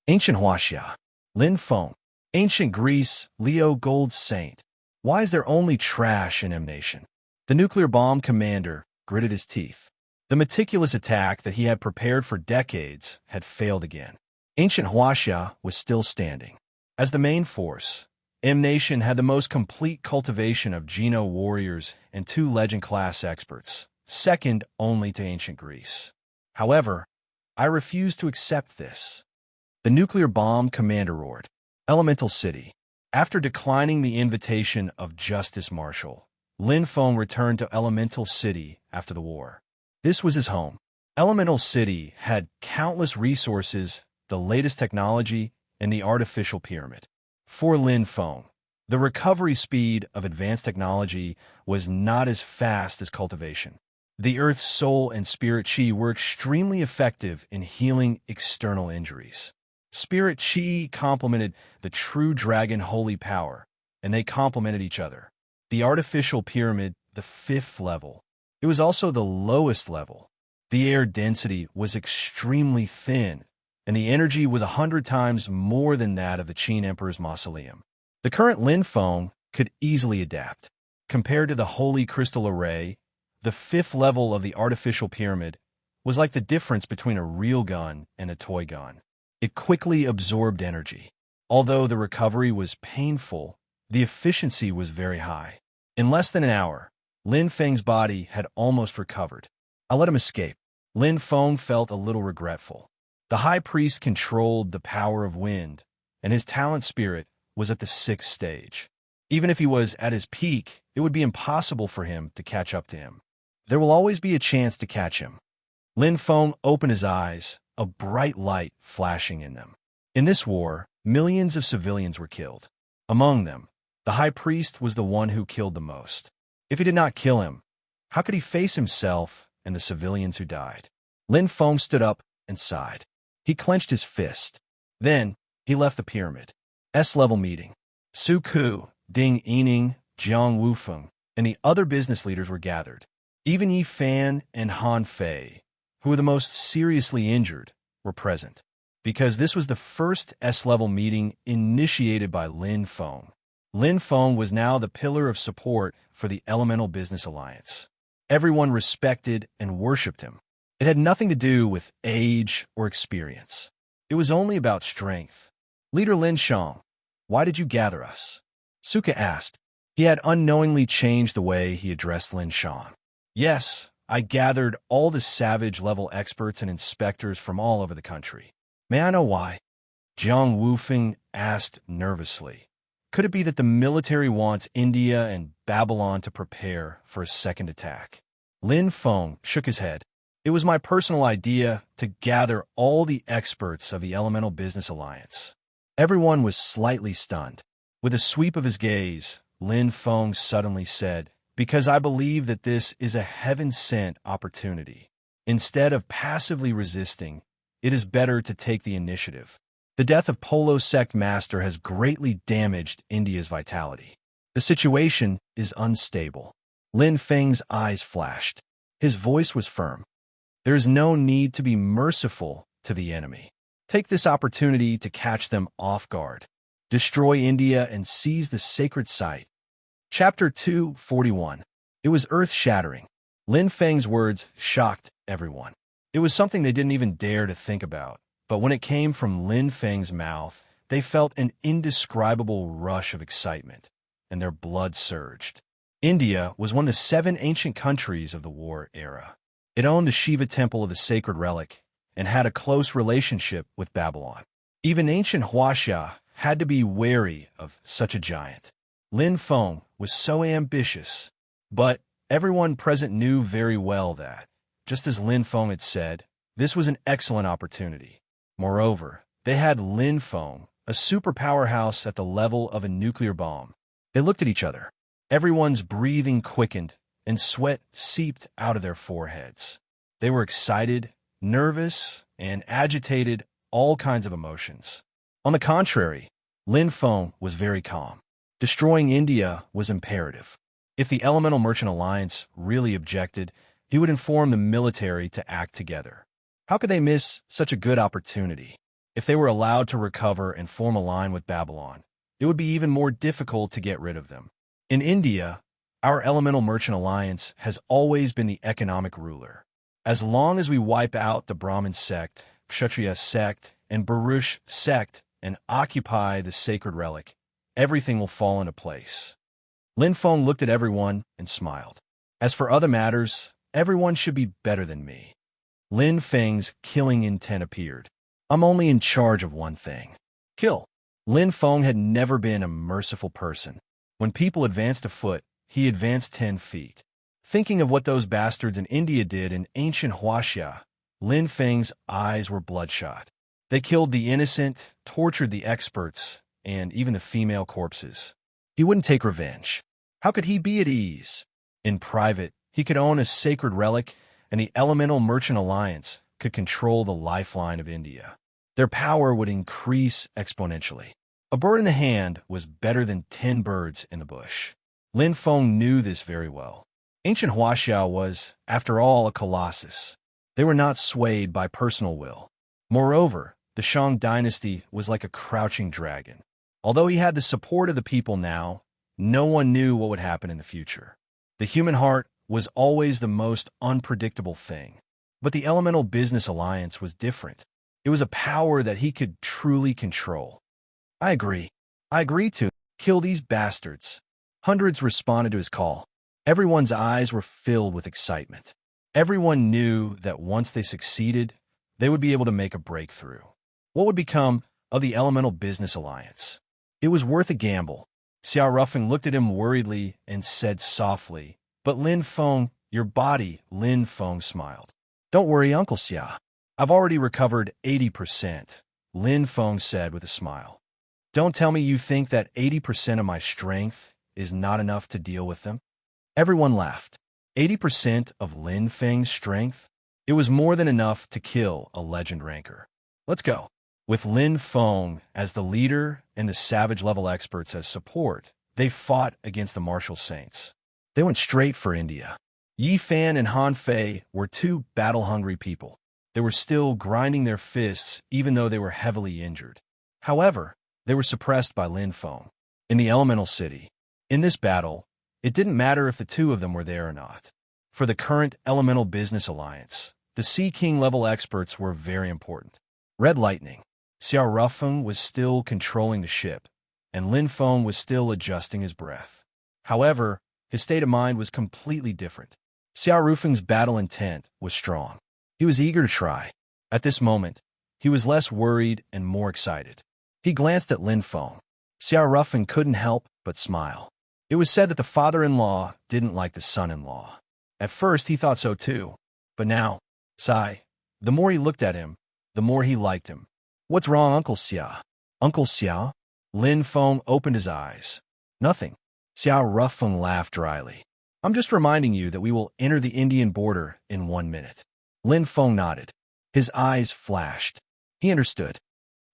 Ancient Huaxia. Lin Feng. Ancient Greece, Leo Gold Saint. Why is there only trash in M-Nation? The nuclear bomb commander gritted his teeth. The meticulous attack that he had prepared for decades had failed again. Ancient Huaxia was still standing. As the main force, M-Nation had the most complete cultivation of Geno warriors and 2 legend-class experts, second only to ancient Greece. However, I refuse to accept this. The nuclear bomb commander roared. Elemental City. After declining the invitation of Justice Marshal, Lin Feng returned to Elemental City after the war. This was his home. Elemental City had countless resources, the latest technology, and the artificial pyramid. For Lin Feng, the recovery speed of advanced technology was not as fast as cultivation. The Earth's soul and spirit chi were extremely effective in healing external injuries. Spirit chi complemented the true dragon holy power, and they complemented each other. The artificial pyramid, the 5th level. It was also the lowest level. The air density was extremely thin, and the energy was 100 times more than that of the Qin Emperor's mausoleum. The current Lin Feng could easily adapt. Compared to the Holy Crystal Array, the 5th level of the artificial pyramid was like the difference between a real gun and a toy gun. It quickly absorbed energy. Although the recovery was painful, the efficiency was very high. In less than an hour, Lin Feng's body had almost recovered. I let him escape. Lin Feng felt a little regretful. The high priest controlled the power of wind, and his talent spirit was at the 6th stage. Even if he was at his peak, it would be impossible for him to catch up to him. There will always be a chance to catch him. Lin Feng opened his eyes, a bright light flashing in them. In this war, millions of civilians were killed. Among them, the high priest was the one who killed the most. If he did not kill him, how could he face himself and the civilians who died? Lin Feng stood up and sighed. He clenched his fist. Then, he left the pyramid. S-level meeting. Su Ku, Ding Yining, Jiang Wufeng, and the other business leaders were gathered. Even Yi Fan and Han Fei, who were the most seriously injured, were present, because this was the first S-level meeting initiated by Lin Feng. Lin Feng was now the pillar of support for the Elemental Business Alliance. Everyone respected and worshipped him. It had nothing to do with age or experience. It was only about strength. Leader Lin Shang, why did you gather us? Suka asked. He had unknowingly changed the way he addressed Lin Shang. Yes, I gathered all the savage-level experts and inspectors from all over the country. May I know why? Jiang Wufeng asked nervously. Could it be that the military wants India and Babylon to prepare for a second attack? Lin Feng shook his head. It was my personal idea to gather all the experts of the Elemental Business Alliance. Everyone was slightly stunned. With a sweep of his gaze, Lin Feng suddenly said, because I believe that this is a heaven-sent opportunity. Instead of passively resisting, it is better to take the initiative. The death of Polo Sect Master has greatly damaged India's vitality. The situation is unstable. Lin Feng's eyes flashed. His voice was firm. There is no need to be merciful to the enemy. Take this opportunity to catch them off guard. Destroy India and seize the sacred site. Chapter 241. It was earth-shattering. Lin Feng's words shocked everyone. It was something they didn't even dare to think about. But when it came from Lin Feng's mouth, they felt an indescribable rush of excitement, and their blood surged. India was one of the 7 ancient countries of the war era. It owned the Shiva temple of the sacred relic and had a close relationship with Babylon. Even ancient Huaxia had to be wary of such a giant. Lin Feng was so ambitious. But everyone present knew very well that, just as Lin Feng had said, this was an excellent opportunity. Moreover, they had Lin Feng, a super powerhouse at the level of a nuclear bomb. They looked at each other. Everyone's breathing quickened, and sweat seeped out of their foreheads. They were excited, nervous, and agitated, all kinds of emotions. On the contrary, Lin Feng was very calm. Destroying India was imperative. If the Elemental Merchant Alliance really objected, he would inform the military to act together. How could they miss such a good opportunity? If they were allowed to recover and form a line with Babylon, it would be even more difficult to get rid of them. In India, our Elemental Merchant Alliance has always been the economic ruler. As long as we wipe out the Brahmin sect, Kshatriya sect, and Baruch sect and occupy the sacred relic, everything will fall into place. Lin Feng looked at everyone and smiled. As for other matters, everyone should be better than me. Lin Feng's killing intent appeared. I'm only in charge of one thing. Kill. Lin Feng had never been a merciful person. When people advanced a foot, he advanced 10 feet. Thinking of what those bastards in India did in ancient Huaxia, Lin Feng's eyes were bloodshot. They killed the innocent, tortured the experts, and even the female corpses. He wouldn't take revenge. How could he be at ease? In private, he could own a sacred relic, and the Elemental Merchant Alliance could control the lifeline of India. Their power would increase exponentially. A bird in the hand was better than 10 birds in the bush. Lin Feng knew this very well. Ancient Huaxia was, after all, a colossus. They were not swayed by personal will. Moreover, the Shang dynasty was like a crouching dragon. Although he had the support of the people now, no one knew what would happen in the future. The human heart was always the most unpredictable thing. But the Elemental Business Alliance was different. It was a power that he could truly control. I agree. I agree to kill these bastards. Hundreds responded to his call. Everyone's eyes were filled with excitement. Everyone knew that once they succeeded, they would be able to make a breakthrough. What would become of the Elemental Business Alliance? It was worth a gamble. Xiao Ruffin looked at him worriedly and said softly, "But Lin Feng, your body," Lin Feng smiled. "Don't worry, Uncle Xia. I've already recovered 80%, Lin Feng said with a smile. "Don't tell me you think that 80% of my strength is not enough to deal with them?" Everyone laughed. 80% of Lin Feng's strength? It was more than enough to kill a legend ranker. Let's go. With Lin Feng as the leader and the savage-level experts as support, they fought against the martial saints. They went straight for India. Yi Fan and Han Fei were two battle-hungry people. They were still grinding their fists even though they were heavily injured. However, they were suppressed by Lin Feng. In the Elemental City, in this battle, it didn't matter if the two of them were there or not. For the current Elemental Business Alliance, the Sea King-level experts were very important. Red Lightning. Xiao Ruffeng was still controlling the ship, and Lin Feng was still adjusting his breath. However, his state of mind was completely different. Xiao Ruffeng's battle intent was strong. He was eager to try. At this moment, he was less worried and more excited. He glanced at Lin Feng. Xiao Ruffeng couldn't help but smile. It was said that the father-in-law didn't like the son-in-law. At first, he thought so too. But now, the more he looked at him, the more he liked him. "What's wrong, Uncle Xia?" "Uncle Xia?" Lin Feng opened his eyes. "Nothing." Xiao Ruffeng laughed dryly. "I'm just reminding you that we will enter the Indian border in 1 minute." Lin Feng nodded. His eyes flashed. He understood.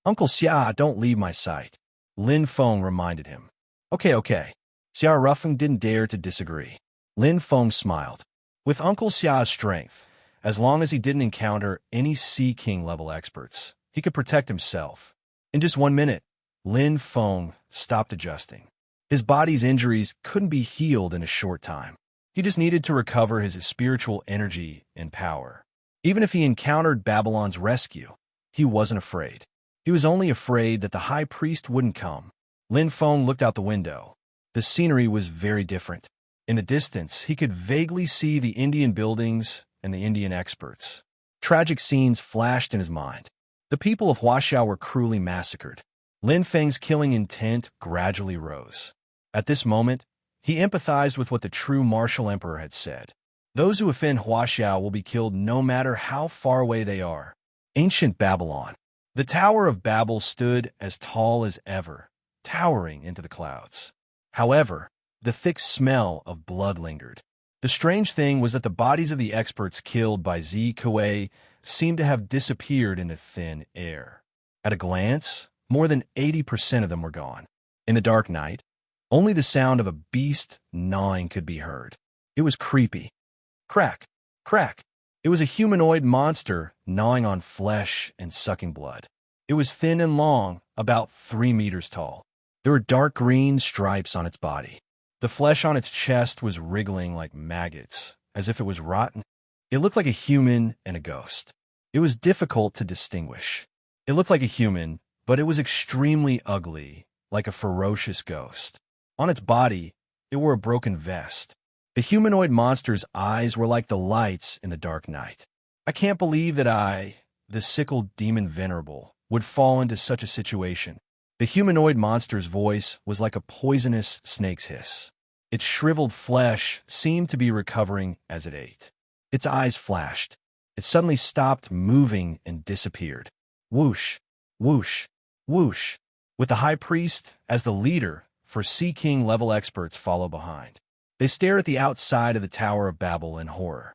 "Uncle Xia, don't leave my sight," Lin Feng reminded him. Okay. Xiao Ruffeng didn't dare to disagree. Lin Feng smiled. With Uncle Xia's strength, as long as he didn't encounter any Sea King-level experts, he could protect himself. In just 1 minute, Lin Feng stopped adjusting. His body's injuries couldn't be healed in a short time. He just needed to recover his spiritual energy and power. Even if he encountered Babylon's rescue, he wasn't afraid. He was only afraid that the high priest wouldn't come. Lin Feng looked out the window. The scenery was very different. In the distance, he could vaguely see the Indian buildings and the Indian experts. Tragic scenes flashed in his mind. The people of Huaxiao were cruelly massacred. Lin Feng's killing intent gradually rose. At this moment, He empathized with what the true martial emperor had said. Those who offend Huaxiao will be killed no matter how far away they are. Ancient Babylon. The Tower of Babel stood as tall as ever, towering into the clouds. However, the thick smell of blood lingered. The strange thing was that the bodies of the experts killed by Zi Kuei seemed to have disappeared into thin air. At a glance, more than 80% of them were gone. In the dark night, only the sound of a beast gnawing could be heard. It was creepy. Crack, crack. It was a humanoid monster gnawing on flesh and sucking blood. It was thin and long, about 3 meters tall. There were dark green stripes on its body. The flesh on its chest was wriggling like maggots, as if it was rotten. It looked like a human and a ghost. It was difficult to distinguish. It looked like a human, but it was extremely ugly, like a ferocious ghost. On its body, it wore a broken vest. The humanoid monster's eyes were like the lights in the dark night. I can't believe that I, the sickled demon venerable, would fall into such a situation. The humanoid monster's voice was like a poisonous snake's hiss. Its shriveled flesh seemed to be recovering as it ate. Its eyes flashed. It suddenly stopped moving and disappeared. Whoosh, whoosh, whoosh. With the high priest as the leader, for Sea King level experts follow behind. They stare at the outside of the Tower of Babel in horror.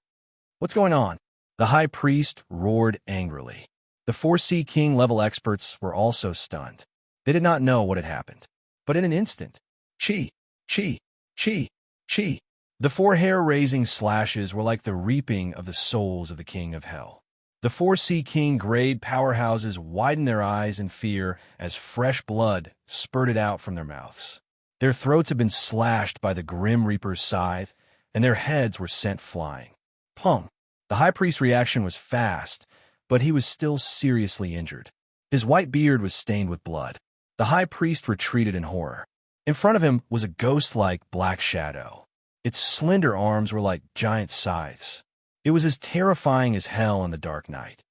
What's going on? The high priest roared angrily. The 4 Sea King level experts were also stunned. They did not know what had happened. But in an instant, chi, chi, chi, chi. The 4 hair-raising slashes were like the reaping of the souls of the King of Hell. The 4 Sea King grade powerhouses widened their eyes in fear as fresh blood spurted out from their mouths. Their throats had been slashed by the Grim Reaper's scythe, and their heads were sent flying. Pum! The high priest's reaction was fast, but he was still seriously injured. His white beard was stained with blood. The high priest retreated in horror. In front of him was a ghost-like black shadow. Its slender arms were like giant scythes. It was as terrifying as hell in the dark night.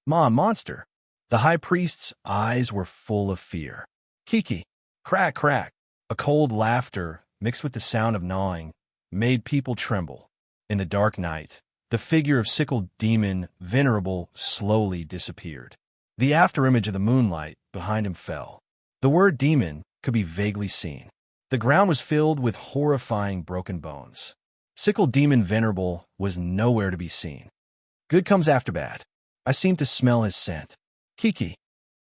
Monster! The high priest's eyes were full of fear. Kiki! Crack, crack! A cold laughter, mixed with the sound of gnawing, made people tremble. In the dark night, the figure of sickled demon, venerable, slowly disappeared. The afterimage of the moonlight behind him fell. The word demon could be vaguely seen. The ground was filled with horrifying broken bones. Sickled demon venerable was nowhere to be seen. Good comes after bad. I seemed to smell his scent. Kiki,